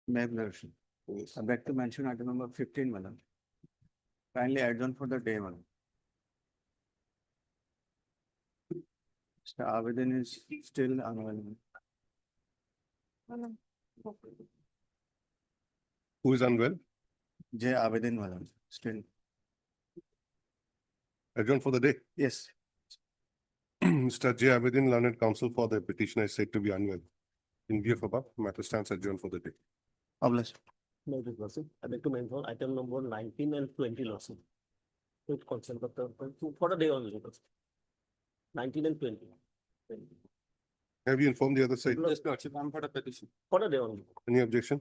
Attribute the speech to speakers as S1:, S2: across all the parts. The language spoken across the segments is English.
S1: May I please? I beg to mention item number 15, madam. Kindly adjourn for the day, madam. Mr. Avedin is still unavailable.
S2: Who is unwell?
S1: J. Avedin, madam, still.
S2: Adjourn for the day.
S1: Yes.
S2: Mr. J. Abedin, learned counsel for the petitioner is said to be unwell. In view of above, matter stands adjourned for the day.
S1: Obliged.
S3: Noted, Lordship. I'd like to mention item number 19 and 20, Lordship. With consent of the, for the day only, Lordship. 19 and 20.
S2: Have you informed the other side?
S4: Yes, Lordship, I'm for the petition.
S3: For the day only,
S2: Any objection?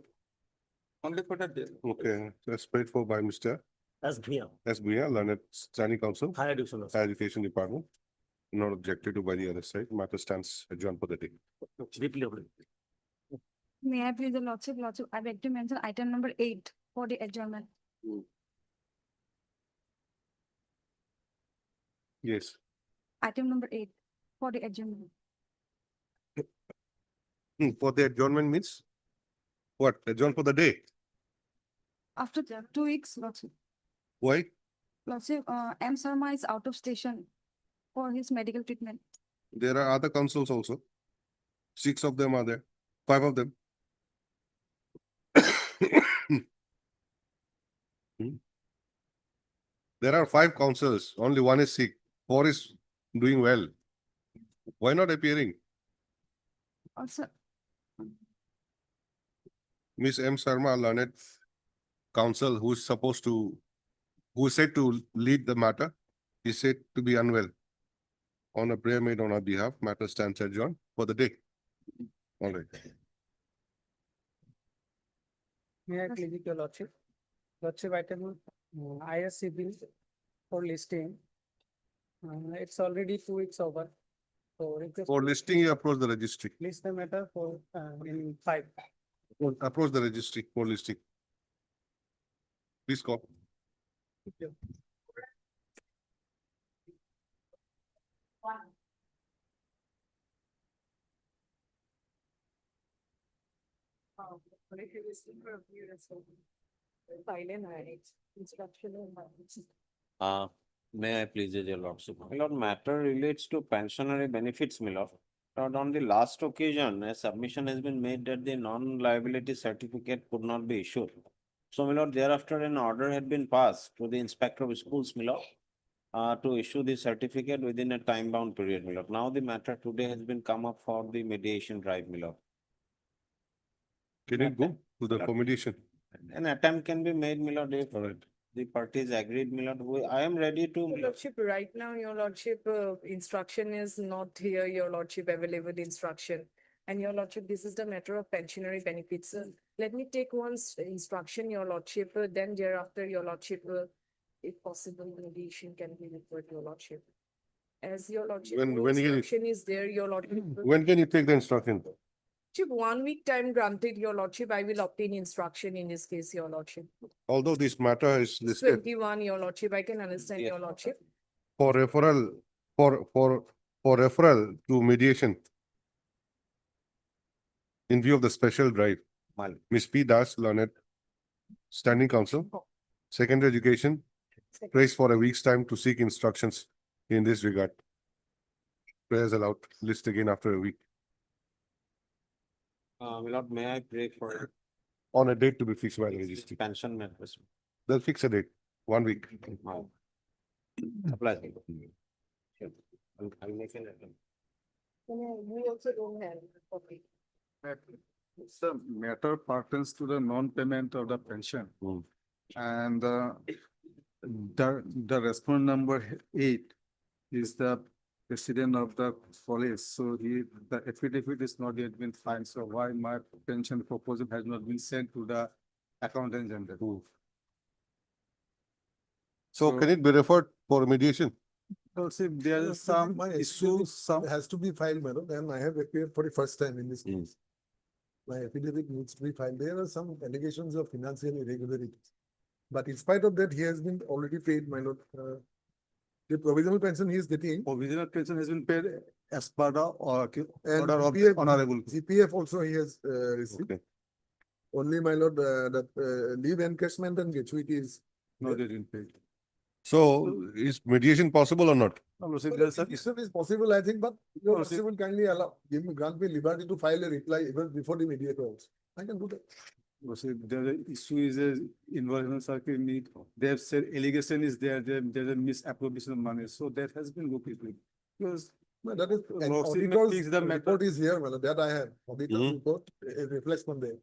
S4: Only for the day.
S2: Okay, that's paid for by Mr.
S3: as Bhia,
S2: S. Bhuya, learned standing counsel,
S3: higher education, Lordship.
S2: Higher Education Department. Not objected to by the other side. Matter stands adjourned for the day.
S3: Deeply obliged.
S5: May I please the Lordship, I beg to mention item number 8 for the adjournment.
S2: Yes.
S5: Item number 8 for the adjournment.
S2: For the adjournment means? What? Adjourn for the day?
S5: After 2 weeks, Lordship.
S2: Why?
S5: Lordship, M. Sharma is out of station for his medical treatment.
S2: There are other councils also. 6 of them are there. 5 of them. There are 5 councils. Only 1 is sick. 4 is doing well. Why not appearing?
S5: Also,
S2: Miss M. Sharma, learned counsel, who is said to lead the matter, is said to be unwell. On a prayer made on our behalf, matter stands adjourned for the day. All right.
S6: May I please your Lordship? Lordship, item ISC bill for listing. It's already 2 weeks over. So request
S2: For listing, you approach the registry.
S6: list the matter for in 5.
S2: Approach the registry for listing. Please call.
S7: May I please, your lordship? My lord, matter relates to pensionary benefits, my lord. Lord, on the last occasion, a submission has been made that the non-liability certificate could not be issued. So, my lord, thereafter an order had been passed to the inspector of schools, my lord, to issue the certificate within a time-bound period, my lord. Now the matter today has been come up for the mediation drive, my lord.
S2: Can you go to the accommodation?
S7: An attempt can be made, my lord, if
S2: All right.
S7: the parties agreed, my lord. I am ready to.
S8: Your Lordship, right now, your Lordship, instruction is not here, your Lordship, available instruction. And your Lordship, this is the matter of pensionary benefits. Let me take one's instruction, your Lordship, then thereafter, your Lordship, if possible, mediation can be referred, your Lordship. As your Lordship,
S2: When
S8: no
S2: you-
S8: instruction is there, your Lordship.
S2: When can you take the instruction?
S8: Lordship, 1 week time granted, your Lordship, I will obtain instruction in this case, your Lordship.
S2: Although this matter is listed
S8: 21, your Lordship, I can understand,
S7: Yes.
S8: your Lordship.
S2: for referral, for referral to mediation. In view of the special drive,
S7: Mal-
S2: Ms. P. Das, learned standing counsel, secondary education, placed for a week's time to seek instructions in this regard. Prayers allowed, list again after a week,
S7: My lord, may I pray for
S2: on a date to be fixed by the registry.
S7: pension matters?
S2: They'll fix a date, 1 week.
S7: Apply. Sure. I'll make an attempt.
S8: You also don't have, okay.
S4: The matter pertains to the non-payment of the pension.
S2: Hmm.
S4: And the respondent number 8 is the president of the college. So the affidavit is not yet been filed. So why my pension proposal has not been sent to the accountant general?
S2: So can it be referred for mediation?
S4: Also, there is some issues, some.
S9: Has to be filed, madam, and I have appeared for the first time in this
S2: Hmm.
S9: case. My affidavit needs to be filed. There are some allegations of financial irregularities. But in spite of that, he has been already paid, my lord. The provisional pension he is getting,
S4: Provisional pension has been paid as per the
S9: and
S4: order of
S9: GPF
S4: honorable.
S9: GPF also he has received.
S2: Okay.
S9: only my lord, that leave encashment and gratuity is.
S4: No, they didn't pay.
S2: So is mediation possible or not?
S4: No, Lordship, there's a,
S9: Mediation is possible, I think, but your
S4: No,
S9: lordship will kindly allow, grant me liberty to file a reply even before the mediator also. I can do that.
S4: Lordship, the issue is a environment circle need. They have said allegation is there, there's a misappropriation of money, so that has been looked into. Because
S9: No, that is,
S4: Lordship may
S9: auditor's
S4: fix the matter.
S9: report is here, my lord, that I have. Auditor's
S2: Mhm.
S9: report, it reflects from there.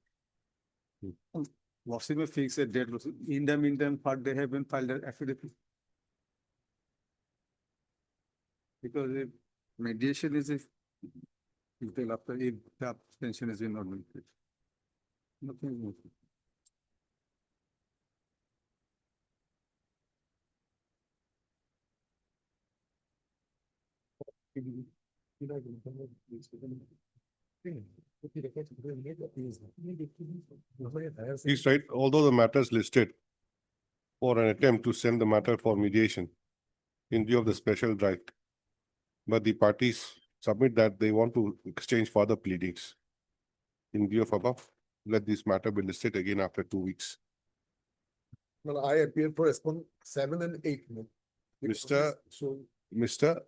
S4: Lordship may fix a date, Lordship. In the meantime, but they haven't filed their affidavit. Because if mediation is if they'll after, if the pension is not been paid. Nothing more.
S2: He's right, although the matter is listed for an attempt to send the matter for mediation in view of the special drive. But the parties submit that they want to exchange further pleadings. In view of above, let this matter be listed again after 2 weeks.
S9: Well, I appear for respond 7 and 8. no?
S2: Mr.
S9: So
S2: Mr.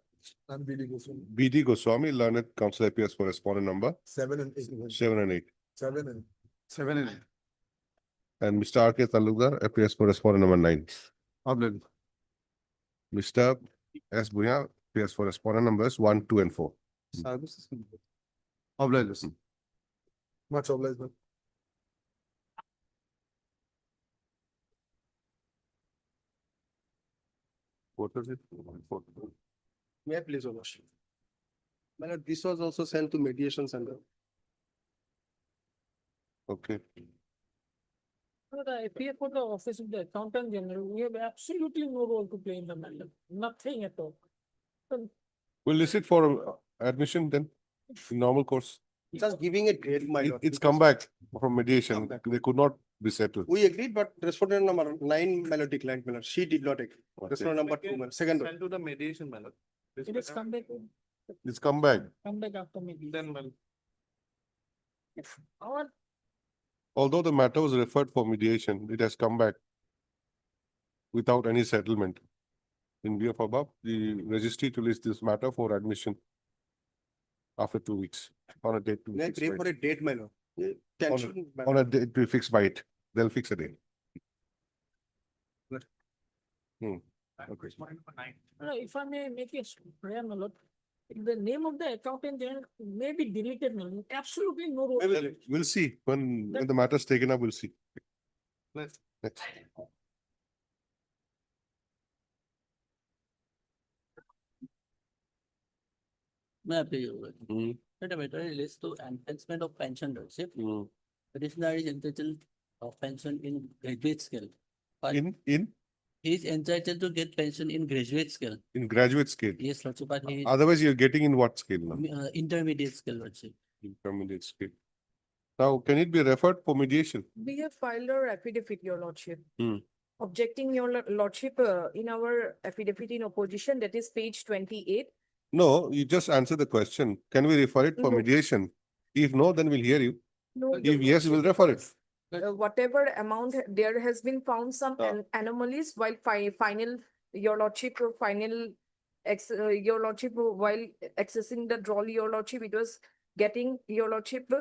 S9: I'm really Goswami,
S2: B.D. Goswami, learned counsel appears for respondent number
S9: 7 and 8.
S2: 7 and 8.
S9: 7 and
S4: 7 and 8.
S2: And Mr. R.K. Talukdar appears for respondent number 9.
S4: Obliged.
S2: Mr. S. Bhuya appears for respondent numbers 1, 2, and 4.
S4: Services. Obliged.
S9: much obliged. ma'am.
S2: What was it?
S10: May I please, Your Worship? My lord, this was also sent to mediation center.
S2: Okay.
S6: But I appear for the office of the accountant general, we have absolutely no role to play in the matter, nothing at all.
S2: We'll list it for admission then, in normal course.
S10: Just giving a date, my lord.
S2: It's come back from mediation.
S10: Come back.
S2: They could not be settled.
S10: We agreed, but respondent number 9, my lord, declined, my lord. She did not agree. Respondent number 2, my lord, second one.
S1: to the mediation, my lord.
S6: It has come back
S2: It's come back.
S6: after me. Then well. Our
S2: Although the matter was referred for mediation, it has come back without any settlement. In view of above, the registry to list this matter for admission after 2 weeks on a date to be
S10: May I
S2: fixed
S10: pray
S2: by
S10: for
S2: it.
S10: a date, my lord? Tension, my
S2: On
S10: lord.
S2: a date to be fixed by it. They'll fix a date. Okay.
S6: If I may make a prayer, my lord, the name of the accountant general may be deleted, my lord. Absolutely no role.
S2: We'll see. When the matter is taken up, we'll see. Next.
S11: May I please, Your Worship?
S2: Mm,
S11: That a matter relates to enhancement of pension lordship.
S2: mm.
S11: Petitioner is entitled of pension in graduate scale. But
S2: In
S11: he is entitled to get pension in graduate scale.
S2: graduate scale.
S11: Yes, lordship, but he is
S2: Otherwise, you're getting in what scale now?
S11: intermediate scale lordship.
S2: Intermediate scale. Now, can it be referred for mediation?
S8: We have filed our affidavit, your lordship.
S2: Hmm.
S8: Objecting your lordship, in our affidavit in opposition, that is page 28.
S2: No, you just answer the question. Can we refer it for
S8: No.
S2: mediation? If no, then we'll hear you.
S8: No,
S2: If
S8: your
S2: yes, we'll
S8: lordship,
S2: refer it.
S8: whatever amount, there has been found some
S2: Ah.
S8: anomalies while final, your lordship, your lordship, while accessing the draw, your lordship, it was getting, your lordship,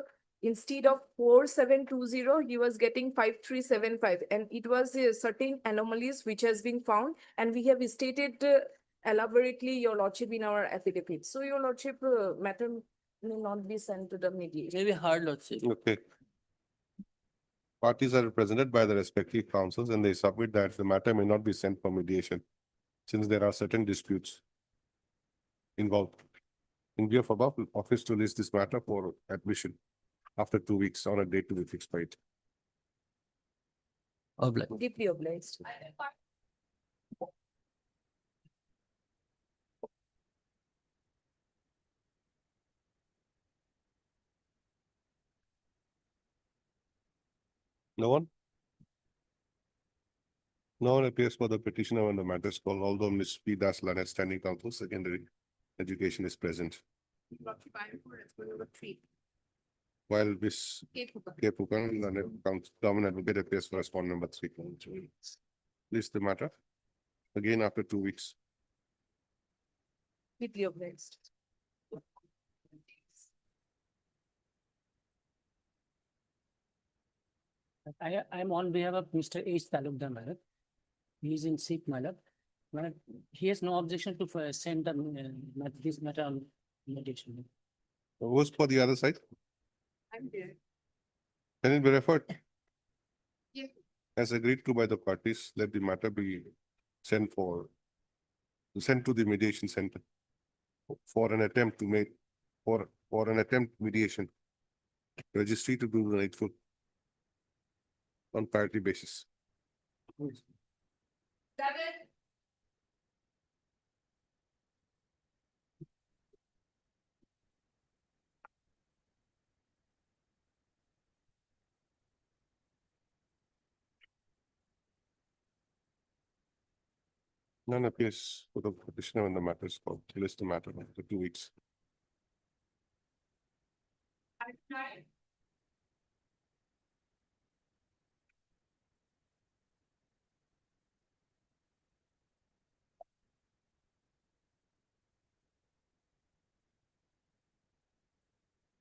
S8: instead of 4720, he was getting 5375, and it was certain anomalies which has been found, and we have stated elaborately, your lordship, in our affidavit. So your lordship, matter may not be sent to the mediation.
S11: Maybe hard lordship.
S2: Okay. Parties are represented by the respective councils and they submit that the matter may not be sent for mediation since there are certain disputes involved. In view of above, office to list this matter for admission after 2 weeks on a date to be fixed by it.
S11: Obliged.
S8: Deeply obliged.
S2: No one? No one appears for the petitioner when the matter is called, although Ms. P. Das Lanet, standing counsel, secondary education is present. while Ms. K. Pukan, Government Advocate appears for respondent number 3. Please the matter. Again after 2 weeks.
S8: Deeply obliged.
S11: I'm on behalf of Mr. H. Talukdar, madam. He is in sick, madam. Madam, he has no objection to send the, this matter on mediation.
S2: Who's for the other side?
S8: I'm here.
S2: Can it be referred?
S8: Yeah.
S2: As agreed to by the parties, let the matter be sent to the mediation center for an attempt to make, for an attempt mediation. Registry to do the needful on priority basis. None appears for the petitioner when the matter is called. List the matter after 2 weeks.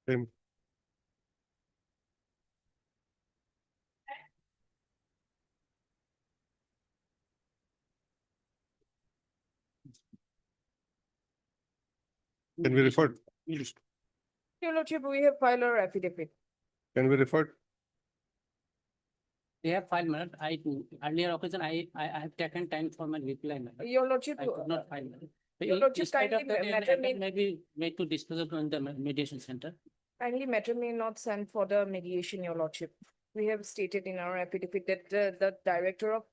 S2: Same. Can we refer?
S8: Your Lordship, we have filed our affidavit.
S2: Can we refer?
S11: They have filed, madam. Earlier occasion, I have taken time for my reply, madam.
S8: Your Lordship,
S11: I could not find, madam.
S8: Your Lordship,
S11: Despite of
S8: kindly
S11: that,
S8: matter may-
S11: maybe made to disposal in the mediation center.
S8: kindly matter may not send for the mediation, Your Lordship. We have stated in our affidavit that the Director of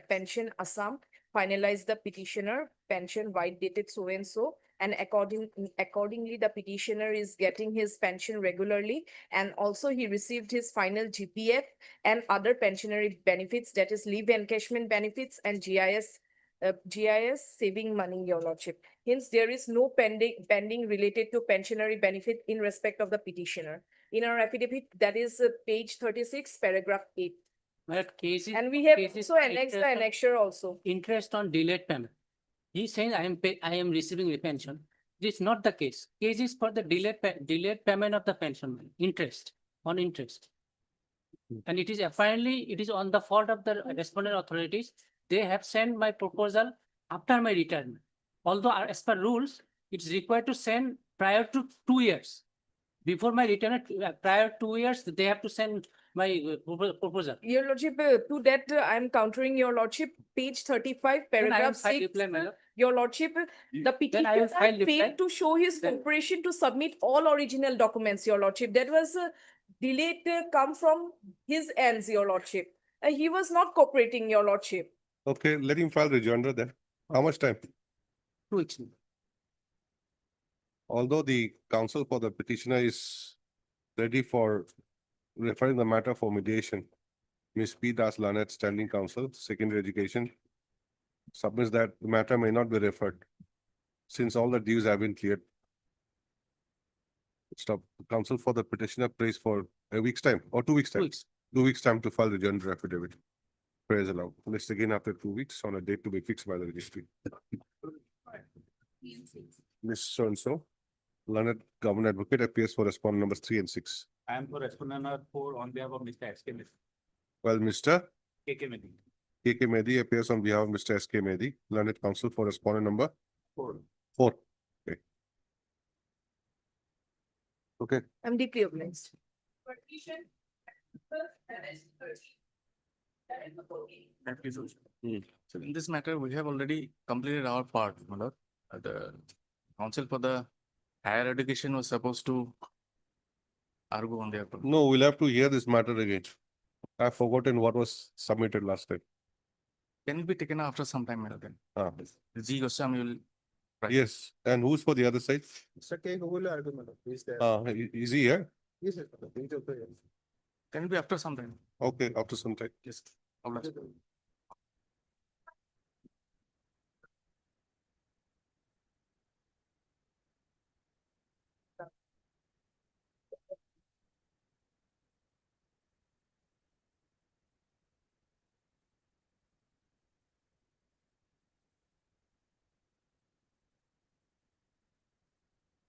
S8: Pension Assam finalized the petitioner, pension white dated so and so. And accordingly, the petitioner is getting his pension regularly. And also he received his final GPF and other pensionary benefits, that is leave encashment benefits and GIS saving money, Your Lordship. Hence, there is no pending related to pensionary benefit in respect of the petitioner. In our affidavit, that is page 36, paragraph 8.
S11: But case is.
S8: And we have
S11: case is
S8: also annexed the
S11: interest on-
S8: annexure also.
S11: Interest on delayed payment. He saying I am receiving the pension. This is not the case. Case is for the delayed payment of the pension, money, interest, on interest. And it is apparently, it is on the fault of the respondent authorities. They have sent my proposal after my retirement. Although as per rules, it's required to send prior to 2 years. Before my retirement, prior 2 years, they have to send my proposal.
S8: Your Lordship, to that, I am countering Your Lordship, page 35,
S11: Then I will
S8: paragraph
S11: file
S8: 6.
S11: reply, madam.
S8: Your Lordship, the
S11: Then I will
S8: petitioner
S11: file reply.
S8: failed to show his
S11: Then-
S8: cooperation to submit all original documents, Your Lordship. That was delayed come from his ends, Your Lordship. He was not cooperating, Your Lordship.
S2: Okay, let him file rejoinder then. How much time?
S11: 2 weeks.
S2: Although the counsel for the petitioner is ready for referring the matter for mediation, Ms. P. Das Lanet, Standing Counsel, Secondary Education, submits that the matter may not be referred since all the dues have been cleared. Stop. Counsel for the petitioner prays for a week's time or 2 weeks
S11: 2
S2: time.
S11: weeks.
S2: 2 weeks time to file the rejoinder affidavit. Prayers allowed. List again after 2 weeks on a date to be fixed by the registry. Ms. So-and-so, Learned Government Advocate appears for respondent numbers 3 and 6.
S1: I am for respondent number 4 on behalf of Mr. S.K.
S2: While Mr.
S1: K.K. Mehdi.
S2: K.K. Mehdi appears on behalf of Mr. S.K. Mehdi, Learned Counsel for respondent number
S1: 4.
S2: 4. Okay. Okay,
S8: I'm deeply obliged.
S12: So in this matter, we have already completed our part, my lord. The counsel for the higher education was supposed to argue on their.
S2: no, we'll have to hear this matter again. I've forgotten what was submitted last time.
S12: Can it be taken after some time, my lord, then?
S2: Ah,
S12: G. Goswami will. Right.
S2: yes, and who's for the other side?
S9: Mr. K. Gogol argument, is there?
S2: Is he here?
S9: Yes, sir. He's also here.
S12: Can it be after some time?
S2: Okay, after some time.
S12: Yes. Obliged.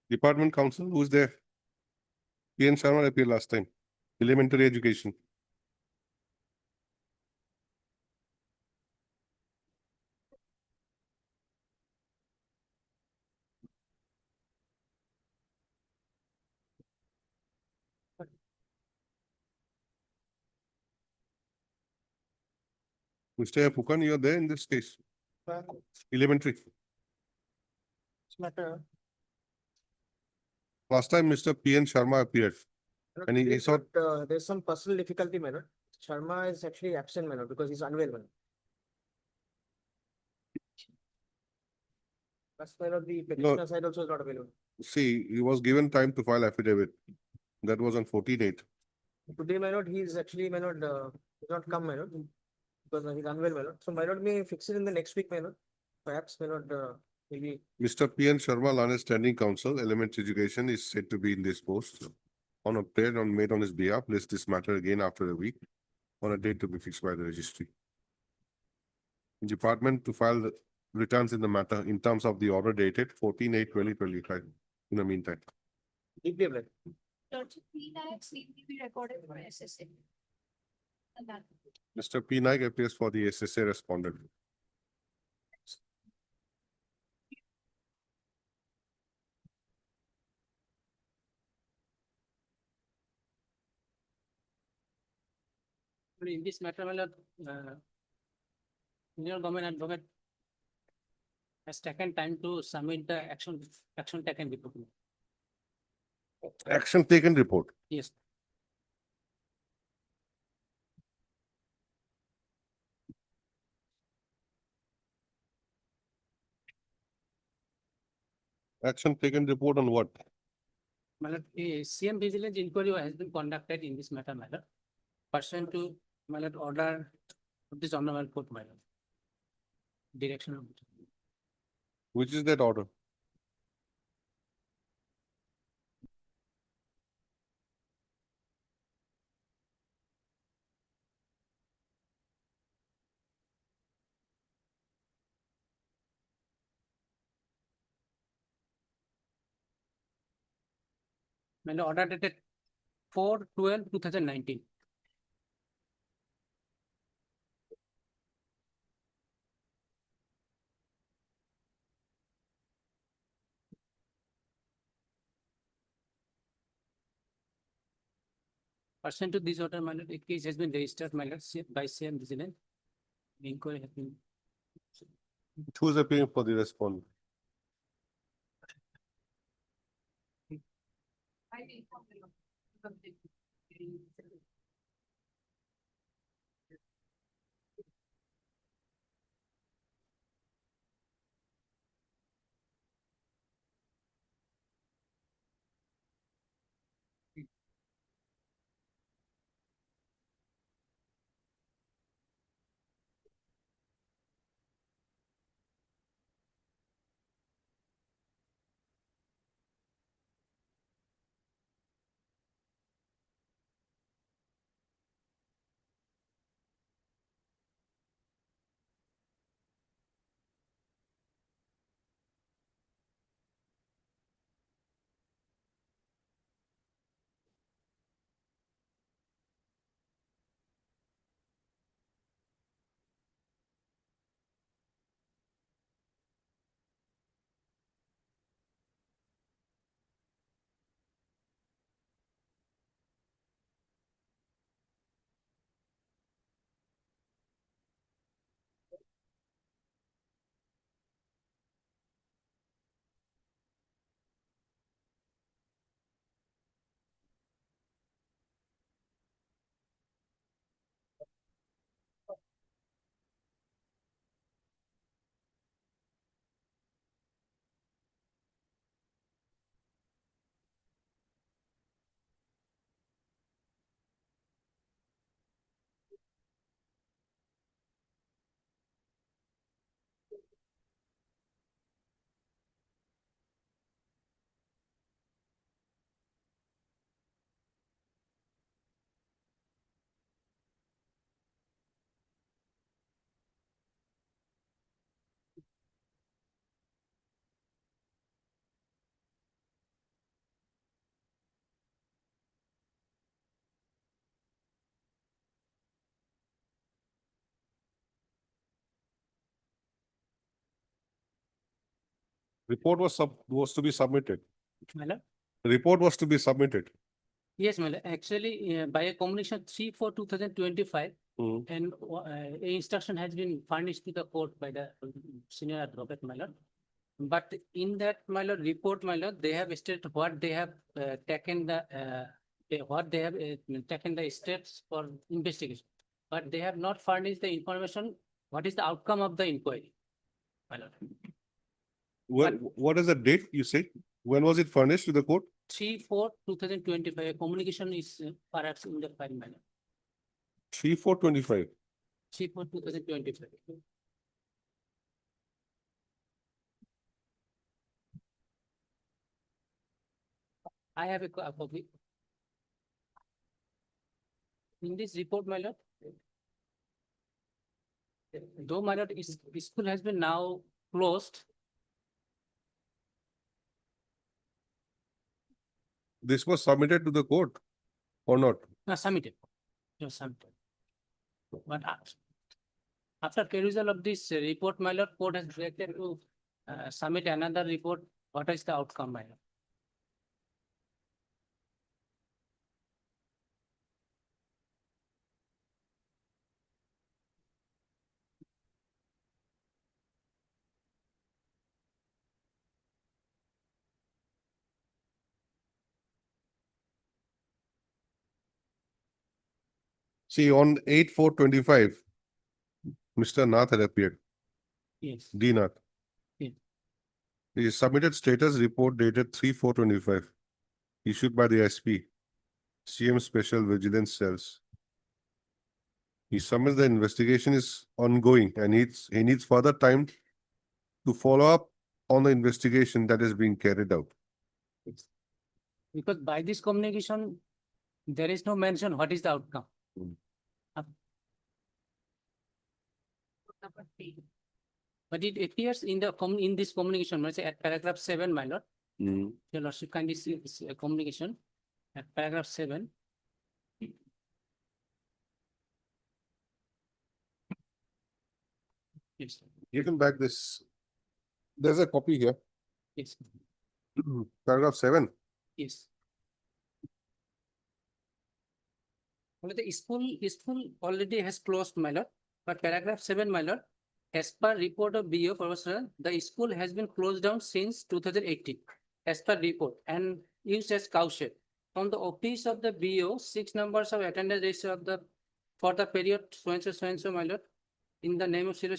S2: Department counsel, who's there? P N Sharma appeared last time. Elementary education. Mr. Fukan, you are there in this case. Elementary.
S3: Matter.
S2: Last time, Mr. P N Sharma appeared. And he sought,
S3: There's some personal difficulty, my lord. Sharma is actually absent, my lord, because he's unwell, my lord. That's my lord, the petitioner side also is not available.
S2: see, he was given time to file affidavit. That was on 14/8.
S3: Today, my lord, he's actually, my lord, did not come, my lord. Because he's unwell, my lord. So my lord may fix it in the next week, my lord. Perhaps, my lord, maybe.
S2: Mr. P N Sharma, Lanet Standing Counsel, Elementary Education is said to be in this post. On a prayer made on his behalf, list this matter again after a week on a date to be fixed by the registry. Department to file the returns in the matter in terms of the order dated 14/8/2025. In the meantime,
S3: Deeply applied.
S5: Lordship, P Nayak need to be recorded for SSA. And that.
S2: Mr. P Naik appears for the SSA respondent.
S11: In this matter, my lord, Indian government advocate has taken time to submit the action taken report.
S2: Action taken report.
S11: Yes.
S2: Action taken report on what?
S11: My lord, a CM vigilance inquiry has been conducted in this matter, my lord. Pursuant to, my lord, order of this honorable court, my lord. Direction of.
S2: Which is that order?
S11: My lord, order dated 4/12/2019. Pursuant to this order, my lord, a case has been registered, my lord, by CM vigilance. The inquiry has been.
S2: Who's appearing for the respondent? Report was to be submitted.
S11: my lord.
S2: The report was to be submitted.
S11: Yes, my lord. Actually, by a communication 3/4/2025,
S2: Hmm.
S11: and a instruction has been furnished to the court by the senior advocate, my lord. But in that, my lord, report, my lord, they have stated what they have taken what they have taken the steps for investigation. But they have not furnished the information, what is the outcome of the inquiry, my lord.
S2: What is the date you say? When was it furnished to the court?
S11: 3/4/2025, a communication is perhaps in the file, my lord.
S2: 3/4/25.
S11: 3/4/2025. I have a copy. In this report, my lord, though my lord, school has been now closed,
S2: This was submitted to the court or not?
S11: submitted. It was submitted. But after perusal of this report, my lord, court has directed to submit another report. What is the outcome, my lord?
S2: See, on 8/4/25, Mr. Nath had appeared,
S11: Yes.
S2: D Nath.
S11: Yeah.
S2: The submitted status report dated 3/4/25, issued by the SP, CM Special Vigilance Cells. He submits the investigation is ongoing and he needs further time to follow up on the investigation that is being carried out.
S11: Because by this communication, there is no mention what is the outcome. But it appears in the in this communication, let's say at paragraph 7, my lord. Your lordship kindly see this communication at paragraph 7. Yes,
S2: Give him back this. There's a copy here,
S11: yes,
S2: paragraph 7.
S11: yes. Well, the school already has closed, my lord, but paragraph 7, my lord, as per report of BO Professor, the school has been closed down since 2018, as per report, and used as cowshed. From the office of the BO, 6 numbers of attendance register of the for the period so and so, my lord, in the name of Sri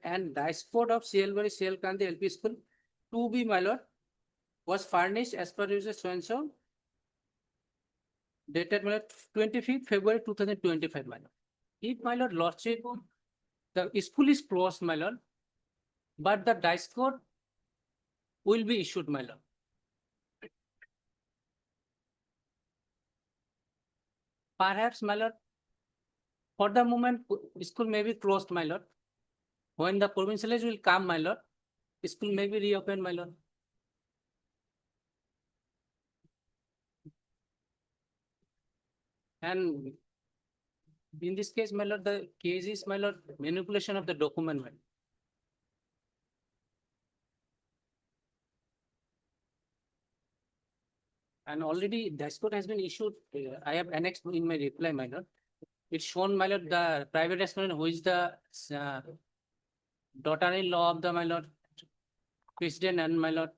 S11: and dashboard of Sialbari Sialkanti LP School, 2B, my lord, was furnished as per user so and so, dated my lord 25th February 2025, my lord. If my lord lordship, the school is closed, my lord, but the dice code will be issued, my lord. Perhaps, my lord, for the moment, school may be closed, my lord. When the provincialists will come, my lord, school may be reopened, my lord. And in this case, my lord, the case is, my lord, manipulation of the document, my lord. And already dashboard has been issued. I have annexed in my reply, my lord. It's shown, my lord, the private restaurant who is the daughter-in-law of the, my lord, president, and my lord,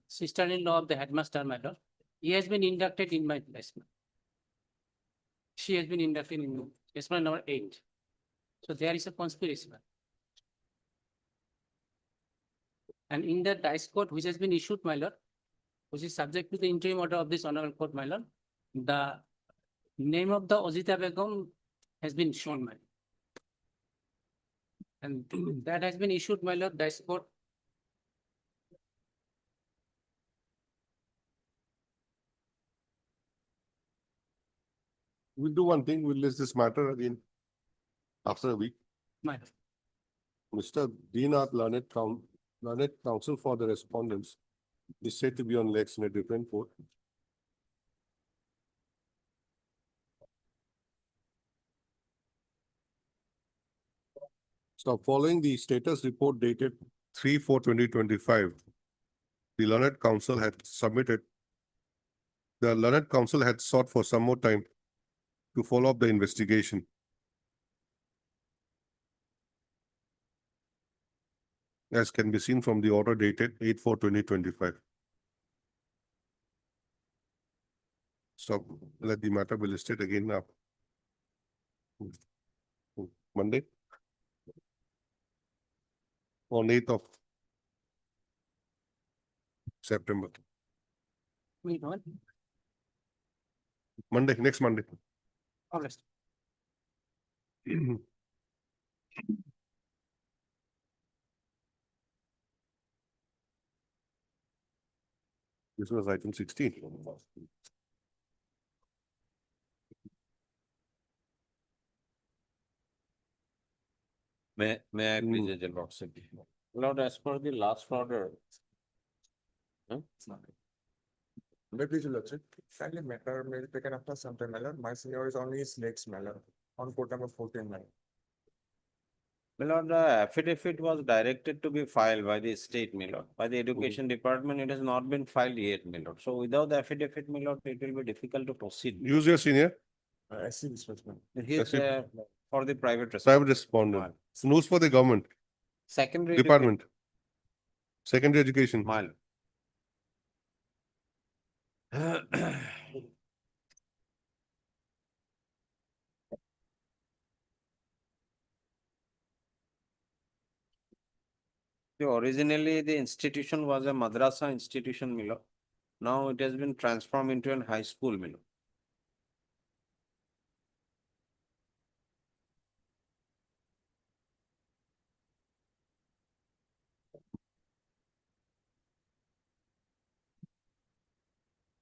S11: sister-in-law of the headmaster, my lord. He has been inducted in my place. She has been inducted in restaurant number 8. So there is a conspiracy. And in the dice code which has been issued, my lord, which is subject to the interim order of this honorable court, my lord, the name of the Ojita Begum has been shown, my lord. And that has been issued, my lord, dice code.
S2: We'll do one thing, we'll list this matter again after a week.
S11: My lord.
S2: Mr. Dinath, learned counsel for the respondents, is said to be on legs in a different court. So following the status report dated 3/4/2025, the learned counsel had submitted. The learned counsel had sought for some more time to follow up the investigation. As can be seen from the order dated 8/4/2025. So let the matter be listed again now. Monday. On 8th of September.
S11: Wait, what?
S2: Monday, next Monday.
S11: August.
S2: This was item 16.
S7: May I please, your lordship? Lord, as per the last order. Huh?
S10: May please, your lordship. Kindly matter may be taken after some time, my lord. My senior is only his next, my lord, on court number 14, my lord.
S7: My lord, the affidavit was directed to be filed by the state, my lord. By the education department, it has not been filed yet, my lord. So without the affidavit, my lord, it will be difficult to proceed.
S2: Use your senior,
S10: I see this was, ma'am.
S7: He's for the private.
S2: private respondent. Who's for the government,
S7: Secondary.
S2: department, secondary education.
S7: Mile. Originally, the institution was a madrasa institution, Milo. Now it has been transformed into a high school, Milo.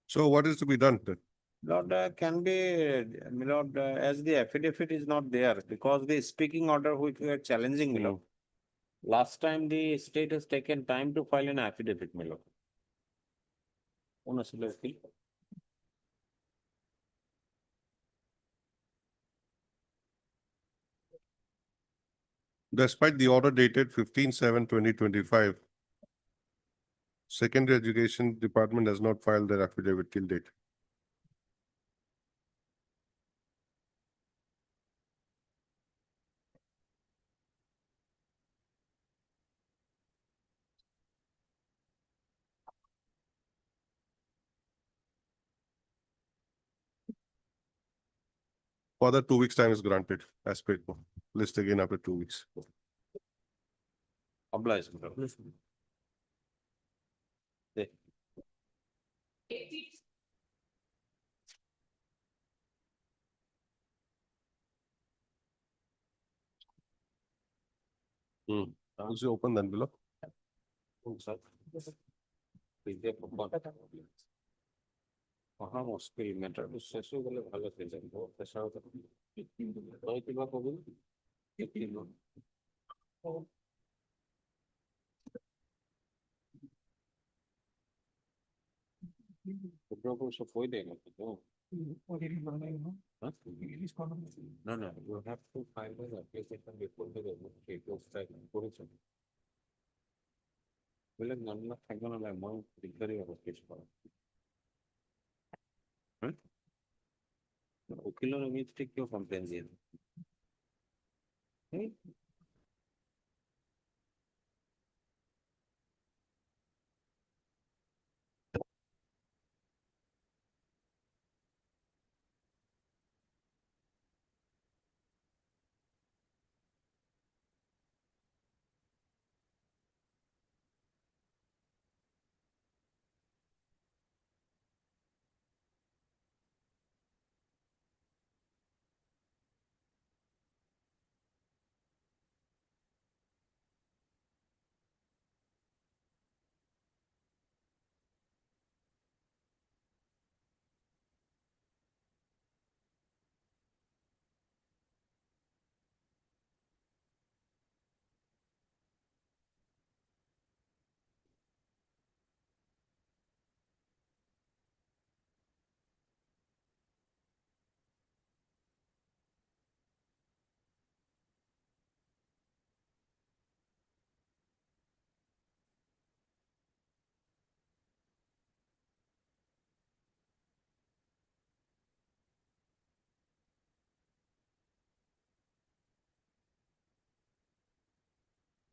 S2: So what is to be done then?
S7: Lord, can be, my lord, as the affidavit is not there, because the speaking order which we are challenging, my lord. Last time the state has taken time to file an affidavit, my lord. Honestly.
S2: Despite the order dated 15/7/2025, secondary education department has not filed their affidavit till date. Further 2 weeks time is granted as paid for. List again after 2 weeks.
S7: Oblige, my lord. There.
S2: Is it open then below?
S7: মহা মুশকিল ম্যাটারটা শেষ হয়ে গেলে ভালো হয়ে যাবে তাছাড়া তো কিংবা কবুল সব হয়ে দেয় নাকি তো No, no, you have to file the application before the government করেছেন বলে নাম থাকবে না অ্যামাউন্ট ডিক্লারি হবে কেস করা উকিলের মিস্টেক কেউ কমপ্লেন দিয়ে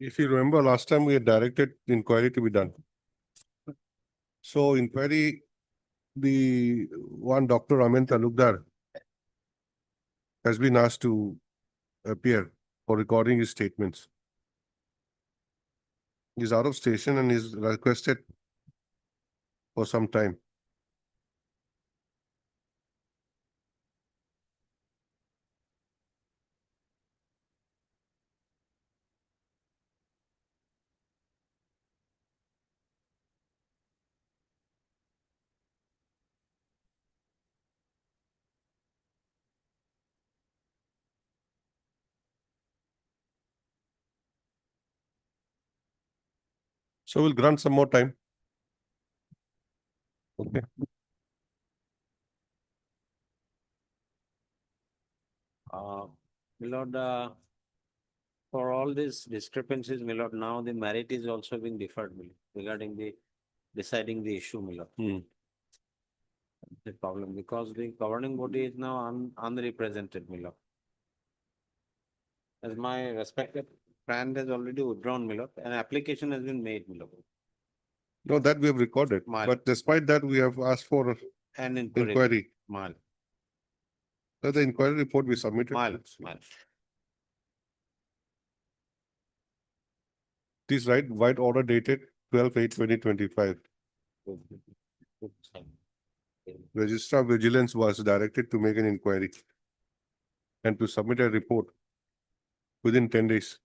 S2: If you remember, last time we had directed the inquiry to be done. So inquiry, the one Dr. Amin Talukdar has been asked to appear for recording his statements. He's out of station and is requested for some time. So we'll grant some more time. Okay.
S7: My lord, for all these discrepancies, my lord, now the merit is also being deferred, my lord, regarding the deciding the issue, my lord. The problem, because the governing body is now unrepresented, my lord. As my respected friend has already withdrawn, my lord, an application has been made, my lord.
S2: No, that we have recorded,
S7: Mile.
S2: but despite that, we have asked for
S7: An inquiry.
S2: inquiry.
S7: Mile,
S2: So the inquiry report we submitted.
S7: mile.
S2: It is right, white order dated 12/8/2025. Registrar Vigilance was directed to make an inquiry and to submit a report within 10 days.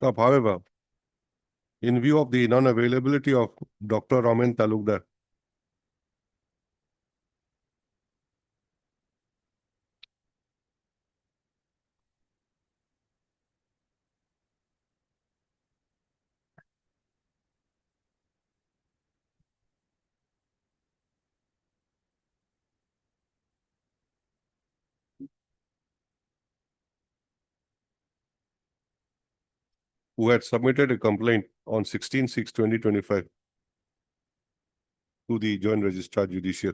S2: However, in view of the non-availability of Dr. Amin Talukdar, who had submitted a complaint on 16/6/2025 to the Joint Registrar Judicial.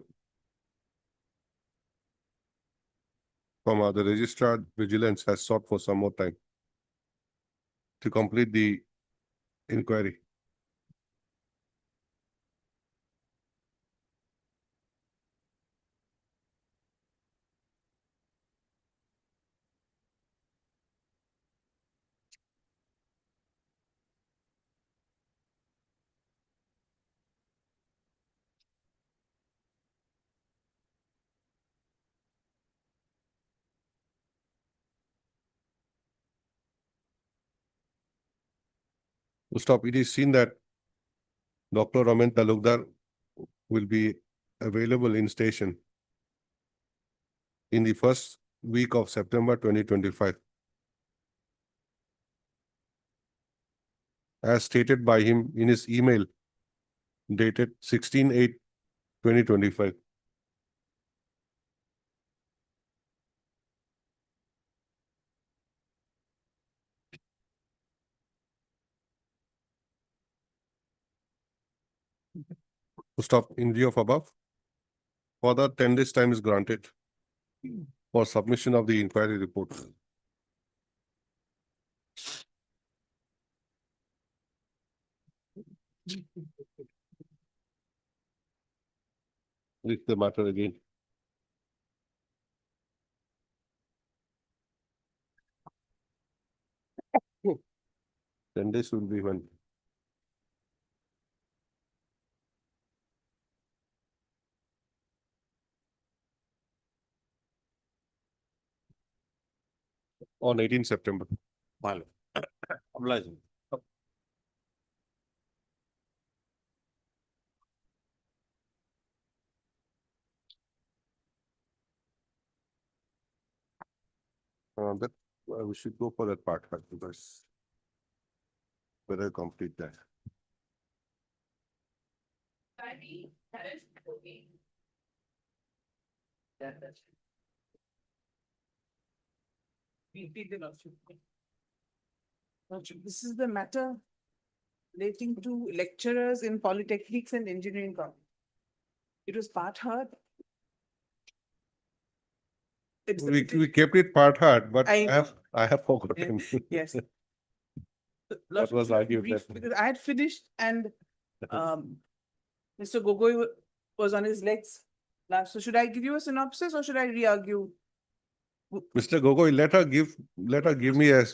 S2: The Registrar Vigilance has sought for some more time to complete the inquiry. To stop, it is seen that Dr. Amin Talukdar will be available in station in the first week of September 2025. As stated by him in his email dated 16/8/2025. To stop, in view of above, further 10 days time is granted for submission of the inquiry report. Read the matter again. Hmm. 10 days will be when? On 18 September.
S7: Mile. Obliging.
S2: Now that, we should go for that part, because better complete that.
S6: This is the matter relating to lecturers in polytechnics and engineering college. It was part heard.
S2: We kept it part hard, but
S6: I know.
S2: I have forgotten.
S6: Yes.
S2: What was argued
S6: Brief,
S2: that-
S6: because I had finished and Mr. Gogoi was on his legs. Last, so should I give you a synopsis or should I re-argue?
S2: Mr. Gogoi, let her give me a,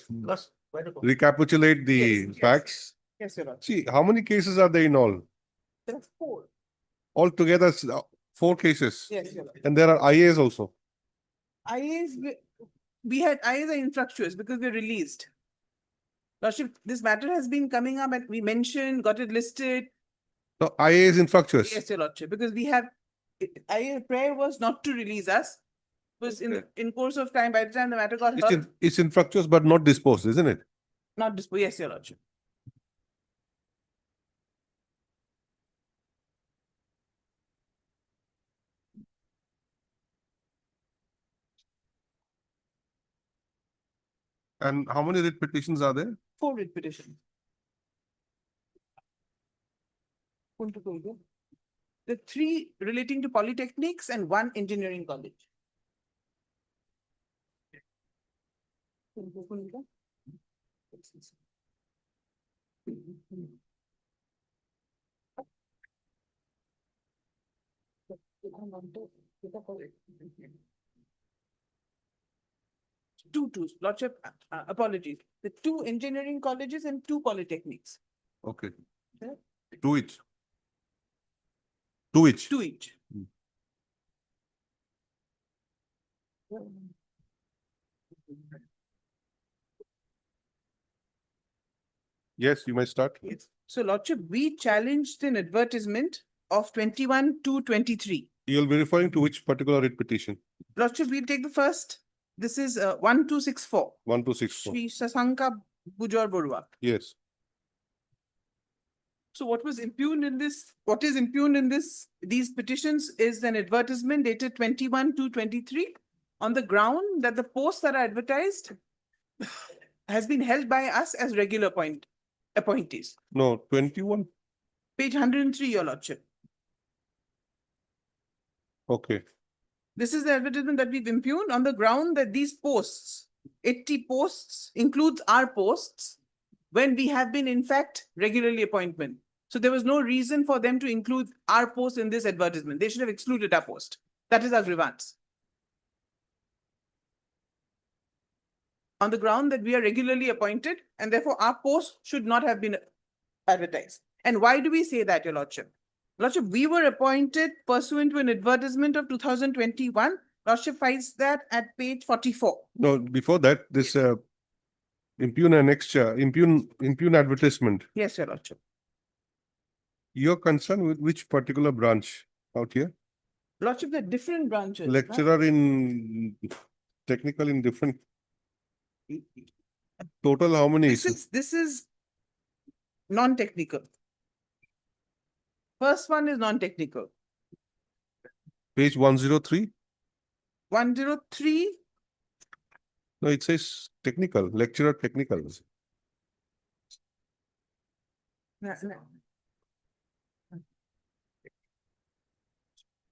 S2: recapitulate the
S6: Yes, yes.
S2: facts.
S6: Yes, Your Honor.
S2: See, how many cases are there in all?
S6: There are four.
S2: Altogether, 4 cases.
S6: Yes, Your Honor.
S2: And there are IAs also.
S6: IAs, we had IAs are infructuous because we're released. Lordship, this matter has been coming up and we mentioned, got it listed.
S2: So IA is infructuous.
S6: Yes, Your Lordship, because we have, IA prayer was not to release us. Was in course of time, by the time the matter got heard,
S2: It's infructuous but not disposed, isn't it?
S6: not disposed. Yes, Your Lordship.
S2: And how many writ petitions are there?
S6: 4 writ petitions. The 3 relating to polytechnics and 1 engineering college. Two, Lordship, apologies. The 2 engineering colleges and 2 polytechnics.
S2: Okay.
S6: Yeah.
S2: To each. To each.
S6: 2 each.
S2: Yes, you may start.
S6: Yes. So Lordship, we challenged an advertisement of 21/2/23.
S2: You'll be referring to which particular writ petition?
S6: Lordship, we'll take the first. This is 1264.
S2: 1264.
S6: Shri Sasanka Bujor Borua.
S2: Yes.
S6: So what was impugned in this, what is impugned in these petitions is an advertisement dated 21/2/23 on the ground that the posts that are advertised has been held by us as regular appointees.
S2: No, 21.
S6: Page 103, Your Lordship.
S2: Okay.
S6: This is the advertisement that we've impugned on the ground that these posts, 80 posts, includes our posts, when we have been in fact regularly appointment. So there was no reason for them to include our post in this advertisement. They should have excluded our post. That is our grievance. On the ground that we are regularly appointed and therefore our post should not have been advertised. And why do we say that, Your Lordship? Lordship, we were appointed pursuant to an advertisement of 2021. Lordship finds that at page 44.
S2: No, before that, this impugn annexure, impugn advertisement.
S6: Yes, Your Lordship.
S2: You're concerned with which particular branch out here?
S6: Lordship, there are different branches. no?
S2: Lecturer in technical in different. Total how many?
S6: This is non-technical. First one is non-technical.
S2: Page 103?
S6: 103,
S2: No, it says technical, lecturer technical.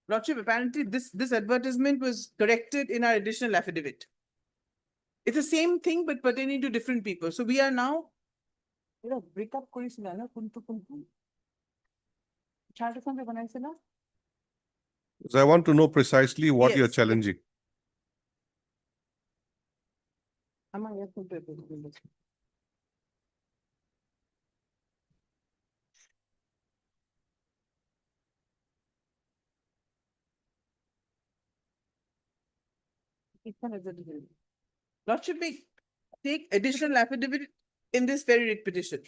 S6: Lordship, apparently this advertisement was corrected in our additional affidavit. It's the same thing but pertaining to different people. So we are now. Break up করেছিল না কোনটা কোনটা চারটা সঙ্গে বানাইছে না
S2: So I want to know precisely what you're
S6: Yes.
S2: challenging.
S6: আমার এখন পেপার বলেছে Lordship, may take additional affidavit in this very writ petition.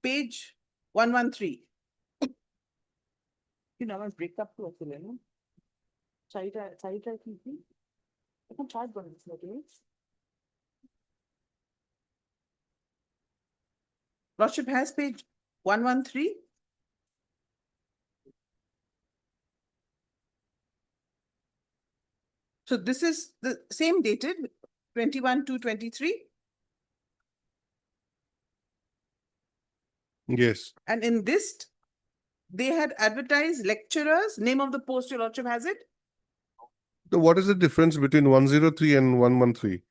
S6: Page 113. আমার breakup to আসলে না চারিটা কি এখন চার্ট বানাচ্ছিল তুমি Lordship has page 113. So this is the same dated 21/2/23.
S2: Yes.
S6: And in this, they had advertised lecturers, name of the post, your lordship has it?
S2: So what is the difference between 103 and 113?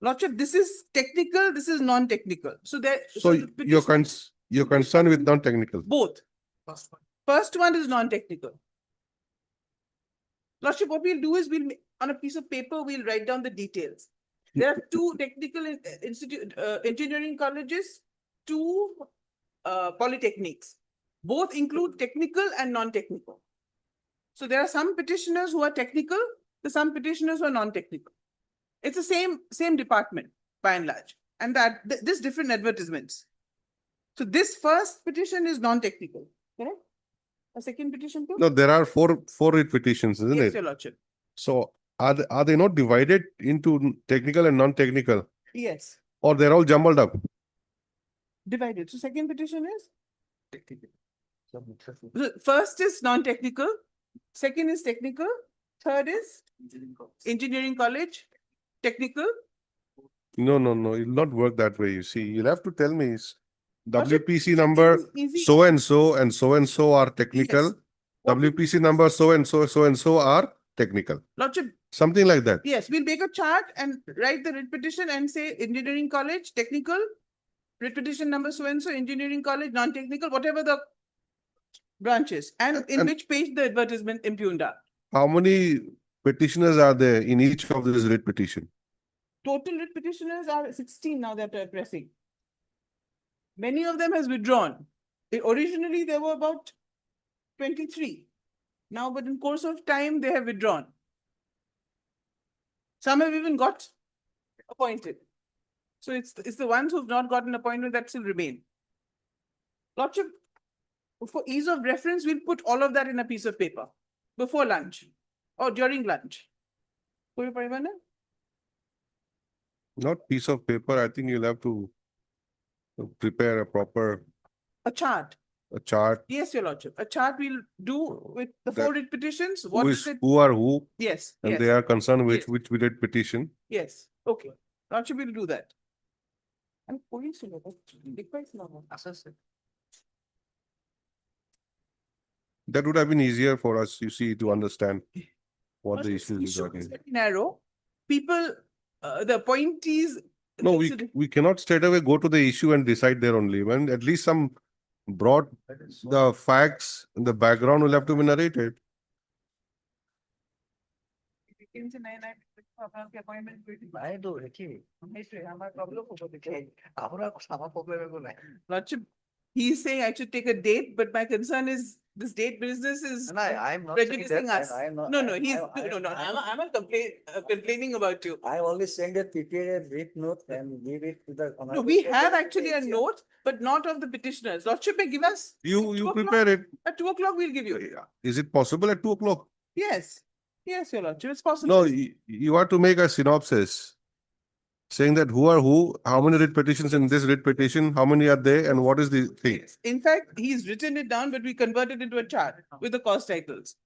S6: Lordship, this is technical, this is non-technical. So there.
S2: So
S6: the
S2: you're
S6: petition-
S2: you're concerned with non-technical.
S6: Both. First one is non-technical. Lordship, what we'll do is on a piece of paper, we'll write down the details. There are two technical engineering colleges, two polytechnics. Both include technical and non-technical. So there are some petitioners who are technical, there's some petitioners who are non-technical. It's the same department by and large, and this different advertisements. So this first petition is non-technical, correct? A second petition too?
S2: No, there are four writ petitions, isn't
S6: Yes,
S2: it?
S6: your lordship.
S2: So are they not divided into technical and non-technical,
S6: Yes,
S2: or they're all jumbled up?
S6: divided. So second petition is? So first is non-technical, second is technical, third is engineering college, technical.
S2: No, it'll not work that way. You see, you'll have to tell me
S6: Lordship,
S2: WPC number
S6: easy.
S2: so and so are technical.
S6: Yes. What we-
S2: WPC number so and so are technical.
S6: Lordship,
S2: Something like that.
S6: yes, we'll make a chart and write the writ petition and say engineering college, technical, writ petition number so and so, engineering college, non-technical, whatever the branches, and in
S2: And-
S6: which page the advertisement impugned are.
S2: How many petitioners are there in each of this writ petition?
S6: Total writ petitioners are 16 now that are pressing. Many of them has withdrawn. Originally, there were about 23. Now, but in course of time, they have withdrawn. Some have even got appointed. So it's the ones who've not gotten appointment that still remain. Lordship, for ease of reference, we'll put all of that in a piece of paper before lunch or during lunch. Puri Parivana?
S2: Not piece of paper. I think you'll have to prepare a proper
S6: A chart.
S2: chart.
S6: Yes, your lordship. A chart we'll do with the
S2: That-
S6: four writ petitions. What
S2: Who
S6: is
S2: is
S6: it?
S2: who are who,
S6: Yes,
S2: and
S6: yes,
S2: they are concerned with
S6: Yes.
S2: which writ petition.
S6: yes. Okay. Lordship will do that. And police will do that. Request now.
S2: That would have been easier for us, you see, to understand what the
S6: Lordship,
S2: issue is
S6: issue
S2: regarding.
S6: is very narrow. People, the appointees.
S2: No,
S6: consider-
S2: we cannot straight away go to the issue and decide there only. When at least some broad, the facts, the background will have to be narrated.
S6: Lordship, he's saying I should take a date, but my concern is this date business is
S1: I'm not
S6: prejudicing us.
S1: I'm not.
S6: No, he's, no, I'm not complaining about you.
S1: I only send a PTA brief note and give it to the.
S6: No, we have actually a note, but not of the petitioners. Lordship may give us,
S2: You
S6: 2 o'clock?
S2: prepare it.
S6: at 2 o'clock, we'll give you.
S2: Is it possible at 2 o'clock?
S6: Yes, yes, your lordship, it's possible.
S2: No, you have to make a synopsis. Saying that who are who, how many writ petitions in this writ petition, how many are there, and what is the thing?
S6: In fact, he's written it down, but we converted it into a chart with the cost titles.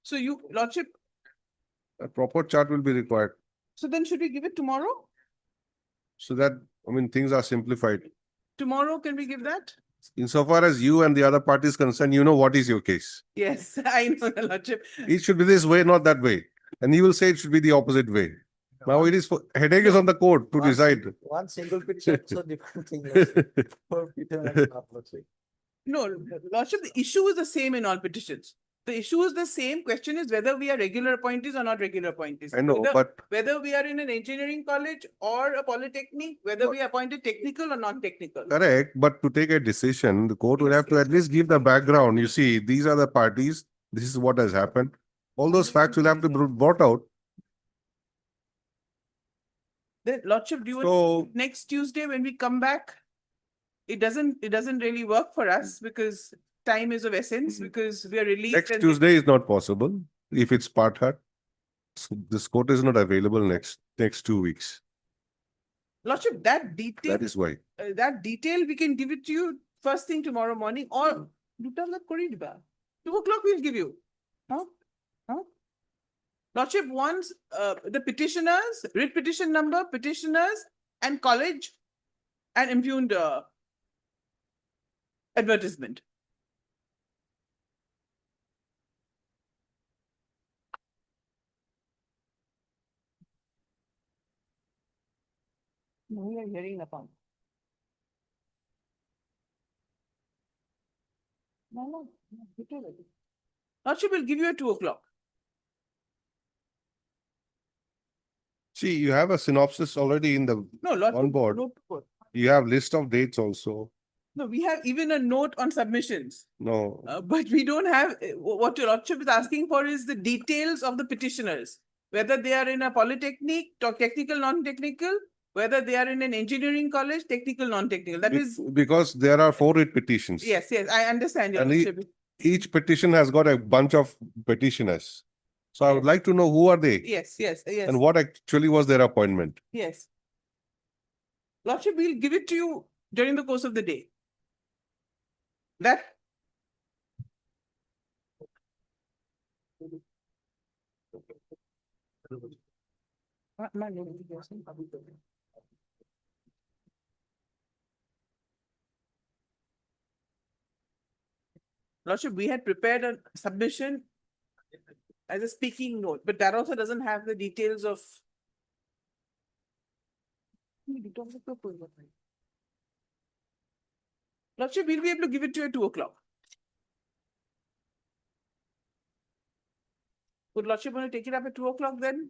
S6: So you, lordship,
S2: A proper chart will be required,
S6: so then should we give it tomorrow?
S2: so that, I mean, things are simplified.
S6: Tomorrow, can we give that?
S2: Insofar as you and the other party is concerned, you know what is your case.
S6: Yes, I know, the lordship.
S2: It should be this way, not that way. And you will say it should be the opposite way. Now it is, headache is on the court to decide.
S1: One single petition, so different thing. Lordship. For petition and lordship.
S6: No, lordship, the issue is the same in all petitions. The issue is the same. Question is whether we are regular appointees or not regular appointees.
S2: I know,
S6: Whether-
S2: but
S6: Whether we are in an engineering college or a polytechnic, whether we are appointed technical or non-technical.
S2: correct, but to take a decision, the court will have to at least give the background. You see, these are the parties, this is what has happened. All those facts will have to be brought out.
S6: Then lordship, do you want
S2: So,
S6: next Tuesday when we come back? It doesn't really work for us because time is of essence because we are released.
S2: next
S6: and-
S2: Tuesday is not possible if it's part hard. This court is not available next 2 weeks.
S6: Lordship, that detail,
S2: That is why.
S6: that detail, we can give it to you first thing tomorrow morning or 2 o'clock we'll give you. Huh? Huh? Lordship wants the petitioners, writ petition number, petitioners and college and impugned advertisement. No, we are hearing upon. No, Lordship will give you at 2 o'clock.
S2: See, you have a synopsis already in the,
S6: No, Lordship.
S2: On board.
S6: no,
S2: you have list of dates also.
S6: No, we have even a note on submissions,
S2: No,
S6: but we don't have, what your Lordship is asking for is the details of the petitioners. Whether they are in a polytechnic, technical, non-technical, whether they are in an engineering college, technical, non-technical. That is,
S2: because there are 4 writ petitions.
S6: yes, I understand your
S2: And
S6: Lordship.
S2: Each petition has got a bunch of petitioners. So I would
S6: Yes.
S2: like to know who are they
S6: Yes,
S2: and what actually was their appointment.
S6: yes. Lordship, we'll give it to you during the course of the day. That. Lordship, we had prepared a submission as a speaking note, but that also doesn't have the details of. Lordship, we'll be able to give it to you at 2 o'clock. Would Lordship want to take it up at 2 o'clock then?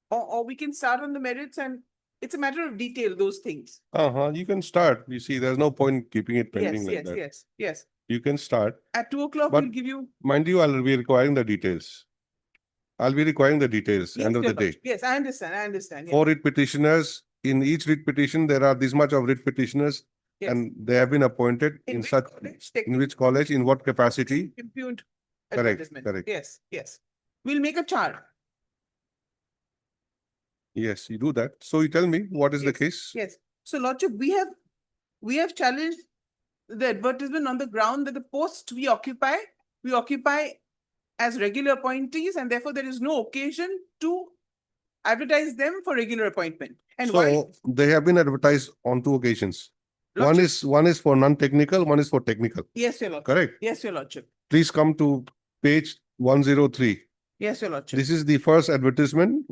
S6: Or we can start on the merits and it's a matter of detail, those things.
S2: You can start. You see, there's no point keeping it pending like that.
S6: Yes.
S2: You can start.
S6: At 2 o'clock,
S2: But-
S6: we'll give you.
S2: Mind you, I'll be requiring the details. I'll be requiring the details,
S6: Yes,
S2: end of
S6: your
S2: the day.
S6: Lordship. Yes, I understand, yes.
S2: 4 writ petitioners, in each writ petition, there are this much of writ petitioners.
S6: Yes.
S2: And they have been appointed in
S6: which
S2: such,
S6: college?
S2: in which college, in what capacity?
S6: Impugned
S2: Correct,
S6: advertisement.
S2: correct.
S6: Yes. We'll make a chart.
S2: Yes, you do that. So you tell me, what is the
S6: Yes,
S2: case?
S6: Yes, so Lordship, we have challenged the advertisement on the ground that the posts we occupy as regular appointees and therefore there is no occasion to advertise them for regular appointment. And why?
S2: So they have been advertised on 2 occasions.
S6: Lordship-
S2: One is for non-technical, one is for technical,
S6: Yes, your Lordship.
S2: correct?
S6: Yes, your Lordship.
S2: Please come to page 103.
S6: Yes, your Lordship.
S2: This is the first advertisement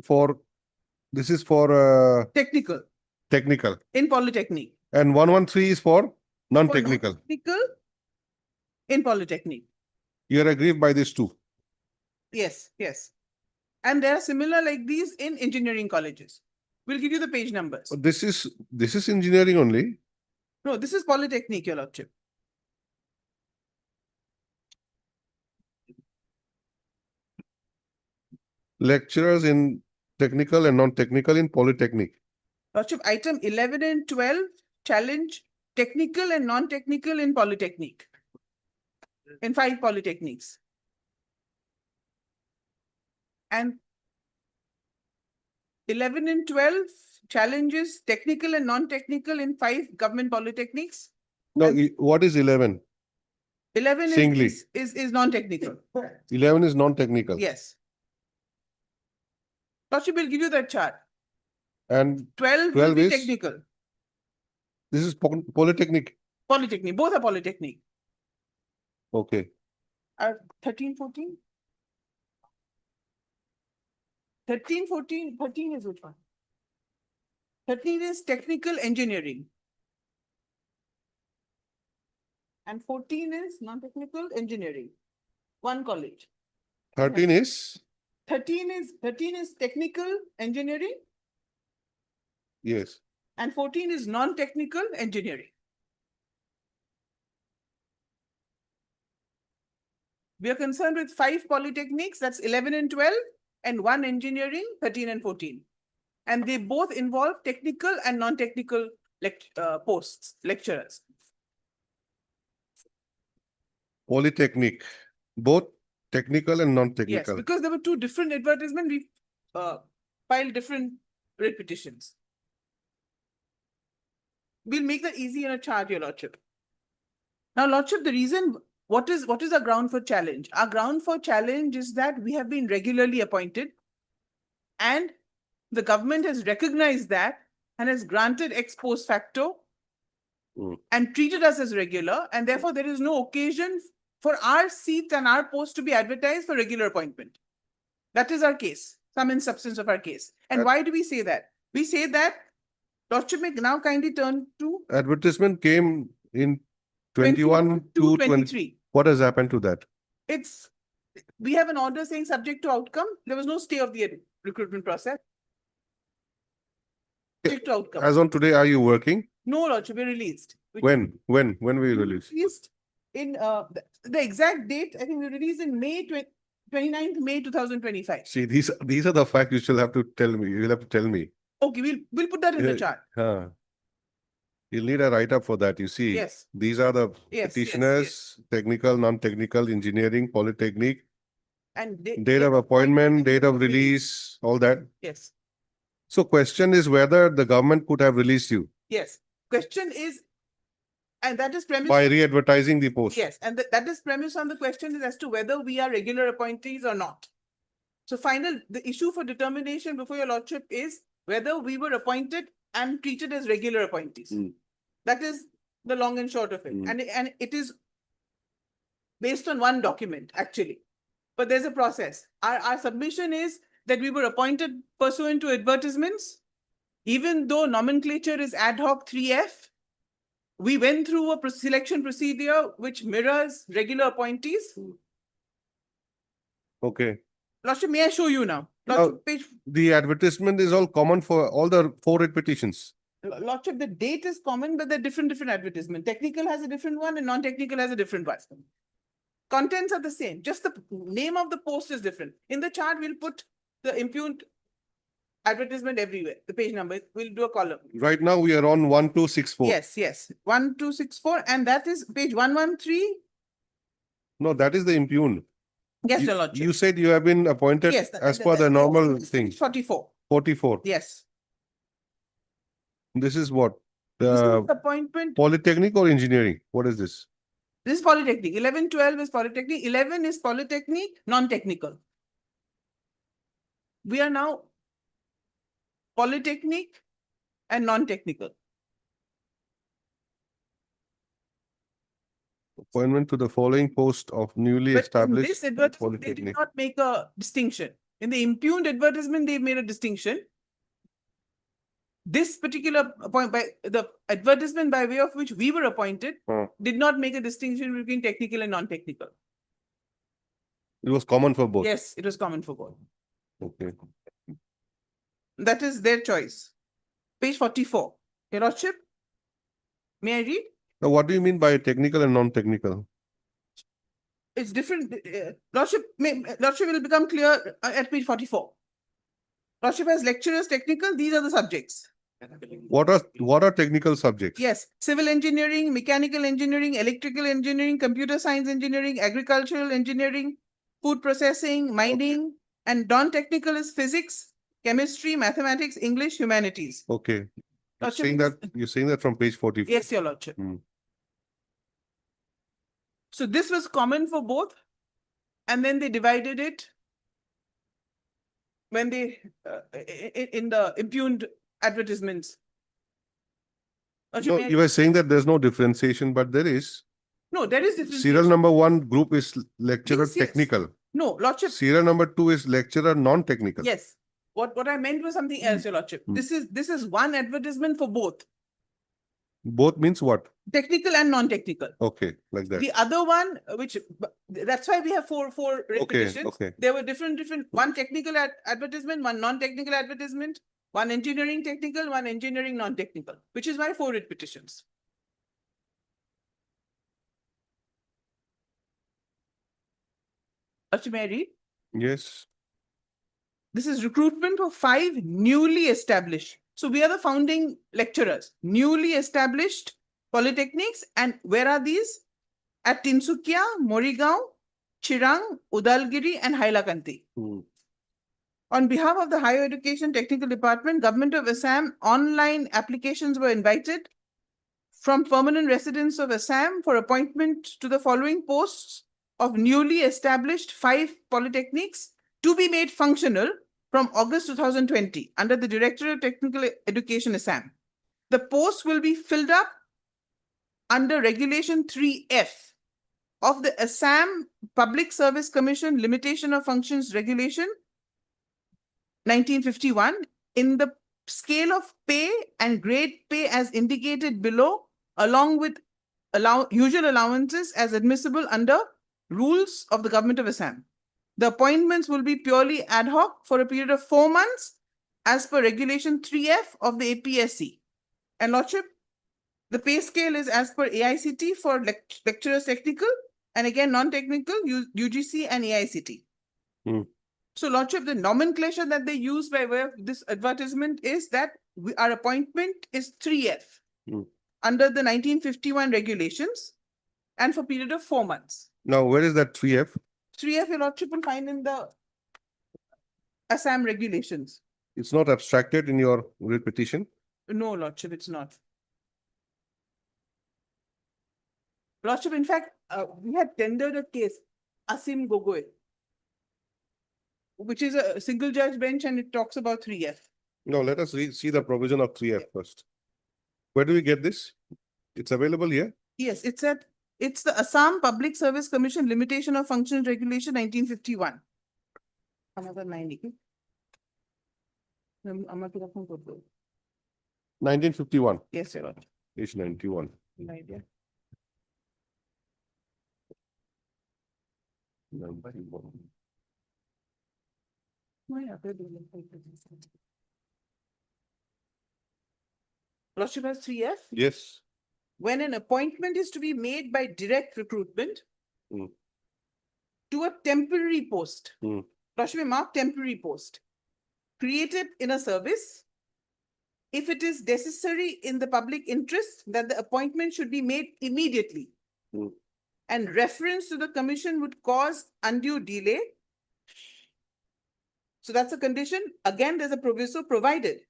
S2: this is for
S6: Technical,
S2: technical
S6: in Polytechnic.
S2: and 113 is for
S6: For
S2: non-technical.
S6: Technical in Polytechnic.
S2: You are aggrieved by these 2.
S6: Yes. And there are similar like these in engineering colleges. We'll give you the page numbers.
S2: This is engineering only.
S6: No, this is Polytechnic, your Lordship.
S2: Lecturers in technical and non-technical in polytechnic.
S6: Lordship, item 11 and 12 challenge technical and non-technical in Polytechnic. In 5 polytechnics. And 11 and 12 challenges technical and non-technical in 5 government polytechnics.
S2: No,
S6: And-
S2: what is 11?
S6: 11
S2: Singly.
S6: is non-technical.
S2: 11 is non-technical.
S6: Yes. Lordship will give you that chart.
S2: And
S6: 12 will
S2: 12
S6: be
S2: is?
S6: technical,
S2: this is polytechnic.
S6: Polytechnic, both are Polytechnic.
S2: Okay.
S6: 13, 14? 13, 14, 13 is which one? 13 is technical engineering. And 14 is non-technical engineering. One college.
S2: 13 is?
S6: 13 is technical engineering
S2: Yes.
S6: and 14 is non-technical engineering. We are concerned with 5 polytechnics, that's 11 and 12, and 1 engineering, 13 and 14. And they both involve technical and non-technical posts, lecturers.
S2: Polytechnic, both technical and
S6: Yes,
S2: non-technical.
S6: because there were 2 different advertisements, we filed different writ petitions. We'll make that easy in a chart, Your Lordship. Now, Lordship, the reason, what is our ground for challenge? Our ground for challenge is that we have been regularly appointed and the government has recognized that and has granted ex post facto and treated us as regular, and therefore there is no occasion for our seat and our post to be advertised for regular appointment. That is our case, sum and substance of our case. And why do we say that? We say that, Lordship may now kindly turn to
S2: Advertisement came in 21 to 20.
S6: 23.
S2: What has happened to that?
S6: We have an order saying subject to outcome. There was no stay of the recruitment process. Subject to outcome.
S2: As on today, are you working?
S6: No, Lordship, we released.
S2: When will you release?
S6: Released in the exact date, I think we released in May 29th May 2025.
S2: See, these are the facts you shall have to tell me. You'll have to tell me.
S6: Okay, we'll put that in the chart.
S2: You'll need a write-up for that, you see.
S6: Yes.
S2: These are the
S6: Yes,
S2: petitioners, technical, non-technical, engineering, polytechnic,
S6: And
S2: date of appointment, date of release, all that.
S6: Yes,
S2: So question is whether the government could have released you
S6: yes. Question is, and that is premise.
S2: by re-advertising the post.
S6: Yes, and that is premise on the question is as to whether we are regular appointees or not. So the issue for determination before Your Lordship is whether we were appointed and treated as regular appointees. That is the long and short of it. And it is based on one document, actually. But there's a process. Our submission is that we were appointed pursuant to advertisements, even though nomenclature is ad hoc 3F. We went through a selection procedure which mirrors regular appointees.
S2: Okay.
S6: Lordship, may I show you now?
S2: Now,
S6: Lordship, page,
S2: the advertisement is all common for all the 4 writ petitions.
S6: Lordship, the date is common, but they're different advertisement. Technical has a different one and non-technical has a different one. Contents are the same, just the name of the post is different. In the chart, we'll put the impugned advertisement everywhere. The page number, we'll do a column.
S2: Right now, we are on 1264.
S6: Yes. 1264, and that is page 113.
S2: No, that is the impugned.
S6: Yes,
S2: You-
S6: Your Lordship.
S2: You said you have been appointed
S6: Yes,
S2: as per the normal thing,
S6: 44.
S2: 44.
S6: Yes.
S2: This is what?
S6: This is
S2: The
S6: appointment.
S2: polytechnic or engineering? What is this?
S6: This is polytechnic. 11, 12 is polytechnic. 11 is polytechnic, non-technical. We are now polytechnic and non-technical.
S2: Appointment to the following post of newly
S6: But in
S2: established
S6: this advertisement, they did
S2: polytechnic.
S6: not make a distinction. In the impugned advertisement, they made a distinction. This particular point by the advertisement by way of which we were appointed did not make a distinction between technical and non-technical.
S2: It was common for both.
S6: Yes, it was common for both.
S2: Okay.
S6: That is their choice. Page 44. Your Lordship, may I read?
S2: Now, what do you mean by technical and non-technical?
S6: It's different. Lordship will become clear at page 44. Lordship has lecturers technical. These are the subjects.
S2: What are technical subjects?
S6: Yes, civil engineering, mechanical engineering, electrical engineering, computer science engineering, agricultural engineering, food processing, mining, and non-technical is physics, chemistry, mathematics, English, humanities.
S2: Okay. You're
S6: Lordship,
S2: saying that from page 44.
S6: yes, Your Lordship.
S2: Hmm.
S6: So this was common for both, and then they divided it when they in the impugned advertisements. Lordship,
S2: No,
S6: may I-
S2: you were saying that there's no differentiation, but there is.
S6: No, there is
S2: Serial
S6: differentiation.
S2: number 1 group is lecturer
S6: Yes, yes.
S2: technical.
S6: No, Lordship,
S2: Serial number 2 is lecturer non-technical.
S6: yes. What I meant was something else, Your Lordship.
S2: Hmm.
S6: This is one advertisement for both,
S2: Both means what?
S6: technical and non-technical.
S2: Okay, like that.
S6: The other one, that's why we have four repetitions.
S2: okay.
S6: There were different, one technical advertisement, one non-technical advertisement, one engineering technical, one engineering non-technical, which is why 4 repetitions. May I read?
S2: Yes.
S6: This is recruitment for 5 newly established. So we are the founding lecturers, newly established polytechnics. And where are these? At Tinsukia, Morigaon, Chirang, Udalgiri, and Hailakandi.
S2: Hmm.
S6: On behalf of the Higher Education Technical Department, Government of Assam, online applications were invited from permanent residents of Assam for appointment to the following posts of newly established 5 polytechnics to be made functional from August 2020 under the Directorate of Technical Education Assam. The posts will be filled up under Regulation 3F of the Assam Public Service Commission Limitation of Functions Regulation 1951 in the scale of pay and grade pay as indicated below, along with usual allowances as admissible under rules of the Government of Assam. The appointments will be purely ad hoc for a period of 4 months as per Regulation 3F of the APSC. And Lordship, the pay scale is as per AICT for lecturers technical and again non-technical UGC and AICT. So Lordship, the nomenclature that they use by way of this advertisement is that our appointment is 3F under the 1951 regulations and for a period of 4 months.
S2: Now, where is that 3F?
S6: 3F, your Lordship will find in the Assam regulations.
S2: It's not abstracted in your writ petition.
S6: No, Lordship, it's not. Lordship, in fact, we had tendered a case, Asim Gogoi, which is a single judge bench and it talks about 3F.
S2: No, let us see the provision of 3F first. Where do we get this? It's available here?
S6: Yes, it's the Assam Public Service Commission Limitation of Functions Regulation 1951. Another 90.
S2: 1951,
S6: Yes, your Lordship.
S2: page 91.
S6: No idea.
S2: 91.
S6: Lordship has 3F.
S2: Yes.
S6: When an appointment is to be made by direct recruitment to a temporary post, Lordship, mark temporary post, created in a service, if it is necessary in the public interest that the appointment should be made immediately, and reference to the commission would cause undue delay. So that's a condition. Again, there's a proviso provided.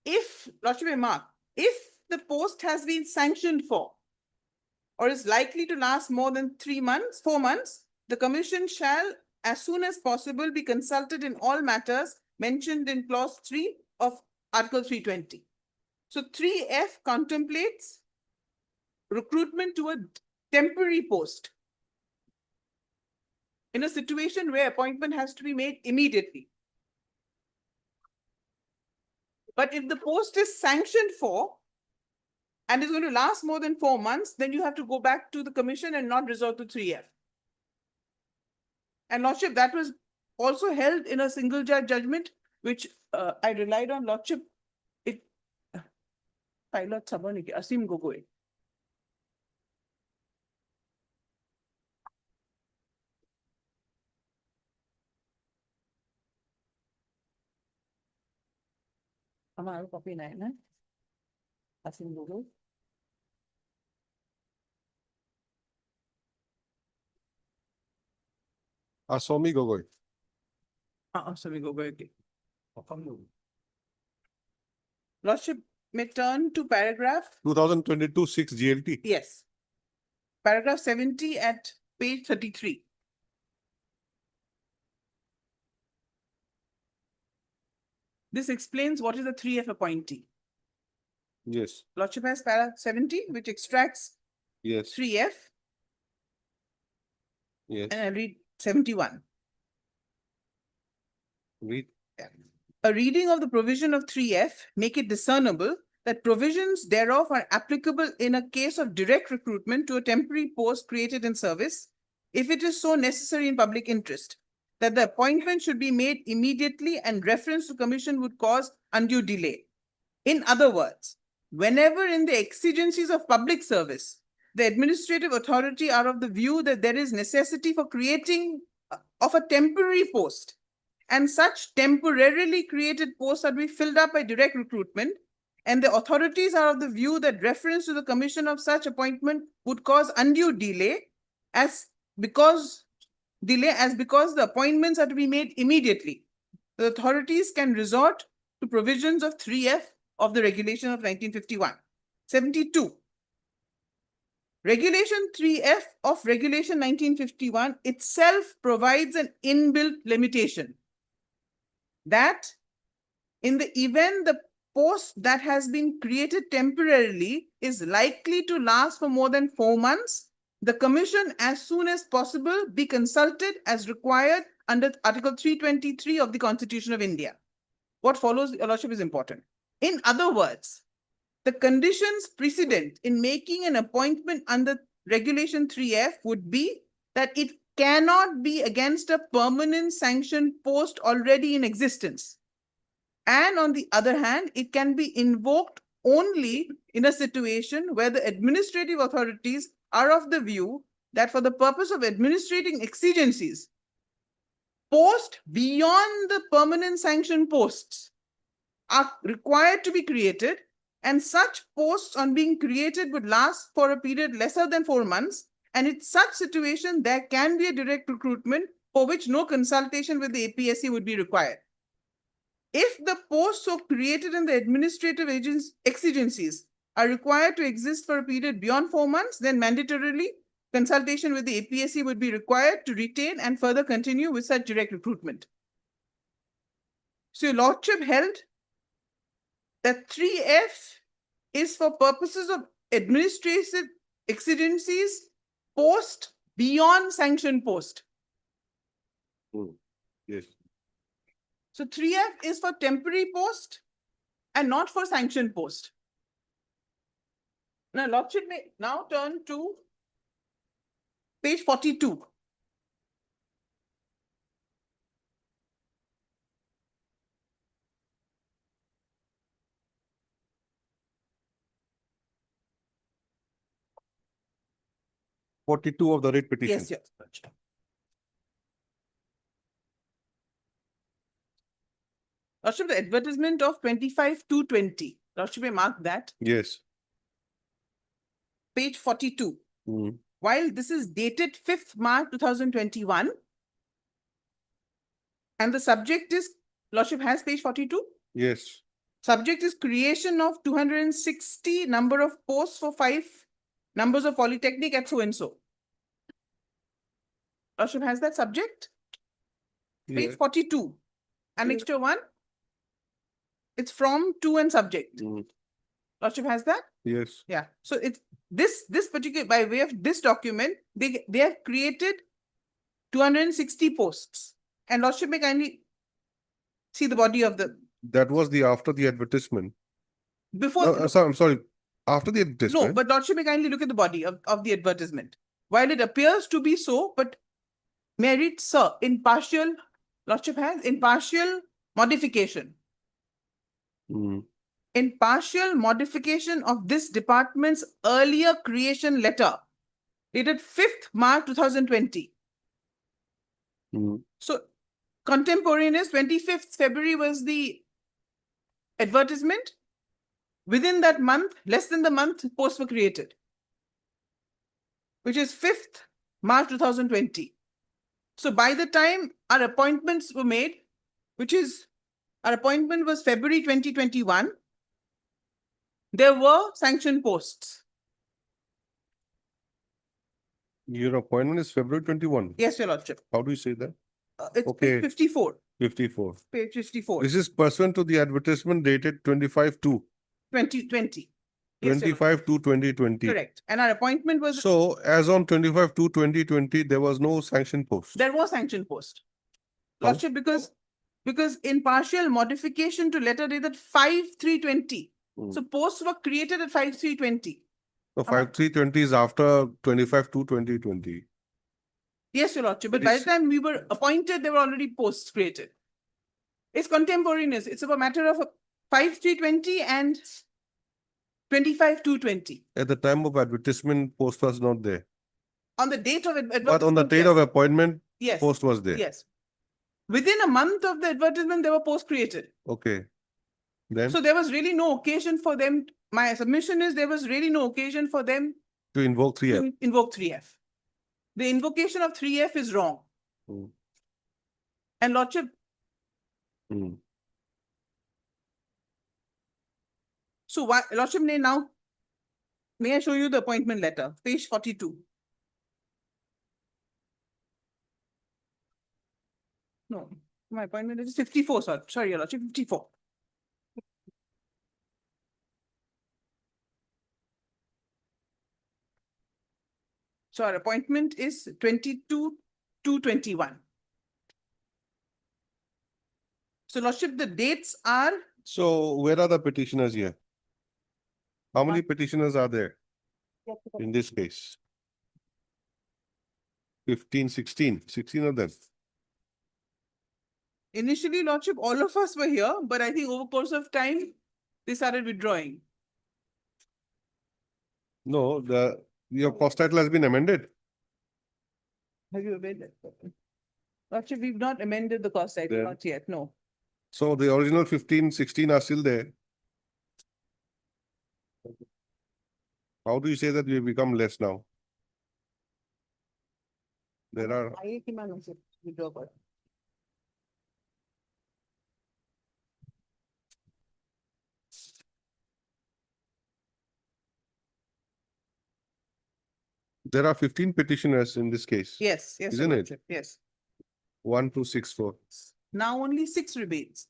S6: If, Lordship, mark, if the post has been sanctioned for or is likely to last more than 4 months, the commission shall, as soon as possible, be consulted in all matters mentioned in clause 3 of Article 320. So 3F contemplates recruitment to a temporary post in a situation where appointment has to be made immediately. But if the post is sanctioned for and is going to last more than 4 months, then you have to go back to the commission and not resort to 3F. And Lordship, that was also held in a single judge judgment, which I relied on, Lordship. Pilot Sabaniki, Asim Gogoi. Amaro copy 9, Asim Gogoi.
S2: Aswami Gogoi.
S6: Asami Gogoi. Lordship, may turn to paragraph.
S2: 2022 6 GLT.
S6: Yes. Paragraph 70 at page 33. This explains what is a 3F appointee.
S2: Yes.
S6: Lordship has paragraph 70, which extracts
S2: Yes.
S6: 3F,
S2: Yes.
S6: and I read 71.
S2: Read.
S6: A reading of the provision of 3F make it discernible that provisions thereof are applicable in a case of direct recruitment to a temporary post created in service, if it is so necessary in public interest, that the appointment should be made immediately and reference to commission would cause undue delay. In other words, whenever in the exigencies of public service, the administrative authority are of the view that there is necessity for creating of a temporary post, and such temporarily created posts are to be filled up by direct recruitment, and the authorities are of the view that reference to the commission of such appointment would cause undue delay because the appointments are to be made immediately. the authorities can resort to provisions of 3F of the regulation of 1951. 72. Regulation 3F of Regulation 1951 itself provides an inbuilt limitation that in the event the post that has been created temporarily is likely to last for more than 4 months, the Commission as soon as possible be consulted as required under Article 323 of the Constitution of India. What follows, Your Lordship, is important. In other words, the conditions precedent in making an appointment under Regulation 3F would be that it cannot be against a permanent sanctioned post already in existence. And on the other hand, it can be invoked only in a situation where the administrative authorities are of the view that for the purpose of administrating exigencies, posts beyond the permanent sanctioned posts are required to be created, and such posts on being created would last for a period lesser than 4 months. And in such situation, there can be a direct recruitment for which no consultation with the APSC would be required. If the posts so created in the administrative exigencies are required to exist for a period beyond 4 months, then mandatorily consultation with the APSC would be required to retain and further continue with such direct recruitment. So Your Lordship held that 3F is for purposes of administrative exigencies post beyond sanctioned post.
S2: Yes.
S6: So 3F is for temporary post and not for sanctioned post. Now, Lordship may now turn to page 42.
S2: Of the writ petition.
S6: Yes, yes. Lordship, the advertisement of 25/2/20. Lordship may mark that.
S2: Yes.
S6: Page 42.
S2: Mm.
S6: While this is dated 5th March 2021, and the subject is, Lordship has page 42.
S2: Yes.
S6: Subject is creation of 260 number of posts for 5 numbers of polytechnic at so and so. Lordship has that subject. Page
S2: Yeah.
S6: 42, annexure 1. It's from, to, and subject.
S2: Mm.
S6: Lordship has that.
S2: Yes.
S6: Yeah. So it's this particular, by way of this document, they have created 260 posts. And Lordship may kindly see the body of the,
S2: That was the after the advertisement.
S6: before.
S2: Sorry, I'm sorry. After the
S6: No,
S2: advertisement.
S6: but Lordship may kindly look at the body of the advertisement. While it appears to be so, but may I read, sir, in partial, Lordship has, in partial modification.
S2: Mm.
S6: In partial modification of this department's earlier creation letter, dated 5th March 2020.
S2: Mm.
S6: So contemporaneous 25th February was the advertisement. Within that month, less than the month, posts were created, which is 5th March 2020. So by the time our appointments were made, which is, our appointment was February 2021, there were sanctioned posts.
S2: Your appointment is February 21.
S6: Yes, Your Lordship.
S2: How do you say that?
S6: It's
S2: Okay.
S6: page 54,
S2: 54.
S6: page 54,
S2: This is pursuant to the advertisement dated 25/2,
S6: 2020. Yes, Your Lordship.
S2: 25/2/2020.
S6: Correct. And our appointment was,
S2: So as on 25/2/2020, there was no sanction post.
S6: there was sanctioned post.
S2: How?
S6: Lordship, because in partial modification to letter dated 5/3/20.
S2: Mm.
S6: So posts were created at 5/3/20.
S2: So 5/3/20 is after 25/2/2020.
S6: Yes, Your Lordship, but
S2: It
S6: by
S2: is-
S6: the time we were appointed, there were already posts created. It's contemporaneous. It's a matter of 5/3/20 and 25/2/20.
S2: At the time of advertisement, post was not there.
S6: On the date of
S2: But on the date of appointment,
S6: yes,
S2: post was there.
S6: yes. Within a month of the advertisement, there were posts created.
S2: Okay. Then
S6: So there was really no occasion for them. My submission is there was really no occasion for them
S2: to invoke 3F.
S6: to invoke 3F. The invocation of 3F is wrong.
S2: Mm.
S6: And Lordship,
S2: Hmm.
S6: So why, Lordship, may I show you the appointment letter, page 42? No, my appointment is 54, sorry, Your Lordship, 54. So our appointment is 22/2/21. So Lordship, the dates are,
S2: So where are the petitioners here? How many petitioners are there in this case? 15, 16 of them.
S6: initially, Lordship, all of us were here, but I think over course of time, they started withdrawing.
S2: No, your cost title has been amended.
S6: Have you amended? Lordship, we've not amended the cost title,
S2: Then-
S6: not yet, no.
S2: So the original 15, 16 are still there. How do you say that we have become less now? There are,
S6: I withdraw.
S2: there are 15 petitioners in this case.
S6: Yes, yes, Your
S2: Isn't it?
S6: Lordship, yes.
S2: 1, 2, 6, 4.
S6: Now only 6 remains,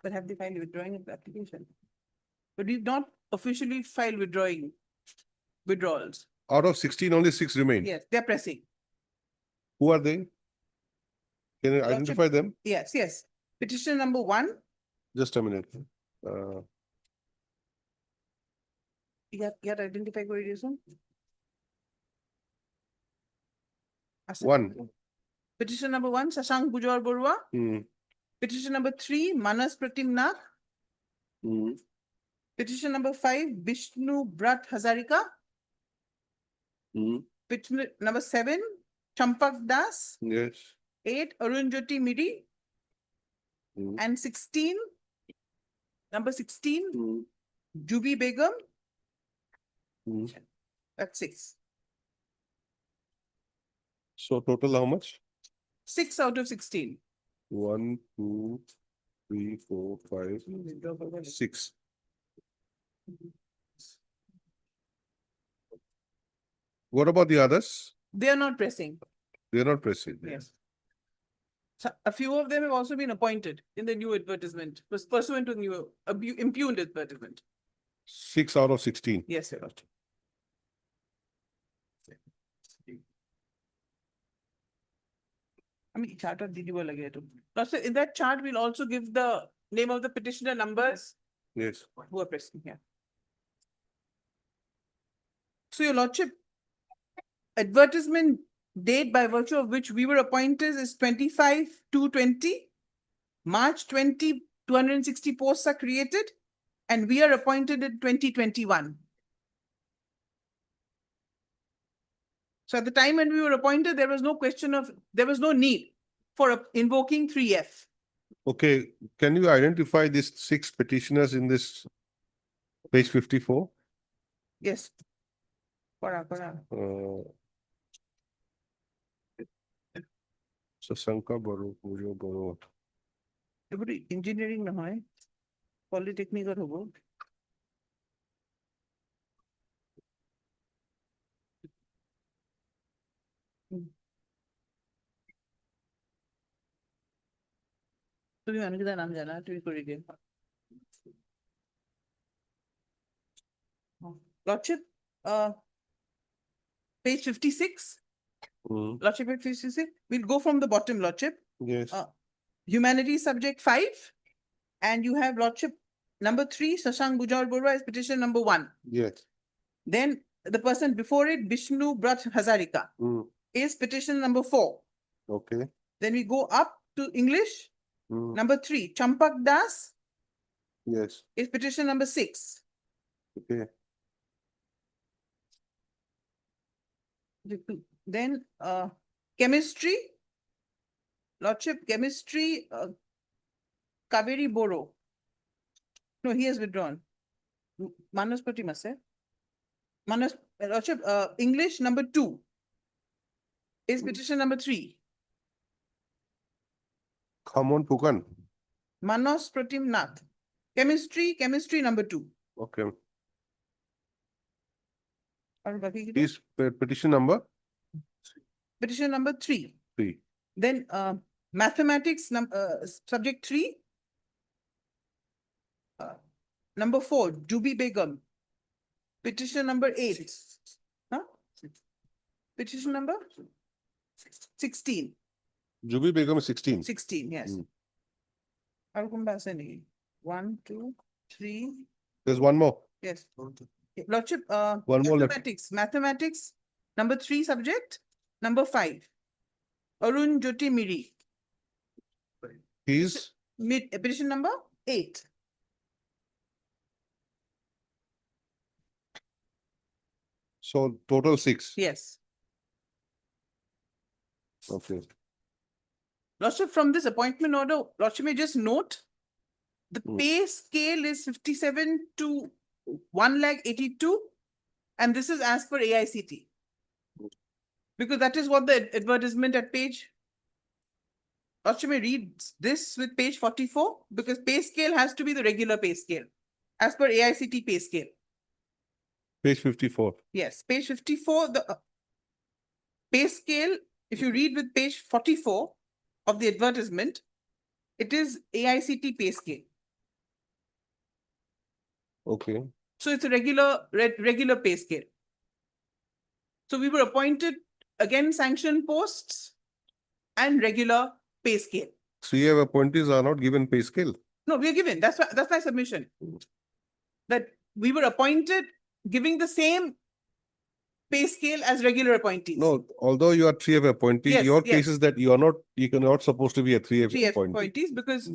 S6: but have they filed withdrawing of the application? But we've not officially filed withdrawals.
S2: Out of 16, only 6 remain.
S6: Yes, they're pressing.
S2: Who are they? Can you
S6: Lordship-
S2: identify them?
S6: Yes, yes. Petition number 1,
S2: Just a minute. Uh,
S6: you have identified what it is, no?
S2: One.
S6: Petition number 1, Shashank Bujwal Borua.
S2: Hmm,
S6: Petition number 3, Manas Pratim Nath.
S2: hmm,
S6: Petition number 5, Vishnu Brat Hazarika.
S2: hmm.
S6: Petition number 7, Champak Das.
S2: Yes.
S6: 8, Arun Jyoti Miri.
S2: Hmm,
S6: And 16, number 16,
S2: hmm,
S6: Jubi Begum.
S2: hmm.
S6: That's 6.
S2: So total how much?
S6: 6 out of 16.
S2: 1, 2, 3, 4, 5, 6. What about the others?
S6: They are not pressing.
S2: They are not pressing.
S6: Yes. So a few of them have also been appointed in the new advertisement, pursuant to the new impugned advertisement.
S2: 6 out of 16.
S6: Yes, Your Lordship. I mean, chart did you lage to? Lordship, in that chart, we'll also give the name of the petitioner numbers
S2: Yes.
S6: who are pressing here. So, Your Lordship, advertisement date by virtue of which we were appointed is 25/2/20. March 20, 260 posts are created, and we are appointed in 2021. So at the time when we were appointed, there was no need for invoking 3F.
S2: Okay, can you identify these 6 petitioners in this page 54?
S6: Yes. Kora.
S2: Sasanka Baru, Pujo Baru.
S6: Everybody engineering নহয়, polytechnic হ'ব. তুমি মানুহকেইটাৰ নাম জানা, তুমি কৰি দিয়া। Lordship, page 56.
S2: Hmm,
S6: Lordship, page 56. We'll go from the bottom, Lordship.
S2: yes.
S6: Humanities subject 5. And you have Lordship number 3, Shashank Bujwal Borua is petition number 1.
S2: Yes.
S6: Then the person before it, Vishnu Brat Hazarika,
S2: Hmm,
S6: is petition number 4.
S2: okay.
S6: Then we go up to English,
S2: Hmm,
S6: number 3, Champak Das
S2: yes.
S6: is petition number 6.
S2: Okay.
S6: Then chemistry, Lordship, chemistry, Kaveri Boro. No, he has withdrawn. Manas Pratim ase. Manas, Lordship, English number 2 is petition number 3.
S2: Khamon Pukan.
S6: Manos Pratim Nath. Chemistry number 2.
S2: Okay.
S6: Aur baki ki to?
S2: Please, petition number
S6: Petition number 3.
S2: 3.
S6: Then mathematics subject 3. Number 4, Jubi Begum. Petition number 8. Huh? Petition number 16.
S2: Jubi Begum is 16.
S6: 16, yes.
S2: Hmm.
S6: I'll come back and 1, 2, 3.
S2: There's one more.
S6: Yes. Lordship,
S2: One more left.
S6: mathematics, number 3 subject, number 5. Arun Jyoti Miri,
S2: He's
S6: petition number 8.
S2: so total 6.
S6: Yes.
S2: Okay.
S6: Lordship, from this appointment order, Lordship may just note the
S2: Hmm.
S6: pay scale is 57 to 1,82,000, and this is as per AICT. Because that is what the advertisement at page. Lordship may read this with page 44, because pay scale has to be the regular pay scale, as per AICT pay scale.
S2: Page 54.
S6: Yes, page 54, the pay scale, if you read with page 44 of the advertisement, it is AICT pay scale.
S2: Okay.
S6: So it's a regular pay scale. So we were appointed again sanctioned posts and regular pay scale.
S2: 3 appointees are not given pay scale.
S6: No, we are given. That's my submission. That we were appointed giving the same pay scale as regular appointees.
S2: No, although you are 3 appointee,
S6: Yes,
S2: your
S6: yes.
S2: case is that you cannot supposed to be a 3
S6: 3
S2: appointee.
S6: appointees, because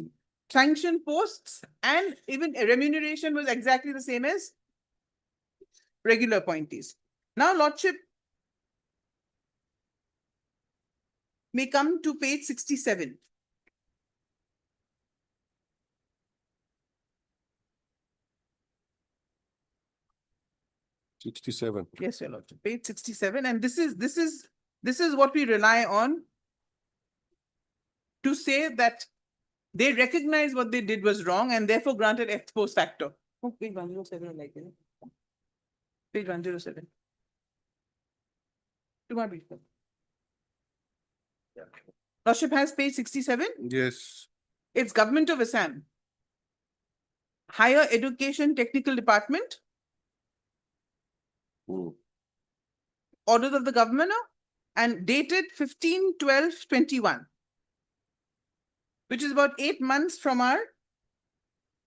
S6: sanctioned posts and even remuneration was exactly the same as regular appointees. Now, Lordship may come to page 67.
S2: $67.
S6: Yes, Your Lordship, page 67, and this is what we rely on to say that they recognize what they did was wrong and therefore granted ex post facto. Oh, page 107, like it. Page 107. To my brief. Lordship has page 67.
S2: Yes.
S6: It's Government of Assam. Higher Education Technical Department.
S2: Hmm.
S6: Orders of the Governor and dated 15/12/21, which is about 8 months from our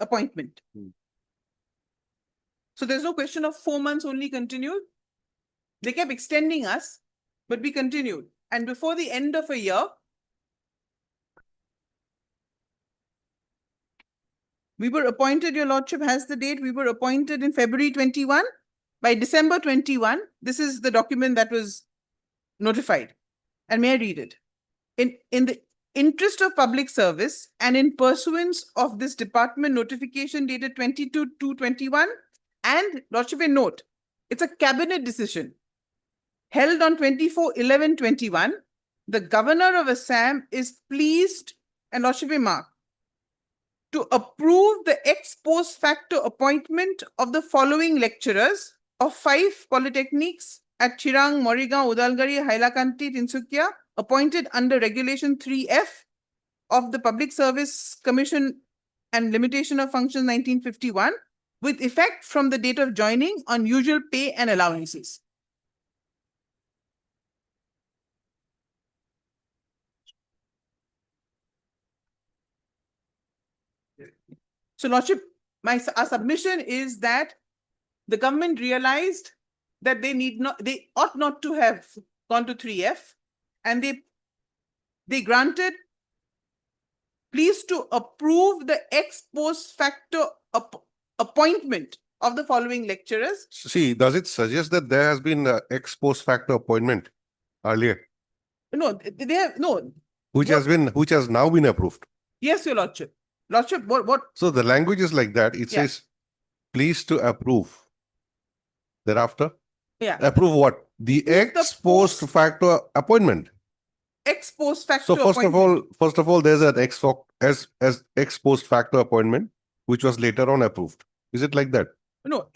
S6: appointment.
S2: Hmm.
S6: So there's no question of 4 months only continued. They kept extending us, but we continued. And before the end of a year, we were appointed, Your Lordship has the date, we were appointed in February 21. By December 21, this is the document that was notified. And may I read it? In the interest of public service and in pursuance of this department notification dated 22/2/21, and Lordship may note, it's a cabinet decision held on 24/11/21. The Governor of Assam is pleased, and Lordship may mark, to approve the ex post facto appointment of the following lecturers of 5 polytechnics at Chirang, Morigaon, Udalguri, Hailakandi, Tinsukia, appointed under Regulation 3F of the Public Service Commission and Limitation of Functions 1951, with effect from the date of joining on usual pay and allowances. So, Lordship, our submission is that the government realized that they ought not to have gone to 3F, and they granted please to approve the ex post facto appointment of the following lecturers.
S2: See, does it suggest that there has been an ex post facto appointment earlier,
S6: No, they have, no,
S2: which has now been approved?
S6: yes, Your Lordship. Lordship, what?
S2: So the language is like that. It
S6: Yeah.
S2: says, please to approve. Thereafter,
S6: Yeah.
S2: approve what? The
S6: Approve the
S2: ex post
S6: post-
S2: facto appointment.
S6: ex post facto.
S2: So first of all, there's an ex post facto appointment, which was later on approved. Is it like that?
S6: No,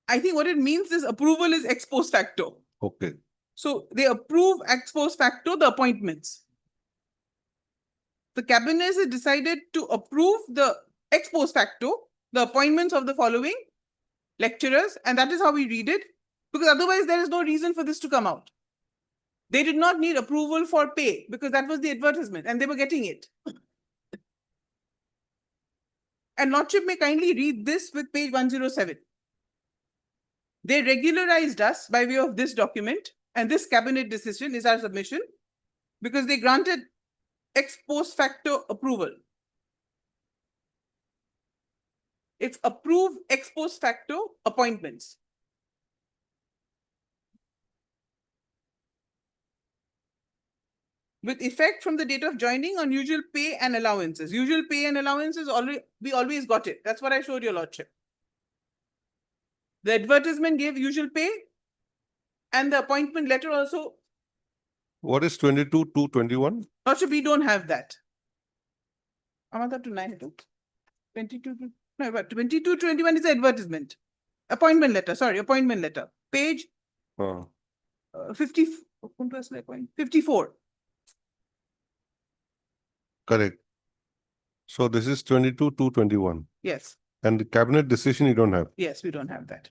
S6: I think what it means is approval is ex post facto.
S2: Okay.
S6: So they approve ex post facto the appointments. The cabinet has decided to approve the ex post facto, the appointments of the following lecturers, and that is how we read it, because otherwise there is no reason for this to come out. They did not need approval for pay because that was the advertisement and they were getting it. And Lordship may kindly read this with page 107. They regularized us by way of this document, and this cabinet decision is our submission because they granted ex post facto approval. It's approved ex post facto appointments. With effect from the date of joining on usual pay and allowances. Usual pay and allowances already, we always got it. That's what I showed your Lordship. The advertisement gave usual pay and the appointment letter also.
S2: What is 22 to 21?
S6: Lordship, we don't have that. Amata to 92. 22 to, no, but 22 to 21 is the advertisement. Appointment letter, sorry, appointment letter. Page 54.
S2: Correct. So this is 22 to 21.
S6: Yes,
S2: And the cabinet decision you don't have.
S6: yes, we don't have that.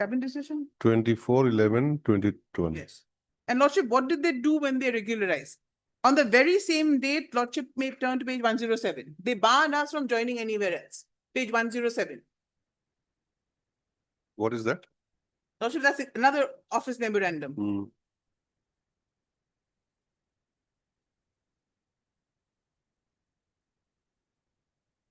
S6: Cabinet decision?
S2: 24, 11, 21.
S6: Yes. And Lordship, what did they do when they regularized? On the very same date, Lordship may turn to page 107. They barred us from joining anywhere else. Page 107.
S2: What is that?
S6: Lordship, that's another office memorandum.
S2: Hmm.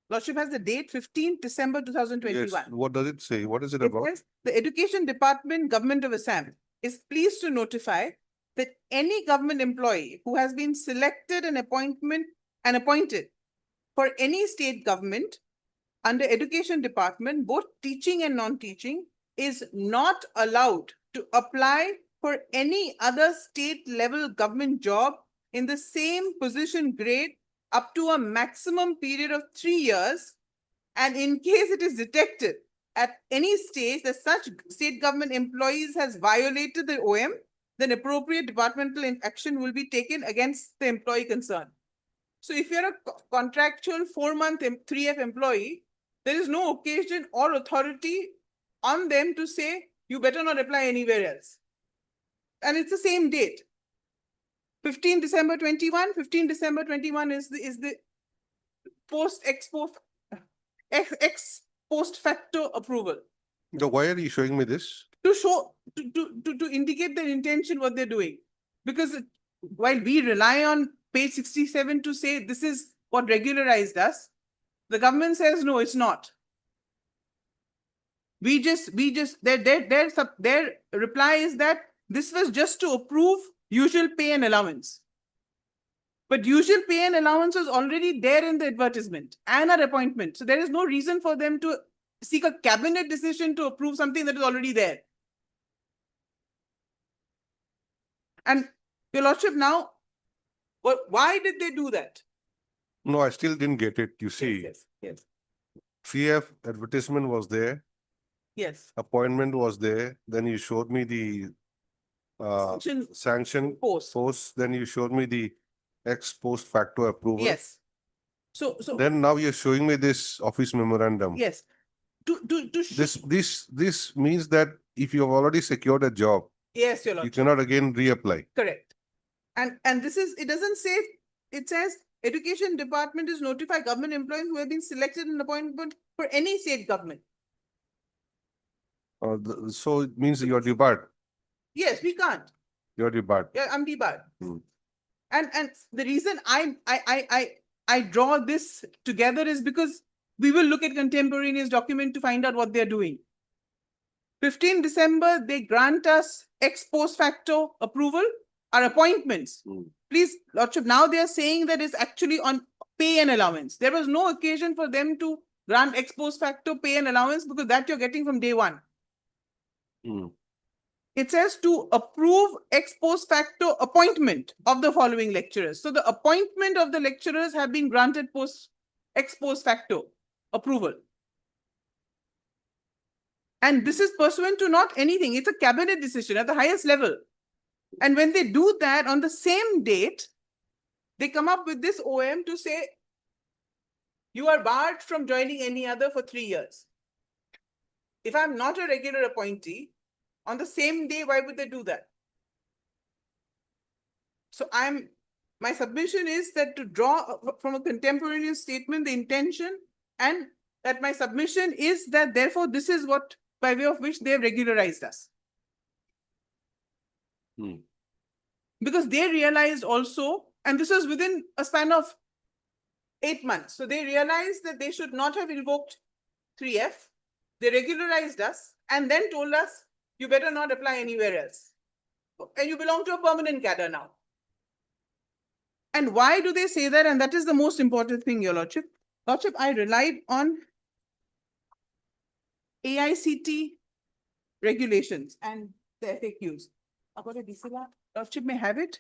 S6: Lordship has the date 15th December
S2: Yes.
S6: 2021.
S2: What does it say? What is it
S6: It
S2: about?
S6: says, the Education Department, Government of Assam is pleased to notify that any government employee who has been selected and appointed for any state government under Education Department, both teaching and non-teaching, is not allowed to apply for any other state level government job in the same position grade up to a maximum period of 3 years. And in case it is detected at any stage that such state government employees has violated the OM, then appropriate departmental action will be taken against the employee concerned. So if you're a contractual 4-month 3F employee, there is no occasion or authority on them to say, you better not apply anywhere else. And it's the same date. 15 December 21, 15 December 21 is the ex post facto approval.
S2: So why are you showing me this?
S6: To show, to indicate their intention, what they're doing. Because while we rely on page 67 to say this is what regularized us, the government says, no, it's not. Their reply is that this was just to approve usual pay and allowance. But usual pay and allowance was already there in the advertisement and our appointment. So there is no reason for them to seek a cabinet decision to approve something that is already there. And your Lordship, now, why did they do that?
S2: No, I still didn't get it. You see,
S6: Yes.
S2: 3F advertisement was there,
S6: Yes.
S2: appointment was there, then you showed me the sanction post, then you showed me the ex post facto approval.
S6: Yes. So
S2: Then now you're showing me this office memorandum.
S6: yes.
S2: This means that if you have already secured a job,
S6: Yes, your
S2: you
S6: Lordship.
S2: cannot again reapply.
S6: Correct. And this is, it doesn't say, it says Education Department is notify government employees who have been selected and appointed for any state government.
S2: So it means you're debarred.
S6: Yes, we can't.
S2: You're debarred.
S6: Yeah, I'm debarred.
S2: Hmm.
S6: And the reason I draw this together is because we will look at contemporaneous document to find out what they're doing. 15 December, they grant us ex post facto approval, our appointments. Please, Lordship, now they are saying that it's actually on pay and allowance. There was no occasion for them to grant ex post facto pay and allowance because that you're getting from day one. it says to approve ex post facto appointment of the following lecturers. So the appointment of the lecturers have been granted ex post facto approval. And this is pursuant to not anything. It's a cabinet decision at the highest level. And when they do that on the same date, they come up with this OM to say, you are barred from joining any other for 3 years. If I'm not a regular appointee, on the same day, why would they do that? So my submission is that to draw from a contemporaneous statement, the intention, and that my submission is that therefore this is what, by way of which they have regularized us. Because they realized also, and this was within a span of 8 months. So they realized that they should not have invoked 3F. They regularized us and then told us, you better not apply anywhere else. And you belong to a permanent cadre now. And why do they say that? And that is the most important thing, Your Lordship. Lordship, I relied on AICT regulations and the FAQs. Lordship may have it.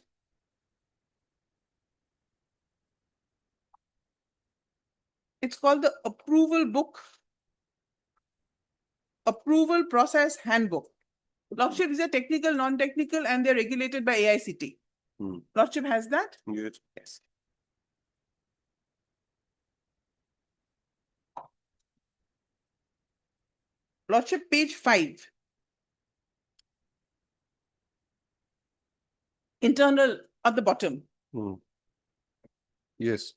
S6: It's called the Approval Book, Approval Process Handbook. Lordship is a technical, non-technical, and they're regulated by AICT. Lordship has that?
S2: Yes.
S6: Yes. Lordship, page 5. Internal at the bottom.
S2: Yes.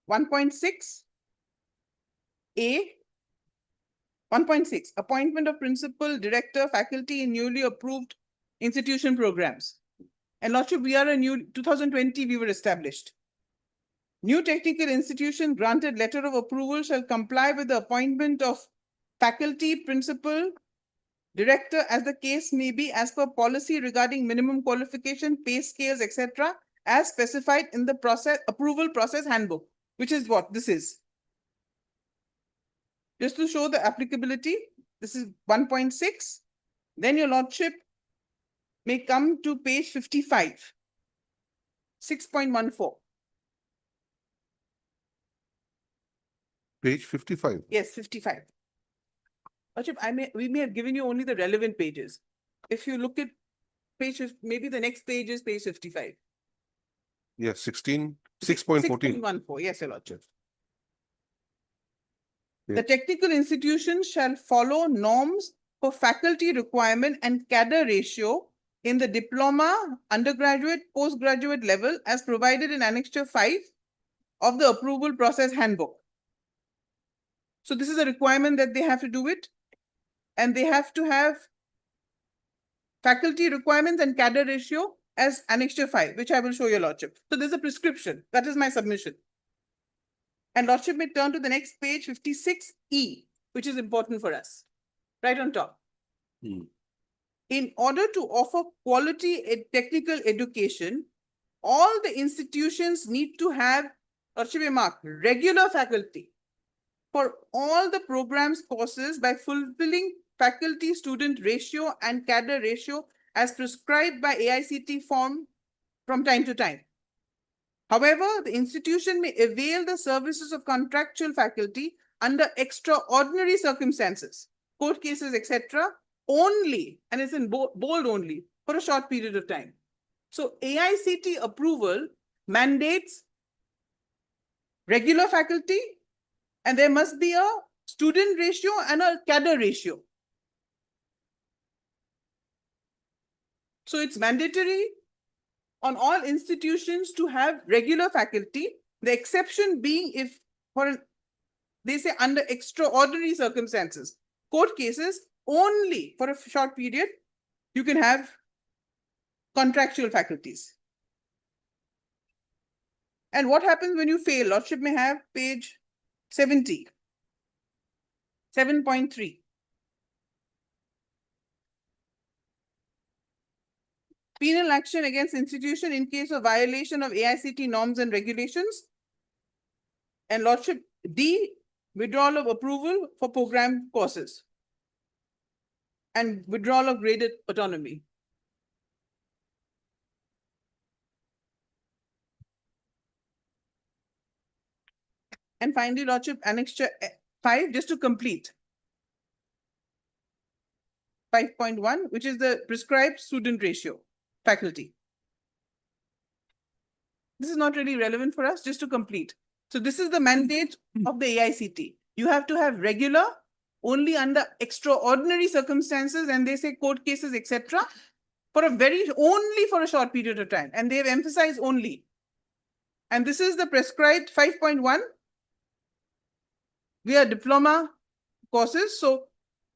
S6: One point six. A. 1.6, appointment of principal, director, faculty in newly approved institution programs. And Lordship, we are a new 2020, we were established. New technical institution granted letter of approval shall comply with the appointment of faculty, principal, director, as the case may be, as per policy regarding minimum qualification, pay scales, etc., as specified in the approval process handbook, which is what this is. Just to show the applicability, this is 1.6. Then Your Lordship may come to page 55, 6.14.
S2: Page 55.
S6: Yes, 55. Lordship, we may have given you only the relevant pages. If you look at pages, maybe the next page is page 55.
S2: Yes, 6.14.
S6: 6.14, yes, Your Lordship. The technical institution shall follow norms for faculty requirement and cadre ratio in the diploma, undergraduate, postgraduate level as provided in Annexure 5 of the approval process handbook. So this is a requirement that they have to do it, and they have to have faculty requirements and cadre ratio as Annexure 5, which I will show Your Lordship. So there's a prescription. That is my submission. And Lordship may turn to the next page, 56E, which is important for us, right on top. In order to offer quality technical education, all the institutions need to have, Lordship may mark, regular faculty for all the programs courses by fulfilling faculty-student ratio and cadre ratio as prescribed by AICT form from time to time. However, the institution may avail the services of contractual faculty under extraordinary circumstances, court cases, etc., only, and it's in bold only, for a short period of time. So AICT approval mandates regular faculty, and there must be a student ratio and a cadre ratio. So it's mandatory on all institutions to have regular faculty, the exception being if they say under extraordinary circumstances, court cases, only for a short period, you can have contractual faculties. And what happens when you fail? Lordship may have page 70, 7.3. Penal action against institution in case of violation of AICT norms and regulations. And Lordship, D, withdrawal of approval for program courses, and withdrawal of graded autonomy. And finally, Lordship, Annexure 5, just to complete. 5.1, which is the prescribed student ratio, faculty. This is not really relevant for us, just to complete. So this is the mandate of the AICT. You have to have regular, only under extraordinary circumstances, and they say court cases, etc., for only for a short period of time. And they have emphasized only. And this is the prescribed 5.1. We are diploma courses. So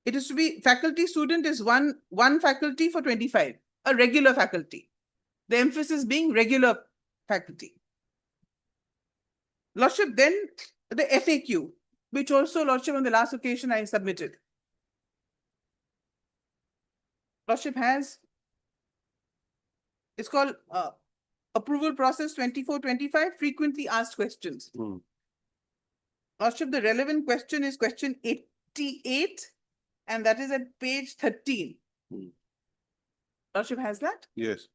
S6: it is to be faculty student is one faculty for 25, a regular faculty. The emphasis being regular faculty. Lordship, then the FAQ, which also, Lordship, on the last occasion I submitted. Lordship has, it's called approval process 24-25, frequently asked questions. Lordship, the relevant question is question 88, and that is at page 13. Lordship has that?
S2: Yes.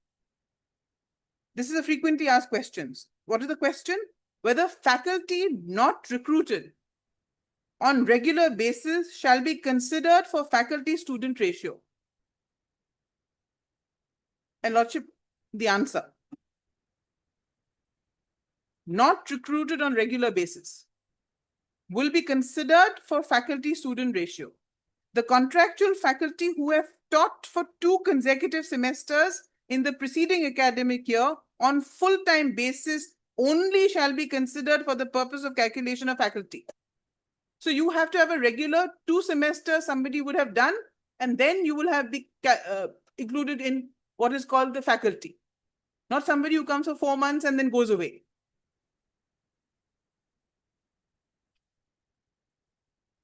S6: This is a frequently asked questions. What is the question? Whether faculty not recruited on regular basis shall be considered for faculty-student ratio. And Lordship, the answer. Not recruited on regular basis will be considered for faculty-student ratio. The contractual faculty who have taught for 2 consecutive semesters in the preceding academic year on full-time basis only shall be considered for the purpose of calculation of faculty. So you have to have a regular 2 semesters somebody would have done, and then you will have be included in what is called the faculty. Not somebody who comes for 4 months and then goes away.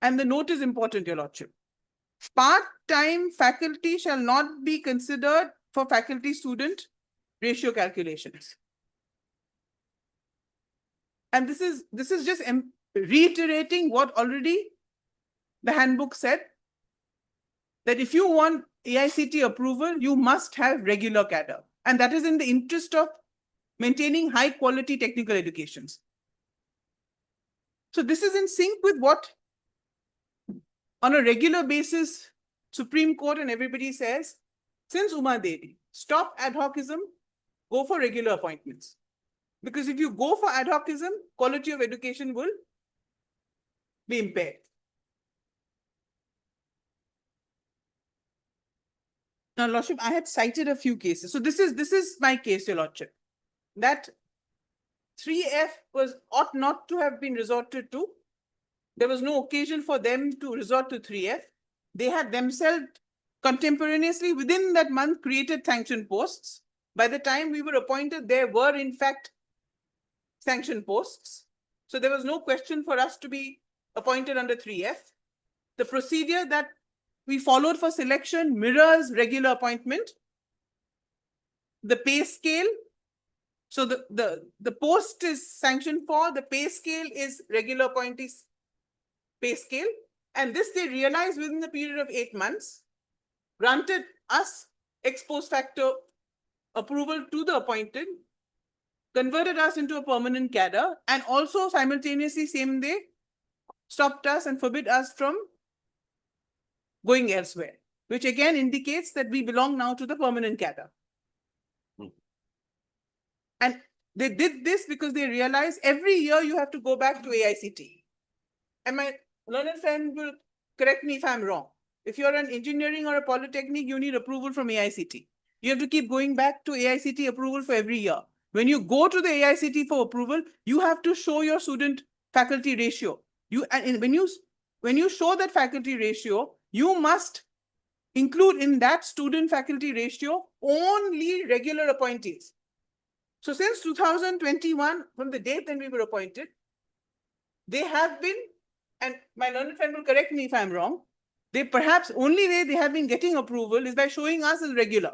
S6: And the note is important, Your Lordship. Part-time faculty shall not be considered for faculty-student ratio calculations. And this is just reiterating what already the handbook said, that if you want AICT approval, you must have regular cadre. And that is in the interest of maintaining high-quality technical educations. So this is in sync with what, on a regular basis, Supreme Court and everybody says, since Uma Devi, stop ad hocism, go for regular appointments. Because if you go for ad hocism, quality of education will be impaired. Now, Lordship, I had cited a few cases. So this is my case, Your Lordship, that 3F ought not to have been resorted to. There was no occasion for them to resort to 3F. They had themselves contemporaneously within that month created sanctioned posts. By the time we were appointed, there were in fact sanctioned posts. So there was no question for us to be appointed under 3F. The procedure that we followed for selection mirrors regular appointment. The pay scale. So the post is sanctioned for, the pay scale is regular appointees pay scale. And this they realized within the period of 8 months, granted us ex post facto approval to the appointed, converted us into a permanent cadre, and also simultaneously same day stopped us and forbid us from going elsewhere, which again indicates that we belong now to the permanent cadre. And they did this because they realized every year you have to go back to AICT. And my learned friend will correct me if I'm wrong. If you're an engineering or a polytechnic, you need approval from AICT. You have to keep going back to AICT approval for every year. When you go to the AICT for approval, you have to show your student faculty ratio. When you show that faculty ratio, you must include in that student faculty ratio only regular appointees. So since 2021, from the date when we were appointed, they have been, and my learned friend will correct me if I'm wrong, they perhaps only way they have been getting approval is by showing us as regular.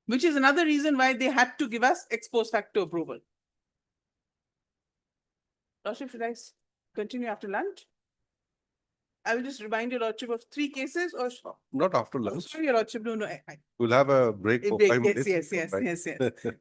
S6: which is another reason why they had to give us ex post facto approval. Lordship, should I continue after lunch? I will just remind your Lordship of 3 cases or?
S2: Not after
S6: Oh,
S2: lunch.
S6: sorry, your Lordship, no,
S2: We'll have a break
S6: A
S2: for
S6: break,
S2: 5
S6: yes,
S2: minutes.
S6: yes,
S2: Right.
S6: yes,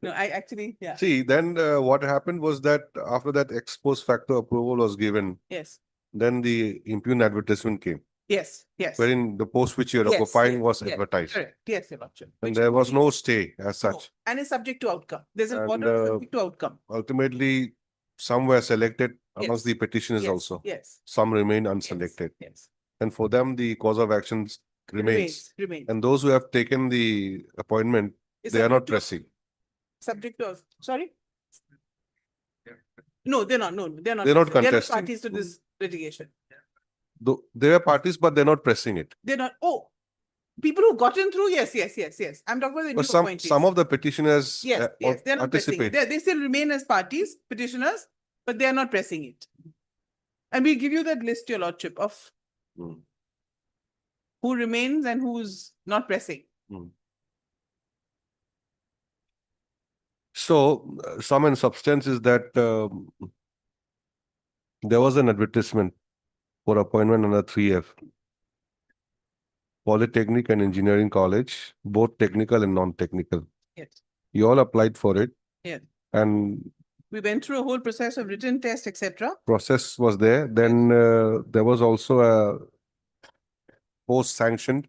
S6: No, I actually, yeah,
S2: See, then what happened was that after that ex post facto approval was given,
S6: yes,
S2: then the impugned advertisement came,
S6: yes, yes.
S2: wherein the post which you're
S6: Yes,
S2: occupying
S6: yes,
S2: was
S6: yes,
S2: advertised.
S6: Correct, yes, your Lordship.
S2: And
S6: which
S2: there
S6: is
S2: was
S6: what
S2: no
S6: we-
S2: stay as
S6: no,
S2: such.
S6: And is subject to outcome. There's an
S2: And,
S6: order subject to outcome.
S2: Ultimately, some were selected amongst
S6: Yes,
S2: the petitioners
S6: Yes,
S2: also.
S6: Yes.
S2: Some remain
S6: yes,
S2: unselected.
S6: Yes.
S2: And for them, the cause of actions remains.
S6: Remains.
S2: And those who have taken the appointment,
S6: Is
S2: they are not
S6: subject to-
S2: pressing.
S6: Subject to, sorry? No, they're not, no, they're not.
S2: They're not
S6: They're not
S2: contesting.
S6: parties to this litigation.
S2: Though they are parties, but they're not pressing it.
S6: They're not, oh, people who've gotten through, yes. I'm talking about the new
S2: But some
S6: appointees.
S2: of the petitioners
S6: Yes, they're not pressing it.
S2: participate.
S6: They still remain as parties, petitioners, but they are not pressing it. And we'll give you that list, your Lordship, of
S2: Hmm.
S6: who remains and who's not pressing.
S2: So, sum and substance is that there was an advertisement for appointment under 3F. Polytechnic and Engineering College, both technical and non-technical.
S6: Yes.
S2: You all applied for it.
S6: Yes.
S2: And
S6: We went through a whole process of written test, etc.
S2: process was there. Then there was also a post-sanctioned.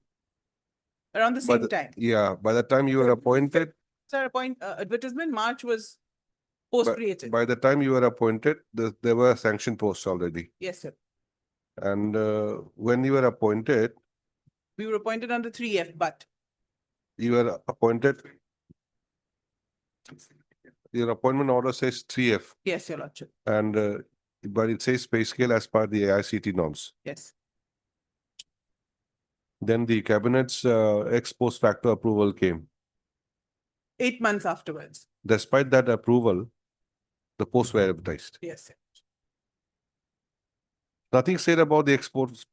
S6: Around the
S2: by
S6: same
S2: the-
S6: time.
S2: Yeah, by the time you were appointed,
S6: Sir, advertisement, March was post created.
S2: by the time you were appointed, there were sanctioned posts already.
S6: Yes, sir.
S2: And when you were appointed,
S6: We were appointed under 3F, but
S2: you were appointed. Your appointment order says 3F
S6: yes, your Lordship.
S2: and but it says pay scale as per the AICT norms.
S6: Yes.
S2: Then the cabinet's ex post facto approval came.
S6: 8 months afterwards.
S2: Despite that approval, the posts were advertised.
S6: Yes, sir.
S2: Nothing said about the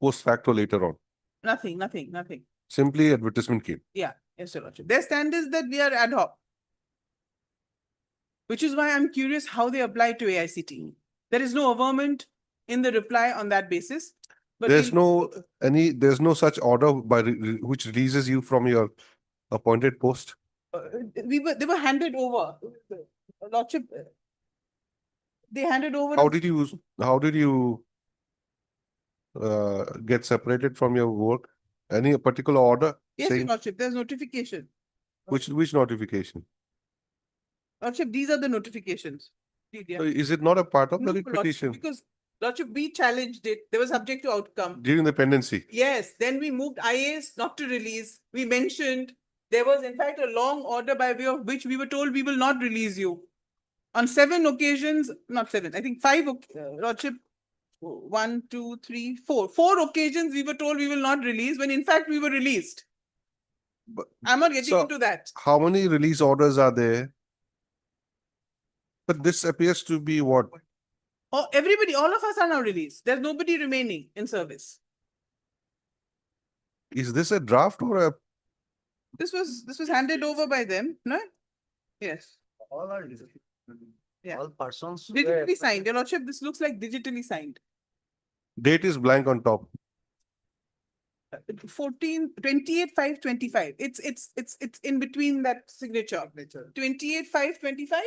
S2: post facto later on.
S6: Nothing.
S2: Simply advertisement came.
S6: Yeah, yes, your Lordship. Their stand is that we are ad hoc. Which is why I'm curious how they apply to AICT. There is no averment in the reply on that basis. But
S2: There's
S6: we'll-
S2: there's no such order which releases you from your appointed post.
S6: they were handed over. Lordship, they handed over.
S2: How did you get separated from your work? Any particular order
S6: Yes, your
S2: saying
S6: Lordship, there's notification.
S2: which notification?
S6: Lordship, these are the notifications. Yeah.
S2: Is it not a part of
S6: No,
S2: the
S6: Lordship,
S2: petition
S6: because Lordship, we challenged it. They were subject to outcome.
S2: during the pendency?
S6: Yes, then we moved IAS not to release. We mentioned there was in fact a long order by way of which we were told we will not release you. On 7 occasions, not 7, I think 5, Lordship, 1, 2, 3, 4. 4 occasions we were told we will not release when in fact we were released.
S2: But
S6: I'm not getting
S2: So-
S6: into that.
S2: how many release orders are there? But this appears to be what?
S6: Oh, everybody, all of us are now released. There's nobody remaining in service.
S2: Is this a draft or a?
S6: This was handed over by them, no? Yes.
S1: All are
S6: Yeah.
S1: all persons.
S6: Digitally signed. Your Lordship, this looks like digitally signed.
S2: Date is blank on top.
S6: 28/5/25. It's in between that signature. 28/5/25.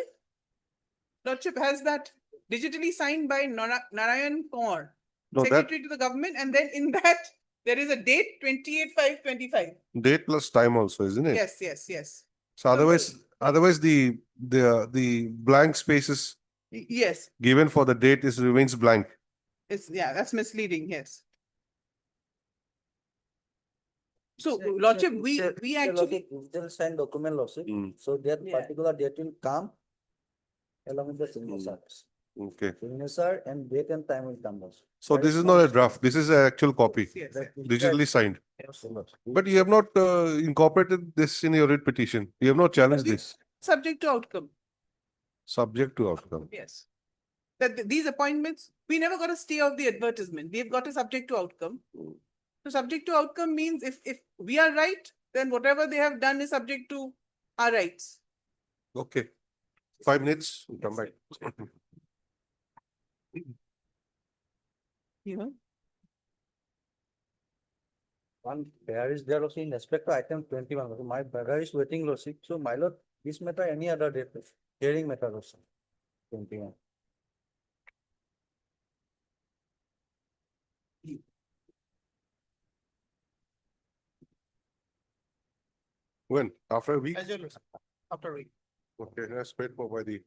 S6: Lordship has that digitally signed by Narayan Kaur,
S2: No, that
S6: Secretary to the Government, and then in that there is a date 28/5/25.
S2: date plus time also, isn't it?
S6: Yes.
S2: So otherwise the blank spaces
S6: Yes,
S2: given for the date remains blank.
S6: that's misleading, yes. So Lordship, we actually,
S1: Digital signed document Lordship,
S2: Mm,
S1: so that
S6: Yeah.
S1: particular date will come along with the signature.
S2: Okay,
S1: Signature and date and time will come also.
S2: so
S1: That
S2: this
S1: is
S2: is not a
S1: not-
S2: draft, this is an actual copy,
S6: yes.
S1: That-
S2: digitally signed.
S1: Yes, Lordship.
S2: But you have not incorporated this in your writ petition. You have not challenged this,
S6: Subject to outcome,
S2: subject to outcome.
S6: yes. These appointments, we never got a stay of the advertisement. We've got a subject to outcome. So subject to outcome means if we are right, then whatever they have done is subject to our rights.
S2: Okay. 5 minutes, we'll come back.
S6: You know,
S1: One bear is there also in respect to item 21. So my bear is waiting, Lordship. So my lord, this matter, any other date, hearing matter also. 21.
S2: When? After a week?
S3: After week.
S2: Okay, let's wait for why the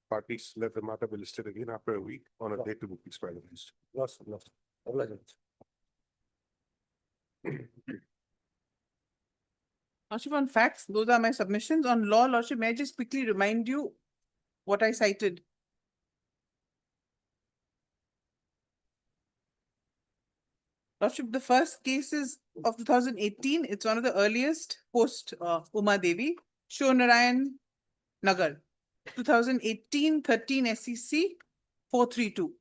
S2: parties let the matter be listed again after a week on a date to be fixed by the minister.
S1: Lost. Obliged.
S6: Lordship, on facts, those are my submissions. On law, Lordship, may I just quickly remind you what I cited? Lordship, the first case is of 2018. It's one of the earliest post Uma Devi, Shonarayan Nagar. 2018 13 SEC 432.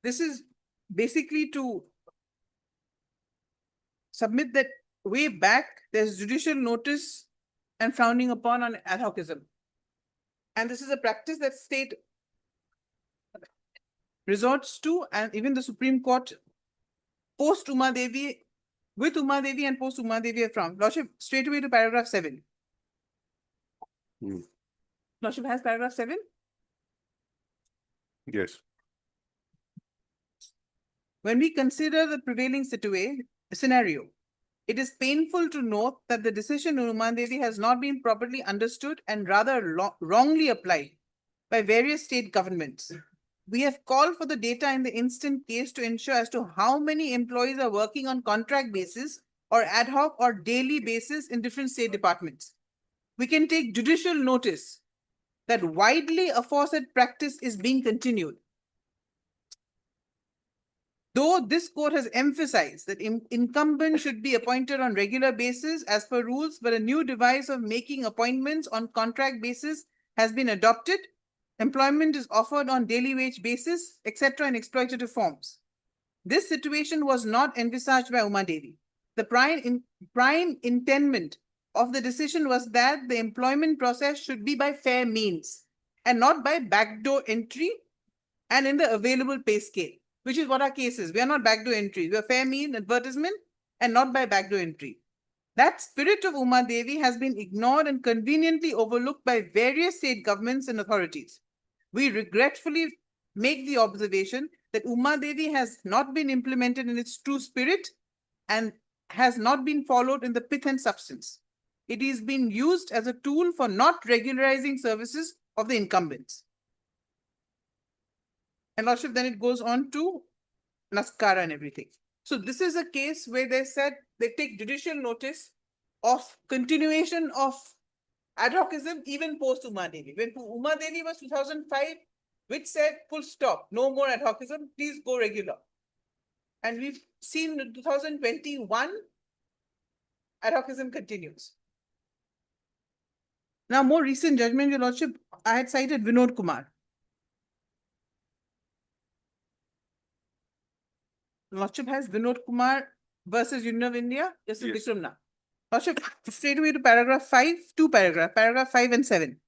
S6: This is basically to submit that way back, there's judicial notice and frowning upon on ad hocism. And this is a practice that state resorts to, and even the Supreme Court post Uma Devi, with Uma Devi and post Uma Devi are from. Lordship, straight away to paragraph 7. Lordship has paragraph 7.
S2: Yes.
S6: When we consider the prevailing scenario, it is painful to note that the decision of Uma Devi has not been properly understood and rather wrongly applied by various state governments. We have called for the data in the instant case to ensure as to how many employees are working on contract basis or ad hoc or daily basis in different state departments. We can take judicial notice that widely aforesaid practice is being continued. Though this court has emphasized that incumbents should be appointed on regular basis as per rules, but a new device of making appointments on contract basis has been adopted. Employment is offered on daily wage basis, etc. in exploitative forms. This situation was not envisaged by Uma Devi. The prime intent of the decision was that the employment process should be by fair means and not by backdoor entry and in the available pay scale, which is what our case is. We are not backdoor entry. We are fair mean advertisement and not by backdoor entry. That spirit of Uma Devi has been ignored and conveniently overlooked by various state governments and authorities. We regretfully make the observation that Uma Devi has not been implemented in its true spirit and has not been followed in the pith and substance. It is being used as a tool for not regularizing services of the incumbents. And Lordship, then it goes on to Naskara and everything. So this is a case where they said they take judicial notice of continuation of ad hocism even post Uma Devi. When Uma Devi was 2005, which said full stop, no more ad hocism, please go regular. And we've seen in 2021, ad hocism continues. Now, more recent judgment, Your Lordship, I had cited Vinod Kumar. Lordship has Vinod Kumar versus Union of India, Justice
S2: Yes.
S6: Vikramna. Lordship, straight away to paragraph 5, paragraph 5 and 7.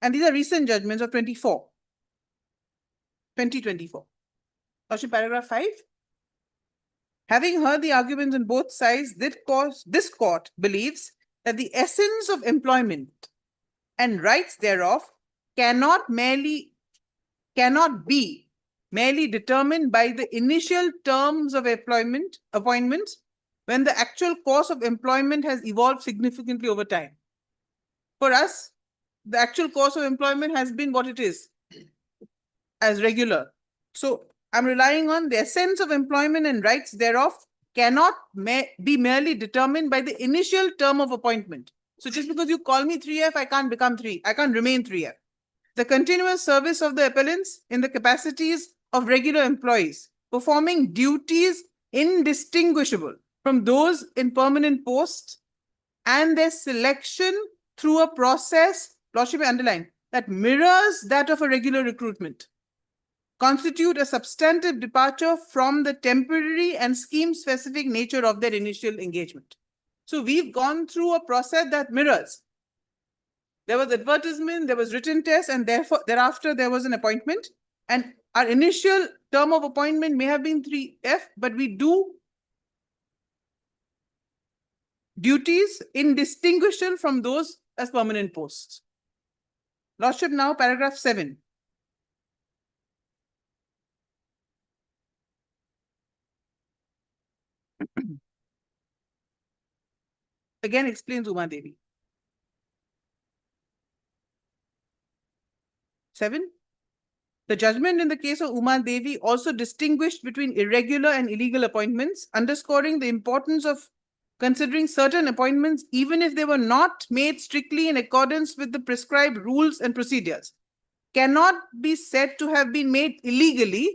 S6: And these are recent judgments of 2024. Lordship, paragraph 5. Having heard the arguments on both sides, this court believes that the essence of employment and rights thereof cannot be merely determined by the initial terms of appointments when the actual course of employment has evolved significantly over time. For us, the actual course of employment has been what it is, as regular. So I'm relying on the essence of employment and rights thereof cannot be merely determined by the initial term of appointment. So just because you call me 3F, I can't become 3. I can't remain 3F. The continuous service of the appellants in the capacities of regular employees, performing duties indistinguishable from those in permanent posts, and their selection through a process, Lordship, underline, that mirrors that of a regular recruitment. constitute a substantive departure from the temporary and scheme-specific nature of their initial engagement. So we've gone through a process that mirrors. There was advertisement, there was written test, and therefore thereafter there was an appointment. And our initial term of appointment may have been 3F, but we do duties indistinguishable from those as permanent posts. Lordship, now paragraph 7. Again explains Uma Devi. 7. The judgment in the case of Uma Devi also distinguished between irregular and illegal appointments, underscoring the importance of considering certain appointments even if they were not made strictly in accordance with the prescribed rules and procedures, cannot be said to have been made illegally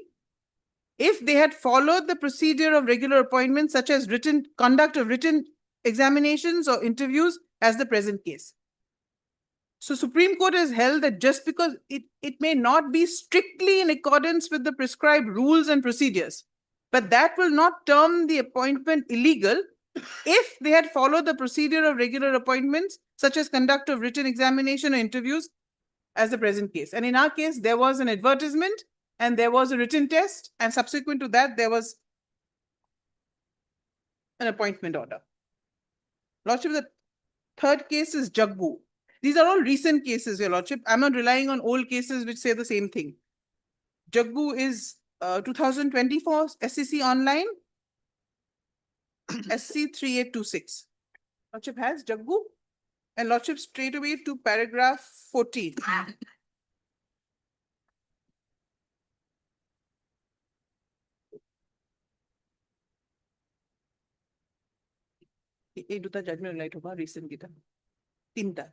S6: if they had followed the procedure of regular appointments, such as conduct of written examinations or interviews, as the present case. So Supreme Court has held that just because it may not be strictly in accordance with the prescribed rules and procedures, but that will not term the appointment illegal if they had followed the procedure of regular appointments, such as conduct of written examination or interviews, as the present case. And in our case, there was an advertisement and there was a written test, and subsequent to that, there was an appointment order. Lordship, the third case is Jagbu. These are all recent cases, Your Lordship. I'm not relying on old cases which say the same thing. Jagbu is 2024 SEC online, SC 3826. Lordship has Jagbu, and Lordship straight away to paragraph 14. ये दुटा judgment right होगा recent की तरह तीनटा.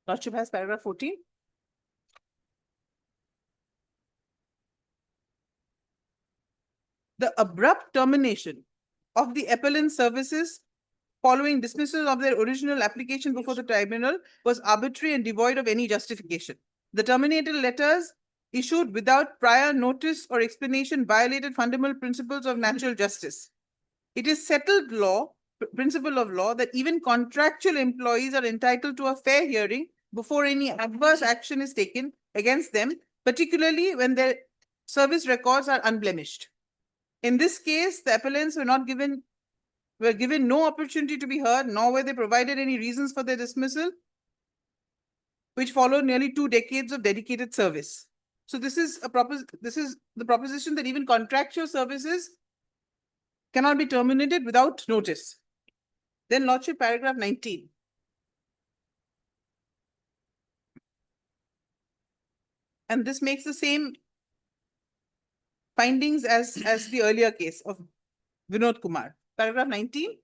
S6: Lordship has paragraph 14. The abrupt termination of the appellant services following dismissal of their original application before the tribunal was arbitrary and devoid of any justification. The terminated letters issued without prior notice or explanation violated fundamental principles of natural justice. It is settled law, principle of law, that even contractual employees are entitled to a fair hearing before any adverse action is taken against them, particularly when their service records are unblemished. In this case, the appellants were given no opportunity to be heard, nor were they provided any reasons for their dismissal, which followed nearly 2 decades of dedicated service. So this is the proposition that even contractual services cannot be terminated without notice. Then Lordship, paragraph 19. And this makes the same findings as the earlier case of Vinod Kumar. Paragraph 19.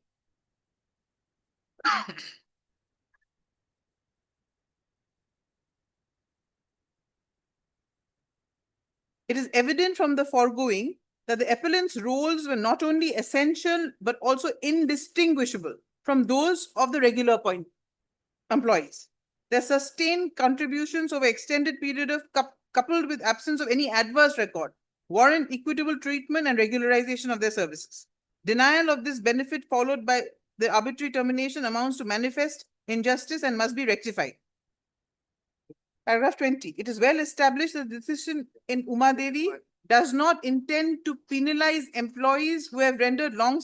S6: It is evident from the foregoing that the appellant's roles were not only essential, but also indistinguishable from those of the regular employees. Their sustained contributions over extended period of coupled with absence of any adverse record warrant equitable treatment and regularization of their services. Denial of this benefit followed by the arbitrary termination amounts to manifest injustice and must be rectified. Paragraph 20. It is well established that the decision in Uma Devi does not intend to penalize employees who have rendered long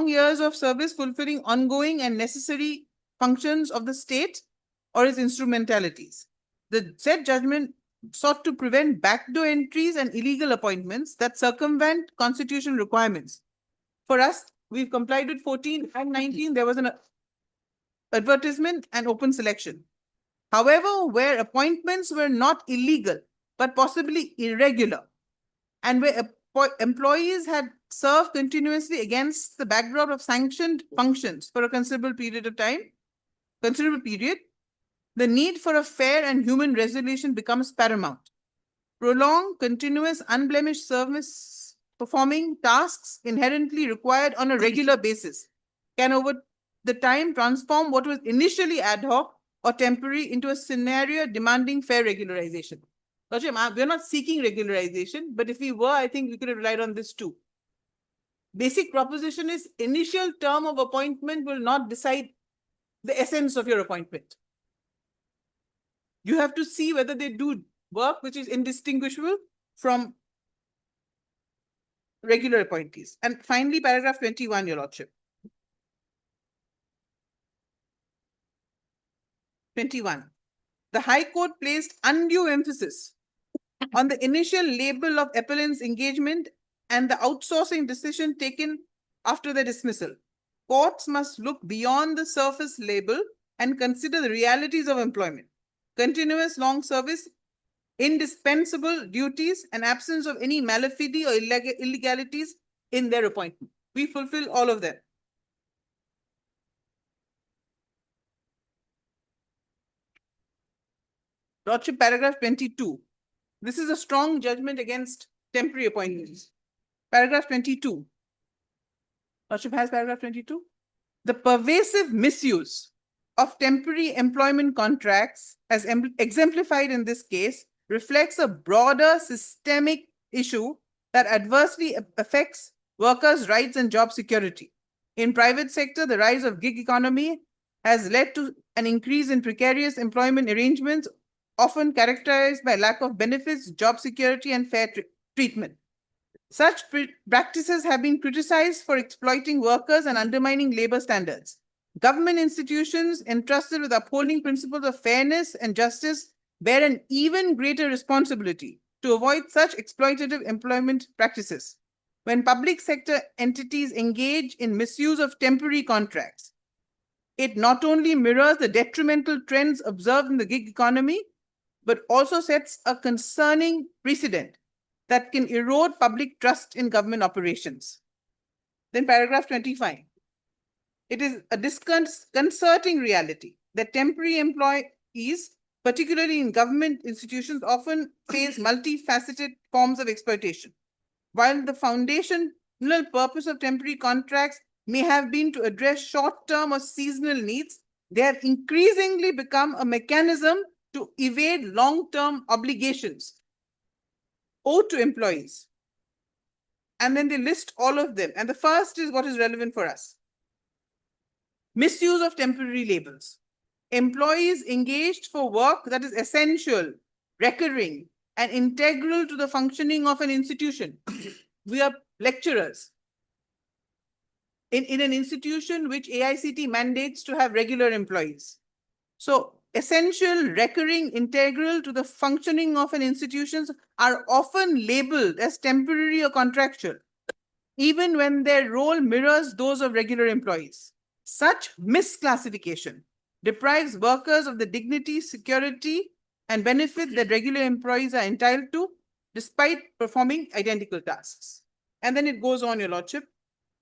S6: years of service fulfilling ongoing and necessary functions of the state or its instrumentalities. The said judgment sought to prevent backdoor entries and illegal appointments that circumvent constitutional requirements. For us, we've complied with 14 and 19. There was an advertisement and open selection. However, where appointments were not illegal, but possibly irregular, and where employees had served continuously against the backdrop of sanctioned functions for a considerable period, the need for a fair and human resolution becomes paramount. Prolonged, continuous, unblemished service performing tasks inherently required on a regular basis can over the time transform what was initially ad hoc or temporary into a scenario demanding fair regularization. Lordship, we're not seeking regularization, but if we were, I think we could have relied on this too. Basic proposition is initial term of appointment will not decide the essence of your appointment. You have to see whether they do work which is indistinguishable from regular appointees. And finally, paragraph 21, Your Lordship. 21. The High Court placed undue emphasis on the initial label of appellant's engagement and the outsourcing decision taken after the dismissal. Courts must look beyond the surface label and consider the realities of employment, continuous long service, indispensable duties, and absence of any malafide or illegalities in their appointment. We fulfill all of them. Lordship, paragraph 22. This is a strong judgment against temporary appointments. Paragraph 22. Lordship has paragraph 22. The pervasive misuse of temporary employment contracts, as exemplified in this case, reflects a broader systemic issue that adversely affects workers' rights and job security. In private sector, the rise of gig economy has led to an increase in precarious employment arrangements, often characterized by lack of benefits, job security, and fair treatment. Such practices have been criticized for exploiting workers and undermining labor standards. Government institutions entrusted with upholding principles of fairness and justice bear an even greater responsibility to avoid such exploitative employment practices. When public sector entities engage in misuse of temporary contracts, it not only mirrors the detrimental trends observed in the gig economy, but also sets a concerning precedent that can erode public trust in government operations. Then paragraph 25. It is a disconcerting reality that temporary employees, particularly in government institutions, often face multifaceted forms of exploitation. While the foundational purpose of temporary contracts may have been to address short-term or seasonal needs, they have increasingly become a mechanism to evade long-term obligations owed to employees. And then they list all of them. And the first is what is relevant for us. Misuse of temporary labels. Employees engaged for work that is essential, recurring, and integral to the functioning of an institution. We are lecturers in an institution which AICT mandates to have regular employees. So essential, recurring, integral to the functioning of an institution are often labeled as temporary or contractual, even when their role mirrors those of regular employees. Such misclassification deprives workers of the dignity, security, and benefit that regular employees are entitled to, despite performing identical tasks. And then it goes on, Your Lordship.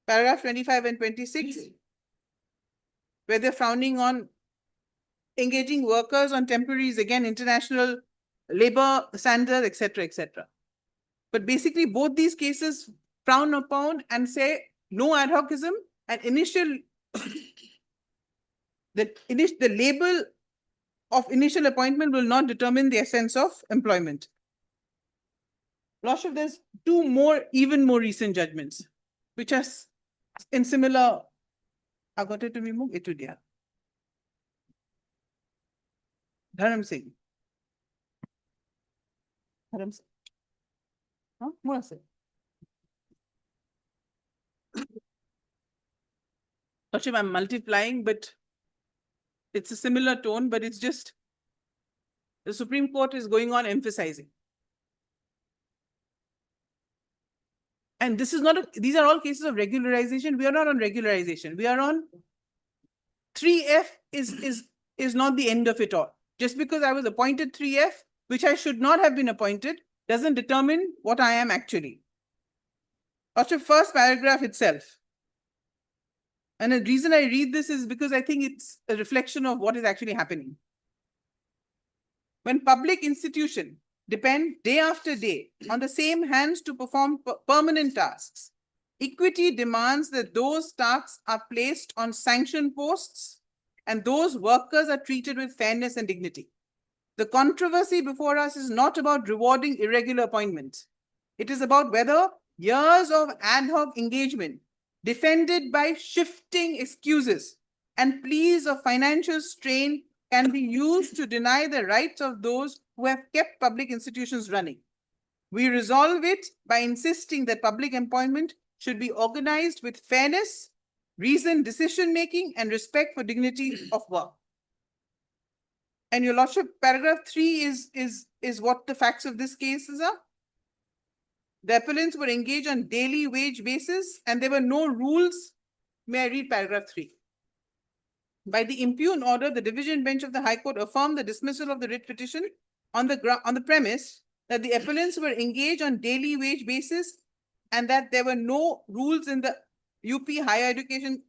S6: Paragraph 25 and 26, where they're frowning on engaging workers on temporaries, again, international labor standards, etc., etc. But basically, both these cases frown upon and say no ad hocism and the label of initial appointment will not determine the essence of employment. Lordship, there's two more, even more recent judgments, which are in similar. I got it to me, Etudia. Dharam Singh. Dharam Singh. Huh? What is it? Lordship, I'm multiplying, but it's a similar tone, but it's just the Supreme Court is going on emphasizing. And this is not, these are all cases of regularization. We are not on regularization. We are on 3F is not the end of it all. Just because I was appointed 3F, which I should not have been appointed, doesn't determine what I am actually. Lordship, first paragraph itself. And the reason I read this is because I think it's a reflection of what is actually happening. When public institutions depend day after day on the same hands to perform permanent tasks, equity demands that those tasks are placed on sanctioned posts and those workers are treated with fairness and dignity. The controversy before us is not about rewarding irregular appointments. It is about whether years of ad hoc engagement defended by shifting excuses and pleas of financial strain can be used to deny the rights of those who have kept public institutions running. We resolve it by insisting that public employment should be organized with fairness, reasoned decision-making, and respect for dignity of work. And your lordship, paragraph 3 is what the facts of this case is. The appellants were engaged on daily wage basis and there were no rules. May I read paragraph 3? By the impugn order, the division bench of the High Court affirmed the dismissal of the writ petition on the premise that the appellants were engaged on daily wage basis and that there were no rules in the UP Higher Education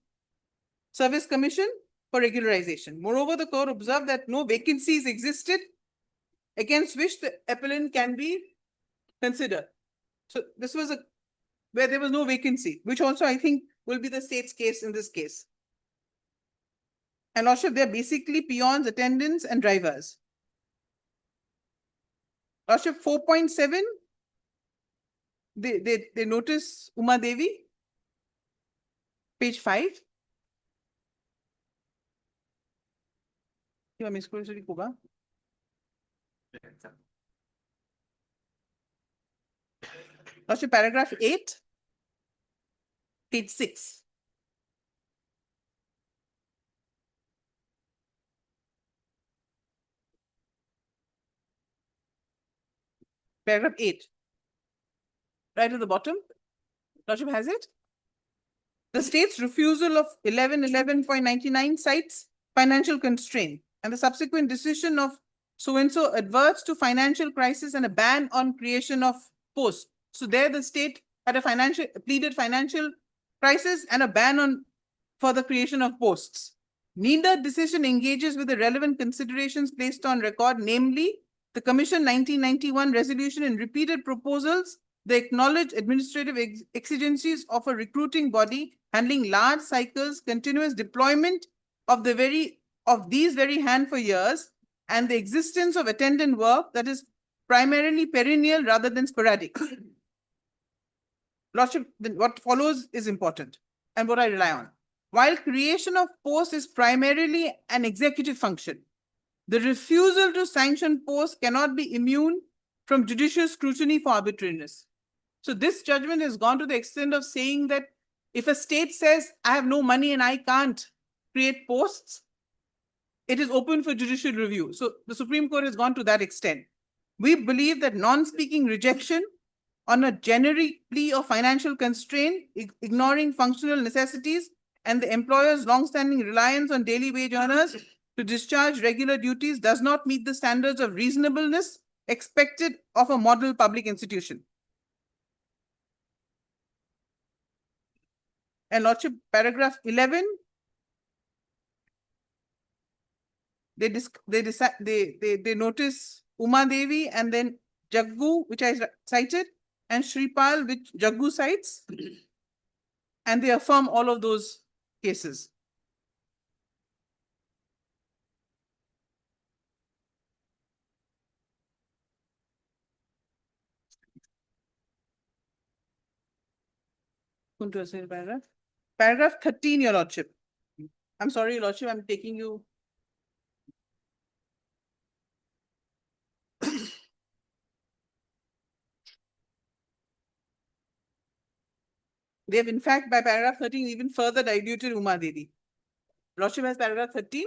S6: Service Commission for regularization. Moreover, the court observed that no vacancies existed against which the appellant can be considered. So this was where there was no vacancy, which also I think will be the state's case in this case. And lordship, they're basically peons, attendants, and drivers. Lordship, 4.7, they notice Uma Devi, page 5. Lordship, paragraph 8, page 6. Paragraph 8. Right at the bottom. Lordship has it. The state's refusal of 1111.99 cites financial constraint and the subsequent decision of so-and-so adverts to financial crisis and a ban on creation of posts. So there the state had pleaded financial crisis and a ban on further creation of posts. Neither decision engages with the relevant considerations placed on record, namely the Commission 1991 resolution and repeated proposals, the acknowledged administrative exigencies of a recruiting body handling large cycles, continuous deployment of these very hand for years, and the existence of attendant work that is primarily perennial rather than sporadic. Lordship, what follows is important and what I rely on. While creation of posts is primarily an executive function, the refusal to sanction posts cannot be immune from judicial scrutiny for arbitrariness. So this judgment has gone to the extent of saying that if a state says, I have no money and I can't create posts, it is open for judicial review. So the Supreme Court has gone to that extent. We believe that non-speaking rejection on a generic plea of financial constraint, ignoring functional necessities, and the employer's long-standing reliance on daily wage earners to discharge regular duties does not meet the standards of reasonableness expected of a model public institution. And Lordship, paragraph 11, they notice Uma Devi and then Jaggu, which I cited, and Shripal, which Jaggu cites, and they affirm all of those cases. Paragraph 13, Your Lordship. I'm sorry, Your Lordship, I'm taking you. They have, in fact, by paragraph 13, even further diluted Uma Devi. Lordship has paragraph 13.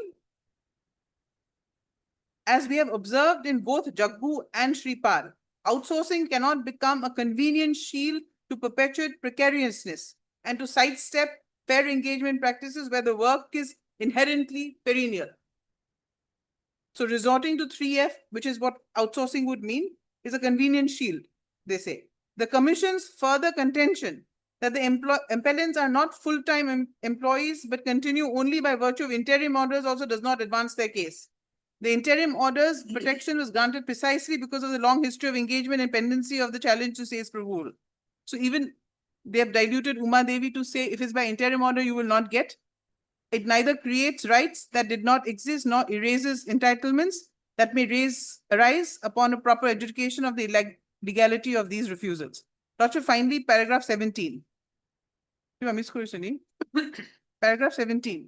S6: As we have observed in both Jaggu and Shripal, outsourcing cannot become a convenient shield to perpetuate precariousness and to sidestep fair engagement practices where the work is inherently perennial. So resorting to 3F, which is what outsourcing would mean, is a convenient shield, they say. The Commission's further contention that the appellants are not full-time employees but continue only by virtue of interim orders also does not advance their case. The interim orders protection was granted precisely because of the long history of engagement and pendency of the challenge to sales rule. So even they have diluted Uma Devi to say if it's by interim order, you will not get. It neither creates rights that did not exist nor erases entitlements. that may arise upon a proper adjudication of the legality of these refusals. Lordship, finally, paragraph 17. Paragraph 17.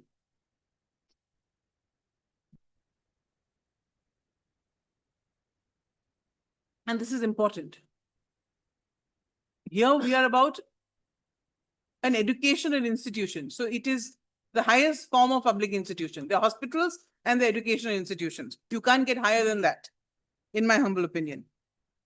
S6: And this is important. Here we are about an educational institution. So it is the highest form of public institution. The hospitals and the educational institutions. You can't get higher than that, in my humble opinion.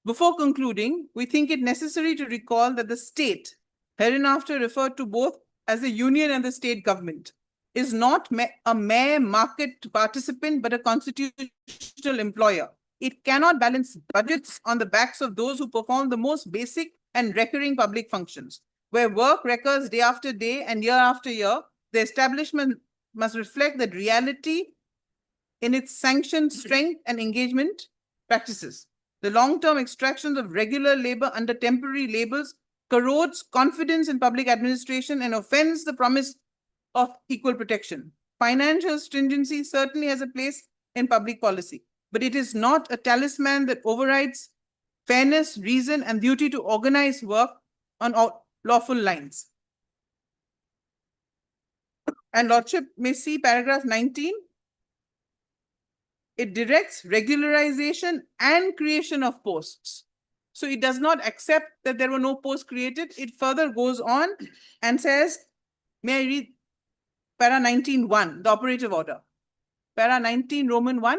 S6: Before concluding, we think it necessary to recall that the state, hereinafter referred to both as the union and the state government, is not a mere market participant, but a constitutional employer. It cannot balance budgets on the backs of those who perform the most basic and recurring public functions. Where work recurs day after day and year after year, the establishment must reflect that reality in its sanctioned strength and engagement practices. The long-term extractions of regular labor under temporary labels corrodes confidence in public administration and offends the promise of equal protection. Financial stringency certainly has a place in public policy, but it is not a talisman that overrides fairness, reason, and duty to organize work on lawful lines. And Lordship may see paragraph 19. It directs regularization and creation of posts. So it does not accept that there were no posts created. It further goes on and says, may I read para 19(1), the operative order. Para 19, Roman 1.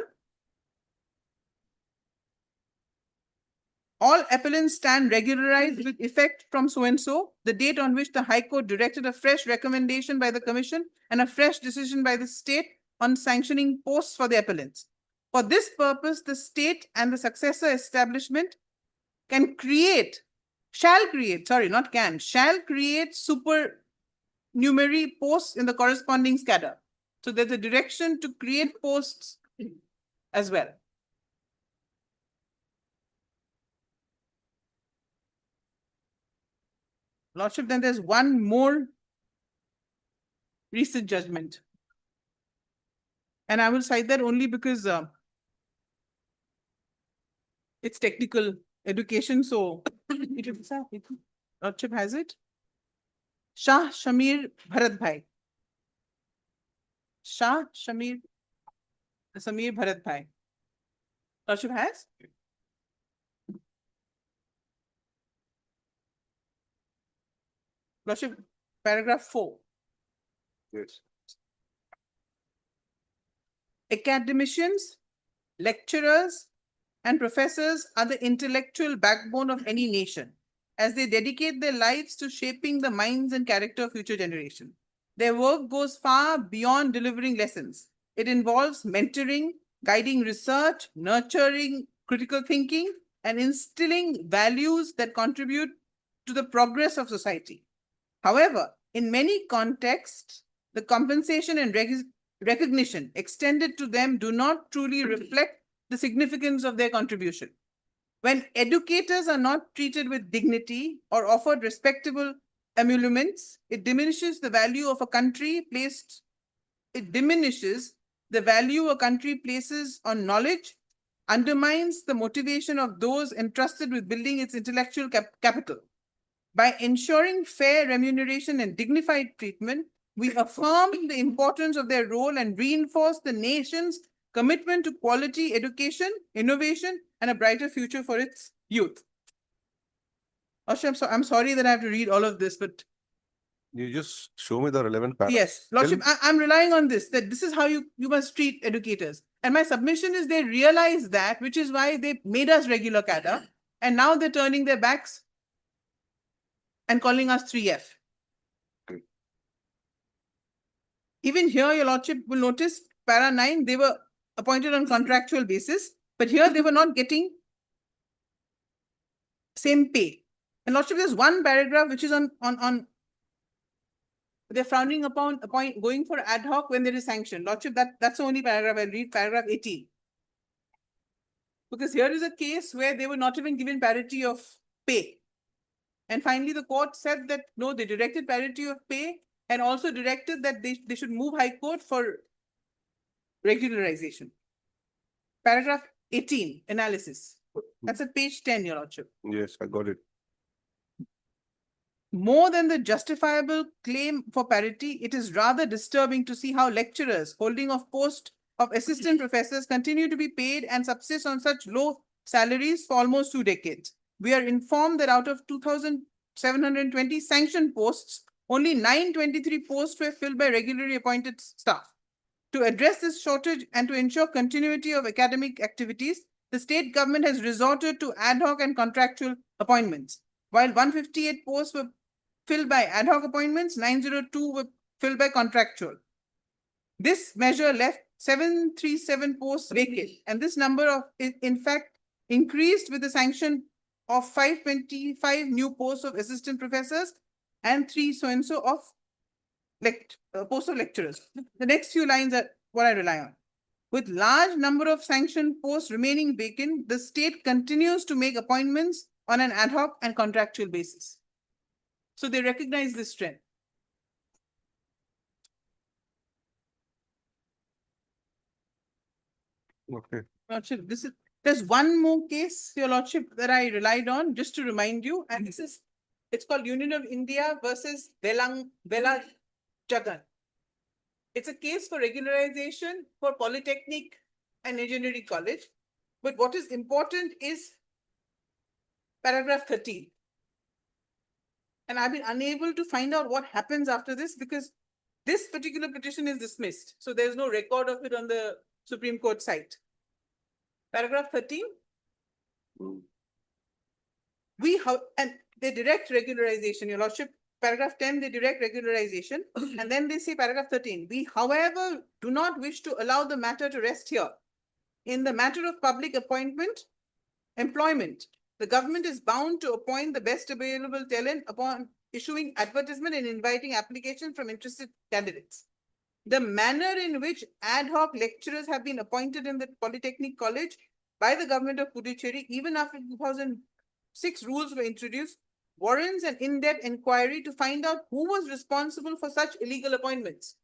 S6: All appellants stand regularized with effect from so-and-so, the date on which the High Court directed a fresh recommendation by the Commission and a fresh decision by the state on sanctioning posts for the appellants. For this purpose, the state and the successor establishment shall create supernumerary posts in the corresponding cadre. So there's a direction to create posts as well. Lordship, then there's one more recent judgment. And I will cite that only because it's technical education, so Lordship has it. Shah Shamir Bharat Bhai. Shah Samir Bharat Bhai. Lordship has? Lordship, paragraph 4.
S2: Yes.
S6: Academicians, lecturers, and professors are the intellectual backbone of any nation, as they dedicate their lives to shaping the minds and character of future generations. Their work goes far beyond delivering lessons. It involves mentoring, guiding research, nurturing critical thinking, and instilling values that contribute to the progress of society. However, in many contexts, the compensation and recognition extended to them do not truly reflect the significance of their contribution. When educators are not treated with dignity or offered respectable emoluments, it diminishes the value of a country places on knowledge, undermines the motivation of those entrusted with building its intellectual capital. By ensuring fair remuneration and dignified treatment, we affirm the importance of their role and reinforce the nation's commitment to quality education, innovation, and a brighter future for its youth. I'm sorry that I have to read all of this, but
S2: You just show me the relevant paragraph.
S6: yes, Lordship, I'm relying on this, that this is how you must treat educators. And my submission is they realize that, which is why they made us regular cadre, and now they're turning their backs and calling us 3F.
S2: Okay.
S6: Even here, your Lordship will notice, para 9, they were appointed on contractual basis, but here they were not getting same pay. And Lordship, there's one paragraph which is on they're frowning upon going for ad hoc when there is sanction. Lordship, that's the only paragraph I'll read, paragraph 18. Because here is a case where they were not even given parity of pay. And finally, the court said that no, they directed parity of pay and also directed that they should move High Court for regularization. paragraph 18, analysis. That's at page 10, Your Lordship.
S2: Yes, I got it.
S6: More than the justifiable claim for parity, it is rather disturbing to see how lecturers holding of post of assistant professors continue to be paid and subsist on such low salaries for almost 2 decades. We are informed that out of 2,720 sanctioned posts, only 923 posts were filled by regularly appointed staff. To address this shortage and to ensure continuity of academic activities, the state government has resorted to ad hoc and contractual appointments. While 158 posts were filled by ad hoc appointments, 902 were filled by contractual. This measure left 737 posts vacant, and this number of in fact increased with the sanction of 525 new posts of assistant professors and 3 so-and-so of posts of lecturers. The next few lines are what I rely on. With large number of sanctioned posts remaining vacant, the state continues to make appointments on an ad hoc and contractual basis. So they recognize this trend.
S2: Okay.
S6: Lordship, there's one more case, Your Lordship, that I relied on just to remind you, and it's called Union of India versus Belajagan. It's a case for regularization for Polytechnic and Engineering College. But what is important is paragraph 13. And I've been unable to find out what happens after this because this particular petition is dismissed. So there's no record of it on the Supreme Court site. Paragraph 13. And they direct regularization, Your Lordship. Paragraph 10, they direct regularization. And then they say paragraph 13. We, however, do not wish to allow the matter to rest here. In the matter of public employment, the government is bound to appoint the best available talent upon issuing advertisement and inviting applications from interested candidates. The manner in which ad hoc lecturers have been appointed in the Polytechnic College by the government of Puducherry, even after 2006 rules were introduced, warrants an in-depth inquiry to find out who was responsible for such illegal appointments.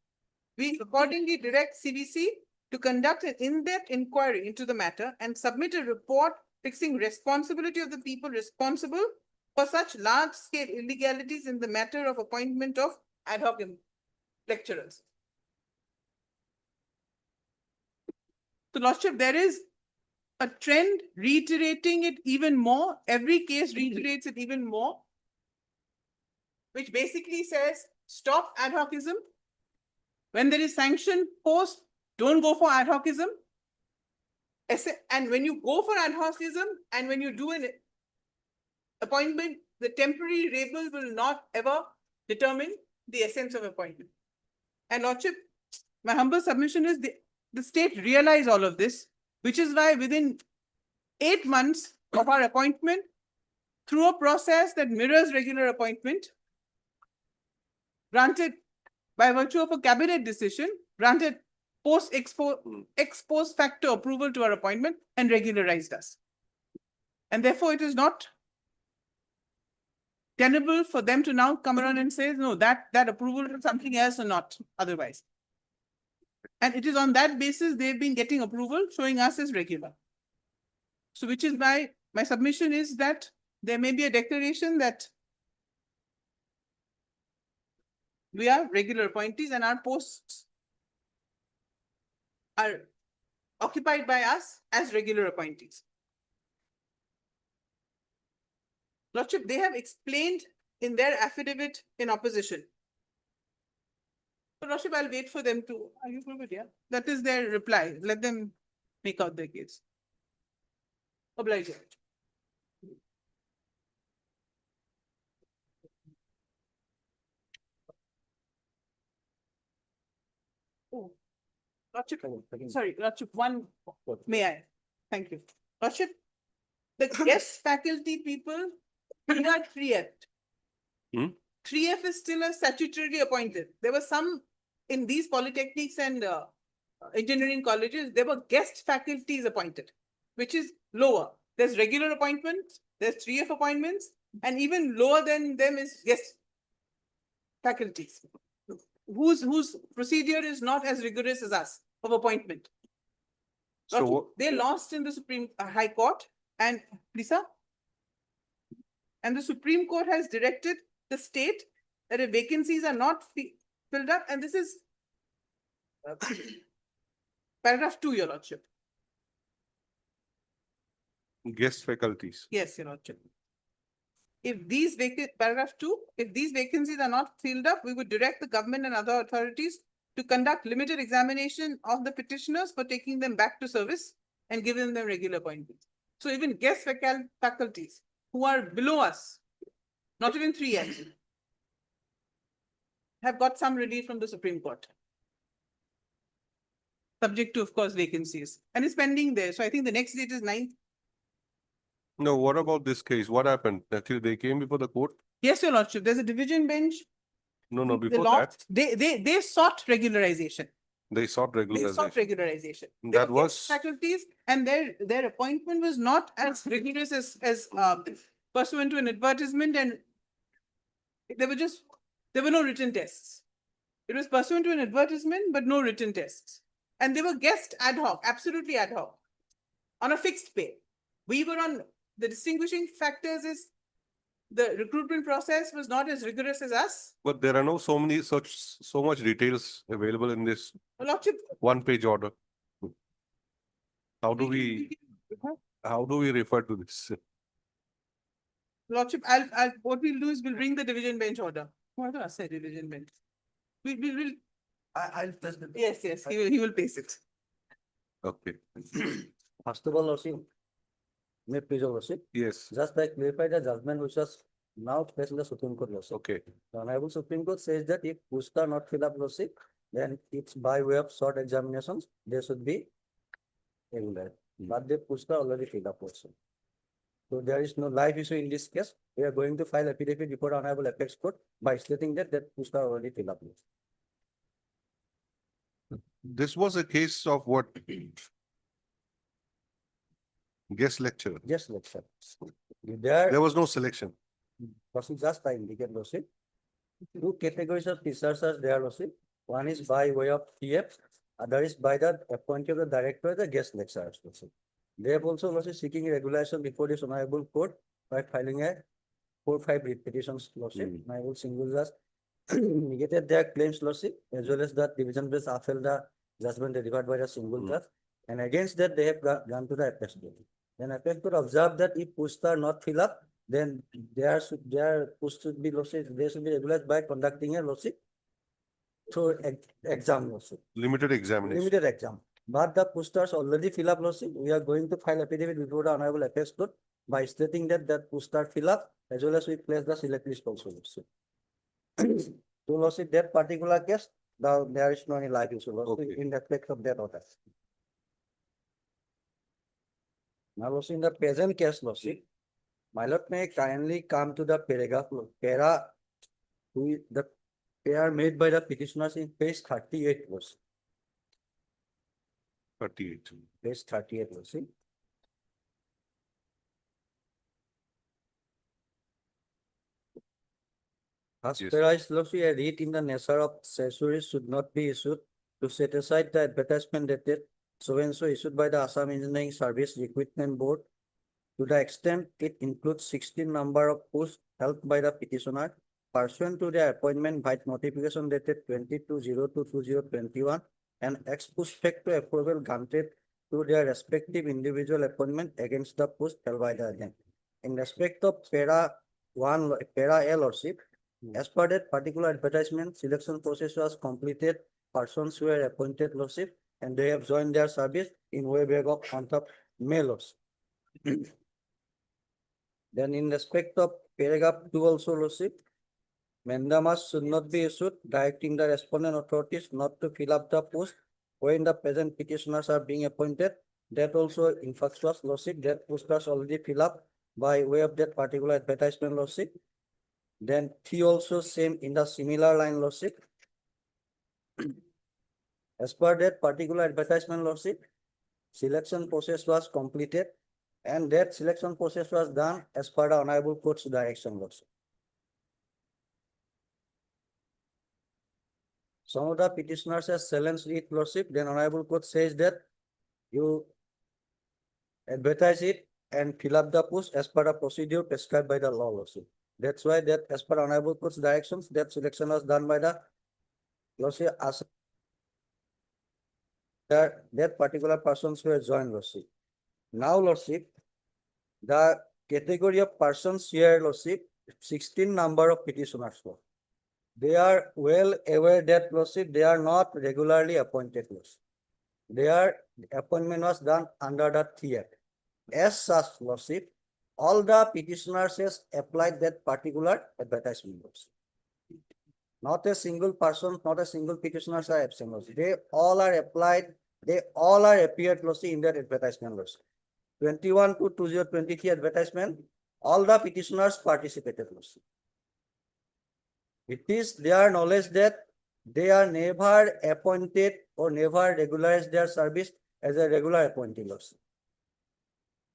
S6: We accordingly direct CBC to conduct an in-depth inquiry into the matter and submit a report fixing responsibility of the people responsible for such large-scale illegalities in the matter of appointment of ad hoc lecturers. So, Lordship, there is a trend reiterating it even more. Every case reiterates it even more, which basically says, stop ad hocism. When there is sanctioned post, don't go for ad hocism. And when you go for ad hocism and when you do an appointment, the temporary label will not ever determine the essence of appointment. And Lordship, my humble submission is the state realize all of this, which is why within 8 months of our appointment, through a process that mirrors regular appointment, granted by virtue of a cabinet decision, granted ex post facto approval to our appointment and regularized us. And therefore, it is not tenable for them to now come around and say, no, that approval is something else or not otherwise. And it is on that basis they've been getting approval, showing us as regular. So which is why my submission is that there may be a declaration that we are regular appointees and our posts are occupied by us as regular appointees. Lordship, they have explained in their affidavit in opposition. So, Lordship, I'll wait for them to, are you good? Yeah, that is their reply. Let them make out their case. Oblige. Oh, Lordship, sorry, Lordship, one, may I? Thank you. Lordship, the guest faculty people are 3F. 3F is still a statutorily appointed. There were some in these polytechnics and engineering colleges, there were guest faculties appointed, which is lower. There's regular appointments, there's 3F appointments, and even lower than them is guest faculties, whose procedure is not as rigorous as us of appointment.
S2: So
S6: Lordship,
S2: what,
S6: they lost in the High Court and Lisa? And the Supreme Court has directed the state that if vacancies are not filled up, and this is paragraph 2, Your Lordship.
S2: guest faculties?
S6: Yes, Your Lordship. If these paragraph 2, if these vacancies are not filled up, we would direct the government and other authorities to conduct limited examination of the petitioners for taking them back to service and giving them regular appointments. So even guest faculties who are below us, not even 3 yet, have got some relief from the Supreme Court. Subject to, of course, vacancies, and it's pending there. So I think the next date is 9th.
S2: No, what about this case? What happened? Actually, they came before the court?
S6: Yes, Your Lordship, there's a division bench.
S2: No, no,
S6: The
S2: before
S6: law-
S2: that,
S6: They sought regularization.
S2: they sought
S6: They sought
S2: regularization.
S6: regularization. They
S2: That
S6: were guest
S2: was,
S6: faculties, and their appointment was not as rigorous as pursuant to an advertisement, and there were no written tests. It was pursuant to an advertisement, but no written tests. And they were guest ad hoc, absolutely ad hoc, on a fixed pay. We were on, the distinguishing factors is the recruitment process was not as rigorous as us.
S2: but there are no so much details available in this
S6: Your Lordship,
S2: one-page order. How do
S6: we
S2: we, how do we refer to this?
S6: Lordship, what we'll do is we'll bring the division bench order. What do I say, division bench? We will,
S1: I'll test it.
S6: yes, he will pace it.
S2: Okay,
S1: First of all, Lordship, may please, Your Lordship,
S2: yes,
S1: just I clarify the judgment which was now placed in the Supreme Court, Lordship.
S2: okay.
S1: The Honorable Supreme Court says that if posts are not filled up, Lordship, then it's by way of short examinations, they should be regular. But the posts are already filled up also. So there is no live issue in this case. We are going to file affidavit before Honorable Apex Court by stating that posts are already filled up.
S2: This was a case of what? Guest lecture.
S1: Just lecture. There
S2: There was no selection.
S1: Lordship, just I indicate, Lordship. Two categories of teachers are there, Lordship. One is by way of TF, other is by the appointee of the director, the guest lecturers, Lordship. They have also, Lordship, seeking regulation before this Honorable Court by filing a 4-5 petitions, Lordship. Honorable Single Judge negated their claims, Lordship, as well as the division bench upheld the judgment delivered by the single judge. And against that, they have gone to the Apex Court. Then Apex Court observed that if posts are not filled up, then their posts should be, Lordship, they should be regularized by conducting a, Lordship, through exam, Lordship.
S2: Limited examination.
S1: Limited exam. But the posters already fill up, Lordship. We are going to file affidavit before the Honorable Apex Court by stating that poster fill up, as well as we place the select list also, Lordship. So, Lordship, that particular case, there is no any live issue, Lordship,
S2: Okay.
S1: in respect of that order. Now, Lordship, in the present case, Lordship, my lord may kindly come to the paragraph, the pair made by the petitioners in page 38, Lordship.
S2: 38.
S1: Page 38, Lordship. As
S2: Yes.
S1: per as Lordship, a writ in the nature of cessuary should not be issued to set aside the advertisement dated so and so issued by the Assam Engineering Service Recruitment Board to the extent it includes 16 number of posts held by the petitioner pursuant to their appointment by notification dated 22/02/2021 and ex post facto approval granted to their respective individual appointment against the post held by the agent. In respect of para A, Lordship, as per that particular advertisement, selection process was completed, persons were appointed, Lordship, and they have joined their service in way back of month of May, Lordship. Then in respect of paragraph 2 also, Lordship, mandamus should not be issued directing the respondent authorities not to fill up the post when the present petitioners are being appointed. That also in fact was, Lordship, that post was already filled up by way of that particular advertisement, Lordship. Then he also same in the similar line, Lordship. As per that particular advertisement, Lordship, selection process was completed and that selection process was done as per the Honorable Court's direction, Lordship. Some of the petitioners has challenged it, Lordship, then Honorable Court says that you advertise it and fill up the post as per the procedure prescribed by the law lordship. That's why that as per honorable court's directions, that selection was done by the lordship as that particular persons were joined lordship. Now lordship, the category of persons here lordship, 16 number of petitioners were. They are well aware that lordship, they are not regularly appointed lordship. Their appointment was done under the TF. As such lordship, all the petitioners has applied that particular advertisement lordship. Not a single person, not a single petitioners are absent lordship. They all are applied, they all are appeared lordship in that advertisement lordship. 21 to 2023 advertisement, all the petitioners participated lordship. It is their knowledge that they are never appointed or never regularized their service as a regular appointee lordship.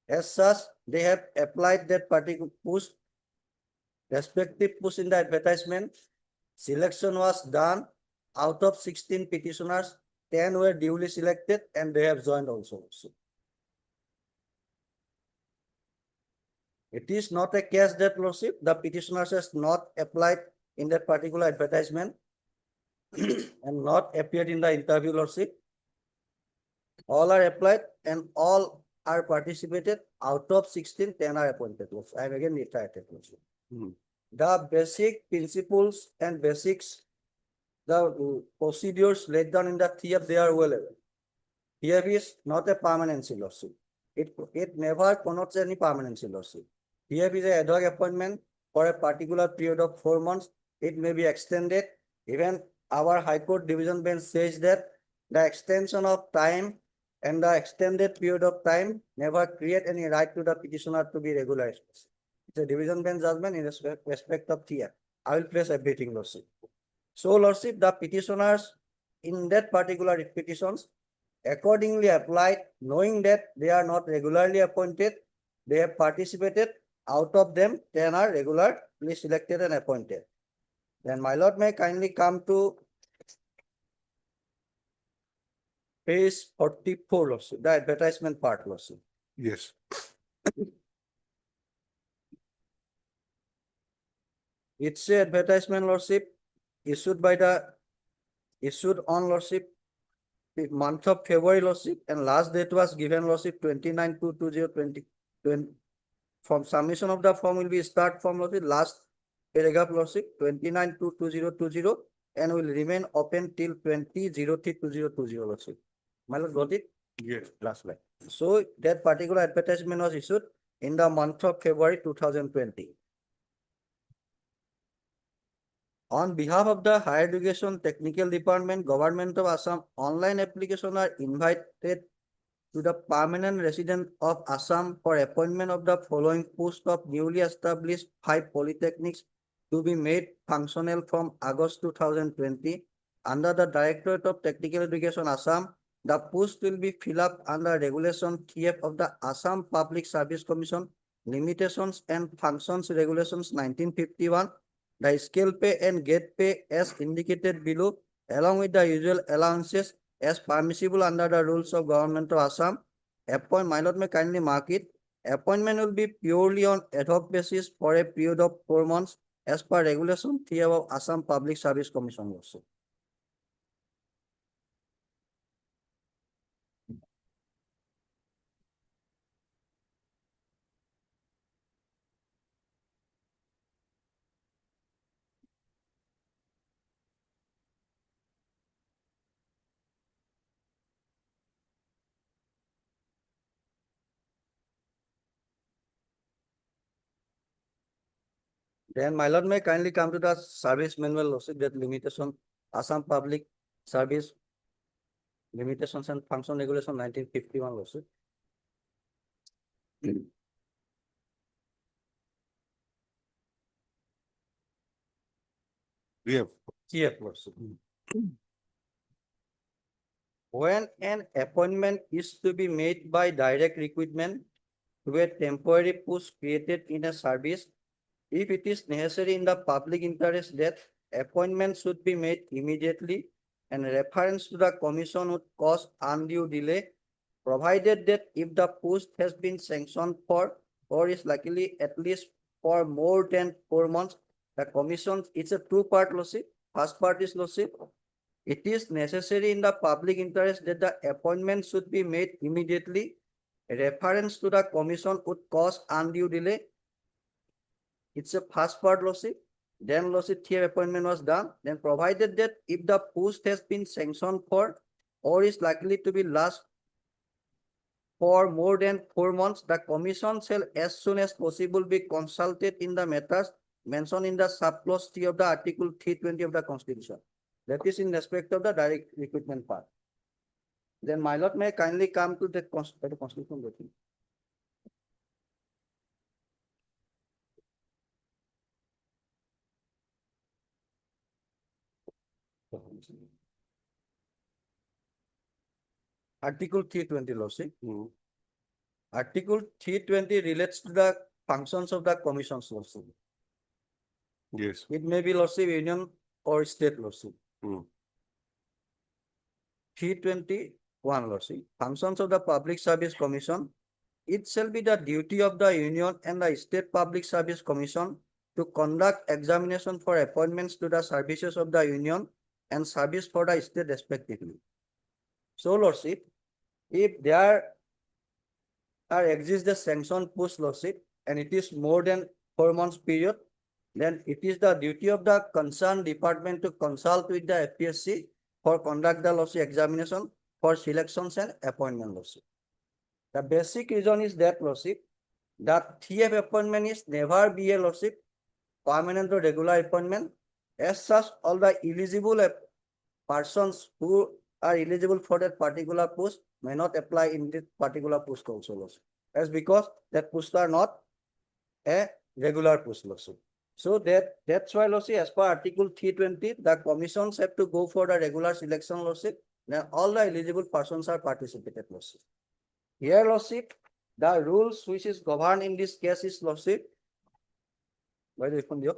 S1: As such, they have applied that particular post, respective post in the advertisement. Selection was done. Out of 16 petitioners, 10 were duly selected and they have joined also. It is not a case that lordship, the petitioners has not applied in that particular advertisement and not appeared in the interview lordship. All are applied and all are participated. Out of 16, 10 are appointed lordship. I am again reiterated lordship. The basic principles and basics, the procedures laid down in the TF, they are well aware. TF is not a permanency lordship. It never connotes any permanency lordship. TF is a ad hoc appointment for a particular period of 4 months. It may be extended. Even our High Court Division Bench says that the extension of time and the extended period of time never create any right to the petitioner to be regularized. It's a Division Bench judgment in respect of TF. I will place everything lordship. So lordship, the petitioners in that particular petitions accordingly applied, knowing that they are not regularly appointed, they have participated. Out of them, 10 are regularly selected and appointed. Then my lord may kindly come to page 44 lordship, the advertisement part lordship.
S2: Yes.
S1: It's a advertisement lordship issued on lordship the month of February lordship, and last date was given lordship 29/2/2020. From submission of the form will be start from lordship, last paragraph lordship 29/2/2020 and will remain open till 20/03/2020 lordship. My lord got it?
S2: Yes.
S1: Last line. So that particular advertisement was issued in the month of February 2020. On behalf of the Higher Education Technical Department, Government of Assam, online application are invited to the permanent resident of Assam for appointment of the following post of newly established 5 polytechnics to be made functional from August 2020. Under the Directorate of Technical Education Assam, the post will be filled up under Regulation TF of the Assam Public Service Commission, Limitations and Functions Regulations 1951. The scale pay and gate pay as indicated below, along with the usual allowances as permissible under the rules of Government of Assam. My lord may kindly mark it. Appointment will be purely on ad hoc basis for a period of 4 months as per Regulation 3 of Assam Public Service Commission also. Then my lord may kindly come to the service manual also, that limitation, Assam Public Service Limitations and Function Regulation 1951 also.
S2: We have.
S1: TF also. When an appointment is to be made by direct recruitment to a temporary post created in a service, if it is necessary in the public interest that appointment should be made immediately and reference to the commission would cause undue delay, provided that if the post has been sanctioned for or is likely at least for more than 4 months, the commission, it's a two-part lawsuit. First part is lawsuit. It is necessary in the public interest that the appointment should be made immediately. A reference to the commission would cause undue delay. It's a first part lawsuit. Then lawsuit here appointment was done. Then provided that if the post has been sanctioned for or is likely to be last for more than 4 months, the commission shall as soon as possible be consulted in the matters mentioned in the subclause 3 of the Article 320 of the Constitution. That is in respect of the direct recruitment part. Then my lord may kindly come to the Constitution voting. Article 320 lawsuit. Article 320 relates to the functions of the commission's lawsuit.
S2: Yes.
S1: It may be lawsuit union or state lawsuit. 321 lawsuit. Functions of the Public Service Commission. It shall be the duty of the union and the state Public Service Commission to conduct examination for appointments to the services of the union and service for the state respectively. So lordship, if there exists the sanctioned post lawsuit and it is more than 4 months period, then it is the duty of the concerned department to consult with the FPSC for conduct the lawsuit examination for selections and appointment lawsuit. The basic reason is that lawsuit, that TF appointment is never be a lawsuit, permanent or regular appointment. As such, all the eligible persons who are eligible for that particular post may not apply in this particular post also lawsuit. That's because that posts are not a regular post lawsuit. So that's why lawsuit as per Article 320, the commissions have to go for the regular selection lawsuit. Then all the eligible persons are participated lawsuit. Here lawsuit, the rules which is governed in this case is lawsuit. Why do you open the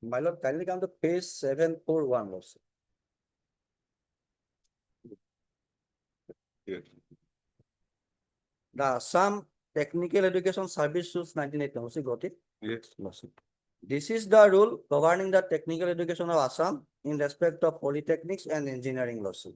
S1: My lord, kindly come to page 741 lawsuit.
S2: Yes.
S1: The Assam Technical Education Service Rules 1980, got it?
S2: Yes.
S1: Lawsuit. This is the rule governing the technical education of Assam in respect of polytechnics and engineering lawsuit.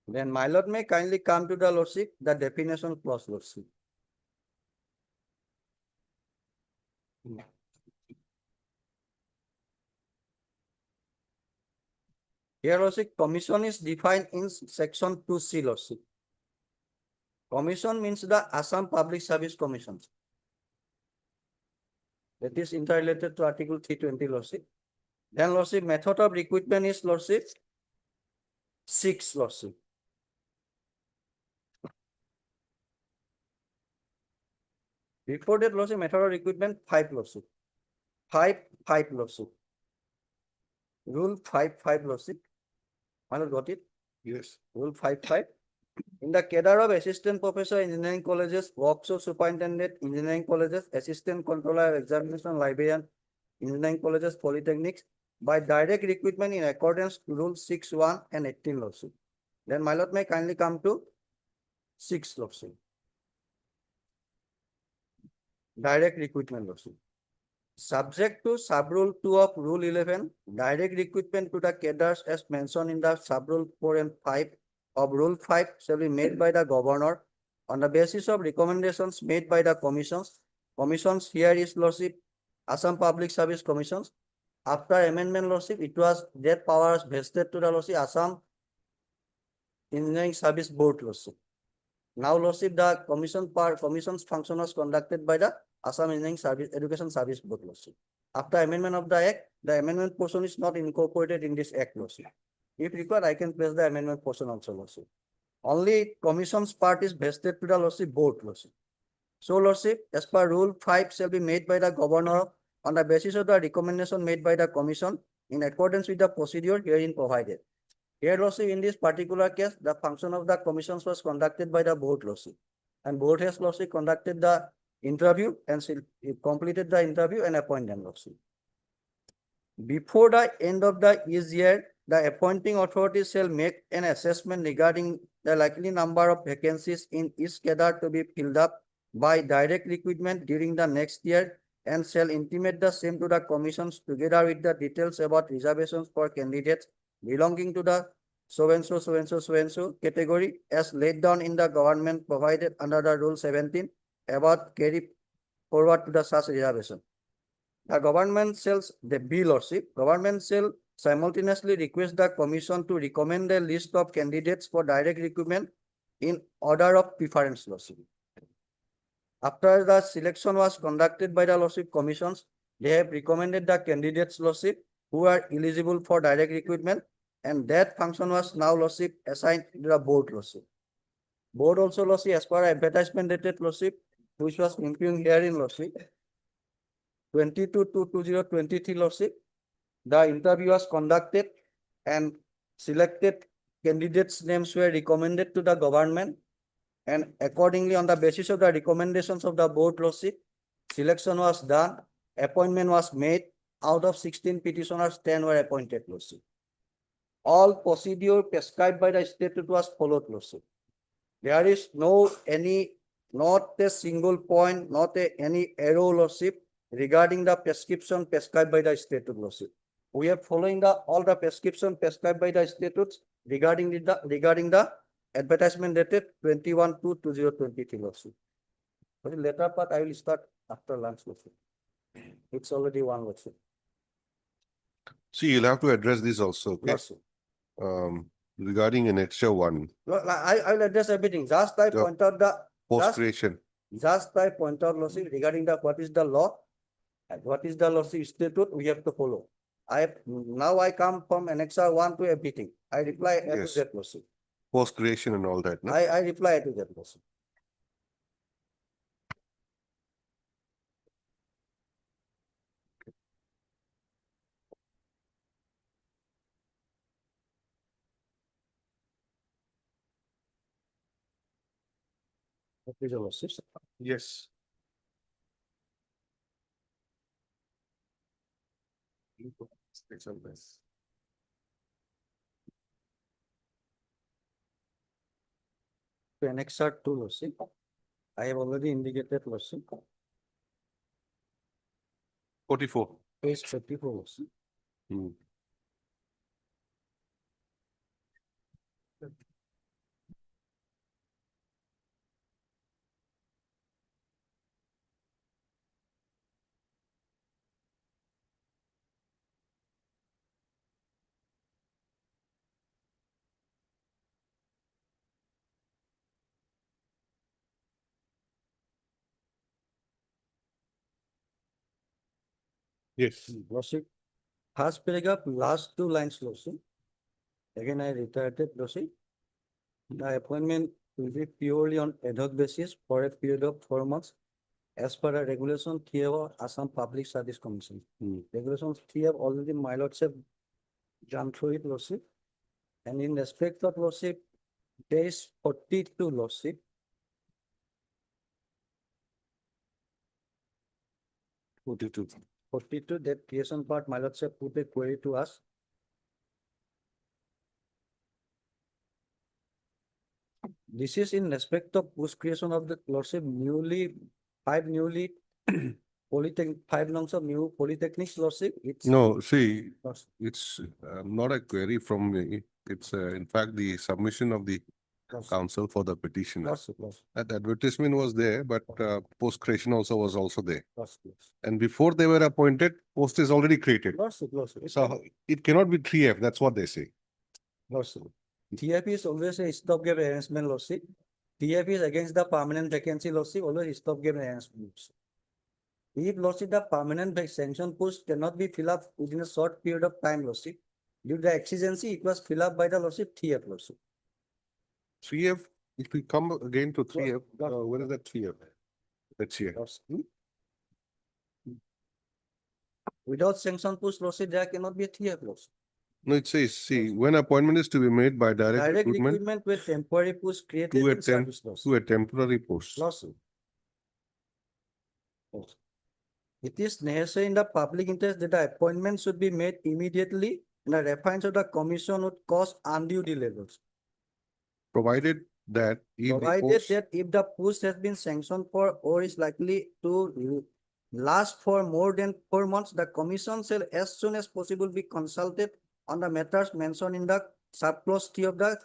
S1: Then my lord may kindly come to the lawsuit, the definition clause lawsuit. Here lawsuit, commission is defined in section 2C lawsuit. Commission means the Assam Public Service Commission. That is interrelated to Article 320 lawsuit. Then lawsuit, method of recruitment is lawsuit 6 lawsuit. Reported lawsuit, method of recruitment 5 lawsuit. 5 lawsuit. Rule 5 lawsuit. I got it.
S2: Yes.
S1: Rule 5. In the cadre of assistant professor engineering colleges, workshop superintendent engineering colleges, assistant controller of examination librarian engineering colleges, polytechnics, by direct recruitment in accordance to Rule 6(1) and 18 lawsuit. Then my lord may kindly come to 6 lawsuit. Direct recruitment lawsuit. Subject to sub-rule 2 of Rule 11, direct recruitment to the cadres as mentioned in the sub-rule 4 and 5 of Rule 5 shall be made by the governor on the basis of recommendations made by the commissions. Commissions here is lawsuit Assam Public Service Commissions. After amendment lawsuit, it was that powers vested to the lawsuit Assam Engineering Service Board lawsuit. Now lawsuit, the commission's function was conducted by the Assam Engineering Service Education Service Board lawsuit. After amendment of the act, the amendment portion is not incorporated in this act lawsuit. If required, I can place the amendment portion also lawsuit. Only commission's part is vested to the lawsuit board lawsuit. So lawsuit, as per Rule 5 shall be made by the governor on the basis of the recommendation made by the commission. in accordance with the procedure herein provided. Here, Lordship, in this particular case, the function of the commissions was conducted by the board, Lordship. And board has, Lordship, conducted the interview and completed the interview and appointed them, Lordship. Before the end of the year, the appointing authority shall make an assessment regarding the likely number of vacancies in each cadre to be filled up by direct recruitment during the next year and shall intimate the same to the commissions together with the details about reservations for candidates belonging to the so-and-so category as laid down in the government provided under the Rule 17 about carry forward to the such reservation. The government shall, the bill or ship, government shall simultaneously request the commission to recommend a list of candidates for direct recruitment in order of preference, Lordship. After the selection was conducted by the Lordship commissions, they have recommended the candidates, Lordship, who are eligible for direct recruitment, and that function was now, Lordship, assigned to the board, Lordship. Board also, Lordship, as per advertisement dated, Lordship, which was impugned herein, Lordship, 22/2/2023, Lordship, the interview was conducted and selected candidates' names were recommended to the government. And accordingly, on the basis of the recommendations of the board, Lordship, selection was done, appointment was made. Out of 16 petitioners, 10 were appointed, Lordship. All procedure prescribed by the statute was followed, Lordship. There is not a single point, any error, Lordship, regarding the prescription prescribed by the statute, Lordship. We are following all the prescription prescribed by the statutes regarding the advertisement dated 21/2/2023, Lordship. For the later part, I will start after lunch, Lordship. It's already 1, Lordship.
S2: See, you'll have to address this also, okay?
S1: Lordship.
S2: Regarding an extra one,
S1: I will address everything. Just I
S2: The
S1: point out
S2: post creation.
S1: Lordship, regarding what is the law and what is the Lordship statute we have to follow. Now I come from Annexa 1 to everything. I reply to
S2: Yes.
S1: that, Lordship.
S2: Post creation and all that, no?
S1: I reply to that, Lordship. What is the Lordship?
S2: Yes.
S1: To Annexa 2, Lordship. I have already indicated, Lordship.
S2: 44.
S1: Page 54, Lordship.
S2: Hmm. Yes.
S1: Lordship. First paragraph, last 2 lines, Lordship. Again, I reiterated, Lordship. The appointment will be purely on ad hoc basis for a period of 4 months as per the regulation 3 of Assam Public Service Commission. Regulation 3 have already, my lordship, jumped through it, Lordship. And in respect of, Lordship, there is 42, Lordship. Forty-two, that creation part, my lordship put a query to us. This is in respect of post creation of the lordship five newly polytechnic, 5 longs of new polytechnics, Lordship. It's
S2: No, see,
S1: Lordship.
S2: it's not a query from me. It's in fact the submission of the council for the petitioner.
S1: Lordship.
S2: That advertisement was there, but post creation was also there.
S1: Lordship.
S2: And before they were appointed, post is already created.
S1: Lordship.
S2: So it cannot be 3F, that's what they say.
S1: Lordship. TF is always a stopgap arrangement, Lordship. TF is against the permanent vacancy, Lordship, always stopgap arrangement. If, Lordship, the permanent sanction post cannot be filled up within a short period of time, Lordship, due to the exigency, it was filled up by the Lordship 3F, Lordship.
S2: 3F, if we come again to 3F,
S1: Lordship.
S2: where is that 3F? That's here.
S1: Lordship. Without sanction post lordship, there cannot be a TF lordship.
S2: No, it says, see, when appointment is to be made by direct
S1: Direct
S2: recruitment
S1: recruitment with temporary post created
S2: to a
S1: in service
S2: to
S1: lordship.
S2: a temporary post.
S1: Lawsuit. It is necessary in the public interest that the appointment should be made immediately and the reference of the commission would cause undue delays.
S2: Provided that if the
S1: Provided
S2: post,
S1: that if the post has been sanctioned for or is likely to last for more than 4 months, the commission shall as soon as possible be consulted on the matters mentioned in the subclause 3 of the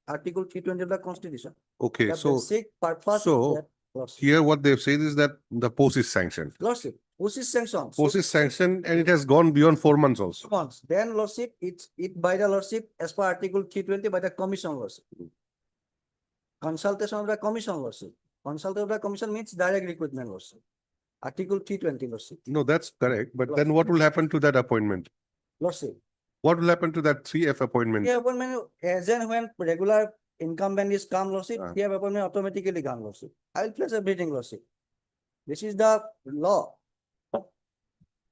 S1: Article 320 of the Constitution.
S2: okay,
S1: The
S2: so
S1: basic purpose
S2: so
S1: is that. Lordship.
S2: here what they've said is that the post is sanctioned.
S1: Lordship, post is sanctioned.
S2: Post is sanctioned and it has gone beyond 4 months also.
S1: Months. Then lordship, it by the lordship as per Article 320 by the commission lordship. Consultation of the commission lordship. Consultation of the commission means direct recruitment lordship. Article 320 lordship.
S2: No, that's correct. But then what will happen to that appointment?
S1: Lordship.
S2: What will happen to that 3F appointment?
S1: Yeah, appointment as and when regular incumbent is come lordship,
S2: Ah.
S1: yeah, appointment automatically come lordship. I will place everything lordship. This is the law.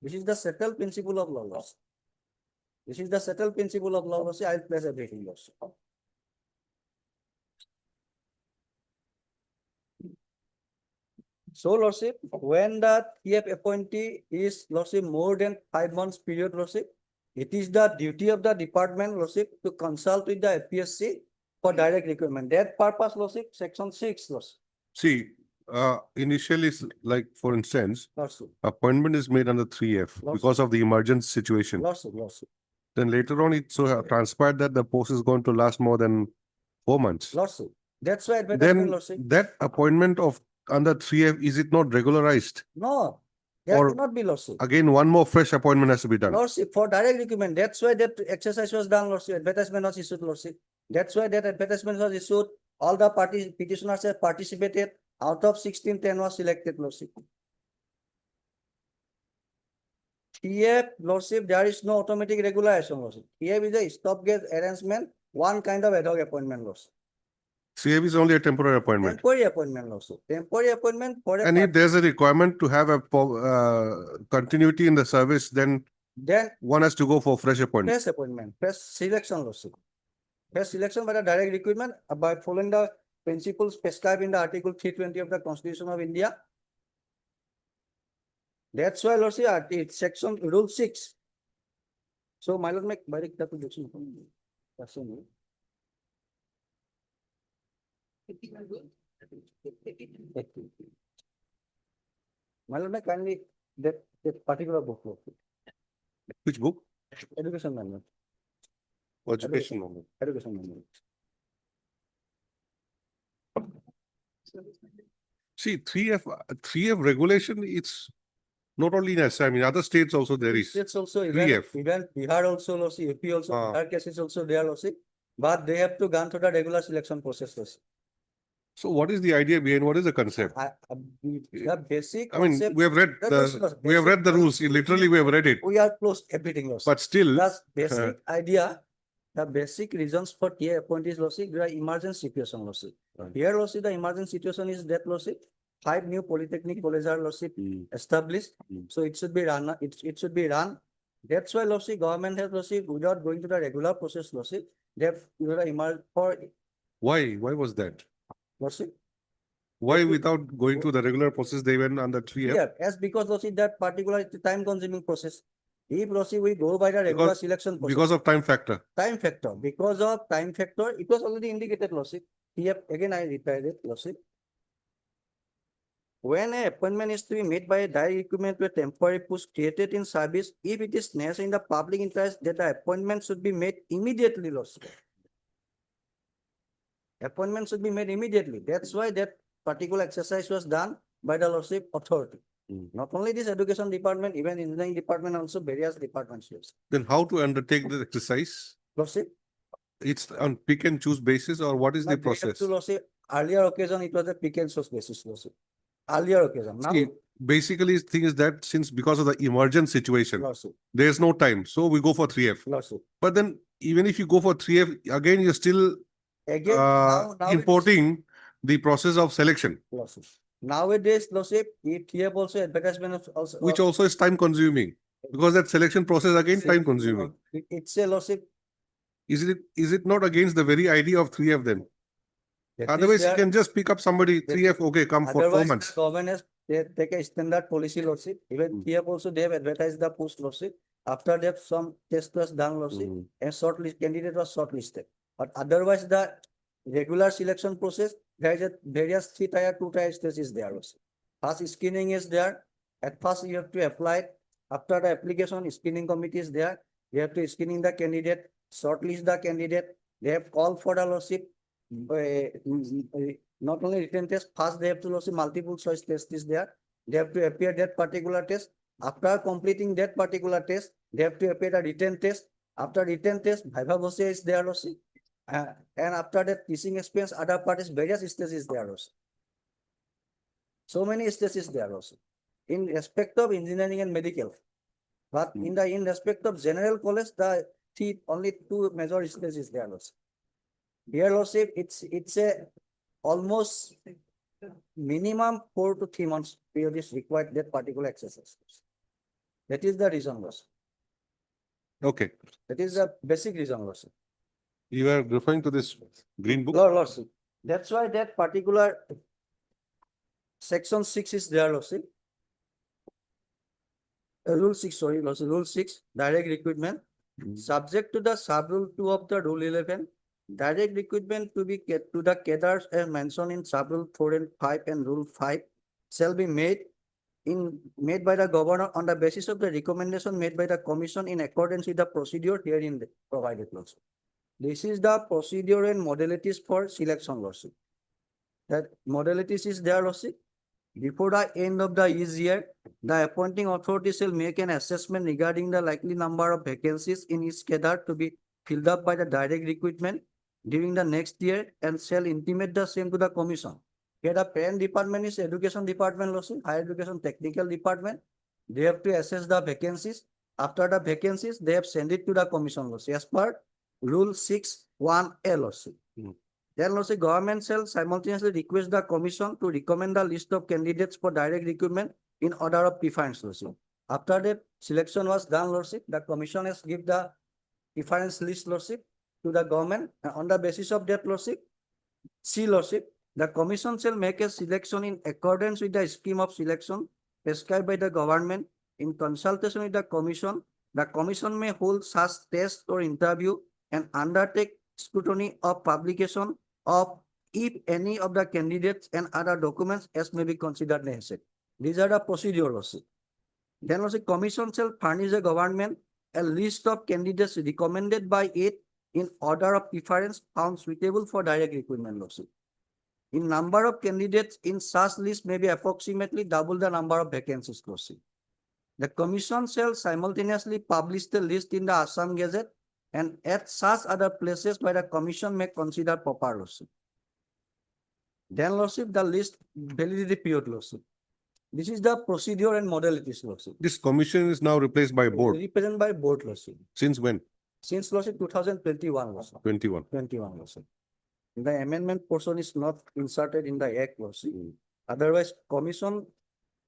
S1: This is the settled principle of law lordship. This is the settled principle of law lordship. I will place everything lordship. So lordship, when the TF appointee is lordship more than 5 months period lordship, it is the duty of the department lordship to consult with the APSC for direct recruitment. That purpose lordship, section 6 lordship.
S2: See, initially, like for instance,
S1: Lordship,
S2: appointment is made under 3F
S1: Lots.
S2: because of the emergency situation.
S1: lordship, lordship,
S2: Then later on, it so transpired that the post is going to last more than 4 months.
S1: lordship. That's why advertisement
S2: Then
S1: lordship.
S2: that appointment of under 3F, is it not regularized?
S1: No, there
S2: Or-
S1: cannot be lordship.
S2: Again, one more fresh appointment has to be done.
S1: Lordship, for direct recruitment, that's why that exercise was done, lordship, advertisement was issued, lordship. That's why that advertisement was issued, all the parties, petitioners have participated, out of 16, 10 was selected, lordship. TF, lordship, there is no automatic regulation, lordship. TF is a stopgate arrangement, one kind of ad hoc appointment, lordship.
S2: 3F is only a temporary appointment.
S1: Temporary appointment, lordship. Temporary appointment for a.
S2: And if there's a requirement to have a continuity in the service, then
S1: Then
S2: one has to go for fresh appointment.
S1: fresh appointment, fresh selection lordship. Fresh selection by the direct recruitment by following the principles prescribed in the Article 320 of the Constitution of India. That's why lordship, it's section rule 6. So my lord, make direct application. My lord, make kindly that particular book, lordship.
S2: Which book?
S1: Education manual,
S2: Education manual.
S1: education manual.
S2: See, 3F regulation, it's not only in Assam, I mean, other states also there is.
S1: It's also even
S2: 3F.
S1: Bihar also, lordship, AP also,
S2: Ah.
S1: Bihar cases also there, lordship. But they have to go through the regular selection process, lordship.
S2: So what is the idea behind, what is the concept?
S1: The basic
S2: I mean,
S1: concept,
S2: we have read
S1: That was-
S2: we have read the rules, literally we have read it,
S1: we are close everything, lordship.
S2: but still,
S1: That's basic idea, the basic reasons for TA appointees, lordship, there are emergency situation, lordship.
S2: Right.
S1: Here, lordship, the emergency situation is that, lordship, 5 new polytechnic colleges are, lordship, established.
S2: Mm.
S1: So it should be run, it should be run. That's why, lordship, government has, lordship, without going to the regular process, lordship, they have, for,
S2: why was that?
S1: lordship.
S2: Why without going to the regular process, they went under 3F?
S1: Yeah, as because lordship, that particular is the time consuming process. If lordship, we go by the regular
S2: Because-
S1: selection process.
S2: Because of time factor.
S1: Time factor, because of time factor, it was already indicated, lordship. Here, again, I replied it, lordship. When an appointment is to be made by a direct recruitment to a temporary post created in service, if it is necessary in the public interest that the appointment should be made immediately, lordship. Appointment should be made immediately. That's why that particular exercise was done by the lordship authority.
S2: Mm.
S1: Not only this education department, even engineering department, also various departments,
S2: Then how to undertake this exercise?
S1: lordship.
S2: It's on pick and choose basis or what is the
S1: But they have
S2: process?
S1: to, lordship, earlier occasion, it was a pick and choose basis, lordship. Earlier occasion, now,
S2: See, basically, thing is that since because of the emergent situation,
S1: lordship,
S2: there's no time, so we go for 3F.
S1: lordship.
S2: But then even if you go for 3F, again, you're still
S1: Again, now it is-
S2: importing the process of selection,
S1: lordship. Nowadays, lordship, it have also advertisement of also.
S2: which also is time consuming. Because that selection process again time consuming.
S1: It's a lordship.
S2: Is it not against the very idea of 3F then?
S1: that is
S2: Otherwise, you
S1: their-
S2: can just pick up somebody,
S1: that-
S2: 3F, okay, come for 4
S1: Otherwise,
S2: months.
S1: government has, they take a standard policy lordship. Even here also they have advertised the post lordship. After that, some test was done lordship
S2: Mhm.
S1: and shortlist candidate was shortlisted. But otherwise, the regular selection process, there is a various 3-tier, 2-tier stages there also. First screening is there. At first, you have to apply. After the application, screening committee is there. You have to screening the candidate, shortlist the candidate. They have called for the lordship. Not only written test, first they have to also multiple choice test is there. They have to appear that particular test. After completing that particular test, they have to appear a written test. After written test, viva voce is there also. And after that, teaching experience, other parties, various stages there also. So many stages there also. In respect of engineering and medical. But in respect of general college, only 2 major stages there also. Here also, it's a almost minimum 4 to 3 months period is required that particular exercise. That is the reason also.
S2: Okay,
S1: That is the basic reason also.
S2: you are referring to this green book?
S1: Lordship. That's why that particular section 6 is there also. Rule 6, sorry, Lordship, Rule 6, direct recruitment. Subject to the sub-rule 2 of the Rule 11, direct recruitment to the cadres as mentioned in sub-rule 4 and 5 and Rule 5 shall be made by the governor on the basis of the recommendation made by the commission in accordance with the procedure herein provided also. This is the procedure and modalities for selection lordship. That modalities is there lordship. Before the end of the year, the appointing authority shall make an assessment regarding the likely number of vacancies in each cadre to be filled up by the direct recruitment during the next year and shall intimate the same to the commission. Here the parent department is education department also, higher education technical department. They have to assess the vacancies. After the vacancies, they have sent it to the commission also as per Rule 6(1)L also. Then also government shall simultaneously request the commission to recommend the list of candidates for direct recruitment in order of preference lordship. After the selection was done lordship, the commission has give the preference list lordship to the government and on the basis of that lordship, C lordship, the commission shall make a selection in accordance with the scheme of selection prescribed by the government in consultation with the commission. The commission may hold such test or interview and undertake scrutiny of publication of if any of the candidates and other documents as may be considered necessary. These are the procedure also. Then also commission shall furnish the government a list of candidates recommended by it in order of preference found suitable for direct recruitment also. In number of candidates in such list may be approximately double the number of vacancies also. The commission shall simultaneously publish the list in the Assam Gazette and at such other places where the commission may consider proper lordship. Then lordship, the list validity period lordship. This is the procedure and modalities lordship.
S2: This commission is now replaced by board.
S1: Represented by board lordship.
S2: Since when?
S1: Since lordship 2021 lordship.
S2: 21.
S1: 21 lordship. The amendment portion is not inserted in the act lordship. Otherwise, commission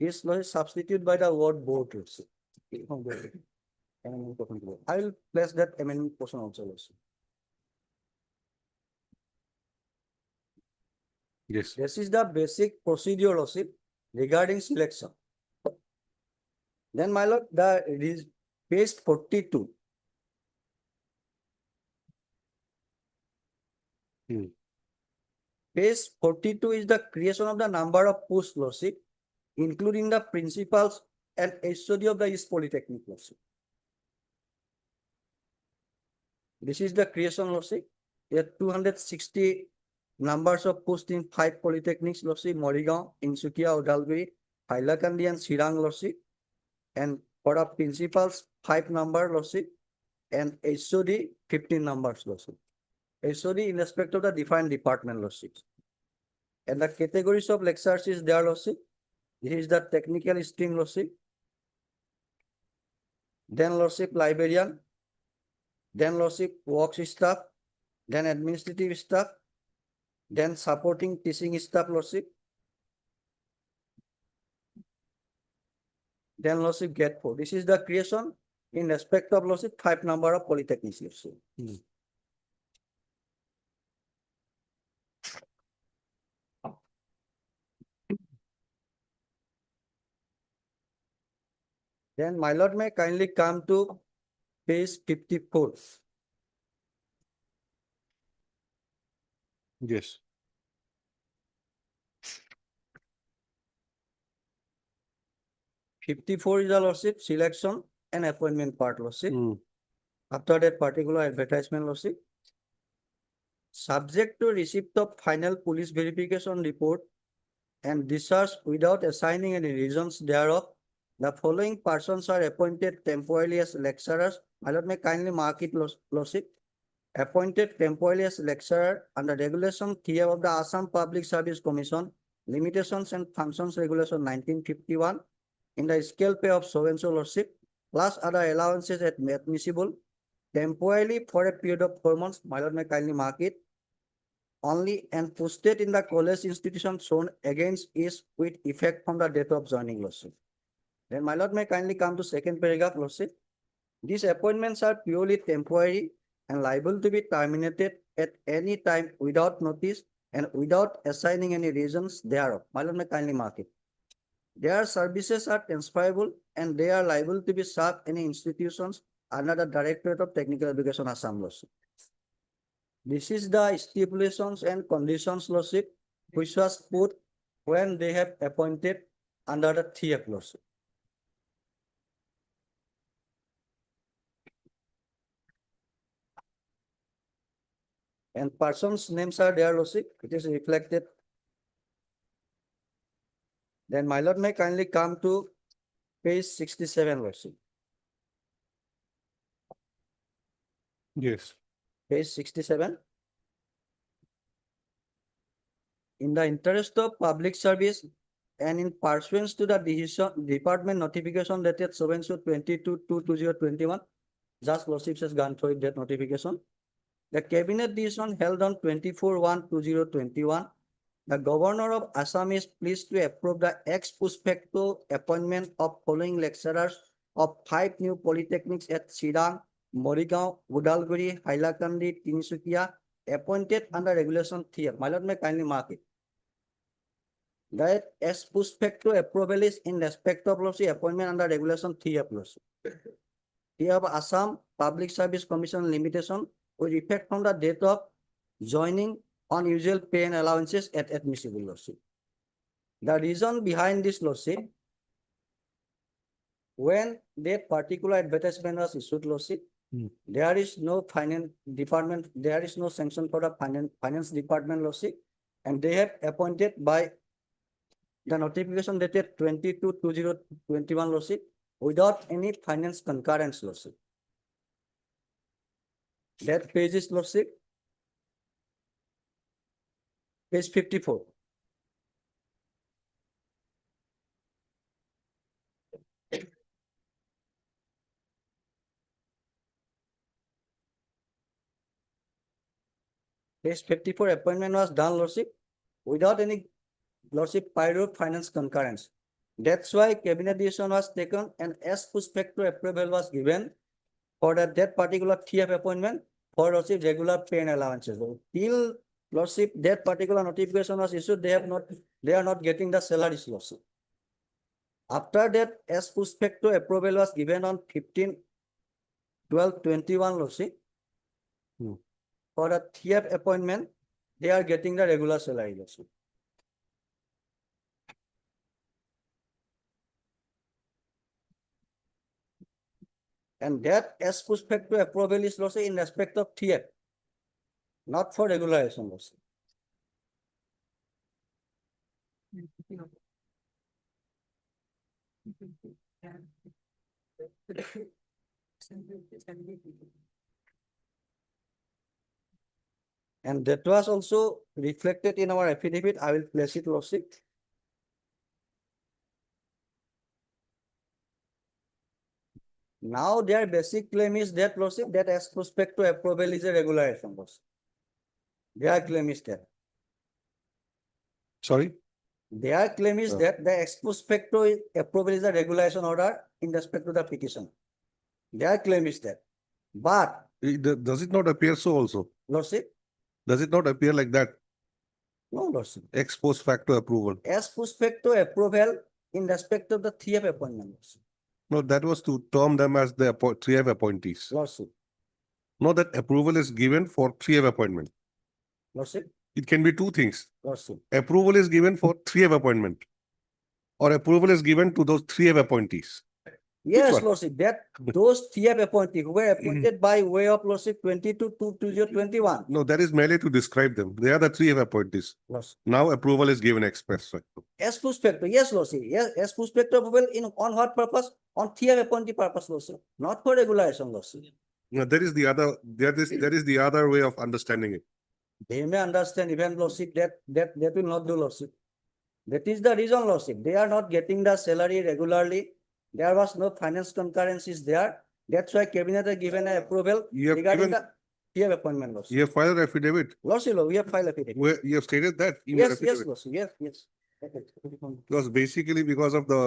S1: is lordship substituted by the word board lordship. I will place that amendment portion also lordship.
S2: Yes.
S1: This is the basic procedure lordship regarding selection. Then my lord, it is page 42. Page 42 is the creation of the number of post lordship, including the principals and HOD of the East Polytechnic lordship. This is the creation lordship. There are 260 numbers of posts in 5 polytechnics lordship, Morigaon, Insukia, Odalguri, Hailakandi and Sirang lordship. And for the principals, 5 number lordship and HOD 15 numbers lordship. HOD in respect of the defined department lordship. And the categories of lecturers is there lordship. This is the technical stream lordship. Then lordship librarian. Then lordship works staff. Then administrative staff. Then supporting teaching staff lordship. Then lordship get 4. This is the creation in respect of lordship 5 number of polytechnics. Lordship. Then my lord may kindly come to page 54.
S2: Yes.
S1: Fifty-four is the lordship selection and appointment part lordship.
S2: Hmm.
S1: After that particular advertisement lordship. Subject to receipt of final police verification report and discharge without assigning any reasons thereof, the following persons are appointed temporarily as lecturers. My lord may kindly mark it lordship. Appointed temporarily as lecturer under regulation 3 of the Assam Public Service Commission, limitations and functions regulation 1951, in the scale pay of so and so lordship, plus other allowances admissible temporarily for a period of 4 months. My lord may kindly mark it. Only and posted in the college institution shown against is with effect from the date of joining lordship. Then my lord may kindly come to second paragraph lordship. These appointments are purely temporary and liable to be terminated at any time without notice and without assigning any reasons thereof. My lord may kindly mark it. Their services are transferable and they are liable to be served in institutions under the Directorate of Technical Education Assam lordship. This is the stipulations and conditions lordship which was put when they have appointed under the TF lordship. And persons' names are there lordship. It is reflected. Then my lord may kindly come to page 67 lordship.
S2: Yes.
S1: Page 67. In the interest of public service and in pursuance to the decision department notification dated 7/22/2021, just lordship has gone through that notification. The cabinet decision held on 24/1/2021. The governor of Assam is pleased to approve the ex post facto appointment of following lecturers of 5 new polytechnics at Chirang, Morigaon, Udalguri, Hailakandi, Tinsukia, appointed under regulation 3. My lord may kindly mark it. That ex post facto approval is in respect of lordship appointment under regulation 3 of lordship. 3 of Assam Public Service Commission limitation with effect from the date of joining on usual pay and allowances at admissible lordship. The reason behind this lordship, when that particular advertisement was issued lordship, there is no finance department, there is no sanction for the finance department lordship, and they have appointed by the notification dated 22/2021 lordship without any finance concurrence lordship. That page is lordship. Page 54. Page 54 appointment was done lordship without any lordship prior finance concurrence. That's why cabinet decision was taken and as post facto approval was given for that particular TF appointment for lordship regular pay and allowances. Till lordship that particular notification was issued, they are not getting the salaries lordship. After that, as post facto approval was given on 15/12/21 lordship. For a TF appointment, they are getting the regular salary lordship. And that as post facto approval is lordship in respect of TF, not for regularization lordship. And that was also reflected in our affidavit. I will place it lordship. Now their basic claim is that lordship that as post facto approval is a regularization lordship. Their claim is that.
S2: Sorry?
S1: Their claim is
S2: Oh.
S1: that the ex post facto approval is a regulation order in respect to the petition. Their claim is that. But,
S2: Does it not appear so also?
S1: Lordship,
S2: Does it not appear like that?
S1: no, Lordship.
S2: Ex post facto approval?
S1: Ex post facto approval in respect of the 3F appointment, Lordship.
S2: No, that was to term them as the 3F appointees.
S1: Lordship,
S2: No, that approval is given for 3F appointment.
S1: Lordship,
S2: It can be two things.
S1: Lordship.
S2: Approval is given for 3F appointment. Or approval is given to those 3F appointees.
S1: Yes,
S2: one?
S1: Lordship, that those 3F appointees who were appointed by way of Lordship 22/2/2021.
S2: No, that is merely to describe them. They are the 3F appointees.
S1: Lordship.
S2: Now approval is given express.
S1: Ex post facto, yes, Lordship, yes, ex post facto approval in, on what purpose? On 3F appointee purpose, Lordship, not for regulation, Lordship.
S2: No, there is the other way of understanding it.
S1: They may understand even Lordship that will not do, Lordship. That is the reason, Lordship. They are not getting the salary regularly. There was no finance concurrencies there. That's why cabinet has given an approval
S2: You have
S1: regarding
S2: given,
S1: the 3F appointment, Lordship.
S2: you have filed an affidavit
S1: Lordship, we have filed affidavit.
S2: where you have stated that in your
S1: Yes, yes,
S2: affidavit.
S1: Lordship, yes, yes.
S2: Because basically because of the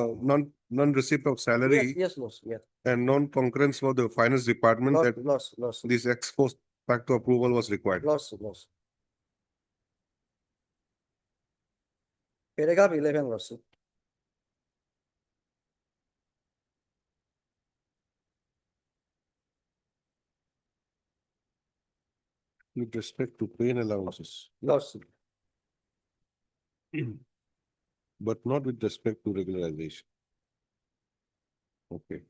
S2: non-receipt of
S1: Yes,
S2: salary
S1: yes, Lordship, yes.
S2: and non-concurrence for the finance department that
S1: Lordship,
S2: this ex post facto approval was required.
S1: Lordship. Paragraph 11, Lordship.
S2: With respect to pay and allowances,
S1: Lordship.
S2: but not with respect to regularization. Okay.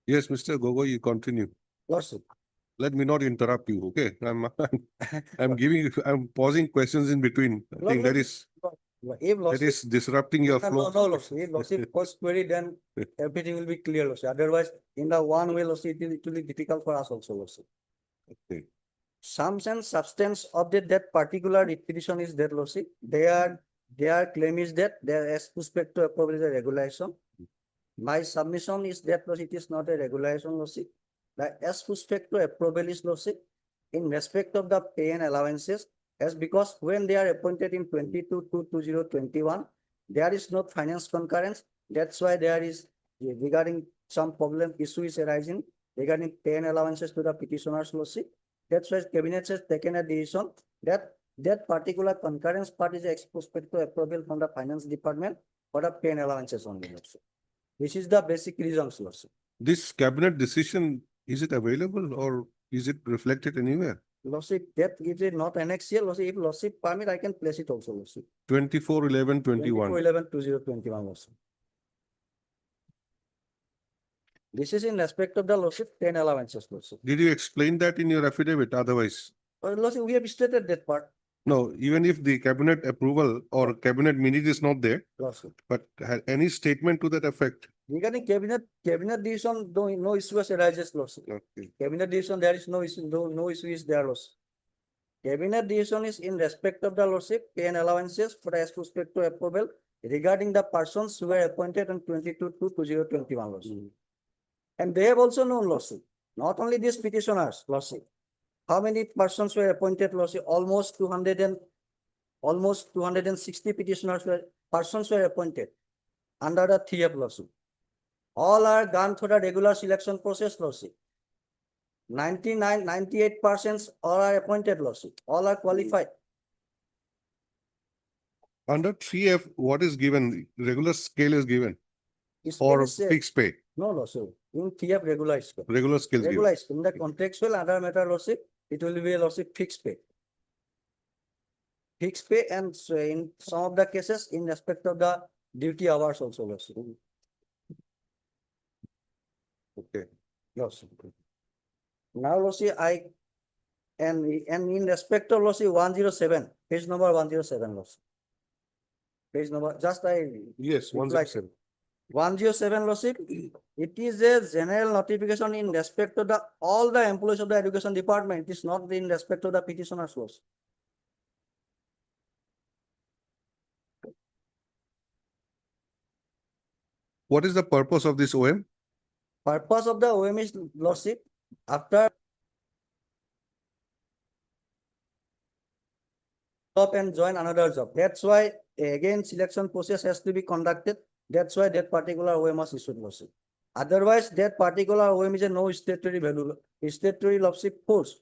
S2: Yes, Mr. Gogoi, you continue.
S1: Lordship.
S2: Let me not interrupt you, okay? I'm pausing questions in between. I think that is disrupting your
S1: No,
S2: flow.
S1: no, Lordship. If Lordship first query, then everything will be clear, Lordship. Otherwise, in the one way, Lordship, it will be difficult for us also, Lordship.
S2: Okay.
S1: Sum and substance of that particular petition is that, Lordship. Their claim is that their as respect to approval is a regulation. My submission is that, Lordship, it is not a regulation, Lordship. The as respect to approval is, Lordship, in respect of the pay and allowances, as because when they are appointed in 22/2/2021, there is no finance concurrence. That's why there is regarding some problem issue is arising regarding pay and allowances to the petitioners, Lordship. That's why cabinet has taken a decision that particular concurrence part is ex post facto approval from the finance department for the pay and allowances only, Lordship. This is the basic reasons, Lordship.
S2: This cabinet decision, is it available or is it reflected anywhere?
S1: Lordship, that is it not annexed here, Lordship. If Lordship permit, I can place it also, Lordship.
S2: 24/11/21.
S1: 24/11/2021, Lordship. This is in respect of the Lordship 10 allowances, Lordship.
S2: Did you explain that in your affidavit otherwise?
S1: Lordship, we have stated that part,
S2: No, even if the cabinet approval or cabinet minute is not there,
S1: Lordship.
S2: but any statement to that effect?
S1: Regarding cabinet decision, no issue arises, Lordship.
S2: Okay.
S1: Cabinet decision, there is no issue, no issue is there, Lordship. Cabinet decision is in respect of the Lordship, pay and allowances for as respect to approval regarding the persons who were appointed on 22/2/2021, Lordship. And they have also known, Lordship, not only these petitioners, Lordship. How many persons were appointed, Lordship? Almost 260 persons were appointed under the 3F, Lordship. All are gone through the regular selection process, Lordship. 98% all are appointed, Lordship. All are qualified.
S2: Under 3F, what is given? Regular scale is given
S1: It's
S2: or
S1: very safe.
S2: fixed pay?
S1: No, Lordship. In 3F regular scale.
S2: Regular scale is given.
S1: Regular scale. In the contractual other matter, Lordship, it will be a Lordship fixed pay. Fixed pay and so in some of the cases in respect of the duty hours also, Lordship.
S2: Okay.
S1: Lordship. Now, Lordship, and in respect of Lordship 107, page number 107, Lordship. Page number, just
S2: Yes,
S1: Reply.
S2: 107.
S1: 107, Lordship, it is a general notification in respect of all the employees of the education department. It is not in respect of the petitioners, Lordship.
S2: What is the purpose of this OM?
S1: Purpose of the OM is lordship, after job and join another job. That's why again selection process has to be conducted. That's why that particular OM was issued lordship. Otherwise, that particular OM is a no statutory value, statutory lordship force.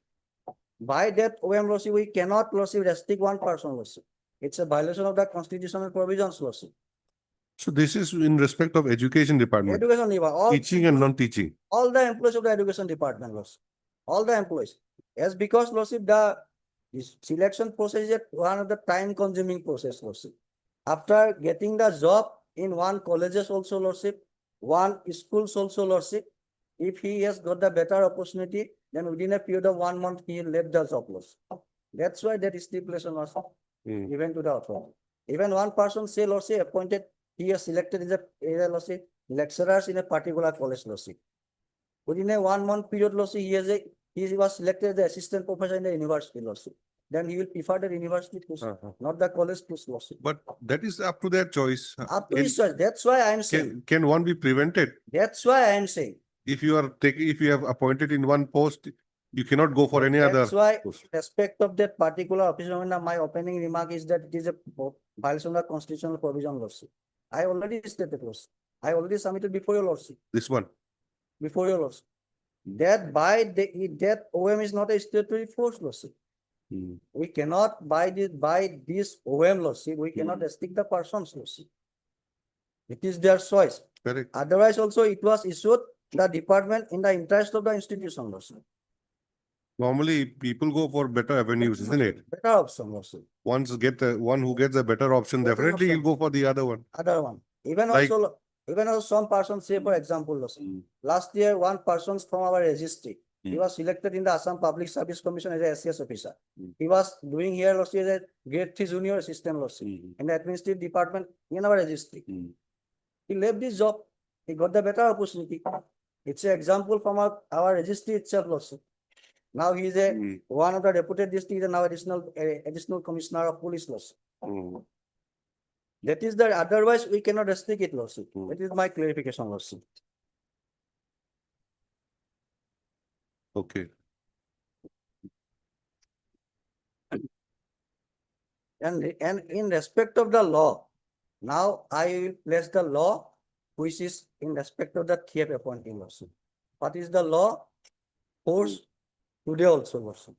S1: By that OM lordship, we cannot lordship restrict one person lordship. It's a violation of the constitutional provisions lordship.
S2: So this is in respect of education department,
S1: Education, all.
S2: teaching and non-teaching.
S1: All the employees of the education department, lordship. All the employees. As because, lordship, the this selection process is one of the time consuming process, lordship. After getting the job in one colleges also, lordship, one schools also, lordship, if he has got the better opportunity, then within a period of 1 month, he left the job, lordship. That's why that stipulation was given to the authority. Even one person say, lordship, appointed, he is selected as a lordship, lecturers in a particular college, lordship. Within a 1 month period, lordship, he was selected as the assistant professor in the university, lordship. Then he will prefer the university post, not the college post, lordship.
S2: But that is up to their choice.
S1: Up to his choice. That's why I am saying.
S2: Can one be prevented?
S1: That's why I am saying.
S2: If you are taking, if you have appointed in one post, you cannot go for any other.
S1: That's why,
S2: post.
S1: respect of that particular officer, my opening remark is that it is a violation of the constitutional provision, lordship. I already stated, lordship. I already submitted before your lordship.
S2: This one.
S1: Before your lordship. That that OM is not a statutory force, lordship. We cannot by this OM, lordship, we cannot restrict the persons, lordship. It is their choice.
S2: Correct.
S1: Otherwise also it was issued the department in the interest of the institution, lordship.
S2: Normally, people go for better avenues, isn't it?
S1: Better option, lordship.
S2: One who gets a better option,
S1: Better
S2: definitely
S1: option.
S2: he'll go for the other one.
S1: Other one. Even
S2: Like-
S1: also, some persons say, for example, lordship, last year, one person from our registry, he was selected in the Assam Public Service Commission as a SCS officer. He was doing here, lordship, as a grade 3 junior assistant, lordship, in the administrative department in our registry. He left this job. He got the better opportunity. It's an example from our registry itself, lordship. Now he is one of the reputed district and now additional commissioner of police, lordship. That is the, otherwise we cannot restrict it, lordship. That is my clarification, lordship.
S2: Okay.
S1: And in respect of the law, now I will place the law which is in respect of the TF appointee, lordship. What is the law? Force today also, lordship.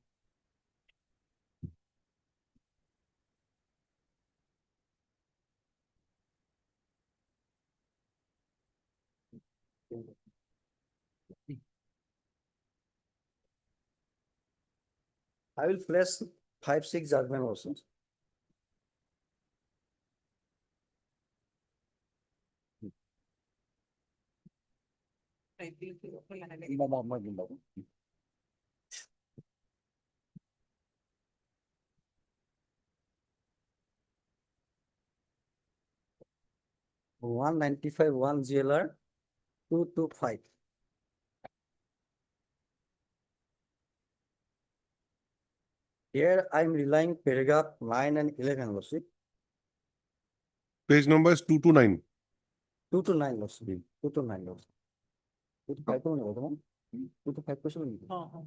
S1: I will place 5-6 judgment also. One 95, one GLR, 225. Here I am relying paragraph 9 and 11, lordship.
S2: Page number is 229.
S1: 2 to 9, lordship. 2 to 9, lordship. 2 to 5 to 9, 2 to 5 question.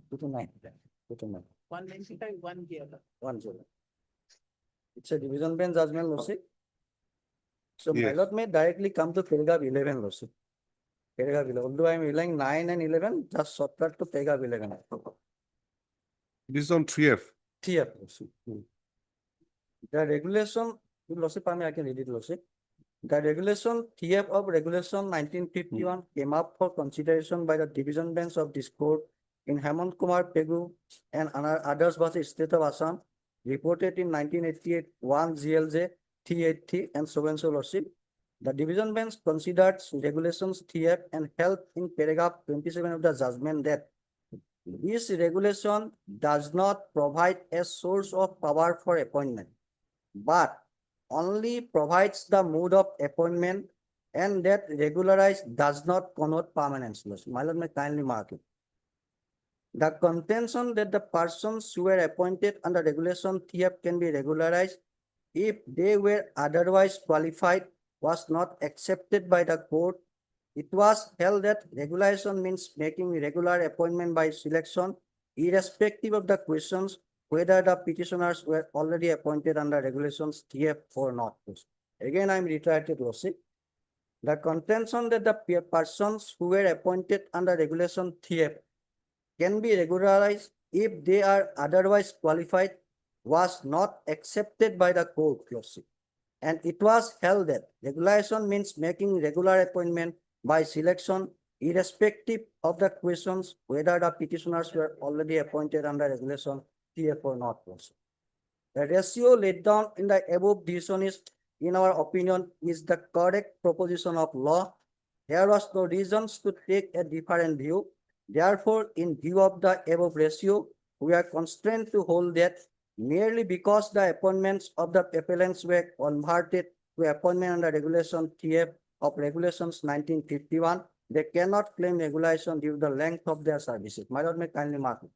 S1: 2 to 9. 2 to 9.
S11: 195, 1 GLR.
S1: 1 0. It's a division bench judgment, lordship. So my
S2: Yes.
S1: lord may directly come to paragraph 11, lordship. Paragraph 11. Although I am relying 9 and 11, just subtract to paragraph 11.
S2: This is on 3F.
S1: TF, lordship. The regulation, lordship, I can read it, lordship. The regulation TF of regulation 1951 came up for consideration by the division bench of this court in Hemant Kumar Pegu and others versus State of Assam, reported in 1988 1 GLJ 383 and so and so, lordship. The division bench considered regulations TF and held in paragraph 27 of the judgment that this regulation does not provide a source of power for appointment, but only provides the mode of appointment, and that regularized does not connote permanence. My lord may kindly mark it. The contention that the persons who were appointed under regulation TF can be regularized if they were otherwise qualified was not accepted by the court it was held that regulation means making regular appointment by selection, irrespective of the questions whether the petitioners were already appointed under regulations TF or not. Again, I'm reiterated, Lordship. The contention that the persons who were appointed under regulation TF can be regularized if they are otherwise qualified was not accepted by the court, Lordship. And it was held that regulation means making regular appointment by selection, irrespective of the questions whether the petitioners were already appointed under regulation TF or not. Lordship. The ratio laid down in the above decision is, in our opinion, is the correct proposition of law. There was no reasons to take a different view. Therefore, in view of the above ratio, we are constrained to hold that merely because the appointments of the appellants were converted to appointment under regulation TF of regulations 1951, they cannot claim regulation due to the length of their services. My lord, may kindly mark it.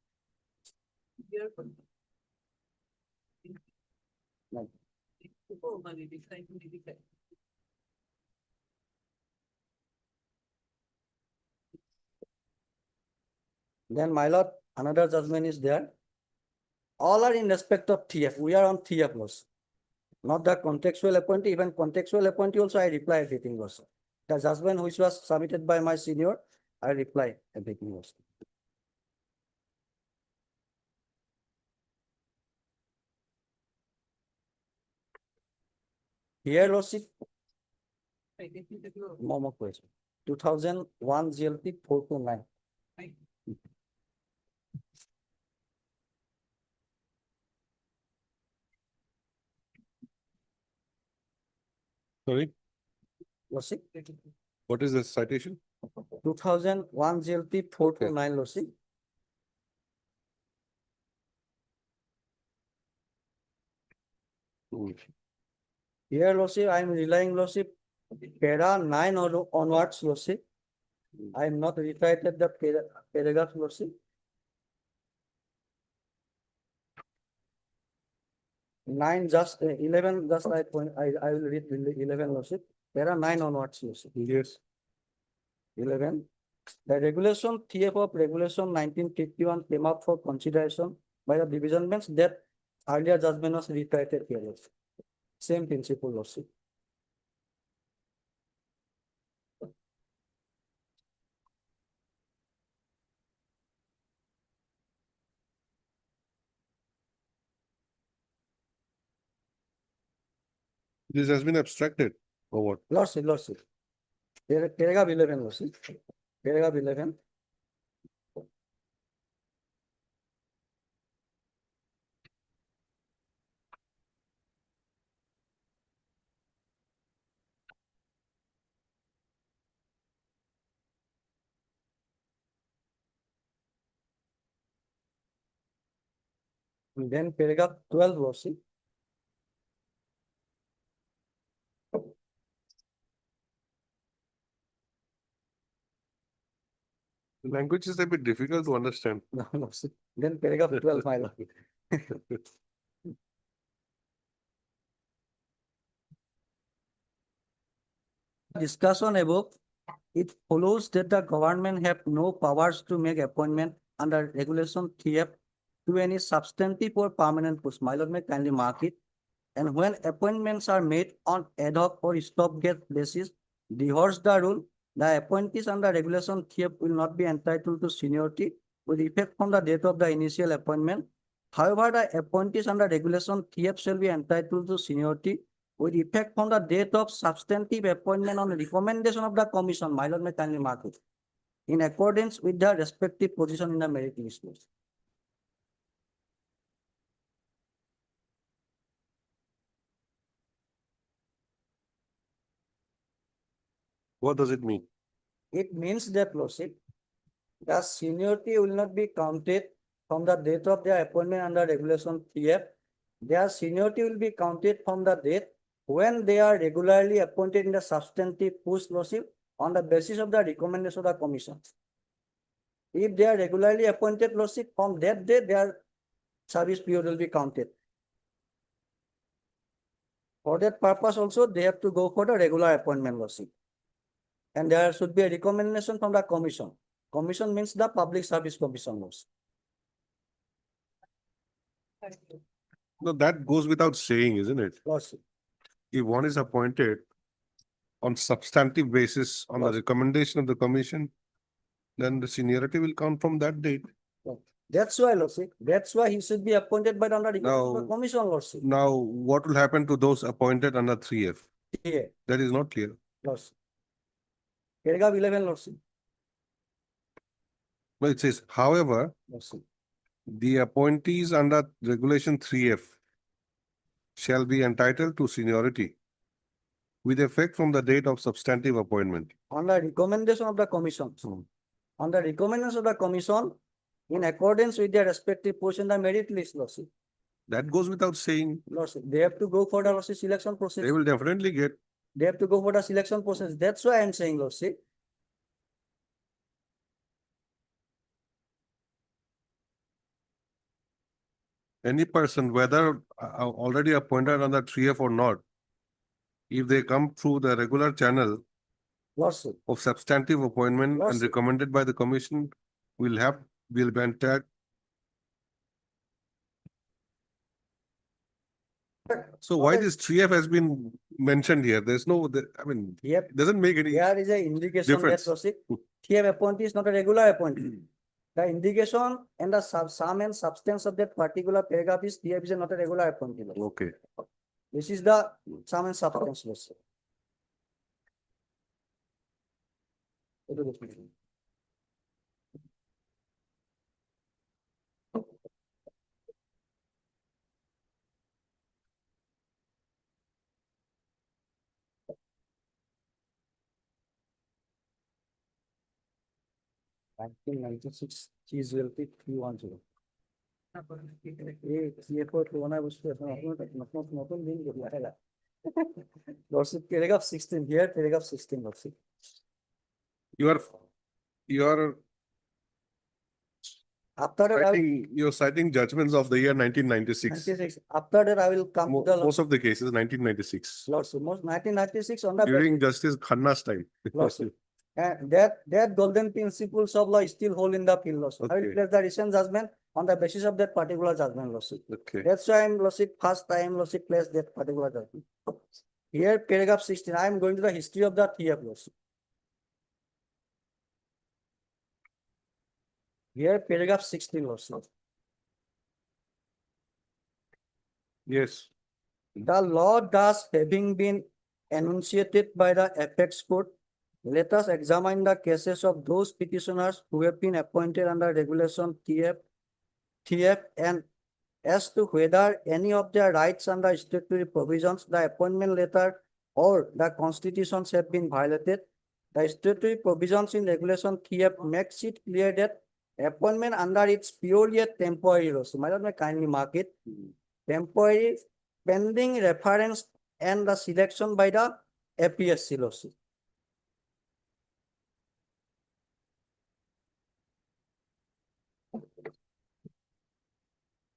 S1: Then, my lord, another judgment is there. All are in respect of TF. We are on TF laws, not the contextual appointee. Even contextual appointee also, I reply everything also. The judgment which was submitted by my senior, I reply everything also. Here, Lordship, one more question. 2001 GLP 429.
S2: Sorry,
S1: Lordship,
S2: what is the citation?
S1: 2001 GLP 429, Lordship. Here, Lordship, I am relying, Lordship, para 9 onwards, Lordship. I am not recited the paragraph, Lordship. 9 just 11 just I will read 11, Lordship. Para 9 onwards, Lordship.
S2: Yes.
S1: 11. The regulation TF of regulation 1951 came up for consideration by the division bench that earlier judgment was reiterated here, Lordship. Same principle, Lordship.
S2: This has been abstracted or what?
S1: Lordship, Lordship. Paragraph 11, Lordship. Paragraph 11. And then paragraph 12, Lordship.
S2: The language is a bit difficult to understand.
S1: No, Lordship. Then paragraph 12, my lord. Discussion above, it follows that the government have no powers to make appointment under regulation TF to any substantive or permanent post. My lord, may kindly mark it. And when appointments are made on ad hoc or stopgap basis, divorce the rule, the appointees under regulation TF will not be entitled to seniority with effect from the date of the initial appointment. However, the appointees under regulation TF shall be entitled to seniority with effect from the date of substantive appointment on recommendation of the commission. My lord, may kindly mark it. In accordance with the respective position in the merit list.
S2: What does it mean?
S1: It means that, Lordship, the seniority will not be counted from the date of their appointment under regulation TF. Their seniority will be counted from the date when they are regularly appointed in the substantive post, Lordship, on the basis of the recommendation of the commission. If they are regularly appointed, Lordship, from that day, their service period will be counted. For that purpose also, they have to go for the regular appointment, Lordship. And there should be a recommendation from the commission. Commission means the Public Service Commission laws.
S2: No, that goes without saying, isn't it?
S1: Lordship.
S2: If one is appointed on substantive basis on the
S1: Yes.
S2: recommendation of the commission, then the seniority will come from that date.
S1: That's why, Lordship, that's why he should be appointed by the under recommendation of the
S2: Now-
S1: commission, Lordship.
S2: Now, what will happen to those appointed under 3F?
S1: Yeah,
S2: That is not clear.
S1: Lordship. Paragraph 11, Lordship.
S2: Well, it says, however,
S1: Lordship.
S2: the appointees under regulation 3F shall be entitled to seniority with effect from the date of substantive appointment.
S1: On the recommendation of the commission. On the recommendation of the commission, in accordance with their respective portion, the merit list, Lordship.
S2: That goes without saying.
S1: Lordship, they have to go for the Lordship selection process.
S2: They will definitely get.
S1: They have to go for the selection process. That's why I'm saying, Lordship.
S2: Any person, whether already appointed under 3F or not, if they come through the regular channel
S1: Lordship.
S2: of substantive appointment and
S1: Lordship.
S2: recommended by the commission, will be entitled. So why this 3F has been mentioned here? There's no, I mean,
S1: Yep,
S2: it doesn't make any.
S1: there is a indication that,
S2: Difference.
S1: Lordship, TF appointee is not a regular appointee. The indication and the sum and substance of that particular paragraph is TF is not a regular appointee. Lordship.
S2: Okay.
S1: This is the sum and substance, Lordship. Nineteen 96 GZLP 310. CFO লোনা বস্তু এখন নতুন দিন লাহেলা Lordship, paragraph 16 here, paragraph 16, Lordship.
S2: You are
S1: After that,
S2: you're citing judgments of the year 1996.
S1: 96, after that I will come to the
S2: Most of the cases, 1996,
S1: Lordship, most 1996 on the
S2: during Justice Khanna's time.
S1: Lordship. And that golden principles of law still hold in the field, Lordship. I will
S2: Okay.
S1: place the recent judgment on the basis of that particular judgment, Lordship.
S2: Okay.
S1: That's why I'm, Lordship, first time, Lordship, place that particular judgment. Here, paragraph 16, I am going to the history of the TF, Lordship. Here, paragraph 16, Lordship.
S2: Yes.
S1: The law thus having been enunciated by the apex court, let us examine the cases of those petitioners who have been appointed under regulation TF and as to whether any of their rights under statutory provisions, the appointment letter or the constitutions have been violated. The statutory provisions in regulation TF makes it clear that appointment under its purely a temporary law. So, my lord, may kindly mark it. Temporary pending reference and the selection by the APSC Lordship.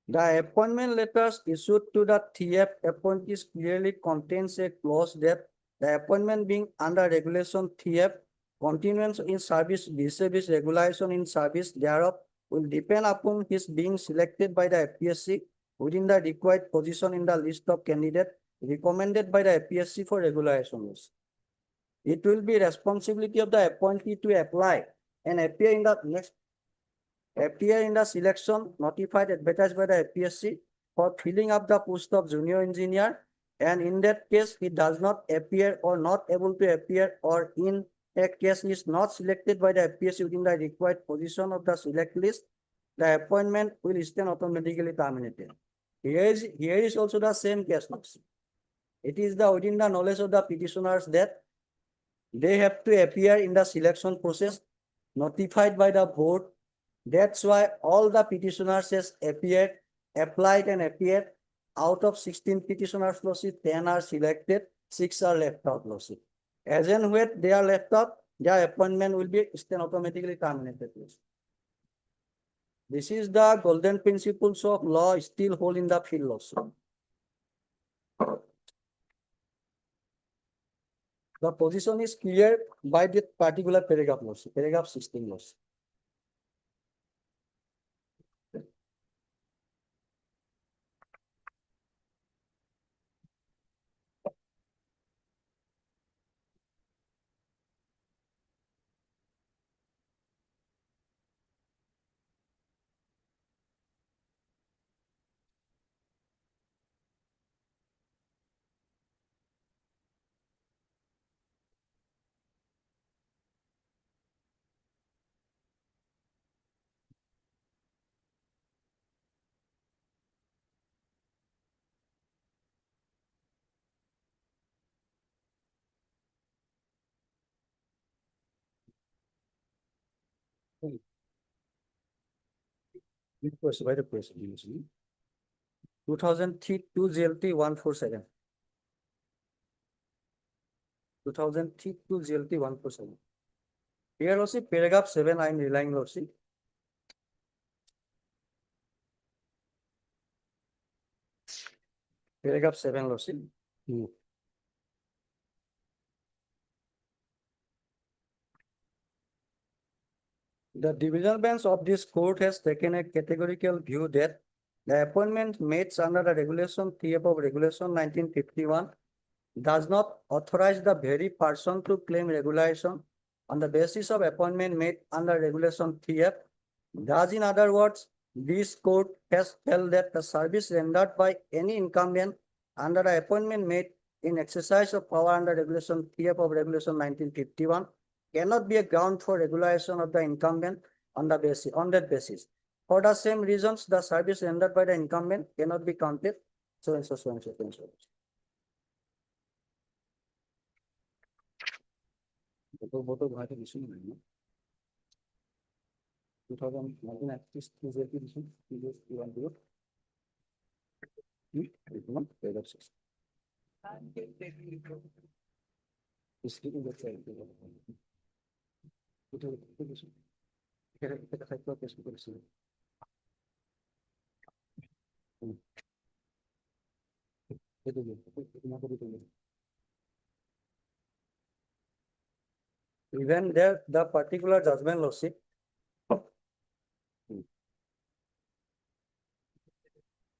S1: The appointment letters issued to the TF appointees clearly contains a clause that the appointment being under regulation TF continuance in service vis-a-vis regulation in service thereof will depend upon his being selected by the APSC within the required position in the list of candidates recommended by the APSC for regulations. It will be responsibility of the appointee to apply and appear in the selection notified advertised by the APSC for filling up the post of junior engineer. And in that case, he does not appear or not able to appear, or in a case he is not selected by the APSC within the required position of the select list, the appointment will stand automatically terminated. Here is also the same case. It is within the knowledge of the petitioners that they have to appear in the selection process notified by the board. That's why all the petitioners has appeared, applied and appeared. Out of 16 petitioners, Lordship, 10 are selected, 6 are left out, Lordship. As and when they are left out, their appointment will be stand automatically terminated. Lordship. This is the golden principles of law still hold in the field, Lordship. The position is clear by that particular paragraph, Lordship, paragraph 16, Lordship. Request, by the question, 2003 2 GLT 147. 2003 2 GLT 147. Here also paragraph 7, I am relying, Lordship. Paragraph 7, Lordship. The divisional bench of this court has taken a categorical view that the appointment made under the regulation 3F of regulation 1951 does not authorize the very person to claim regulation on the basis of appointment made under regulation 3F. Thus, in other words, this court has held that the service rendered by any incumbent under the appointment made in exercise of power under regulation 3F of regulation 1951 cannot be a ground for regulation of the incumbent on that basis. For the same reasons, the service rendered by the incumbent cannot be counted. So and so, so and so, so and so. 2019 at least 2 edition, one to paragraph 6. Is keeping the same. Even there, the particular judgment, Lordship,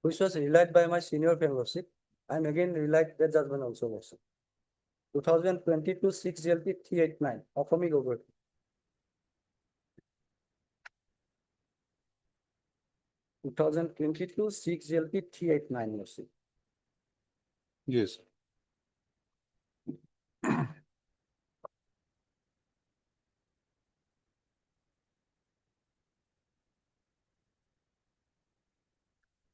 S1: which was relied by my senior friend, Lordship, and again relied that judgment also, Lordship. 2022 6 GLT 389, Afami Gogoi. 2022 6 GLT 389, Lordship.
S2: Yes.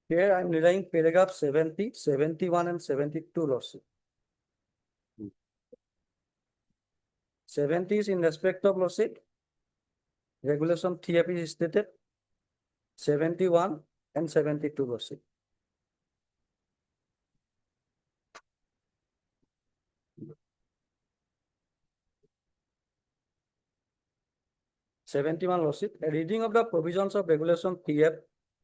S1: Here I am relying paragraph 70, 71 and 72, Lordship. 70 is in respect of, Lordship, regulation 3F is stated. 71 and 72, Lordship. Lordship, a reading of the provisions of regulation 3F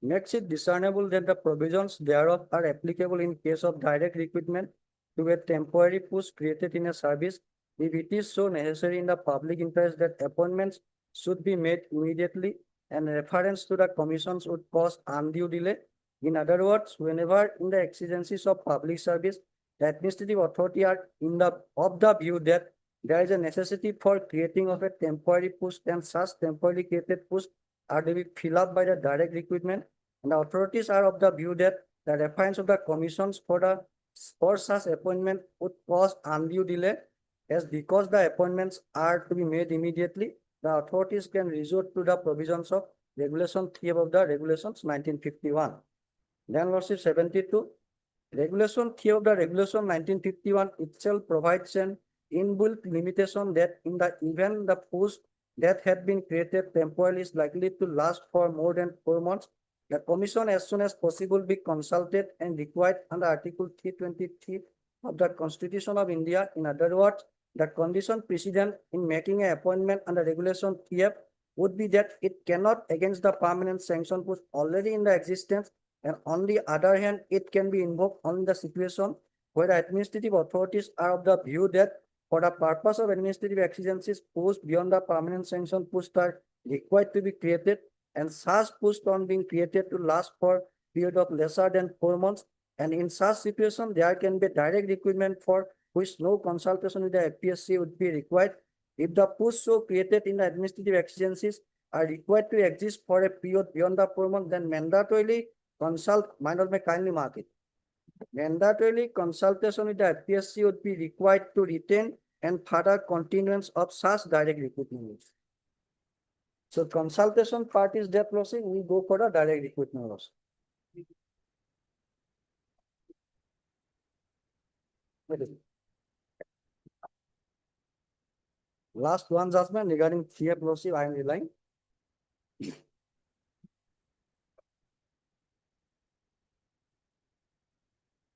S1: makes it discernible that the provisions thereof are applicable in case of direct recruitment to a temporary post created in a service if it is so necessary in the public interest that appointments should be made immediately and reference to the commissions would cause undue delay. In other words, whenever in the exigencies of public service, the administrative authority are of the view that there is a necessity for creating of a temporary post and such temporarily created post are to be filled up by the direct recruitment, and the authorities are of the view that the reference of the commissions for such appointment would cause undue delay, as because the appointments are to be made immediately, the authorities can resort to the provisions of regulation 3 of the regulations 1951. Then, Lordship, 72. Regulation 3 of the regulation 1951 itself provides an inbuilt limitation that in the event the post that had been created temporarily is likely to last for more than 4 months, the commission as soon as possible be consulted and required under Article 323 of the Constitution of India. In other words, the condition precedent in making an appointment under regulation 3F would be that it cannot against the permanent sanction post already in the existence, and on the other hand, it can be invoked on the situation where the administrative authorities are of the view that for the purpose of administrative exigencies, posts beyond the permanent sanction posts are required to be created, and such posts on being created to last for period of lesser than 4 months. And in such situation, there can be direct recruitment for which no consultation with the FPSC would be required. If the posts so created in the administrative exigencies are required to exist for a period beyond the 4 months, then mandatorily consult, minor may kindly mark it. Mandatorily consultation with the FPSC would be required to retain and further continuance of such direct recruitment. So consultation part is that losing, we go for the direct recruitment loss. Last one judgment regarding CF losses, I am relying.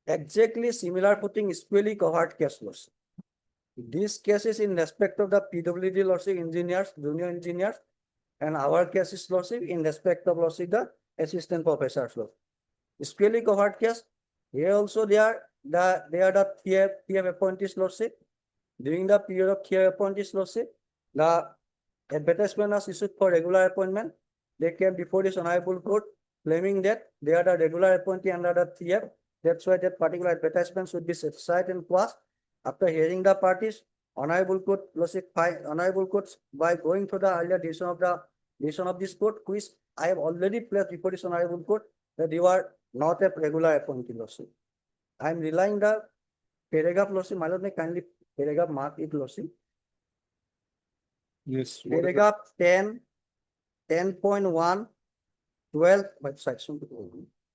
S1: Exactly similar footing equally covered case loss. This case is in respect of the PWD losses engineers, junior engineers, and our case is losses in respect of losses the assistant professors loss. Equally covered case, here also they are the PF appointees losses. During the period of PF appointees losses, the advertisement was issued for regular appointment. They came before this honorable court claiming that they are the regular appointee under the PF. That's why that particular advertisement should be set aside and quashed. After hearing the parties, honorable court by going to the earlier decision of this court, which I have already placed before this honorable court, that you are not a regular appointee lawsuit. I am relying the paragraph lawsuit. My lord may kindly paragraph mark it lawsuit.
S2: Yes.
S1: Paragraph 10, 10.1, 12 by section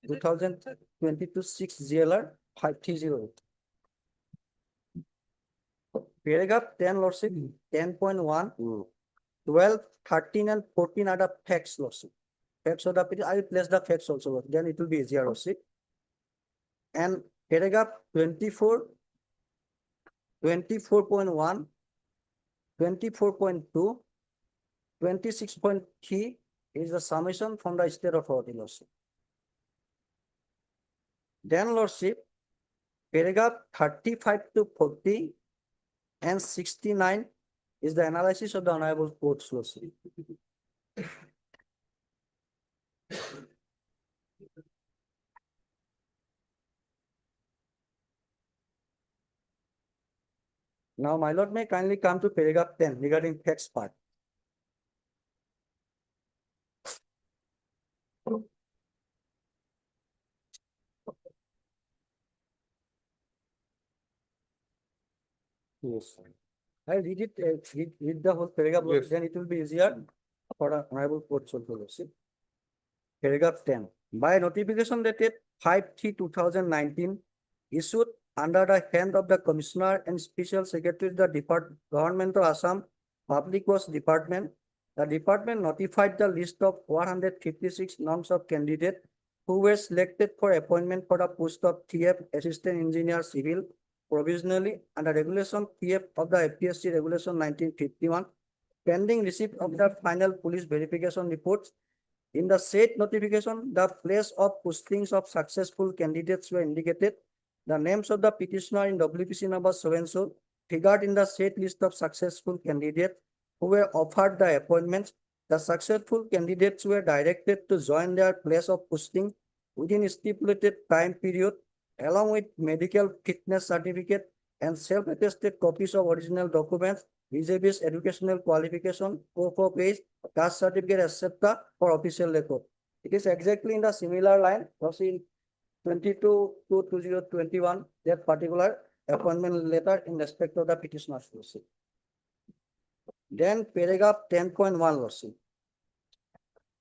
S1: 2022 6 GLR 5308. Paragraph 10 lawsuit 10.1, 12, 13 and 14 are the facts lawsuit. Facts of the I will place the facts also, then it will be easier lawsuit. And paragraph 24, 24.1, 24.2, 26.3 is the summation from the state authority lawsuit. Then lordship, paragraph 35 to 40 and 69 is the analysis of the honorable court's lawsuit. Now, my lord may kindly come to paragraph 10 regarding facts part. Yes. I read it, read the whole paragraph,
S2: Yes.
S1: then it will be easier for the honorable court to see. Paragraph 10. By notification dated 5/3/2019, issued under the hand of the Commissioner and Special Secretary of the Government of Assam Public Works Department, the department notified the list of 156 names of candidates who were selected for appointment for the post of TF Assistant Engineer Civil provisionally under regulation PF of the FPSC Regulation 1951, pending receipt of the final police verification reports. In the said notification, the place of postings of successful candidates were indicated. The names of the petitioner in WPC number so-and-so figured in the said list of successful candidates who were offered the appointments. The successful candidates were directed to join their place of posting within stipulated time period, along with medical fitness certificate and self-attested copies of original documents, vis-a-vis educational qualification, proof of age, caste certificate, etc. for official record. It is exactly in the similar line, also in 22/2/2021, that particular appointment letter in respect of the petitioner's lawsuit. Then paragraph 10.1 lawsuit.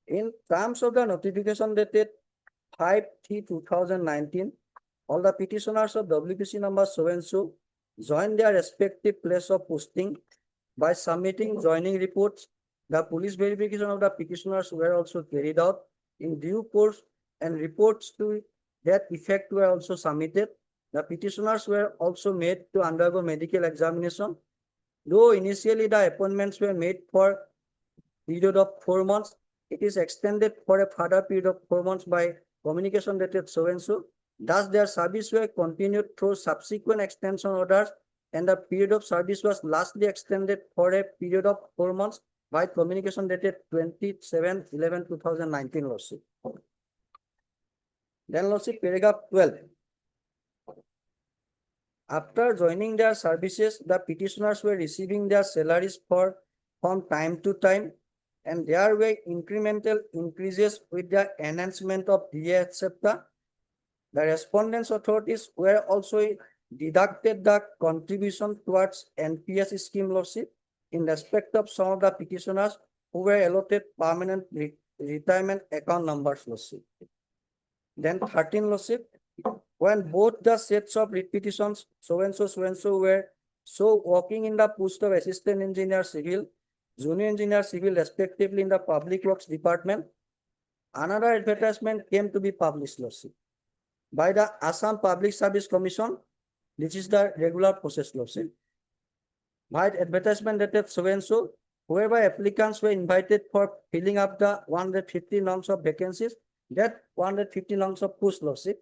S1: In terms of the notification dated 5/3/2019, all the petitioners of WPC number so-and-so joined their respective place of posting by submitting joining reports. The police verification of the petitioners were also carried out in due course, and reports to that effect were also submitted. The petitioners were also made to undergo medical examination. Though initially the appointments were made for a period of 4 months, it is extended for a further period of 4 months by communication dated so-and-so. Thus, their service were continued through subsequent extension orders and the period of service was lastly extended for a period of 4 months by communication dated 27/11/2019 lawsuit. Then lawsuit paragraph 12. After joining their services, the petitioners were receiving their salaries from time to time, and there were incremental increases with the enhancement of DA, etc. The respondents' authorities were also deducted the contribution towards NPS scheme lawsuit in respect of some of the petitioners who were allotted permanent retirement account numbers lawsuit. Then 13 lawsuit, when both the sets of petitions, so and so were working in the post of assistant engineer civil, junior engineer civil respectively in the public works department, another advertisement came to be published lawsuit by the Assam Public Service Commission. This is the regular process lawsuit. By advertisement dated so and so, whereby applicants were invited for filling up the 150 norms of vacancies, that 150 norms of post lawsuit,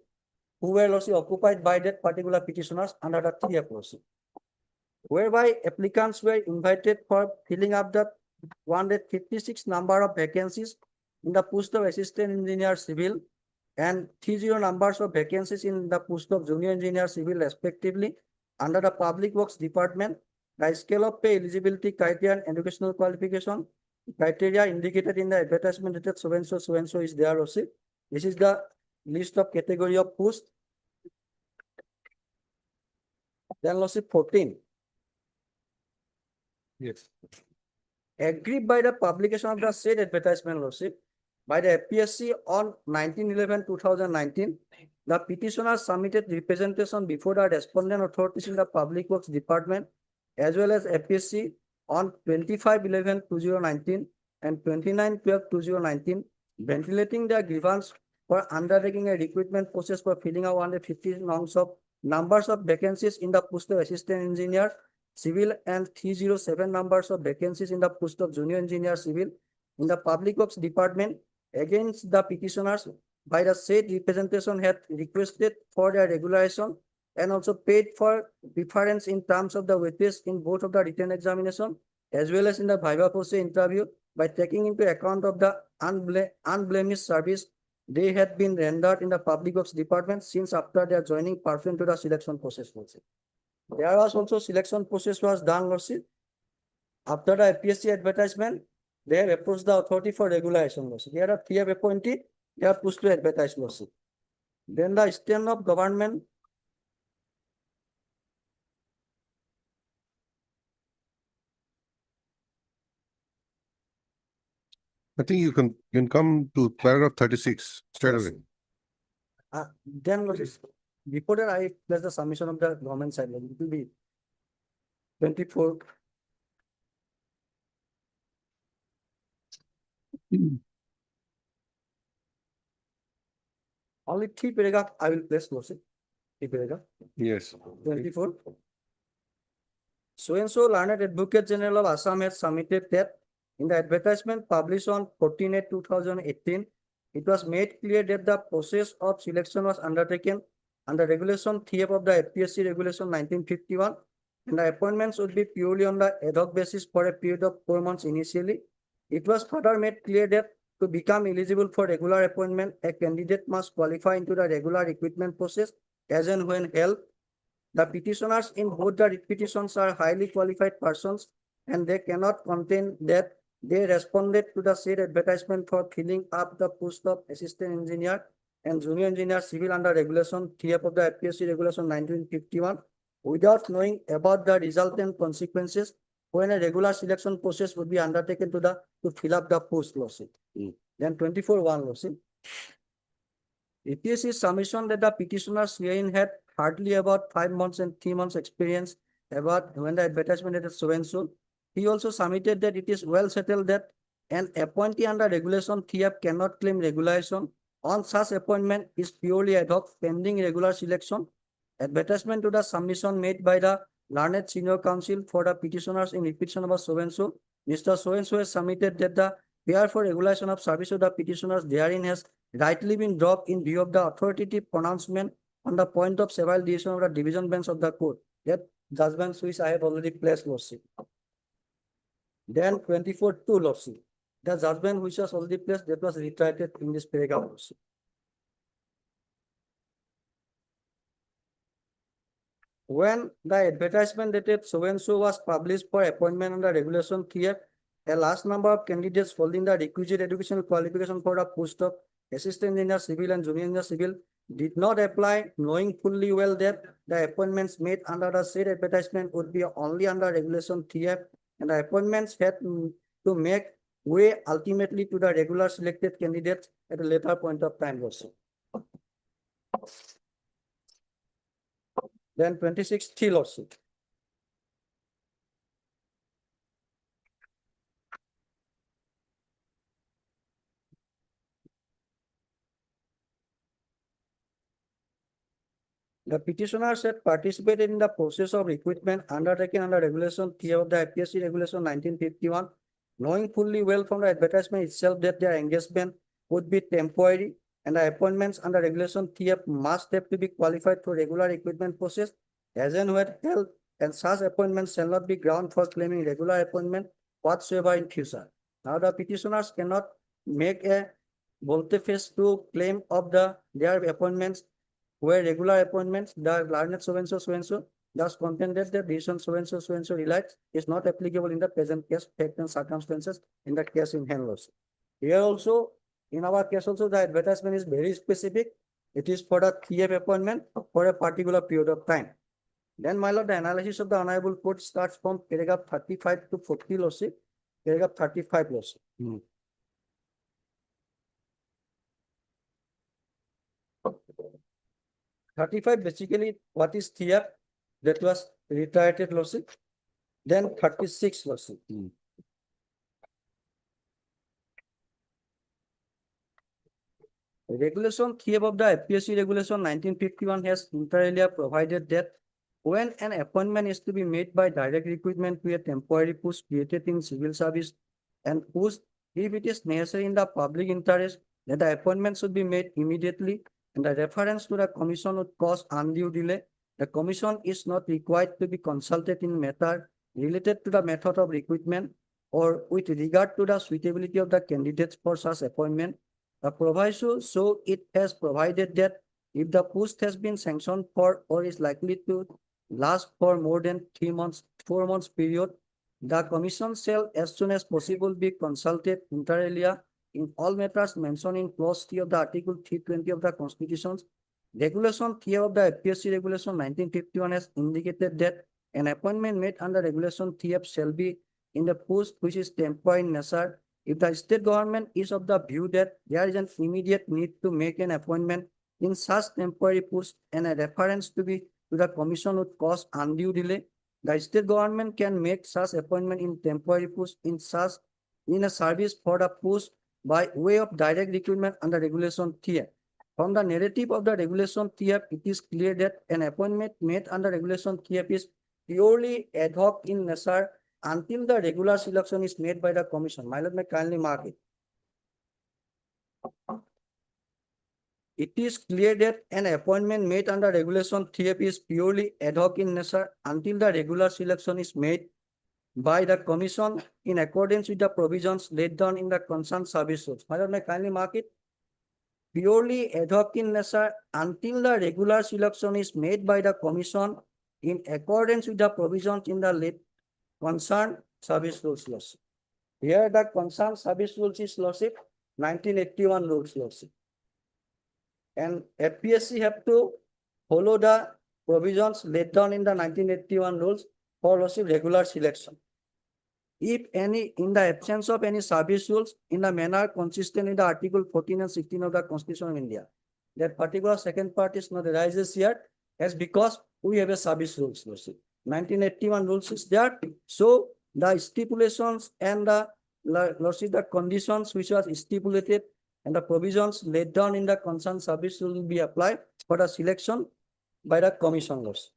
S1: who were lawsuit occupied by that particular petitioners under the 3F lawsuit, whereby applicants were invited for filling up the 156 number of vacancies in the post of assistant engineer civil and 30 numbers of vacancies in the post of junior engineer civil respectively under the public works department. The scale of pay, eligibility criteria, and educational qualification criteria indicated in the advertisement dated so and so is there also. This is the list of category of post. Then lawsuit 14.
S2: Yes.
S1: Agreed by the publication of the said advertisement lawsuit by the FPSC on 19/11/2019, the petitioner submitted representation before the respondent authorities in the public works department as well as FPSC on 25/11/2019 and 29/12/2019, ventilating their grievance for undertaking a recruitment process for filling out 150 numbers of vacancies in the post of assistant engineer civil and 307 numbers of vacancies in the post of junior engineer civil in the public works department against the petitioners by the said representation had requested for their regularization and also paid for preference in terms of the wages in both of the written examination as well as in the viva voce interview by taking into account of the unblemished service they had been rendered in the public works department since after their joining pursuant to the selection process. There was also selection process was done lawsuit. After the FPSC advertisement, they have approached the authority for regularization lawsuit. There are 3 appointee, they are pushed to advertise lawsuit. Then the stand of government.
S2: I think you can come to paragraph 36 straight
S1: Yes.
S2: away.
S1: Then before that, I place the submission of the government side, it will be 24. Only 3 paragraph I will place lawsuit. 3 paragraph.
S2: Yes.
S1: 24. So and so learned Advocate General of Assam has submitted that in the advertisement published on 14/8/2018, it was made clear that the process of selection was undertaken under Regulation 3F of the FPSC Regulation 1951, and the appointments would be purely on the ad hoc basis for a period of 4 months initially. It was further made clear that to become eligible for regular appointment, a candidate must qualify into the regular recruitment process as and when held. The petitioners in both the petitions are highly qualified persons, and they cannot contain that they responded to the said advertisement for filling up the post of assistant engineer and junior engineer civil under Regulation 3F of the FPSC Regulation 1951 without knowing about the resultant consequences when a regular selection process would be undertaken to fill up the post lawsuit. Then 24(1) lawsuit. EPSC's submission that the petitioners herein had hardly about 5 months and 3 months experience about when the advertisement is so and so. He also submitted that it is well settled that an appointee under Regulation 3F cannot claim regularization on such appointment is purely ad hoc pending regular selection. Advertisement to the submission made by the learned senior counsel for the petitioners in repetition about so and so. Mr. So and so has submitted that the pair for regulation of service of the petitioners therein has rightly been dropped in view of the authoritative pronouncement on the point of several decision of the division bench of the court. That judgments which I have already placed, Lordship. Then 24(2), Lordship. The judgment which was already placed, that was reiterated in this paragraph, Lordship. When the advertisement dated so and so was published for appointment under regulation 3F, a large number of candidates holding the requisite educational qualification for the post of assistant engineer civil and junior engineer civil did not apply, knowing fully well that the appointments made under the said advertisement would be only under regulation 3F, and the appointments had to make way ultimately to the regular selected candidates at a later point of time also. Then 26(3), Lordship. The petitioners had participated in the process of recruitment undertaken under regulation 3 of the IPSC regulation 1951, knowing fully well from the advertisement itself that their engagement would be temporary and the appointments under regulation 3F must have to be qualified through regular recruitment process as and when held, and such appointments shall not be ground for claiming regular appointment whatsoever in future. Now the petitioners cannot make a volte-face to claim of their appointments where regular appointments, the learned so and so, thus contended that decision so and so relates is not applicable in the present case, fact and circumstances in the case in hand also. Here also, in our case also, the advertisement is very specific. It is for the 3F appointment for a particular period of time. Then, my lord, the analysis of the Honorable Court starts from paragraph 35 to 40, Lordship. Paragraph 35, Lordship. 35 basically what is 3F that was reiterated, Lordship. Then 36, Lordship. Regulation 3F of the IPSC regulation 1951 has inter alia provided that when an appointment is to be made by direct recruitment to a temporary post created in civil service and post, if it is necessary in the public interest, that the appointment should be made immediately, and the reference to the commission would cause undue delay. The commission is not required to be consulted in matter related to the method of recruitment or with regard to the suitability of the candidates for such appointment. The proviso, so it has provided that if the post has been sanctioned for or is likely to last for more than 3 months, 4 months period, the commission shall as soon as possible be consulted inter alia in all matters mentioned in clause 3 of the article 320 of the Constitution. Regulation 3 of the IPSC regulation 1951 has indicated that an appointment made under regulation 3F shall be in the post which is temporary in nature. If the state government is of the view that there is an immediate need to make an appointment in such temporary post and a reference to the commission would cause undue delay, the state government can make such appointment in temporary post in a service for the post by way of direct recruitment under regulation 3F. From the narrative of the regulation 3F, it is clear that an appointment made under regulation 3F is purely ad hoc in nature until the regular selection is made by the commission. My lord, may kindly mark it. It is clear that an appointment made under regulation 3F is purely ad hoc in nature until the regular selection is made by the commission in accordance with the provisions laid down in the concerned service rules. My lord, may kindly mark it. Purely ad hoc in nature until the regular selection is made by the commission in accordance with the provisions in the late concerned service rules, Lordship. Here the concerned service rules is, Lordship, 1981 rules, Lordship. And FPSC have to follow the provisions laid down in the 1981 rules for, Lordship, regular selection. If any, in the absence of any service rules in the manner consistent with the Article 14 and 16 of the Constitution of India, that particular second part is not arises here as because we have a service rules, Lordship. 1981 rules is there. So the stipulations and the, Lordship, the conditions which was stipulated and the provisions laid down in the concerned service will be applied for the selection by the commission, Lordship.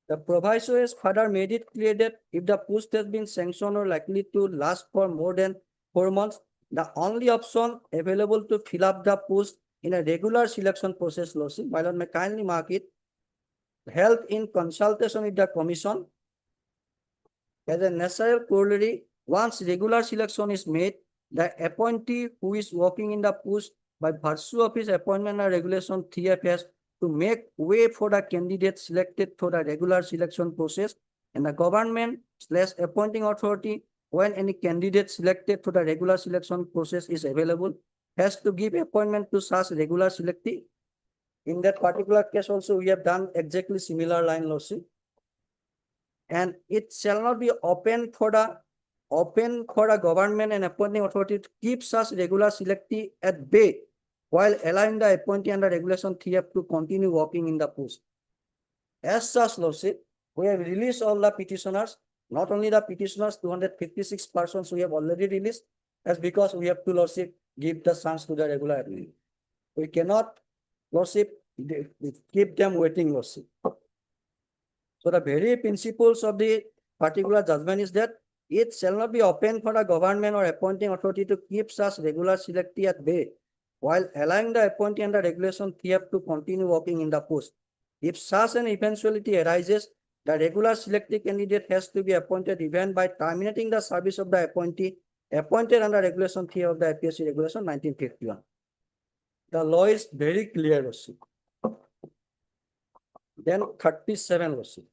S1: The proviso has further made it clear that if the post has been sanctioned or likely to last for more than 4 months, the only option available to fill up the post in a regular selection process, Lordship, my lord, may kindly mark it. held in consultation with the commission. As a natural corollary, once regular selection is made, the appointee who is working in the post by virtue of his appointment or regulation 3F has to make way for the candidate selected for the regular selection process, and the government/appointing authority, when any candidate selected for the regular selection process is available, has to give appointment to such regular selectee. In that particular case also, we have done exactly similar line, Lordship. And it shall not be open for the government and appointing authority to keep such regular selectee at bay while allowing the appointee under regulation 3F to continue working in the post. As such, Lordship, we have released all the petitioners, not only the petitioners, 256 persons we have already released, as because we have to, Lordship, give the chance to the regular appointee. We cannot, Lordship, keep them waiting, Lordship. So the very principles of the particular judgment is that it shall not be open for the government or appointing authority to keep such regular selectee at bay while allowing the appointee under regulation 3F to continue working in the post. If such an eventuality arises, the regular selectee candidate has to be appointed even by terminating the service of the appointee appointed under regulation 3 of the APSC regulation 1951. The law is very clear, Lordship. Then 37, Lordship.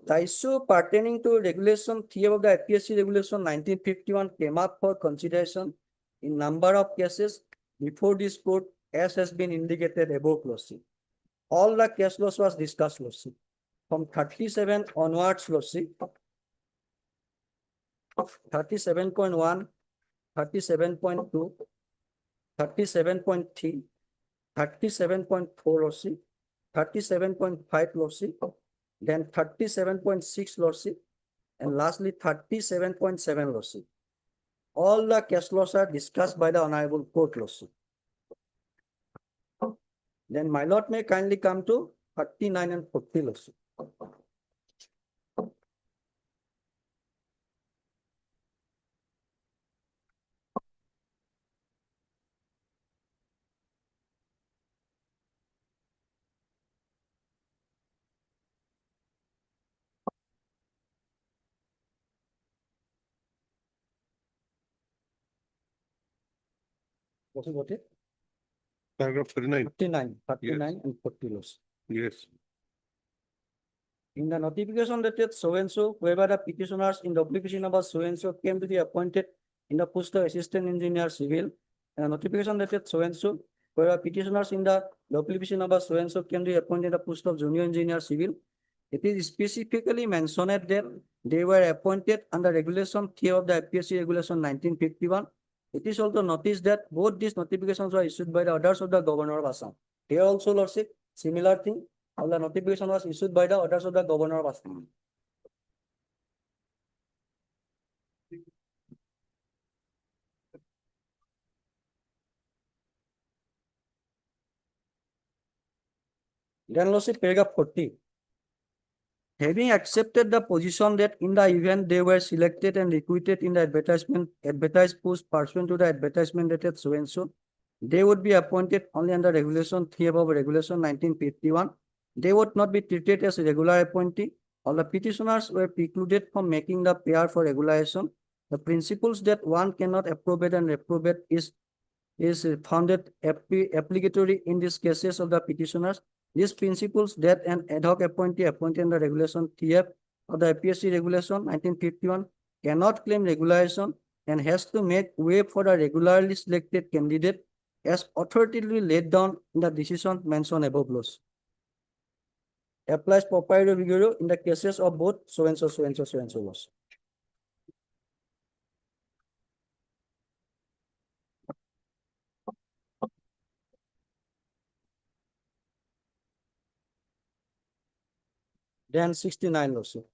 S1: The issue pertaining to regulation 3 of the APSC regulation 1951 came up for consideration in number of cases before this court, as has been indicated above, Lordship. All the case laws was discussed, Lordship. From 37 onwards, Lordship. 37.1, 37.2, 37.3, 37.4, Lordship, 37.5, Lordship, then 37.6, Lordship, and lastly 37.7, Lordship. All the case laws are discussed by the Honorable Court, Lordship. Then my lord may kindly come to 39 and 40, Lordship. What is it?
S2: Paragraph 39.
S1: 39, 39 and 40, Lordship.
S2: Yes.
S1: In the notification dated so and so, whereby the petitioners in the application number so and so came to be appointed in the post of assistant engineer civil, and the notification dated so and so, whereby petitioners in the application number so and so came to be appointed in the post of junior engineer civil, it is specifically mentioned that they were appointed under regulation 3 of the APSC regulation 1951. It is also noticed that both these notifications were issued by the orders of the governor of Assam. Here also, Lordship, similar thing. All the notification was issued by the orders of the governor of Assam. Then, Lordship, paragraph 40. Having accepted the position that in the event they were selected and recruited in the advertised post pursuant to the advertisement dated so and so, they would be appointed only under regulation 3 of regulation 1951. They would not be treated as a regular appointee. All the petitioners were precluded from making the prayer for regularization. The principles that one cannot approbate and reprobate is founded applicatory in these cases of the petitioners. These principles that an ad hoc appointee appointed under regulation 3F of the APSC regulation 1951 cannot claim regularization and has to make way for the regularly selected candidate as authoritatively laid down in the decision mentioned above laws. Applies proprietary vigor in the cases of both so and so, so and so, so and so laws. Then 69 also.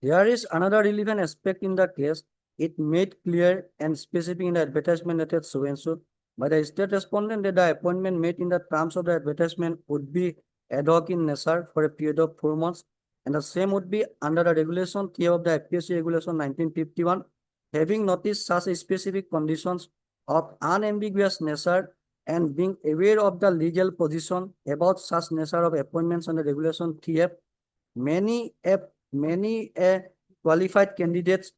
S1: There is another relevant aspect in the case. It made clear and specific in the advertisement dated so and so by the state respondent that the appointment made in the terms of the advertisement would be ad hoc in nature for a period of 4 months. and the same would be under the regulation 3 of the FPSC regulation 1951, having noticed such a specific conditions of unambiguous nature and being aware of the legal position about such nature of appointments under regulation 3F, many qualified candidates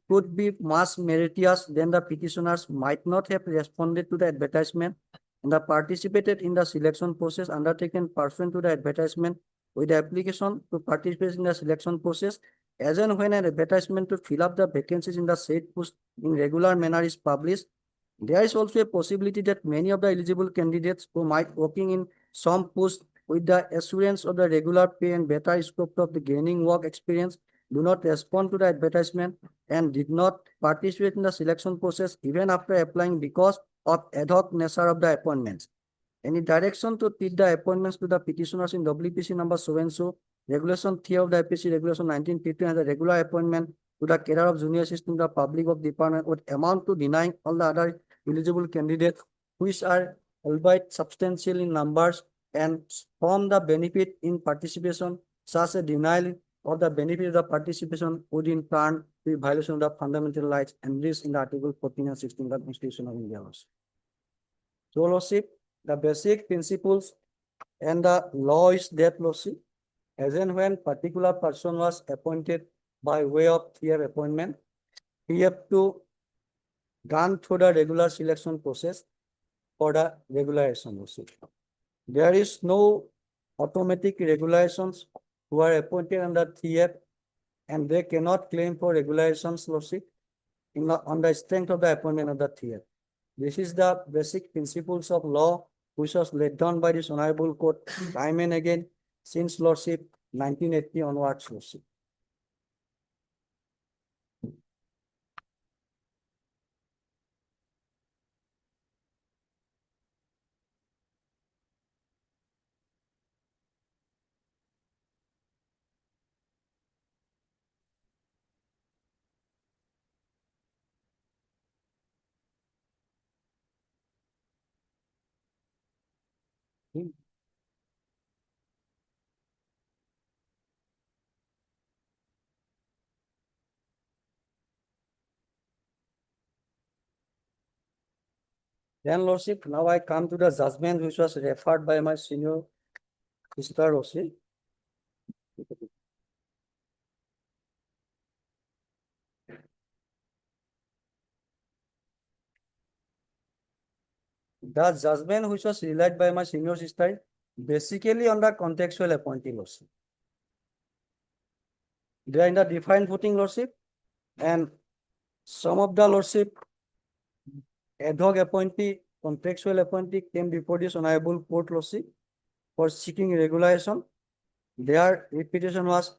S1: could be much meritorious than the petitioners might not have responded to the advertisement and the participated in the selection process undertaken pursuant to the advertisement with the application to participate in the selection process as and when an advertisement to fill up the vacancies in the said post in regular manner is published. There is also a possibility that many of the eligible candidates who might working in some post with the assurance of the regular pay and better scope of the gaining work experience do not respond to the advertisement and did not participate in the selection process even after applying because of ad hoc nature of the appointments. Any direction to treat the appointments to the petitioners in WPC number so and so, regulation 3 of the FPC regulation 1950 and the regular appointment to the cadre of junior assistant, the public of department would amount to denying all the other eligible candidates which are albeit substantial in numbers and form the benefit in participation. Such a denial of the benefit of the participation would in turn be violation of the fundamental rights and risk in the Article 14 and 16 of the Constitution of India. So, Lordship, the basic principles and the law is that, Lordship, as and when particular person was appointed by way of 3F appointment, he have to gone through the regular selection process for the regularization, Lordship. There is no automatic regulations who are appointed under 3F and they cannot claim for regulations, Lordship, on the strength of the appointment of the 3F. This is the basic principles of law which was laid down by this Honorable Court time and again since, Lordship, 1980 onwards, Lordship. Then, Lordship, now I come to the judgment which was referred by my senior sister, Lordship. The judgment which was relied by my senior sister basically on the contextual appointee, Lordship. They are in the defined footing, Lordship, and some of the, Lordship, ad hoc appointee, contextual appointee came before this Honorable Court, Lordship, for seeking regulation. Their reputation was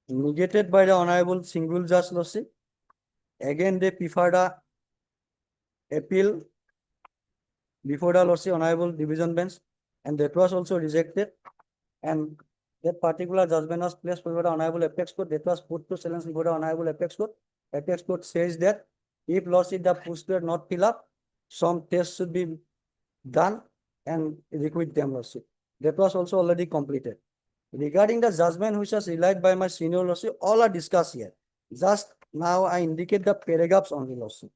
S1: negated by the Honorable Single Judge, Lordship. Again, they preferred a appeal before the, Lordship, Honorable Division Bench, and that was also rejected. And that particular judgment was placed before the Honorable Apex Court. That was put to silence before the Honorable Apex Court. Apex Court says that if, Lordship, the posts were not filled up, some tests should be done and requite them, Lordship. That was also already completed. Regarding the judgment which was relied by my senior, Lordship, all are discussed here. Just now I indicate the paragraphs only, Lordship.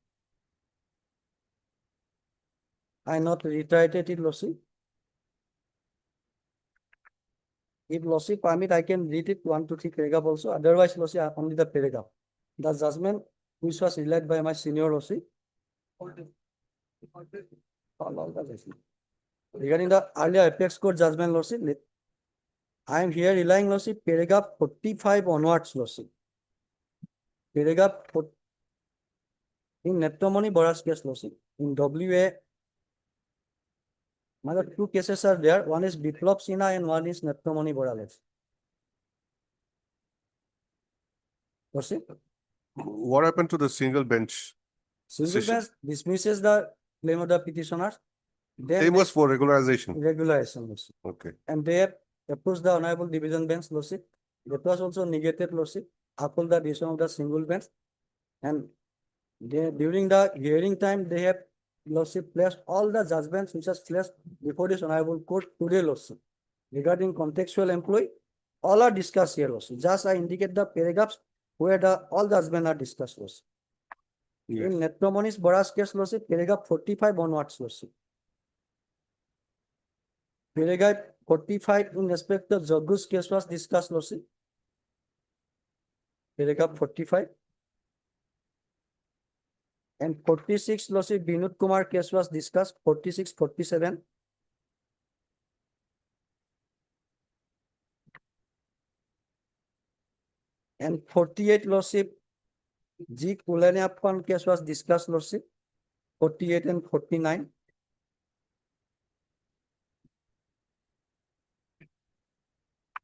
S1: I not reiterated it, Lordship. If Lordship permit, I can read it 1 to 3 paragraph also. Otherwise, Lordship, only the paragraph. The judgment which was relied by my senior, Lordship. Regarding the earlier Apex Court judgment, Lordship, I am here relying, Lordship, paragraph 45 onwards, Lordship. Paragraph in Netromani Bora's case, Lordship, in WA, two cases are there. One is Biplop Sinha and one is Netromani Borales. Lordship,
S2: What happened to the single bench?
S1: single
S2: Session.
S1: bench dismisses the claim of the petitioners. Then
S2: Same was for regularization.
S1: regulation, Lordship.
S2: Okay.
S1: And they have approached the Honorable Division Bench, Lordship. That was also negated, Lordship, upon the decision of the single bench. And they, during the hearing time, they have, Lordship, placed all the judgments which was placed before this Honorable Court today, Lordship. Regarding contextual employee, all are discussed here also. Just I indicate the paragraphs where all the judgment are discussed also.
S2: Yes.
S1: In Netromonis Boras case also, paragraph 45 onwards also. Paragraph 45 in respect of Jaggu's case was discussed also. Paragraph 45. And 46 also Binod Kumar case was discussed, 46, 47. And 48 lordship G. Kulaniappan case was discussed lordship, 48 and 49.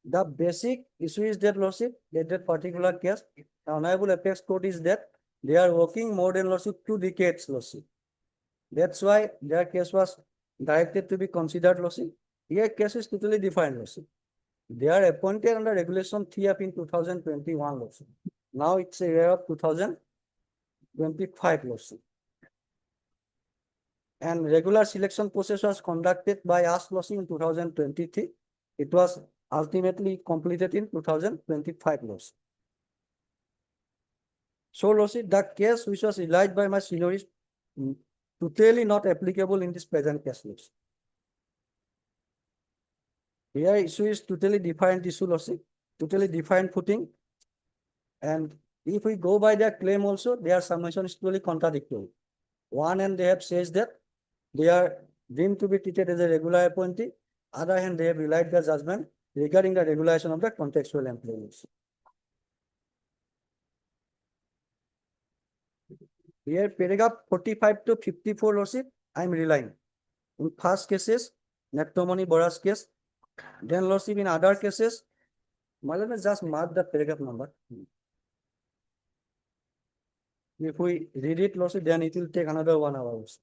S1: The basic issue is that lordship, that particular case, the Honorable Apex Court is that they are working more than lordship 2 decades lordship. That's why their case was directed to be considered lordship. Here case is totally different lordship. They are appointed under regulation 3F in 2021 lordship. Now it's a year of 2025 lordship. And regular selection process was conducted by us lordship in 2023. It was ultimately completed in 2025 lordship. So lordship, the case which was relied by my senior is totally not applicable in this present case lordship. Here issue is totally different issue lordship, totally different footing. And if we go by their claim also, their submission is totally contradictory. One hand they have says that they are deemed to be treated as a regular appointee. Other hand, they have relied their judgment regarding the regulation of the contextual employees. Here, paragraph 45 to 54 lordship, I am relying. In first cases, Netromani Boras case, then lordship in other cases, Malana just mark the paragraph number. If we read it lordship, then it will take another 1 hour also.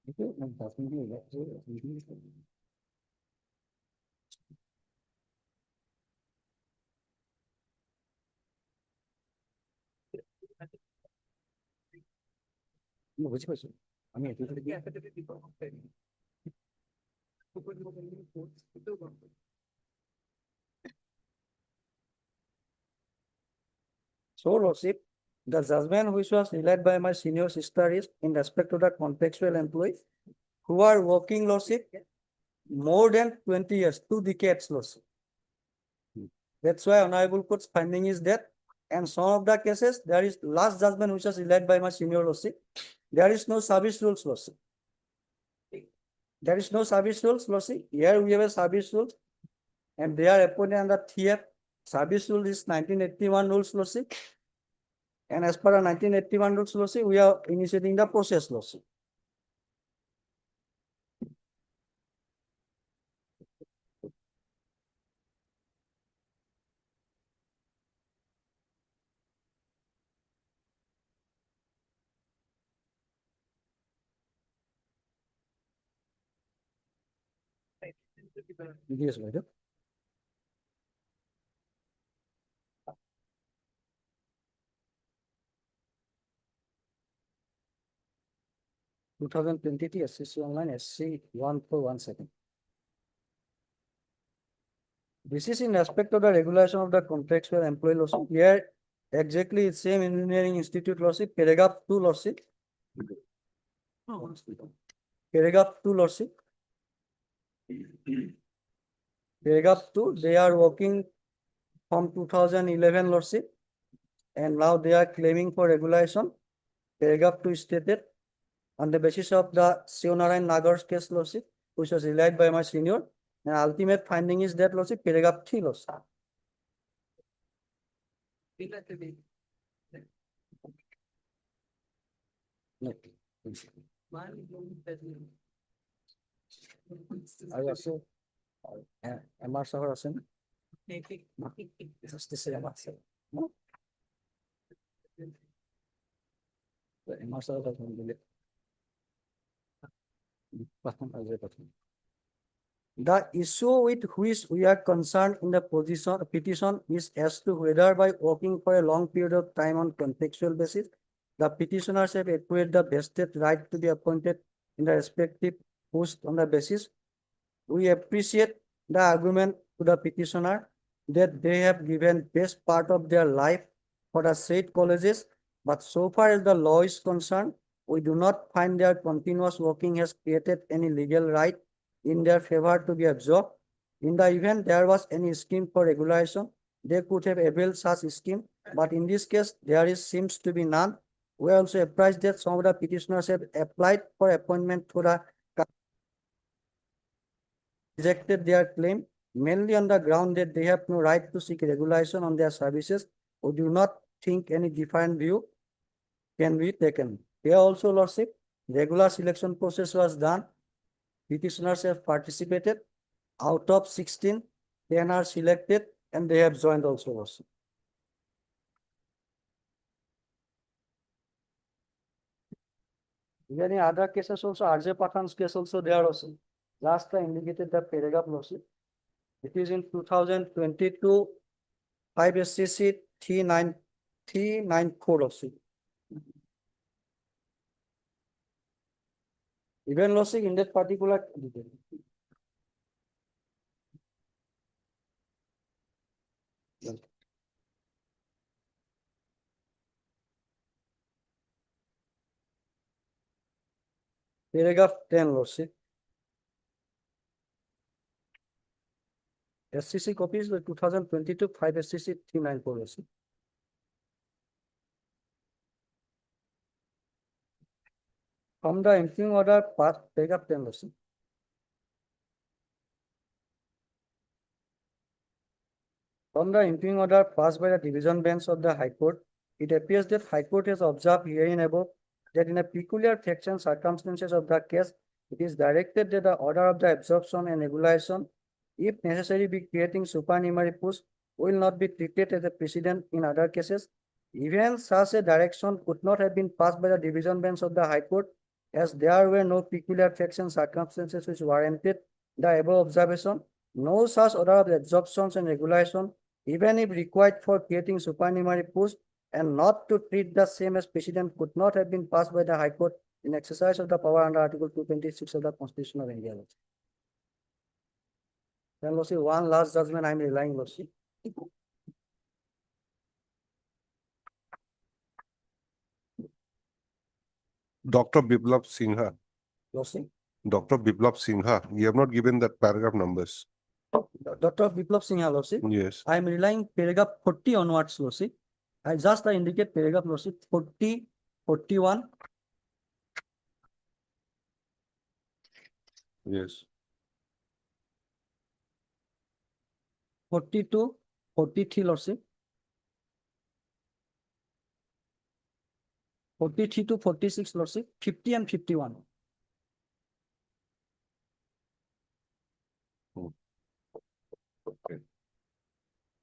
S1: Okay, and definitely no, which question? I mean, so lordship, the judgment which was relied by my senior sister is in respect to the contextual employees who are working lordship more than 20 years, 2 decades lordship. That's why Honorable Court's finding is that, and some of the cases, there is last judgment which was relied by my senior lordship, there is no service rules lordship. There is no service rules lordship. Here we have a service rules, and they are appointed under 3F. Service rule is 1981 rules lordship. And as per the 1981 rules lordship, we are initiating the process lordship. Yes, madam. Two 2023 SCC online SC 1417. This is in respect of the regulation of the contextual employee lordship. Here exactly it's same engineering institute lordship, paragraph 2 lordship. Paragraph 2 lordship. Paragraph 2, they are working from 2011 lordship, and now they are claiming for regulation. Paragraph 2 stated on the basis of the Sionarayan Nagar's case lordship, which was relied by my senior, and ultimate finding is that lordship, paragraph 3 lordship. I also MR Sahar aছেন justice MR Sahar no MR Sahar কথা বলে প্রথম আগে প্রথম The issue with which we are concerned in the petition is as to whether by working for a long period of time on contextual basis, the petitioners have acquired the vested right to be appointed in the respective post on the basis. We appreciate the argument to the petitioner that they have given best part of their life for the said colleges, but so far as the law is concerned, we do not find their continuous working has created any legal right in their favor to be absorbed. In the event there was any scheme for regulation, they could have availed such scheme, but in this case, there seems to be none. We are also apprised that some of the petitioners have applied for appointment to the rejected their claim mainly on the ground that they have no right to seek regulation on their services. We do not think any different view can be taken. Here also, Lordship, regular selection process was done. Petitioners have participated. Out of 16, 10 are selected and they have joined also, Lordship. Any other cases also, RJ Pathan's case also there also. Last I indicated the paragraph, Lordship. It is in 2022, 5 SCC 394, Lordship. Even Lordship in that particular detail. Paragraph 10, Lordship. SCC copies the 2022 5 SCC 394, Lordship. From the impugned order passed, paragraph 10, Lordship. From the impugned order passed by the division bench of the High Court, it appears that High Court has observed herein above that in a peculiar facts and circumstances of the case, it is directed that the order of the absorption and regulation, if necessary, be creating supernumerary posts, will not be treated as a precedent in other cases. Even such a direction could not have been passed by the division bench of the High Court, as there were no peculiar facts and circumstances which warranted the above observation. No such order of absorptions and regulation, even if required for creating supernumerary posts and not to treat the same as precedent, could not have been passed by the High Court in exercise of the power under Article 226 of the Constitution of India. Then, Lordship, one last judgment I am relying, Lordship.
S2: Dr. Biplab Singha,
S1: Lordship.
S2: Dr. Biplab Singha, you have not given that paragraph numbers.
S1: Dr. Biplab Singha, Lordship.
S2: Yes.
S1: I am relying paragraph 40 onwards, Lordship. I indicate paragraph, Lordship, 40, 41.
S2: Yes.
S1: 42, 43, Lordship. 43 to 46, Lordship, 50 and 51.
S2: Okay.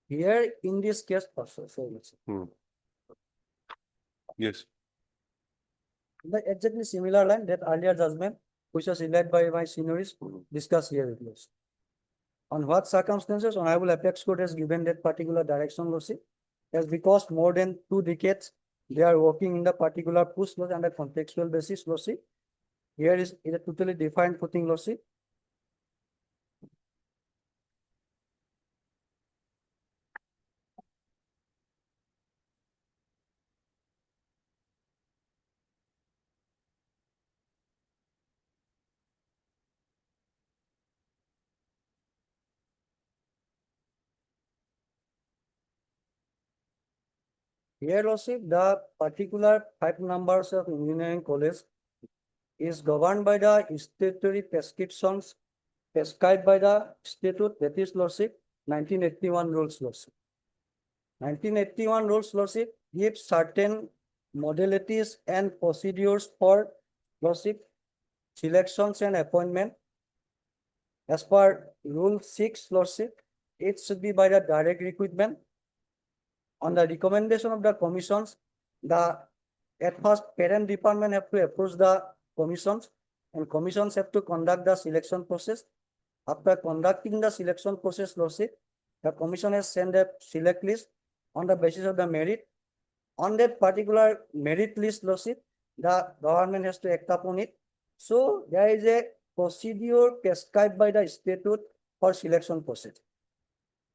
S1: Here in this case, also, so Lordship.
S2: Yes.
S1: The exactly similar line that earlier judgment, which was led by my seniors, discussed here with us. On what circumstances Honorable Apex Court has given that particular direction, Lordship, as because more than 2 decades they are working in the particular post on a contextual basis, Lordship. Here is a totally defined footing, Lordship. Here, Lordship, the particular 5 numbers of engineering college is governed by the statutory prescriptions prescribed by the statute, that is, Lordship, 1981 rules, Lordship. 1981 rules, Lordship, gives certain modalities and procedures for, Lordship, selections and appointment. As per Rule 6, Lordship, it should be by the direct recruitment. On the recommendation of the commissions, at first parent department have to approach the commissions, and commissions have to conduct the selection process. After conducting the selection process, Lordship, the commission has sent a select list on the basis of the merit. On that particular merit list, Lordship, the government has to act upon it. So there is a procedure prescribed by the statute for selection process.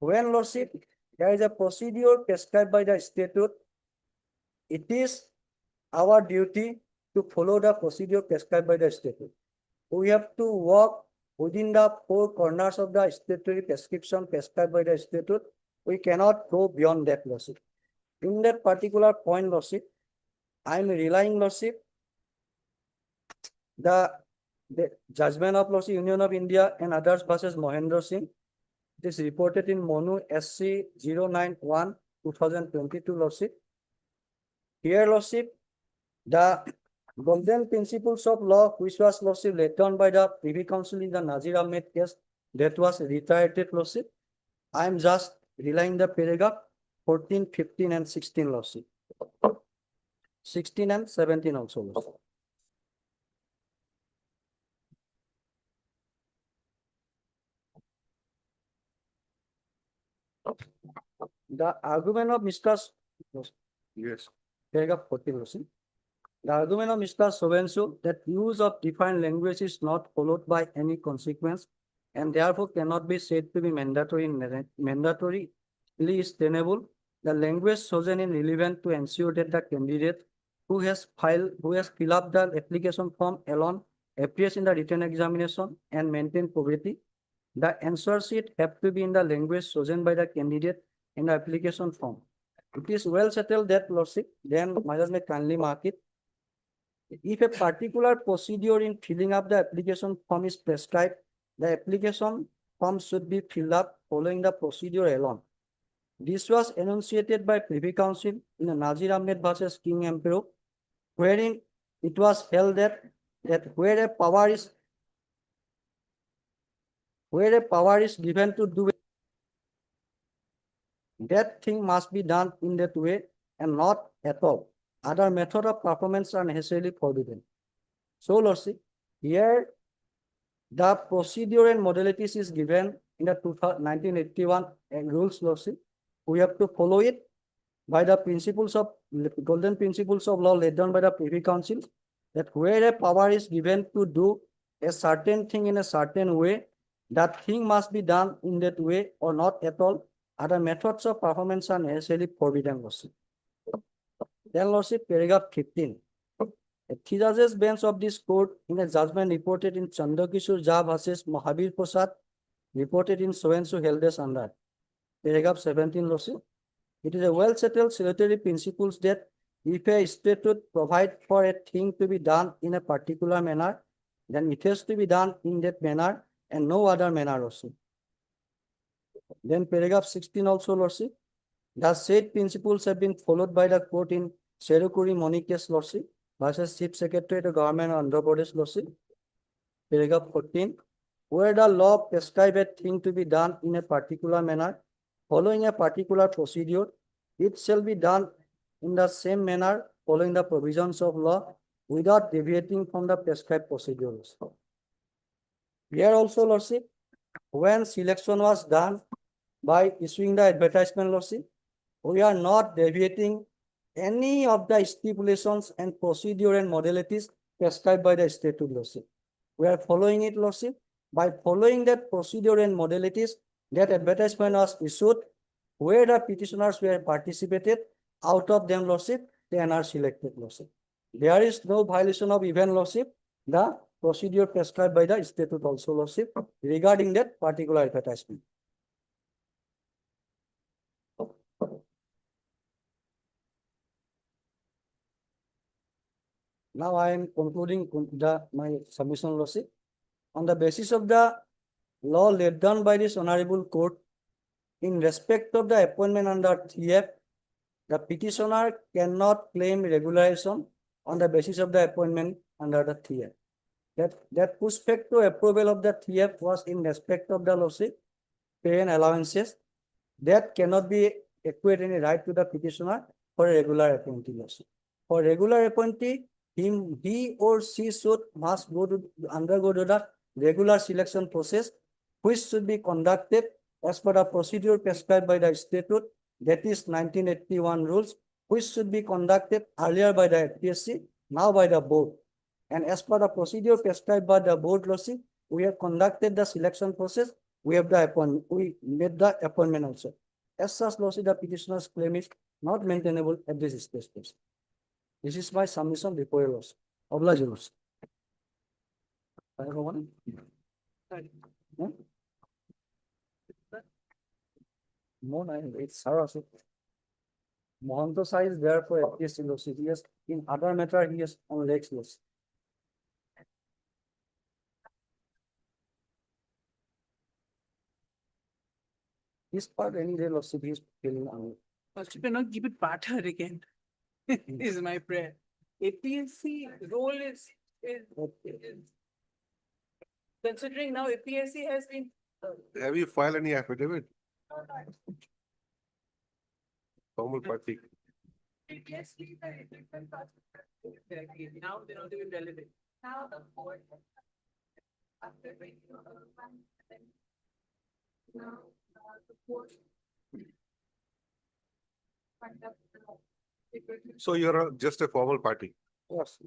S1: When, Lordship, there is a procedure prescribed by the statute, it is our duty to follow the procedure prescribed by the statute. We have to work within the four corners of the statutory prescription prescribed by the statute. We cannot go beyond that, Lordship. In that particular point, Lordship, I am relying, Lordship, the judgment of Lordship, Union of India and others versus Mohendra Singh. It is reported in Monu SC 091 2022, Lordship. Here, Lordship, the golden principles of law, which was, Lordship, laid down by the Privy Council in the Nazir Ahmed case, that was reiterated, Lordship. I am just relying the paragraph 14, 15, and 16, Lordship. 16 and 17 also, Lordship. The argument of Mr.
S2: Yes.
S1: Paragraph 14, Lordship. The argument of Mr. Sobensu that use of defined language is not followed by any consequence and therefore cannot be said to be mandatory mandatorily tenable. The language chosen is relevant to ensure that the candidate who has filled up the application form alone appears in the written examination and maintain probity. The answer sheet have to be in the language chosen by the candidate in the application form. It is well settled that, Lordship, then my Lord may kindly mark it. If a particular procedure in filling up the application form is prescribed, the application form should be filled up following the procedure alone. This was enunciated by Privy Council in the Nazir Ahmed versus King Emperor, wherein it was held that where a power is given to do it, that thing must be done in that way and not at all. Other method of performance are necessarily forbidden. So, Lordship, here the procedure and modalities is given in the 1981 rules, Lordship. We have to follow it by the principles of golden principles of law laid down by the Privy Council, that where a power is given to do a certain thing in a certain way, that thing must be done in that way or not at all. Other methods of performance are necessarily forbidden, Lordship. Then, Lordship, paragraph 15. A three judges bench of this court in a judgment reported in Chandrakishore Jha versus Mahavir Prasad, reported in so-and-so held as under. Paragraph 17, Lordship. It is a well settled salutary principles that if a statute provide for a thing to be done in a particular manner, then it has to be done in that manner and no other manner also. Then paragraph 16 also, Lordship. The said principles have been followed by the court in Cherukuri Monikas, Lordship, versus Chief Secretary to Government of Andhra Pradesh, Lordship. Paragraph 14. Where the law prescribes a thing to be done in a particular manner, following a particular procedure, it shall be done in the same manner, following the provisions of law, without deviating from the prescribed procedures. Here also, Lordship, when selection was done by issuing the advertisement, Lordship, we are not deviating any of the stipulations and procedure and modalities prescribed by the statute, Lordship. We are following it, Lordship. By following that procedure and modalities, that advertisement was issued, where the petitioners were participated, out of them, Lordship, 10 are selected, Lordship. There is no violation of even, Lordship, the procedure prescribed by the statute also, Lordship, regarding that particular advertisement. Now I am concluding my submission, Lordship. On the basis of the law laid down by this honorable court, in respect of the appointment under 3F, the petitioner cannot claim regularization on the basis of the appointment under the 3F. That respect to approval of the 3F was in respect of the, Lordship, pay and allowances. That cannot be equate any right to the petitioner for a regular appointee, Lordship. For regular appointee, he or she must undergo the regular selection process which should be conducted as per the procedure prescribed by the statute, that is 1981 rules, which should be conducted earlier by the FPSC, now by the board. And as per the procedure prescribed by the board, Lordship, we have conducted the selection process. We have we made the appointment also. As such, Lordship, the petitioner's claim is not maintainable at this stage. This is my submission before your Lordship. Oblige, your Lordship. Everyone? Hmm? No, it's Saraswat. Mohanto Sai is there for FPSC Lordship. He has, in other matter, he has on legs Lordship. This part any day Lordship, he is feeling on.
S6: Lordship, not give it partner again. Is my prayer. APSC role is considering now APSC has been.
S2: Have you filed any affidavit? Formal party.
S6: APSC, now they don't even relevant. Now the board. After now, the board.
S2: So you're just a formal party?
S1: Yes.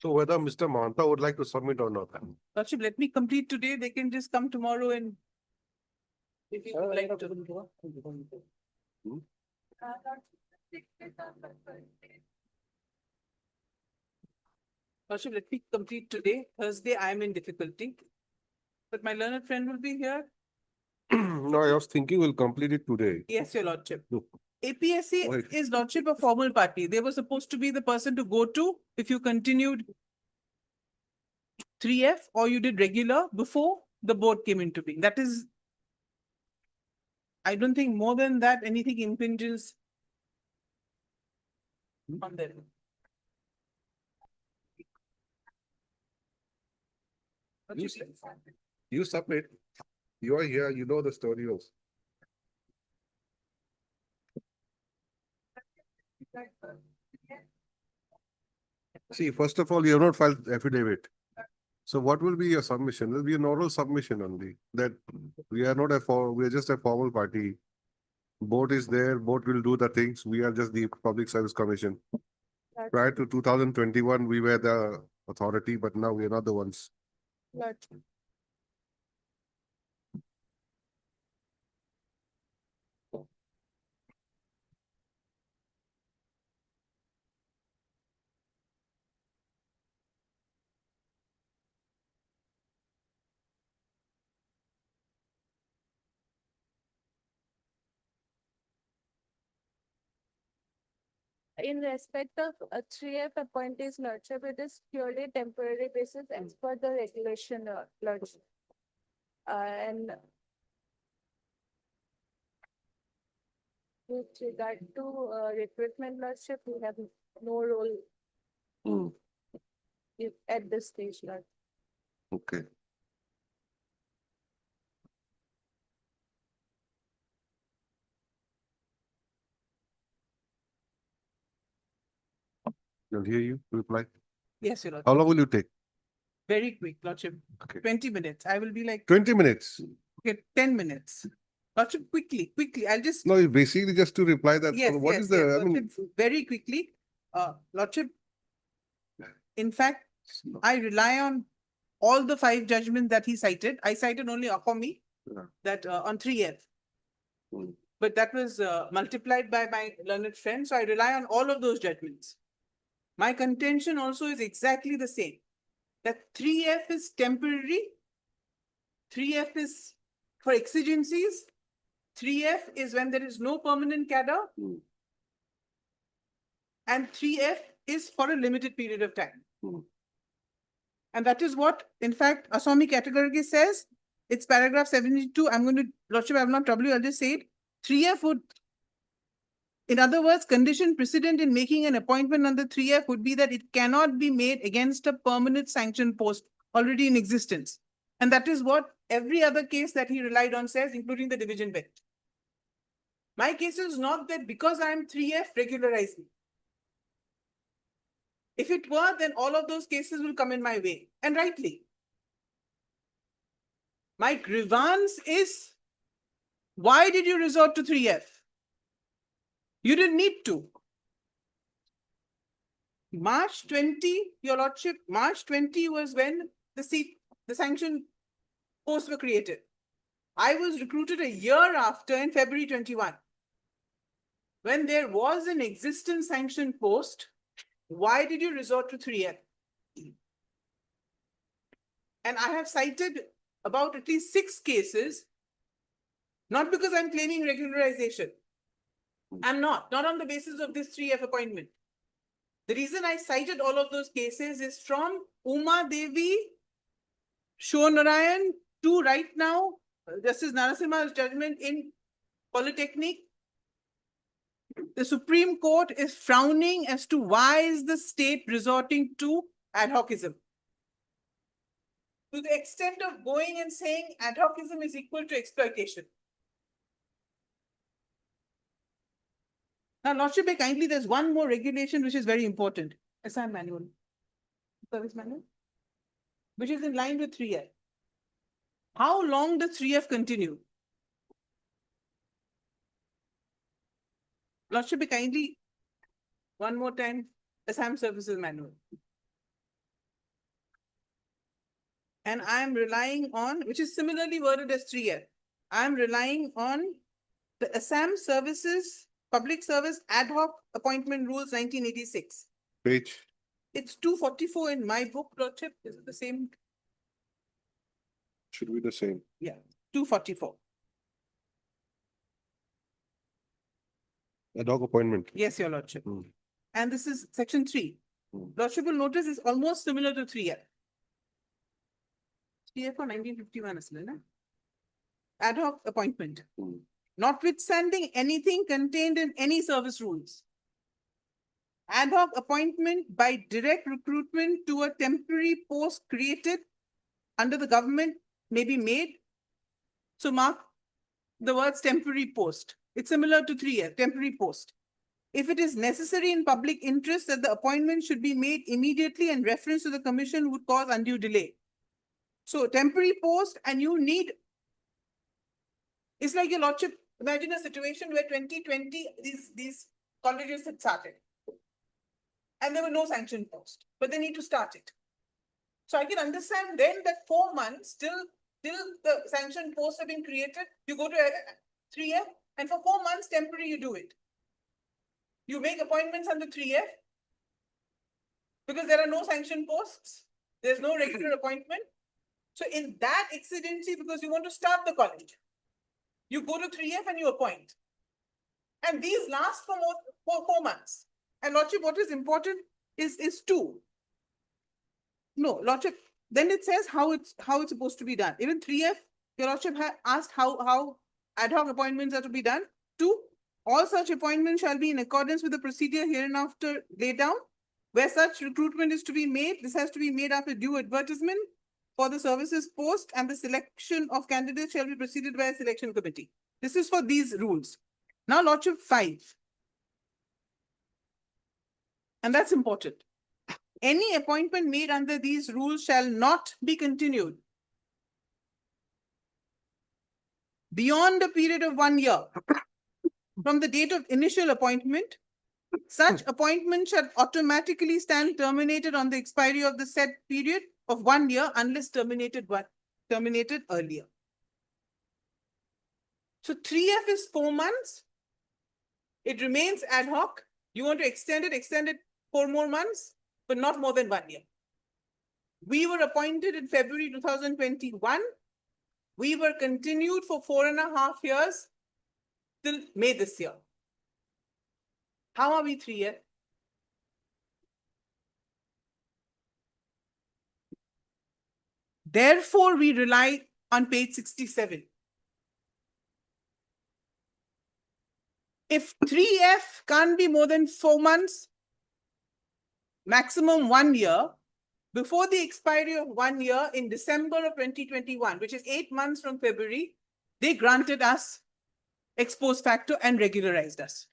S2: So whether Mr. Mahanta would like to submit or not?
S6: Lordship, let me complete today. They can just come tomorrow and. If you would like to. Lordship, let me complete today. Thursday, I am in difficulty. But my learned friend will be here.
S2: No, I was thinking we'll complete it today.
S6: Yes, your Lordship.
S2: No.
S6: APSC
S2: Wait.
S6: is Lordship a formal party. They were supposed to be the person to go to if you continued 3F or you did regular before the board came into being. That is, I don't think more than that, anything impinges on them.
S2: You submit. You are here, you know the story also. See, first of all, you have not filed affidavit. So what will be your submission? It will be an oral submission only, that we are not we are just a formal party. Board is there, board will do the things, we are just the Public Service Commission. Prior to 2021, we were the authority, but now we are not the ones.
S8: In respect of a 3F appointees, Lordship, it is purely temporary basis as per the regulation, Lordship. And with regard to recruitment, Lordship, we have no role at this stage, Lord.
S2: Okay. I'll hear you, reply.
S6: Yes, your Lordship.
S2: How long will you take?
S6: Very quick, Lordship.
S2: Okay.
S6: 20 minutes. I will be like,
S2: 20 minutes.
S6: okay, 10 minutes. Lordship, quickly, I'll just.
S2: No, it's basically just to reply that.
S6: Yes,
S2: What
S6: yes,
S2: is the,
S6: yes,
S2: I mean,
S6: Lordship, very quickly, Lordship. In fact, I rely on all the 5 judgments that he cited. I cited only Akomi,
S2: Yeah.
S6: that on 3F.
S2: Mm.
S6: But that was multiplied by my learned friend, so I rely on all of those judgments. My contention also is exactly the same, that 3F is temporary, 3F is for exigencies, 3F is when there is no permanent cadre,
S2: Mm.
S6: and 3F is for a limited period of time.
S2: Mm.
S6: And that is what, in fact, Aswami categorically says. It's paragraph 72. I'm going to, Lordship, I will not trouble you, I'll just say it. 3F would, in other words, condition precedent in making an appointment under 3F would be that it cannot be made against a permanent sanctioned post already in existence. And that is what every other case that he relied on says, including the division bench. My case is not that because I am 3F, regularize me. If it were, then all of those cases will come in my way, and rightly. My grievance is, why did you resort to 3F? You didn't need to. March 20, Your Lordship, March 20 was when the sanction posts were created. I was recruited a year after in February 21. When there was an existing sanction post, why did you resort to 3F? And I have cited about at least 6 cases, not because I'm claiming regularization. I'm not on the basis of this 3F appointment. The reason I cited all of those cases is from Uma Devi, Shonarayan to right now, Justice Narasimha's judgment in Polytechnic. The Supreme Court is frowning as to why is the state resorting to ad hocism. To the extent of going and saying ad hocism is equal to exploitation. Now, Lordship, kindly, there's one more regulation which is very important. Assam manual, service manual, which is in line with 3F. How long does 3F continue? Lordship, kindly, one more time, Assam Services Manual. And I am relying on, which is similarly worded as 3F. I am relying on the Assam Services Public Service Ad Hoc Appointment Rules 1986.
S2: Page.
S6: It's 244 in my book, Lordship. Is it the same?
S2: Should be the same.
S6: Yeah, 244.
S2: Ad hoc appointment.
S6: Yes, Your Lordship.
S2: Hmm.
S6: And this is section 3.
S2: Hmm.
S6: Lordship will notice is almost similar to 3F. 3F for 1951 is na? Ad hoc appointment.
S2: Hmm.
S6: Notwithstanding anything contained in any service rules. Ad hoc appointment by direct recruitment to a temporary post created under the government may be made. So mark the words temporary post. It's similar to 3F, temporary post. If it is necessary in public interest that the appointment should be made immediately and reference to the commission would cause undue delay. So temporary post, and you need, it's like, Your Lordship, imagine a situation where 2020, these colleges had started. And there were no sanction post, but they need to start it. So I can understand then that 4 months till the sanction posts have been created, you go to 3F, and for 4 months temporary you do it. You make appointments under 3F because there are no sanction posts. There's no regular appointment. So in that exigency, because you want to start the college, you go to 3F and you appoint. And these last for 4 months. And Lordship, what is important is 2. No, Lordship, then it says how it's supposed to be done. Even 3F, Your Lordship had asked how ad hoc appointments are to be done. 2, all such appointments shall be in accordance with the procedure hereinafter laid down. Where such recruitment is to be made, this has to be made after due advertisement for the services post, and the selection of candidates shall be proceeded by a selection committee. This is for these rules. Now, Lordship, 5. And that's important. Any appointment made under these rules shall not be continued beyond a period of 1 year from the date of initial appointment. Such appointment shall automatically stand terminated on the expiry of the said period of 1 year unless terminated earlier. So 3F is 4 months. It remains ad hoc. You want to extend it 4 more months, but not more than 1 year. We were appointed in February 2021. We were continued for 4.5 years till May this year. How are we 3F? Therefore, we rely on page 67. If 3F can't be more than 4 months, maximum 1 year, before the expiry of 1 year in December of 2021, which is 8 months from February, they granted us ex post facto and regularized us.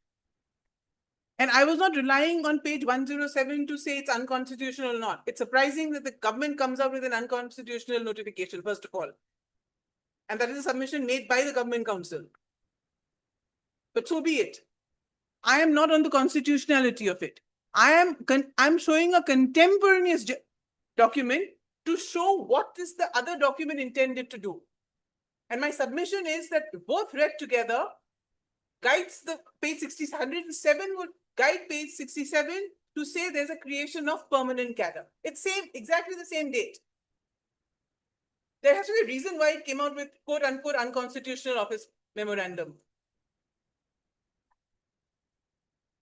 S6: And I was not relying on page 107 to say it's unconstitutional or not. It's surprising that the government comes out with an unconstitutional notification, first of all. And that is a submission made by the government council. But so be it. I am not on the constitutionality of it. I'm showing a contemporaneous document to show what is the other document intended to do. And my submission is that both read together guides the page 107 would guide page 67 to say there's a creation of permanent cadre. It's exactly the same date. There has to be a reason why it came out with quote unquote unconstitutional office memorandum.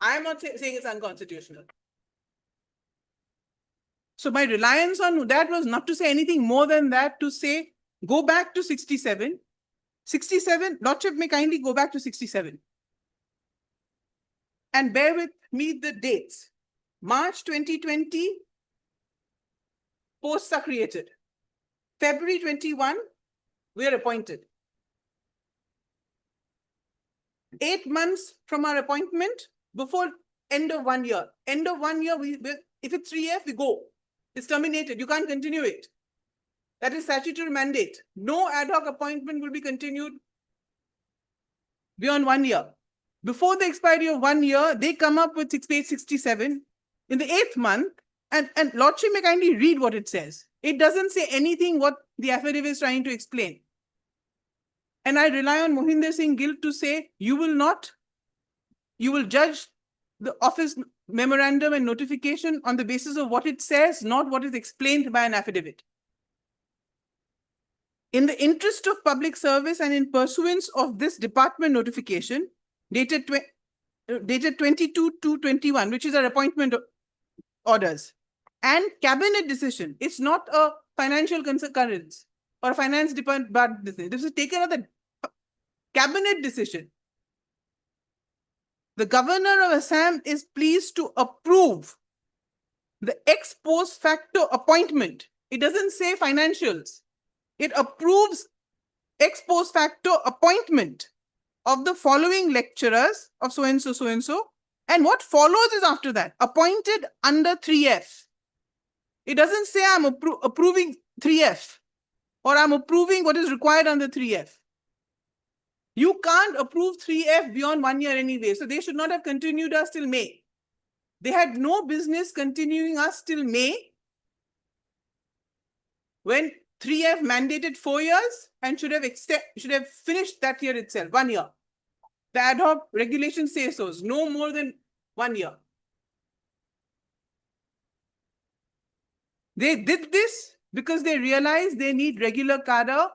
S6: I am not saying it's unconstitutional. So my reliance on that was not to say anything more than that, to say, go back to 67. 67, Lordship may kindly go back to 67. And bear with me the dates. March 2020, posts are created. February 21, we are appointed. 8 months from our appointment, before end of 1 year. End of 1 year, if it's 3F, we go. It's terminated. You can't continue it. That is statutory mandate. No ad hoc appointment will be continued beyond 1 year. Before the expiry of 1 year, they come up with page 67 in the 8th month, and Lordship may kindly read what it says. It doesn't say anything what the affidavit is trying to explain. And I rely on Mohinder Singh Gill to say, you will judge the office memorandum and notification on the basis of what it says, not what is explained by an affidavit. In the interest of public service and in pursuance of this department notification, dated 22/2/21, which is our appointment orders, and cabinet decision, it's not a financial concurrence or a finance department decision. This is taken as a cabinet decision. The governor of Assam is pleased to approve the ex post facto appointment. It doesn't say financials. It approves ex post facto appointment of the following lecturers of so-and-so, so-and-so. And what follows is after that, appointed under 3F. It doesn't say I'm approving 3F or I'm approving what is required under 3F. You can't approve 3F beyond 1 year anyway. So they should not have continued us till May. They had no business continuing us till May when 3F mandated 4 years and should have finished that year itself, 1 year. The ad hoc regulation says so, no more than 1 year. They did this because they realized they need regular cadre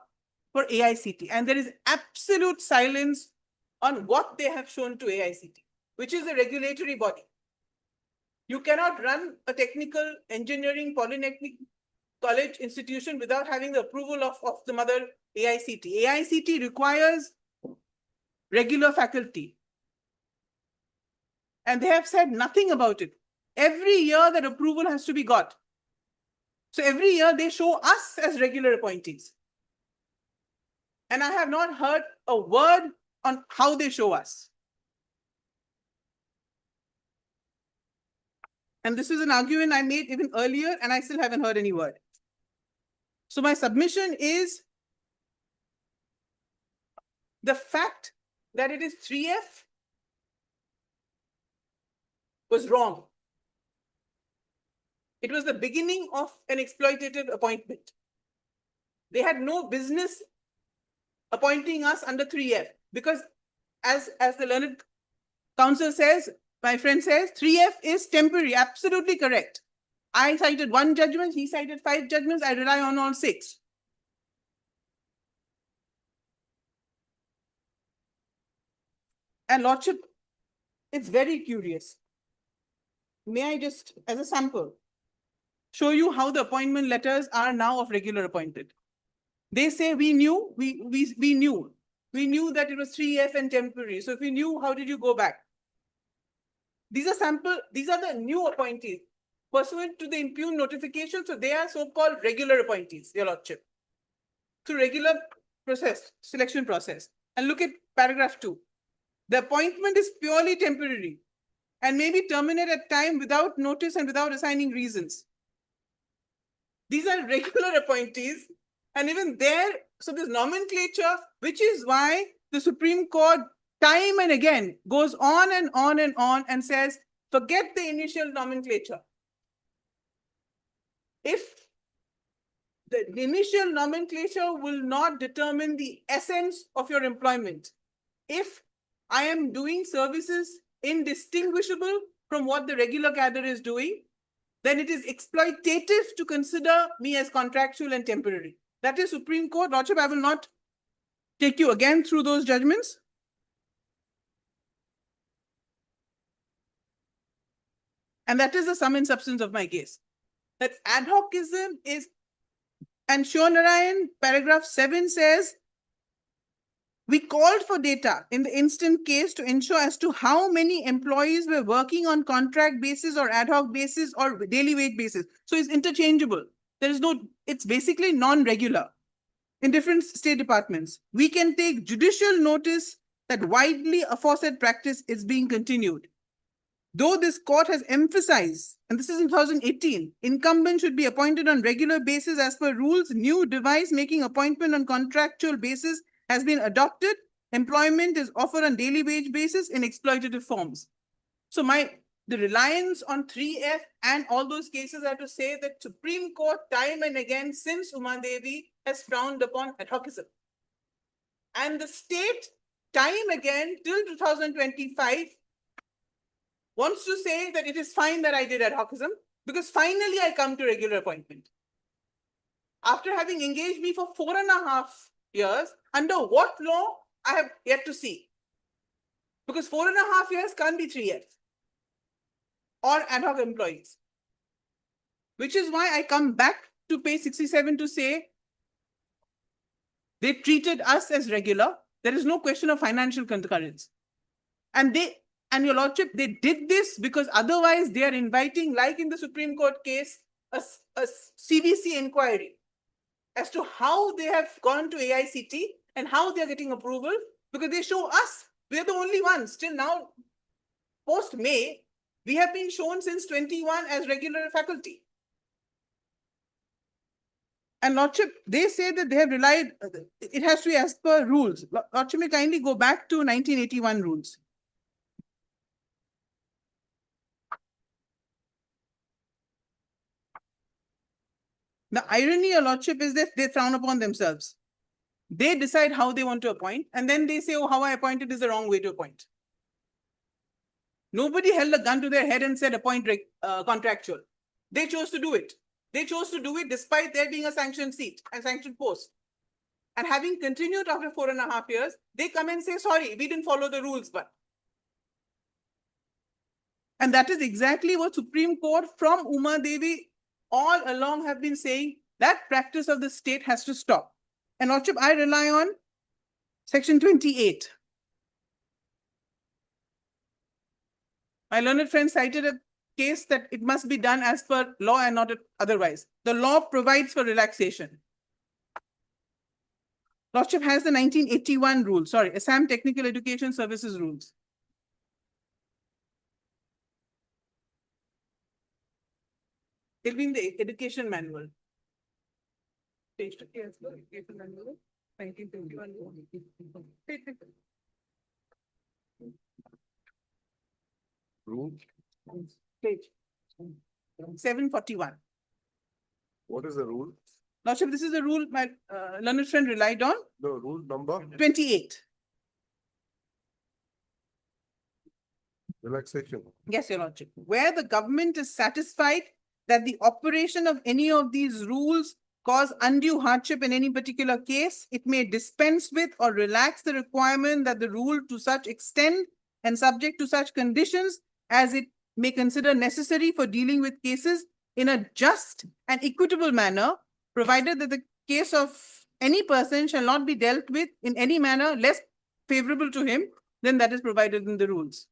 S6: for AICT. And there is absolute silence on what they have shown to AICT, which is a regulatory body. You cannot run a technical engineering polytechnic college institution without having the approval of the mother AICT. AICT requires regular faculty. And they have said nothing about it. Every year that approval has to be got. So every year they show us as regular appointees. And I have not heard a word on how they show us. And this is an argument I made even earlier, and I still haven't heard any word. So my submission is the fact that it is 3F was wrong. It was the beginning of an exploitative appointment. They had no business appointing us under 3F because as the learned counsel says, my friend says, 3F is temporary, absolutely correct. I cited 1 judgment, he cited 5 judgments, I rely on all 6. And Lordship, it's very curious. May I just, as a sample, show you how the appointment letters are now of regular appointed. They say we knew that it was 3F and temporary. So if we knew, how did you go back? These are the new appointees pursuant to the impugned notification. So they are so-called regular appointees, Your Lordship. Through regular process, selection process. And look at paragraph 2. The appointment is purely temporary. and maybe terminate at time without notice and without assigning reasons. These are regular appointees, and even there, so there's nomenclature, which is why the Supreme Court time and again goes on and on and on and says, forget the initial nomenclature. If the initial nomenclature will not determine the essence of your employment, if I am doing services indistinguishable from what the regular cadre is doing, then it is exploitative to consider me as contractual and temporary. That is Supreme Court. Lordship, I will not take you again through those judgments. And that is the sum and substance of my case. That ad hocism is, and Shonarayan, paragraph 7 says, we called for data in the instant case to ensure as to how many employees were working on contract basis or ad hoc basis or daily wage basis. So it's interchangeable. There is no, it's basically non-regular in different state departments. We can take judicial notice that widely aforesaid practice is being continued. Though this court has emphasized, and this is in 2018, incumbents should be appointed on regular basis as per rules, new device making appointment on contractual basis has been adopted. Employment is offered on daily wage basis in exploitative forms. So the reliance on 3F and all those cases are to say that Supreme Court time and again since Uma Devi has frowned upon ad hocism. And the state time again till 2025 wants to say that it is fine that I did ad hocism because finally I come to regular appointment. After having engaged me for 4.5 years, under what law I have yet to see. Because 4.5 years can't be 3F or ad hoc employees. Which is why I come back to page 67 to say they treated us as regular. There is no question of financial concurrence. And your lordship, they did this because otherwise they are inviting, like in the Supreme Court case, a CVC inquiry as to how they have gone to AICT and how they are getting approval, because they show us, we are the only ones. Till now, post-May, we have been shown since 21 as regular faculty. And lordship, they say that they have relied, it has to be as per rules. Lordship may kindly go back to 1981 rules. The irony, your lordship, is that they frown upon themselves. They decide how they want to appoint, and then they say, oh, how I appointed is the wrong way to appoint. Nobody held a gun to their head and said appoint contractual. They chose to do it. They chose to do it despite there being a sanctioned seat and sanctioned post. And having continued after 4.5 years, they come and say, sorry, we didn't follow the rules, but. And that is exactly what Supreme Court from Uma Devi all along have been saying, that practice of the state has to stop. And lordship, I rely on section 28. My learned friend cited a case that it must be done as per law and not otherwise. The law provides for relaxation. Lordship has the 1981 rule, sorry, Assam Technical Education Services rules. It'll be in the education manual. Page 20, yes, education manual, 1921.
S2: Rule?
S6: Page 741.
S2: What is the rule?
S6: Lordship, this is the rule my learned friend relied on.
S2: The rule number?
S6: 28.
S2: Relaxation.
S6: Yes, your lordship. Where the government is satisfied that the operation of any of these rules cause undue hardship in any particular case, it may dispense with or relax the requirement that the rule to such extent and subject to such conditions as it may consider necessary for dealing with cases in a just and equitable manner, provided that the case of any person shall not be dealt with in any manner less favorable to him than that is provided in the rules.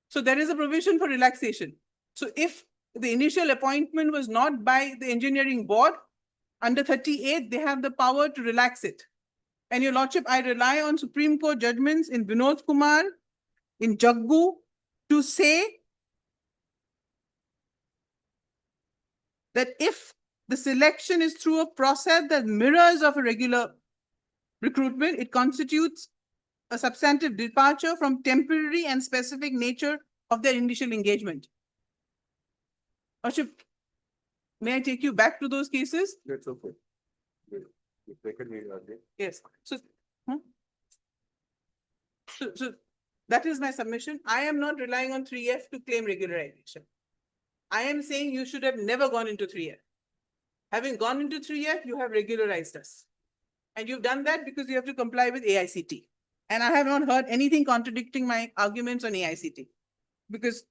S6: So there is a provision for relaxation. So if the initial appointment was not by the engineering board, under 38, they have the power to relax it. And your lordship, I rely on Supreme Court judgments in Vinod Kumar, in Jaggu, to say that if the selection is through a process that mirrors of a regular recruitment, it constitutes a substantive departure from temporary and specific nature of their initial engagement. Ashok, may I take you back to those cases?
S2: That's okay.
S6: Yes, so, so that is my submission. I am not relying on 3F to claim regularization. I am saying you should have never gone into 3F. Having gone into 3F, you have regularized us. And you've done that because you have to comply with AICT. And I have not heard anything contradicting my arguments on AICT. Because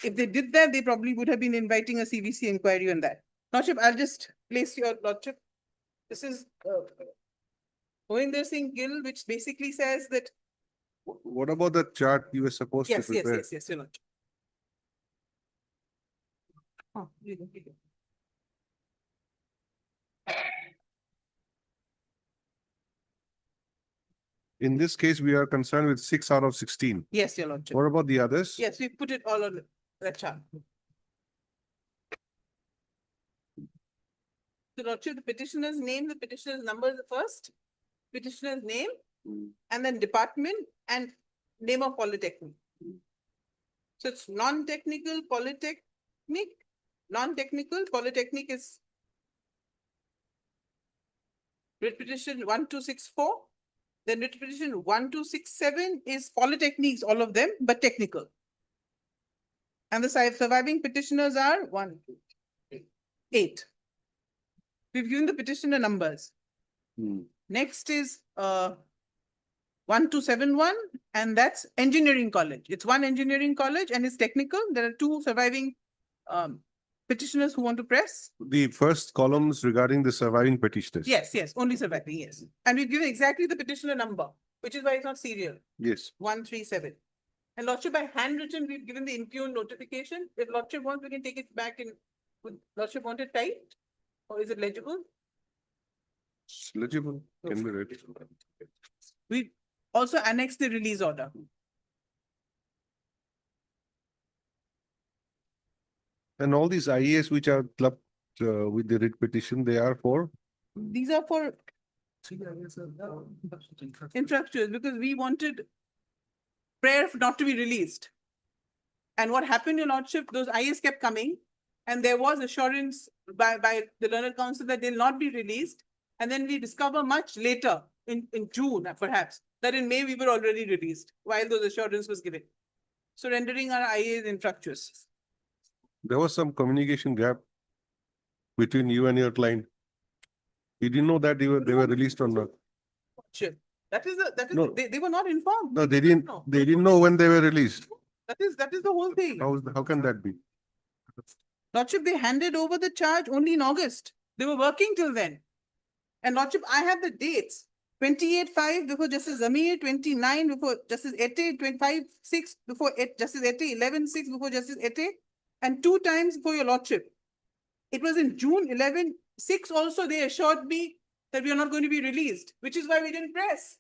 S6: if they did that, they probably would have been inviting a CVC inquiry on that. Lordship, I'll just place your Lordship. This is Mohinder Singh Gill, which basically says that,
S2: What about the chart you were supposed to
S6: yes,
S2: prepare?
S6: yes, your Lordship. Oh, you can take it.
S2: In this case, we are concerned with 6 out of 16.
S6: Yes, your Lordship.
S2: What about the others?
S6: Yes, we put it all on that chart. The Lordship, the petitioner's name, the petitioner's number is the first, petitioner's name, and then department and name of polytechnic. So it's non-technical polytechnic, non-technical polytechnic is writ petition 1264. Then writ petition 1267 is polytechnics, all of them, but technical. And the surviving petitioners are 8. We've given the petitioner numbers. Next is 1271, and that's engineering college. It's one engineering college and it's technical. There are 2 surviving petitioners who want to press.
S2: The first columns regarding the surviving petitioners.
S6: Yes, only surviving, yes. And we've given exactly the petitioner number, which is why it's not serial,
S2: Yes.
S6: 137. And Lordship, by handwritten, we've given the impugned notification. If Lordship wants, we can take it back in. Would Lordship want it typed? Or is it legible?
S2: It's legible, can be read.
S6: We also annex the release order.
S2: And all these IAS which are clubbed with the writ petition, they are for?
S6: These are for infractors because we wanted prayer not to be released. And what happened, Your Lordship, those IAs kept coming and there was assurance by the learned counsel that they'll not be released. And then we discover much later in June, perhaps, that in May we were already released while those assurance was given. So rendering our IAs infractuous.
S2: There was some communication gap between you and your client. You didn't know that they were released or not?
S6: Sure. That is
S2: No.
S6: they were not informed.
S2: No, they didn't know when they were released.
S6: That is the whole thing.
S2: How can that be?
S6: Lordship, they handed over the charge only in August. They were working till then. And Lordship, I have the dates. 28-5 before Justice Zamir, 29 before Justice Ete, 25-6 before Justice Ete, 11-6 before Justice Ete, and 2 times before Your Lordship. It was in June 11-6 also they assured me that we are not going to be released, which is why we didn't press.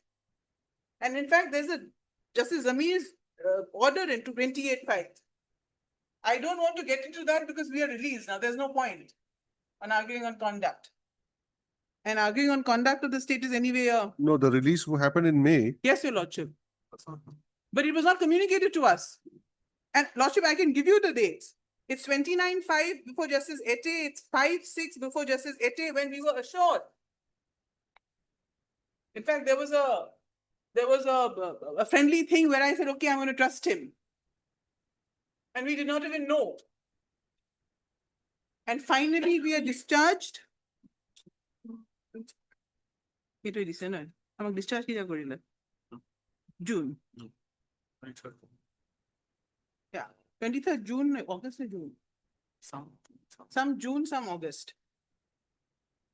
S6: And in fact, there's a Justice Zamir's order into 28-5. I don't want to get into that because we are released now. There's no point on arguing on conduct. And arguing on conduct of the state is anyway
S2: No, the release happened in May.
S6: yes, Your Lordship. But it was not communicated to us. And Lordship, I can give you the dates. It's 29-5 before Justice Ete. It's 5-6 before Justice Ete when we were assured. In fact, there was a friendly thing where I said, okay, I'm going to trust him. And we did not even know. And finally, we are discharged. I'm discharged June. Yeah, 23rd June, August or June? Some June, some August.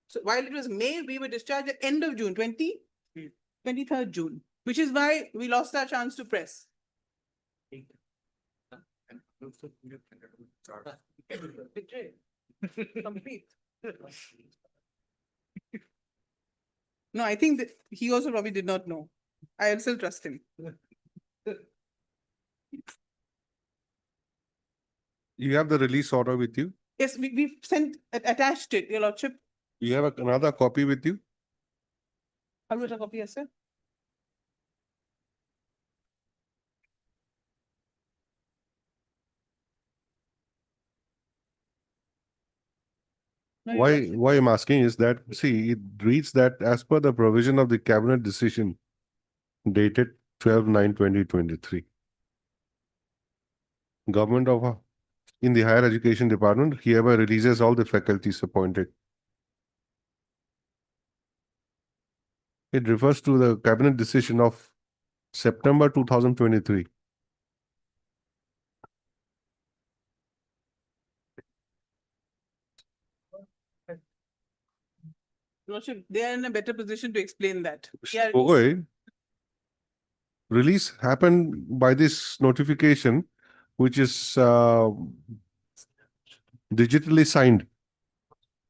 S6: So while it was May, we were discharged at end of June, 23rd June, which is why we lost our chance to press. Complete. No, I think that he also probably did not know. I still trust him.
S2: You have the release order with you?
S6: Yes, we've sent, attached it, your lordship.
S2: You have another copy with you?
S6: I'll wait a copy, yes, sir. No, your lordship.
S2: Why I'm asking is that, see, it reads that as per the provision of the cabinet decision dated 12/9/2023. Government of, in the higher education department hereby releases all the faculties appointed. It refers to the cabinet decision of September 2023.
S6: Lordship, they are in a better position to explain that. Yeah,
S2: Gogoi, release happened by this notification, which is digitally signed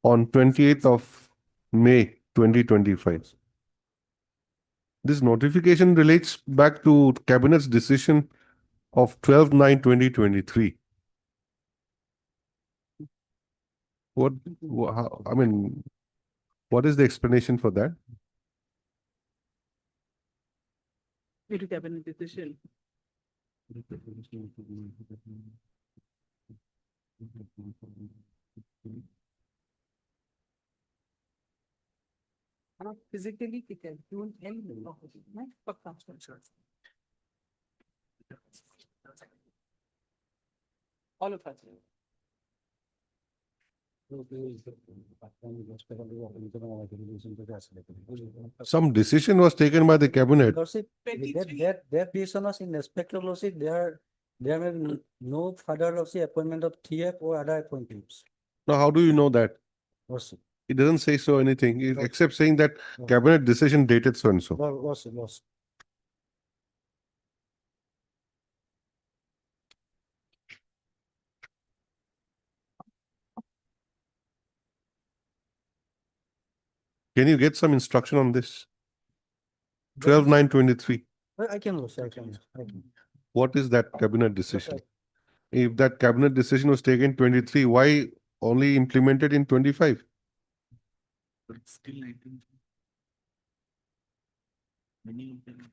S2: on 28th of May 2025. This notification relates back to Cabinet's decision of 12/9/2023. I mean, what is the explanation for that?
S6: due to cabinet decision. Physically, it can do any of it, right? Pakka. All of us.
S2: Some decision was taken by the cabinet.
S1: Lordship, that decision was in respect of lordship, there may be no further lordship appointment of TF or other appointees.
S2: Now, how do you know that?
S1: Lordship,
S2: It doesn't say so anything,
S1: No.
S2: except saying that
S1: No.
S2: cabinet decision dated so and so.
S1: lordship.
S2: Can you get some instruction on this? 12/9/23.
S1: I can, lordship, I can.
S2: What is that cabinet decision? If that cabinet decision was taken 23, why only implemented in 25?
S12: Still 19. Many of them.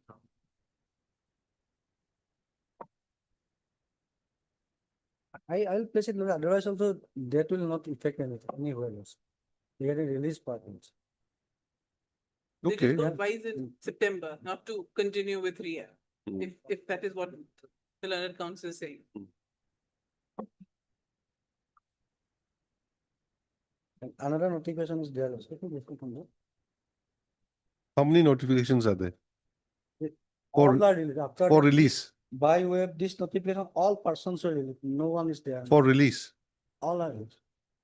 S1: I'll place it, lordship, otherwise also that will not affect anything, anywhere else. They are a release partners.
S6: They
S2: Okay.
S6: just advise in September not to continue with RIA, if that is what the learned council is saying.
S1: And another notification is there also. Let me just confirm that.
S2: How many notifications are there
S1: All are released after.
S2: for release?
S1: By way of this notification, all persons are released, no one is there.
S2: For release?
S1: All are released.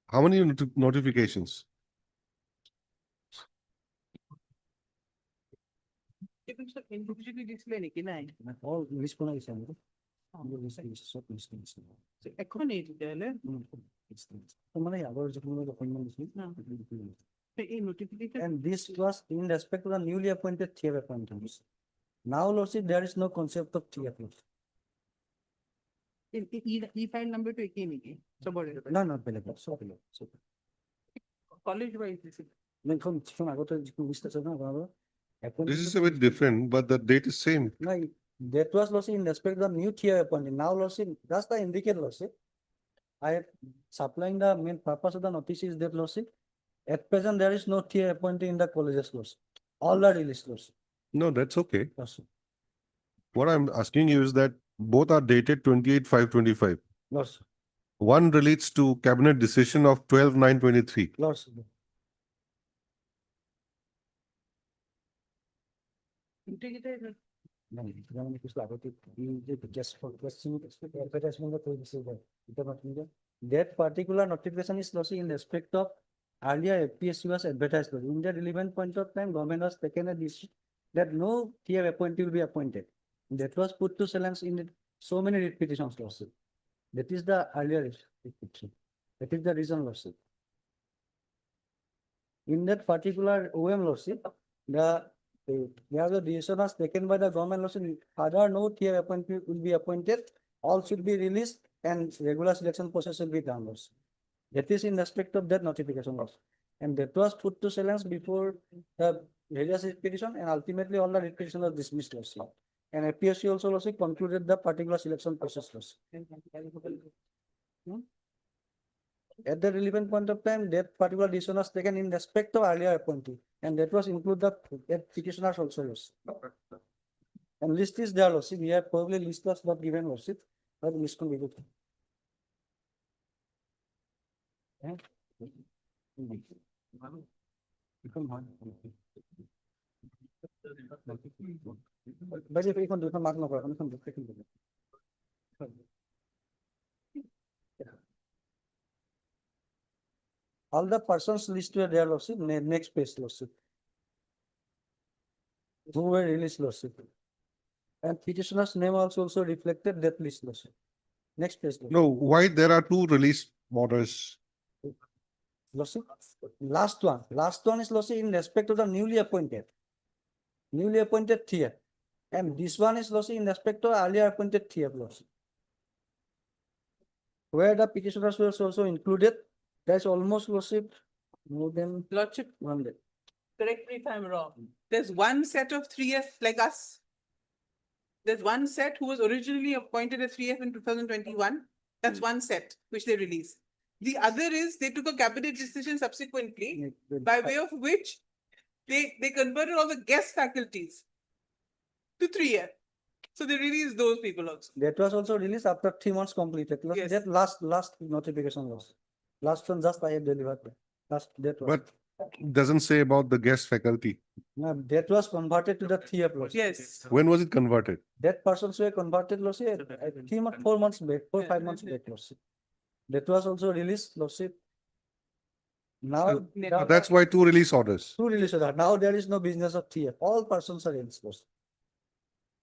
S2: How many notifications?
S6: Individually display ki nahi.
S1: All list puna is there. So
S6: এখন এই detail
S1: মানে আগৰ যিকোনো appointment দিছিল।
S6: এই notification
S1: And this was in respect to the newly appointed TF appointees. Now, lordship, there is no concept of TF.
S6: e-file number to একেই নেকি চবৰে
S1: No, not বেলেগ, so বেলেগ, so বেলেগ।
S6: college wise দিছিল
S1: এখন আগতে যিকোনো list আছে ন আপোনালোকৰ,
S2: This is
S1: appointment-
S2: a bit different, but the date is same.
S1: No, that was lordship in respect to the new TF appointee. Now, lordship, just the indicate lordship. I have supplying the main purpose of the notice is that lordship. At present, there is no TF appointee in the colleges lordship. All are released lordship.
S2: No, that's okay.
S1: Lordship.
S2: What I'm asking you is that both are dated 28/5/25.
S1: Lordship.
S2: One relates to cabinet decision of 12/9/23.
S1: Lordship. মানে কিছু আগতে just for question, advertisement কৰি দিছিল যে, এতিয়া নতুনকে। That particular notification is lordship in respect of earlier APSC was advertised. In the relevant point of time, government was taken a decision that no TF appointee will be appointed. That was put to silence in so many repetitions lordship. That is the earlier repetition. That is the reason lordship. In that particular OM lordship, there the decision was taken by the government lordship, other no TF appointee will be appointed, all should be released and regular selection process will be done also. That is in respect of that notification also. And that was put to silence before the various petition, and ultimately all the petition was dismissed also. And APSC also concluded the particular selection process also. At the relevant point of time, that particular decision was taken in respect of earlier appointee, and that was include the petitioners also. And list is there, Lordship. We have probably list was not given, Lordship, but list can be good. But if we can do some mark, no problem. All the persons listed were there, Lordship. Next page, Lordship. Who were released, Lordship. And petitioner's name also reflected that list, Lordship. Next page. Lordship.
S2: No, why there are two release orders?
S1: Lordship, last one is Lordship in respect to the newly appointed tier. And this one is Lordship in respect to earlier appointed tier, Lordship. Where the petitioners were also included, that's almost, Lordship, more than
S6: Lordship,
S1: 100.
S6: correct me if I'm wrong. There's one set of 3F like us. There's one set who was originally appointed as 3F in 2021. That's one set which they released. The other is they took a cabinet decision subsequently, by way of which they converted all the guest faculties to 3F. So they released those people also.
S1: That was also released after 3 months completed.
S6: Yes.
S1: That last notification was. Last one just I have delivered. That was.
S2: But doesn't say about the guest faculty.
S1: No, that was converted to the tier, Lordship.
S6: Yes.
S2: When was it converted?
S1: That persons were converted, Lordship, 4 months back, 5 months back, Lordship. That was also released, Lordship. Now.
S2: That's why two release orders.
S1: Two release order. Now there is no business of TF. All persons are released, Lordship.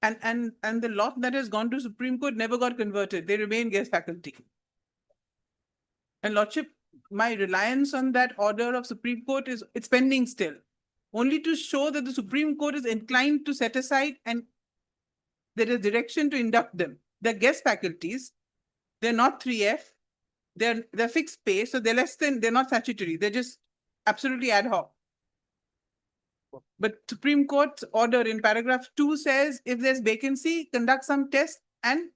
S6: And the lot that has gone to Supreme Court never got converted. They remain guest faculty. And Lordship, my reliance on that order of Supreme Court is, it's pending still. Only to show that the Supreme Court is inclined to set aside and there is direction to induct them. They're guest faculties. They're not 3F. They're fixed pay, so they're not statutory. They're just absolutely ad hoc. But Supreme Court's order in paragraph 2 says if there's vacancy, conduct some test and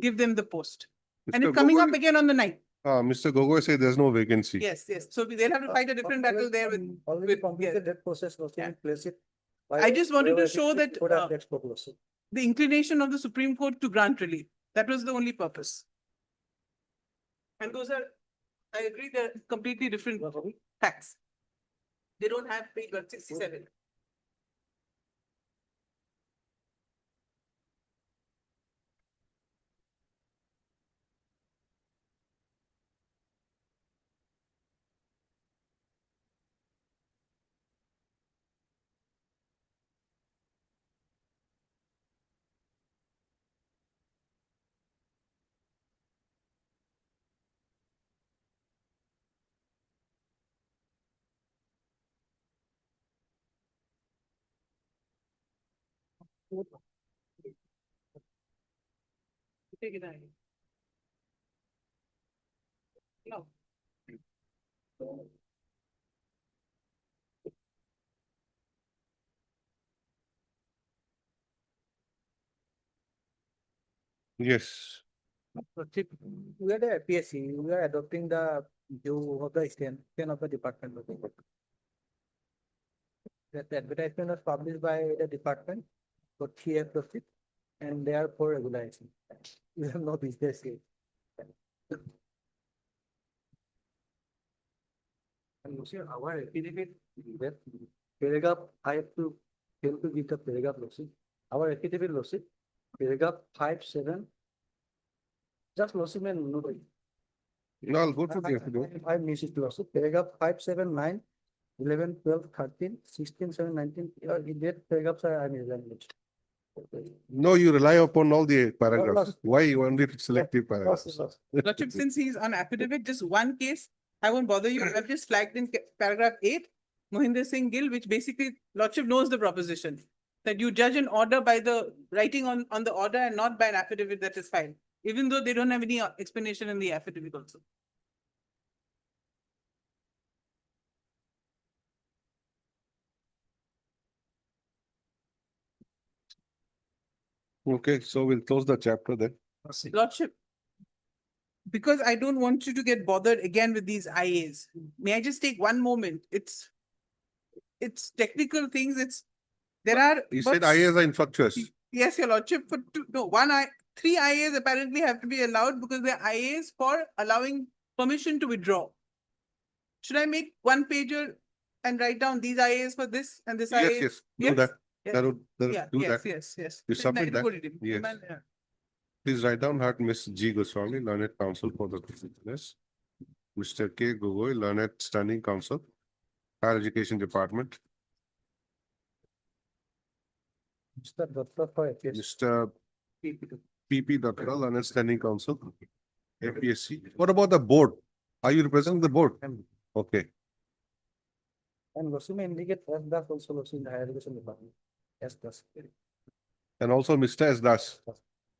S6: give them the post. And
S2: Mr.
S6: it's coming up
S2: Gogoi-
S6: again on the 9th.
S2: Mr. Gogoi said there's no vacancy.
S6: Yes. So they'll have to fight a different battle there with.
S1: Already
S6: with-
S1: completed
S6: yeah.
S1: that process, Lordship.
S6: Yeah.
S1: Place it.
S6: I just wanted to show that,
S1: That's for Lordship.
S6: the inclination of the Supreme Court to grant relief. That was the only purpose. And those are, I agree, they're completely different facts. They don't have page 167. Take it out. No.
S2: Yes.
S3: We are the PSC, we are adopting the view of the extension of the department. That the advertisement was published by the department for 3F profit and they are for regulation. We have no business here. And you see our affidavit, that paragraph, I have to give the paragraph, Lordship. Our affidavit, Lordship, paragraph 5-7. Just Lordship and nobody.
S2: No, I'll go to the affidavit.
S1: I miss it, Lordship. Paragraph 5, 7, 9, 11, 12, 13, 16, 17, 19. In that paragraphs I missed.
S2: No, you rely upon all the paragraphs. Why you only selective paragraphs?
S6: Lordship, since he's on affidavit, just one case, I won't bother you. I've just flagged in paragraph 8, Mohinder Singh Gill, which basically Lordship knows the proposition that you judge an order by the writing on the order and not by an affidavit that is filed. even though they don't have any explanation in the affidavit also.
S2: Okay, so we'll close the chapter then.
S6: Lordship, because I don't want you to get bothered again with these IAs, may I just take one moment? It's technical things, there are.
S2: You
S6: but
S2: said IAs are infructuous.
S6: Yes, your lordship, for two, no, three IAs apparently have to be allowed because they're IAs for allowing permission to withdraw. Should I make one pager and write down these IAs for this and this IA?
S2: Yes, yes, do
S6: Yes?
S2: that.
S6: Yeah.
S2: That would,
S6: Yeah,
S2: do
S6: yes,
S2: that.
S6: yes.
S2: You
S6: Then
S2: submit
S6: I
S2: that?
S6: put it in.
S2: Yes.
S6: Yeah.
S2: Please write down that Ms. G. Goswami, learned counsel for the business. Mr. K. Gogoi, learned standing counsel, Higher Education Department.
S3: Mr. Dutta for APS.
S2: Mr. PP Dutta, learned standing counsel, APSC. What about the board? Are you representing the board? Okay.
S3: And Lordship may indicate as that also Lordship in the higher education department. As does.
S2: And also Mr. S. Das,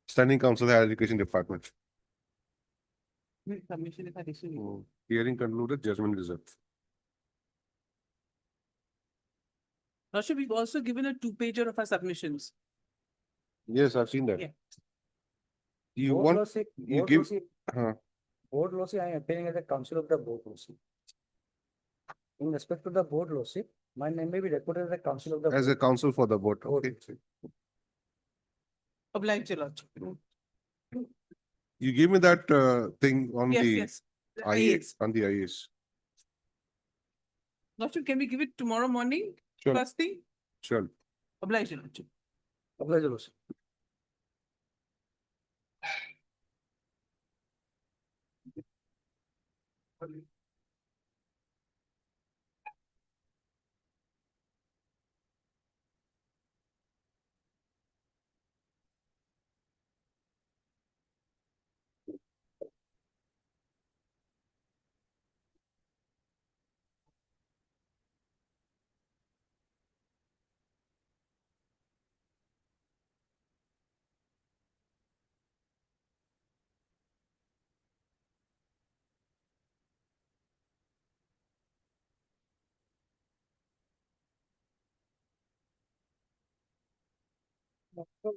S2: standing counsel, Higher Education Department.
S6: Submission if I receive.
S2: Hearing concluded, judgment reserved.
S6: Lordship, we've also given a two-pager of our submissions.
S2: Yes, I've seen that.
S6: Yeah.
S2: You
S3: Board
S2: want,
S3: Lordship,
S2: you
S3: Board
S2: give,
S3: Lordship, Board Lordship, I am appearing as a council of the Board Lordship. In respect to the Board Lordship, my name may be recorded as a council of the.
S2: as a
S3: board.
S2: counsel for the board,
S3: Board.
S2: okay.
S6: Obliged, your lordship.
S2: You give me that thing on
S6: Yes,
S2: the
S6: yes. The
S2: IA,
S6: IAs.
S2: on the IAs.
S6: Lordship, can we give it tomorrow morning?
S2: Sure.
S6: First thing?
S2: Sure.
S6: Obliged, your lordship.
S3: Obliged, your Lordship.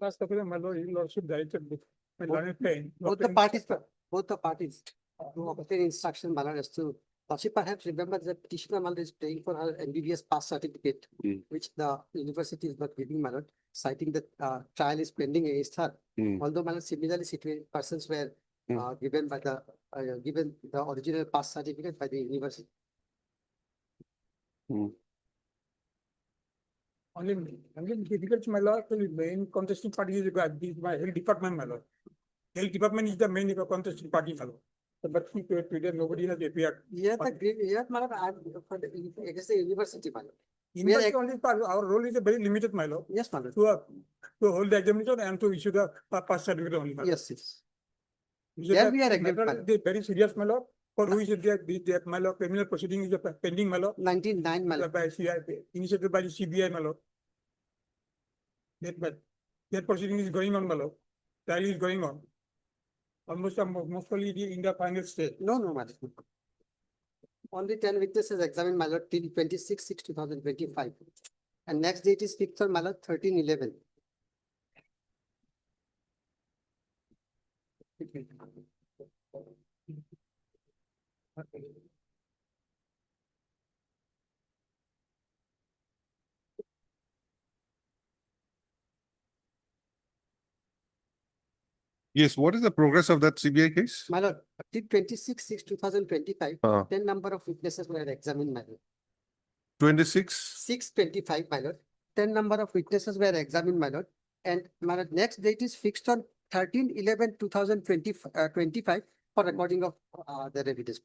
S4: Last of my lordship directed my learned pen.
S3: Both the parties to obtain instruction, my lord, as to, Lordship perhaps remember that petitioner, my lord, is paying for her MBBS pass certificate,
S2: Hmm.
S3: which the university is not giving, my lord, citing that trial is pending against her.
S2: Hmm.
S3: Although, my lord, similarly situated persons were
S2: Hmm.
S3: given by the, given the original pass certificate by the university.
S4: Only difficult, my lord, the main contesting party is my health department, my lord. Health department is the main contesting party, my lord. But today nobody has appeared.
S3: Yeah, my lord, for the, against the university, my lord.
S4: University only part, our role is very limited, my lord.
S3: Yes, my lord.
S4: To hold the examination and to issue the pass certificate only. my lord.
S3: Yes, yes.
S4: Is it
S3: There
S4: a
S3: we are agreed,
S4: matter
S3: my
S4: is very serious, my lord. For who is it there, my lord, criminal proceeding is pending, my lord.
S3: 99, my lord.
S4: By CBI, initiated by the CBI, my lord. That proceeding is going on, my lord. Trial is going on. Almost, mostly in the final stage.
S3: No, my lord. Only 10 witnesses examined, my lord, till 26/6/2025. And next date is fixed on, my lord, 13/11.
S2: Yes, what is the progress of that CBI case?
S3: My lord, till 26/6/2025,
S2: Uh,
S3: 10 number of witnesses were examined, my lord.
S2: 26,
S3: 6/25, my lord. 10 number of witnesses were examined, my lord. And my lord, next date is fixed on 13/11/2025 for recording of the evidence.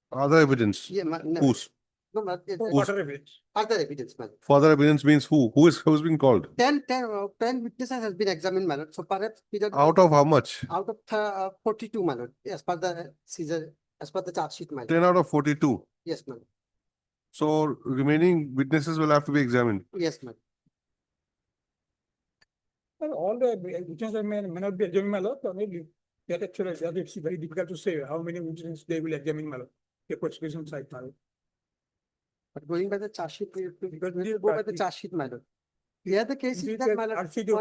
S2: other evidence,
S3: Yeah, no,
S2: whose?
S3: no, my lord,
S4: Water evidence.
S3: other evidence, my lord.
S2: Further evidence means who? Who's been called?
S3: 10 witnesses has been examined, my lord. So perhaps period
S2: Out of how much?
S3: out of 42, my lord, as per the Caesar, as per the charge sheet, my lord.
S2: 10 out of 42.
S3: Yes, ma'am.
S2: So remaining witnesses will have to be examined.
S3: Yes, ma'am. Well, all the instances may not be examined, my lord, or maybe that actually, that it's very difficult to say how many instances they will examine, my lord. The prosecution side, my lord.
S13: But going by the charge sheet,
S3: Because
S13: we
S3: this
S13: will go by the
S3: party-
S13: charge sheet, madam. Here the case
S3: This
S13: is that,
S3: is
S13: madam,
S3: RCD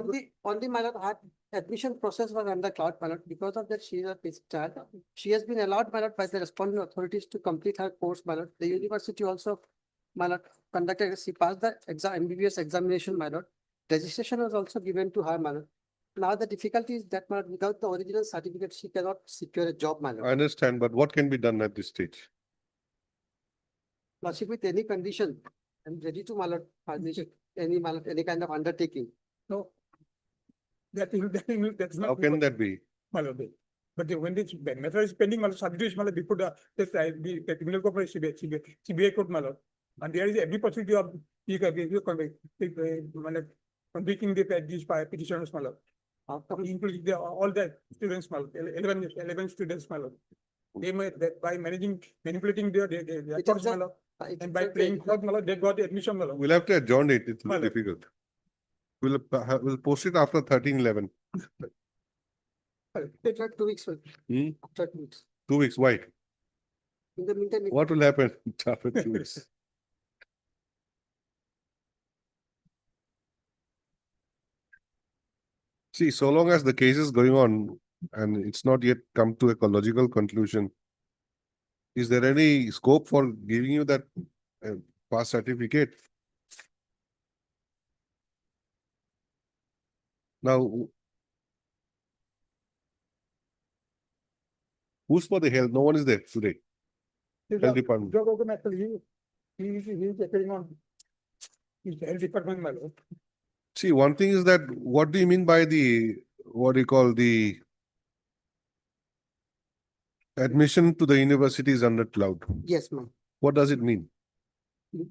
S13: on the madam, her admission process was under cloud, madam. Because of that, she is a basic child. She has been allowed, madam, by the responding authorities to complete her course, madam. The university also, madam, conducted, she passed the MBBS examination, madam. Registration was also given to her, madam. Now the difficulty is that, madam, without the original certificate, she cannot secure a job, madam.
S2: I understand, but what can be done at this stage?
S13: Lordship, with any condition, I'm ready to, my lord, furnish any, my lord, any kind of undertaking.
S3: No. That's not.
S2: How can that be?
S3: My lord. But when this matter is pending, my lord, substitution, my lord, before the criminal court, CBI court, my lord. And there is every possibility of convicting these petitioners, my lord. Including all the students, my lord, 11 students, my lord. They may, by manipulating their records, my lord, and by playing fraud, my lord, they got the admission, my lord.
S2: We'll have to adjourn it. It's
S3: Well-
S2: difficult. We'll post it after 13/11.
S13: After 2 weeks, sir.
S2: Hmm?
S13: After 2 weeks.
S2: 2 weeks, why?
S13: In the meantime,
S2: What will happen after 2 weeks? See, so long as the case is going on and it's not yet come to a logical conclusion, is there any scope for giving you that pass certificate? Now, who's for the health? No one is there today. Health department.
S3: Joe Gogan, actually, he's appearing on his health department, my lord.
S2: See, one thing is that, what do you mean by the, what do you call the admission to the university is under cloud?
S13: yes, ma'am.
S2: What does it mean?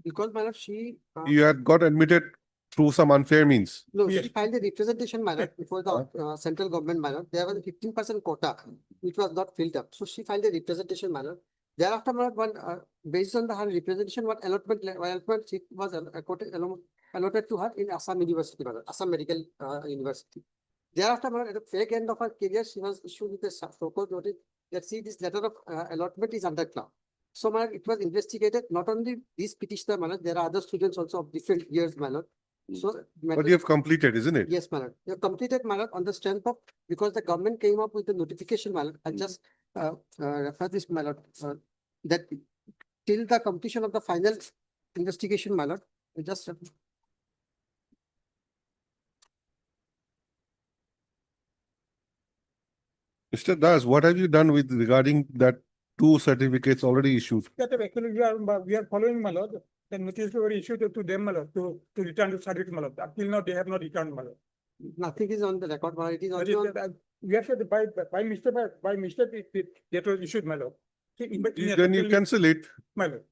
S13: Because, my lord, she,
S2: You had got admitted through some unfair means.
S13: no,
S3: Yes.
S13: she filed a representation, my lord, before the central government, my lord. There was a 15% quota, which was not filled up. So she filed a representation, my lord. Thereafter, my lord, based on her representation, what allotment she was allotted to her in Assam University, my lord, Assam Medical University. Thereafter, my lord, at the fake end of her career, she was issued with a so-called notice that, see, this letter of allotment is under cloud. So, my lord, it was investigated, not only these petitioner, my lord, there are other students also of different years, my lord. So.
S2: But you have completed, isn't it?
S13: Yes, my lord. You have completed, my lord, on the strength of, because the government came up with the notification, my lord. I'll just refer this, my lord, that till the completion of the final investigation, my lord, I just.
S2: Mr. Das, what have you done with regarding that 2 certificates already issued?
S3: That actually we are following, my lord. The notice were issued to them, my lord, to return the certificate, my lord. Until now, they have not returned, my lord.
S13: Nothing is on the record, my lord. It is
S3: That
S13: only
S3: is,
S13: on.
S3: we have said by mistake, that was issued, my lord. See,
S2: Then you cancel it.
S3: My lord.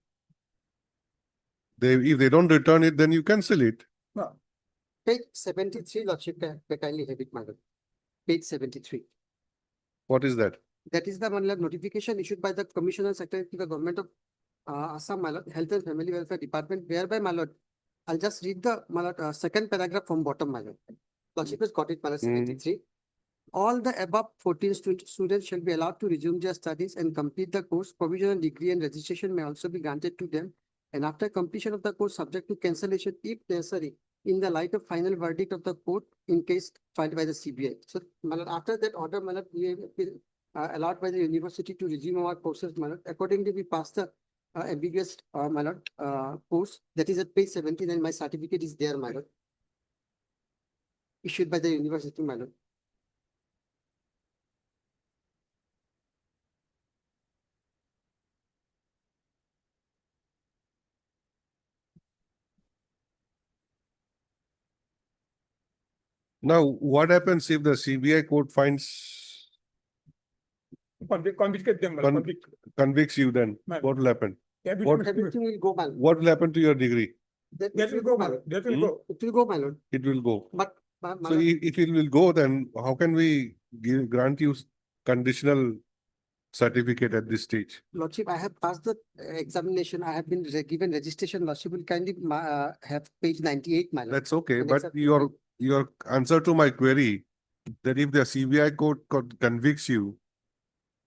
S2: If they don't return it, then you cancel it.
S3: No,
S13: Page 73, lordship, may kindly have it, my lord. Page 73.
S2: What is that?
S13: That is the, my lord, notification issued by the Commissioner Secretary to the Government of Assam, my lord, Health and Family Welfare Department, whereby, my lord, I'll just read the, my lord, second paragraph from bottom, my lord. Lordship has got it, my lord, 73. All the above 14 students shall be allowed to resume their studies and complete the course. Provisional degree and registration may also be granted to them. And after completion of the course, subject to cancellation, if necessary, in the light of final verdict of the court in case filed by the CBI. So, my lord, after that order, my lord, we have been allowed by the university to resume our courses, my lord. Accordingly, we passed the ambiguous, my lord, course. That is at page 79. My certificate is there, my lord. Issued by the university, my lord.
S2: Now, what happens if the CBI court finds,
S3: confiscate them, my lord.
S2: Con- convicts you then?
S3: Ma'am.
S2: What will happen?
S3: Everything-
S13: Everything will go, my lord.
S2: What will happen to your degree?
S3: That will go, my lord. That will
S2: Hmm?
S3: go.
S13: It will go, my lord.
S2: It will go.
S13: But, my
S2: So
S13: lord,
S2: if it will go, then how can we grant you conditional certificate at this stage?
S13: lordship, I have passed the examination. I have been given registration. Lordship will kindly have page 98, my lord.
S2: That's okay,
S13: And
S2: but
S13: accept-
S2: your your answer to my query that if the CBI court convicts you,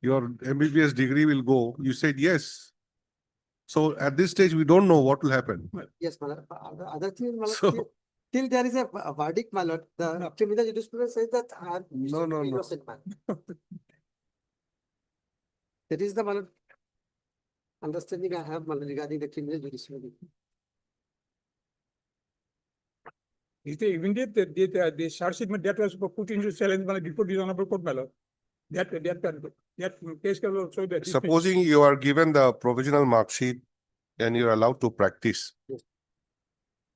S2: your MBBS degree will go, you said yes. So at this stage, we don't know what will happen.
S13: Yes, my lord. The other thing, my lord,
S2: So-
S13: till there is a verdict, my lord, the criminal jurisprudence says that I am
S2: No, no, no.
S13: innocent man. That is the, my lord, understanding I have, my lord, regarding the criminal jurisprudence.
S3: Is the immediate, the charge sheet that was put into challenge, before the honorable court, my lord. That case can also be.
S2: Supposing you are given the provisional mark sheet and you're allowed to practice.
S13: Yes.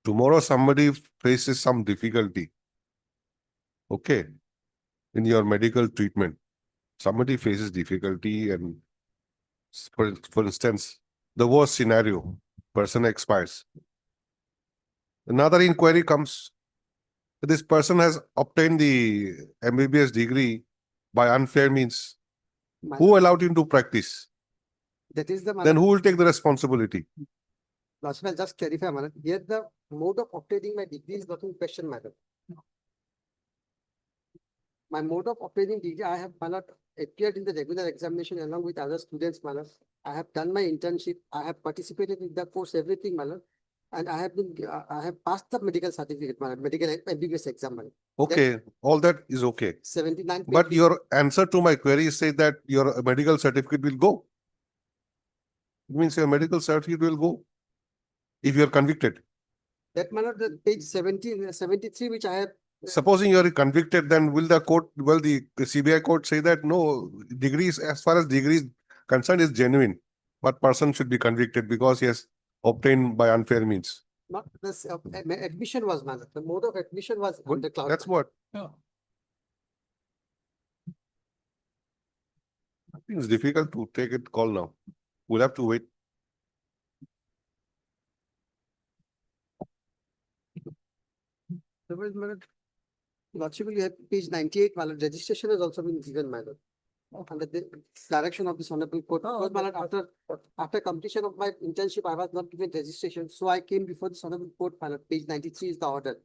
S2: Tomorrow somebody faces some difficulty. Okay. In your medical treatment, somebody faces difficulty and for instance, the worst scenario, person expires. Another inquiry comes. This person has obtained the MBBS degree by unfair means.
S13: My-
S2: Who allowed him to practice?
S13: That is the, my
S2: Then
S13: lord,
S2: who will take the responsibility?
S13: last I'll just clarify, my lord. Here the mode of obtaining my degree is not in question, madam. My mode of obtaining degree, I have, my lord, appeared in the regular examination along with other students, my lord. I have done my internship, I have participated in the course, everything, my lord. And I have been, I have passed the medical certificate, my lord, medical MBBS exam, my lord.
S2: Okay, all that is okay.
S13: 79.
S2: But
S13: pages.
S2: your answer to my query says that your medical certificate will go. It means your medical certificate will go if you are convicted.
S13: That, my lord, the page 73, which I have.
S2: Supposing you are convicted, then will the court, the CBI court say that no, degrees, as far as degrees concerned is genuine, but person should be convicted because he has obtained by unfair means.
S13: Not this, admission was, my lord. The mode of admission was
S2: Good,
S13: under cloud.
S2: that's what.
S3: Yeah.
S2: I think it's difficult to take it call now. We'll have to wait.
S13: Otherwise, my lord, Lordship, you have page 98, my lord, registration has also been given, my lord. Under the direction of this honorable court, because, my lord, after completion of my internship, I was not given registration, so I came before this honorable court, my lord. Page 93 is the order.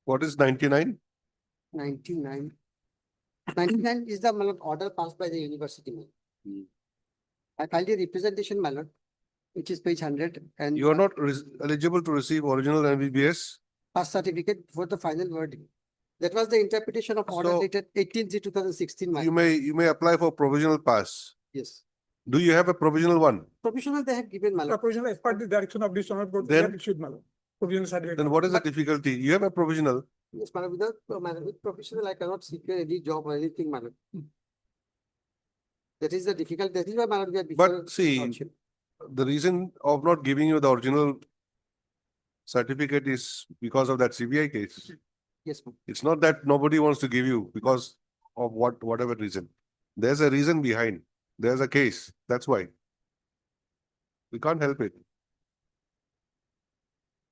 S2: What is 99?
S13: 99. 99 is the, my lord, order passed by the university, my lord. I filed a representation, my lord, which is page 100, and
S2: You are not eligible to receive original MBBS.
S13: pass certificate for the final verdict. That was the interpretation of order
S2: So-
S13: dated 18/3/2016, my
S2: You
S13: lord.
S2: may apply for provisional pass.
S13: Yes.
S2: Do you have a provisional one?
S13: Provisional they have given, my lord.
S3: Provisional as per the direction of this honorable court,
S2: Then-
S3: that issued, my lord. Provisional certificate.
S2: Then what is the difficulty? You have a provisional.
S13: Yes, madam, without, madam, with professional, I cannot secure any job or anything, madam. That is the difficult, that is why, madam, we are before.
S2: But see,
S13: lordship.
S2: the reason of not giving you the original certificate is because of that CBI case.
S13: Yes, ma'am.
S2: It's not that nobody wants to give you because of whatever reason. There's a reason behind. There's a case. That's why. We can't help it.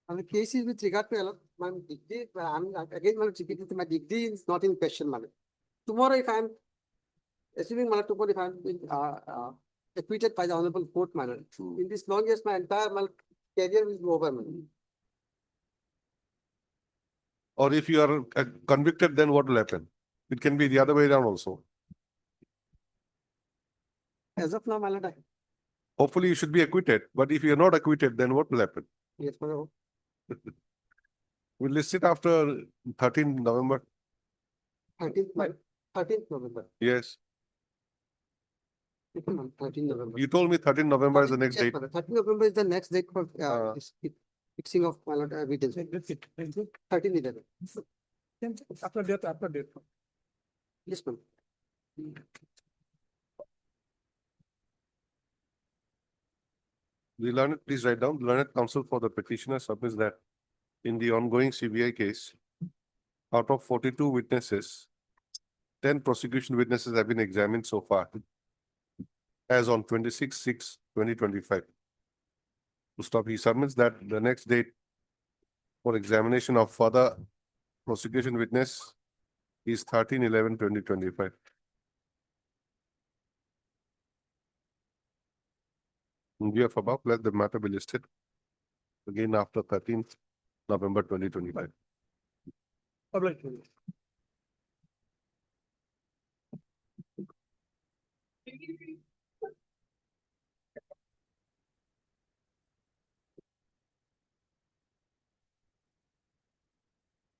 S13: And the case is with regard to, my degree, I'm again, madam, repeating, my degree is not in question, madam. Tomorrow, if I'm, assuming, madam, tomorrow, if I'm being, acquitted by the honorable court, madam, in this long years, my entire, my career will be over, madam.
S2: Or if you are convicted, then what will happen? It can be the other way around also.
S13: As of now, my lord,
S2: Hopefully you should be acquitted, but if you're not acquitted, then what will happen?
S13: yes, madam.
S2: We'll list it after 13 November.
S13: 13th November.
S2: Yes.
S13: 13 November.
S2: You told me 13 November is the next
S13: Yes,
S2: date.
S13: madam. 13 November is the next date for this fixing of, my lord, evidence.
S3: That's it. Thank you.
S13: 13/11.
S3: After that.
S13: Yes, ma'am.
S2: The learned, please write down, learned counsel for the petitioner submits that in the ongoing CBI case, out of 42 witnesses, 10 prosecution witnesses have been examined so far as on 26/6/2025. to stop. He submits that the next date for examination of further prosecution witness is 13/11/2025. In view of above, let the matter be listed again after 13th November 2025.
S3: Public.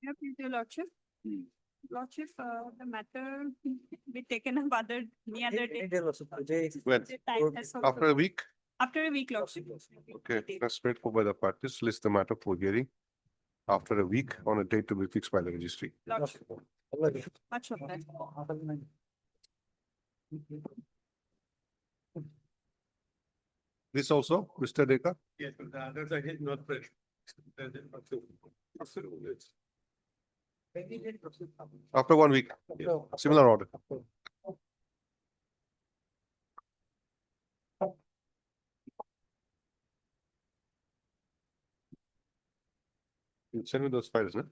S5: Yeah, please, your lordship. Lordship, the matter be taken up any other day.
S2: When?
S5: The time has come.
S2: After a week?
S5: After a week, lordship.
S2: Okay, let's wait for by the parties, list the matter for hearing after a week on a date to be fixed by the registry.
S5: Lordship, much of that.
S2: This also, Mr. Deka?
S4: Yes, but the others I did not press.
S2: After 1 week, similar order. You send me those files, no?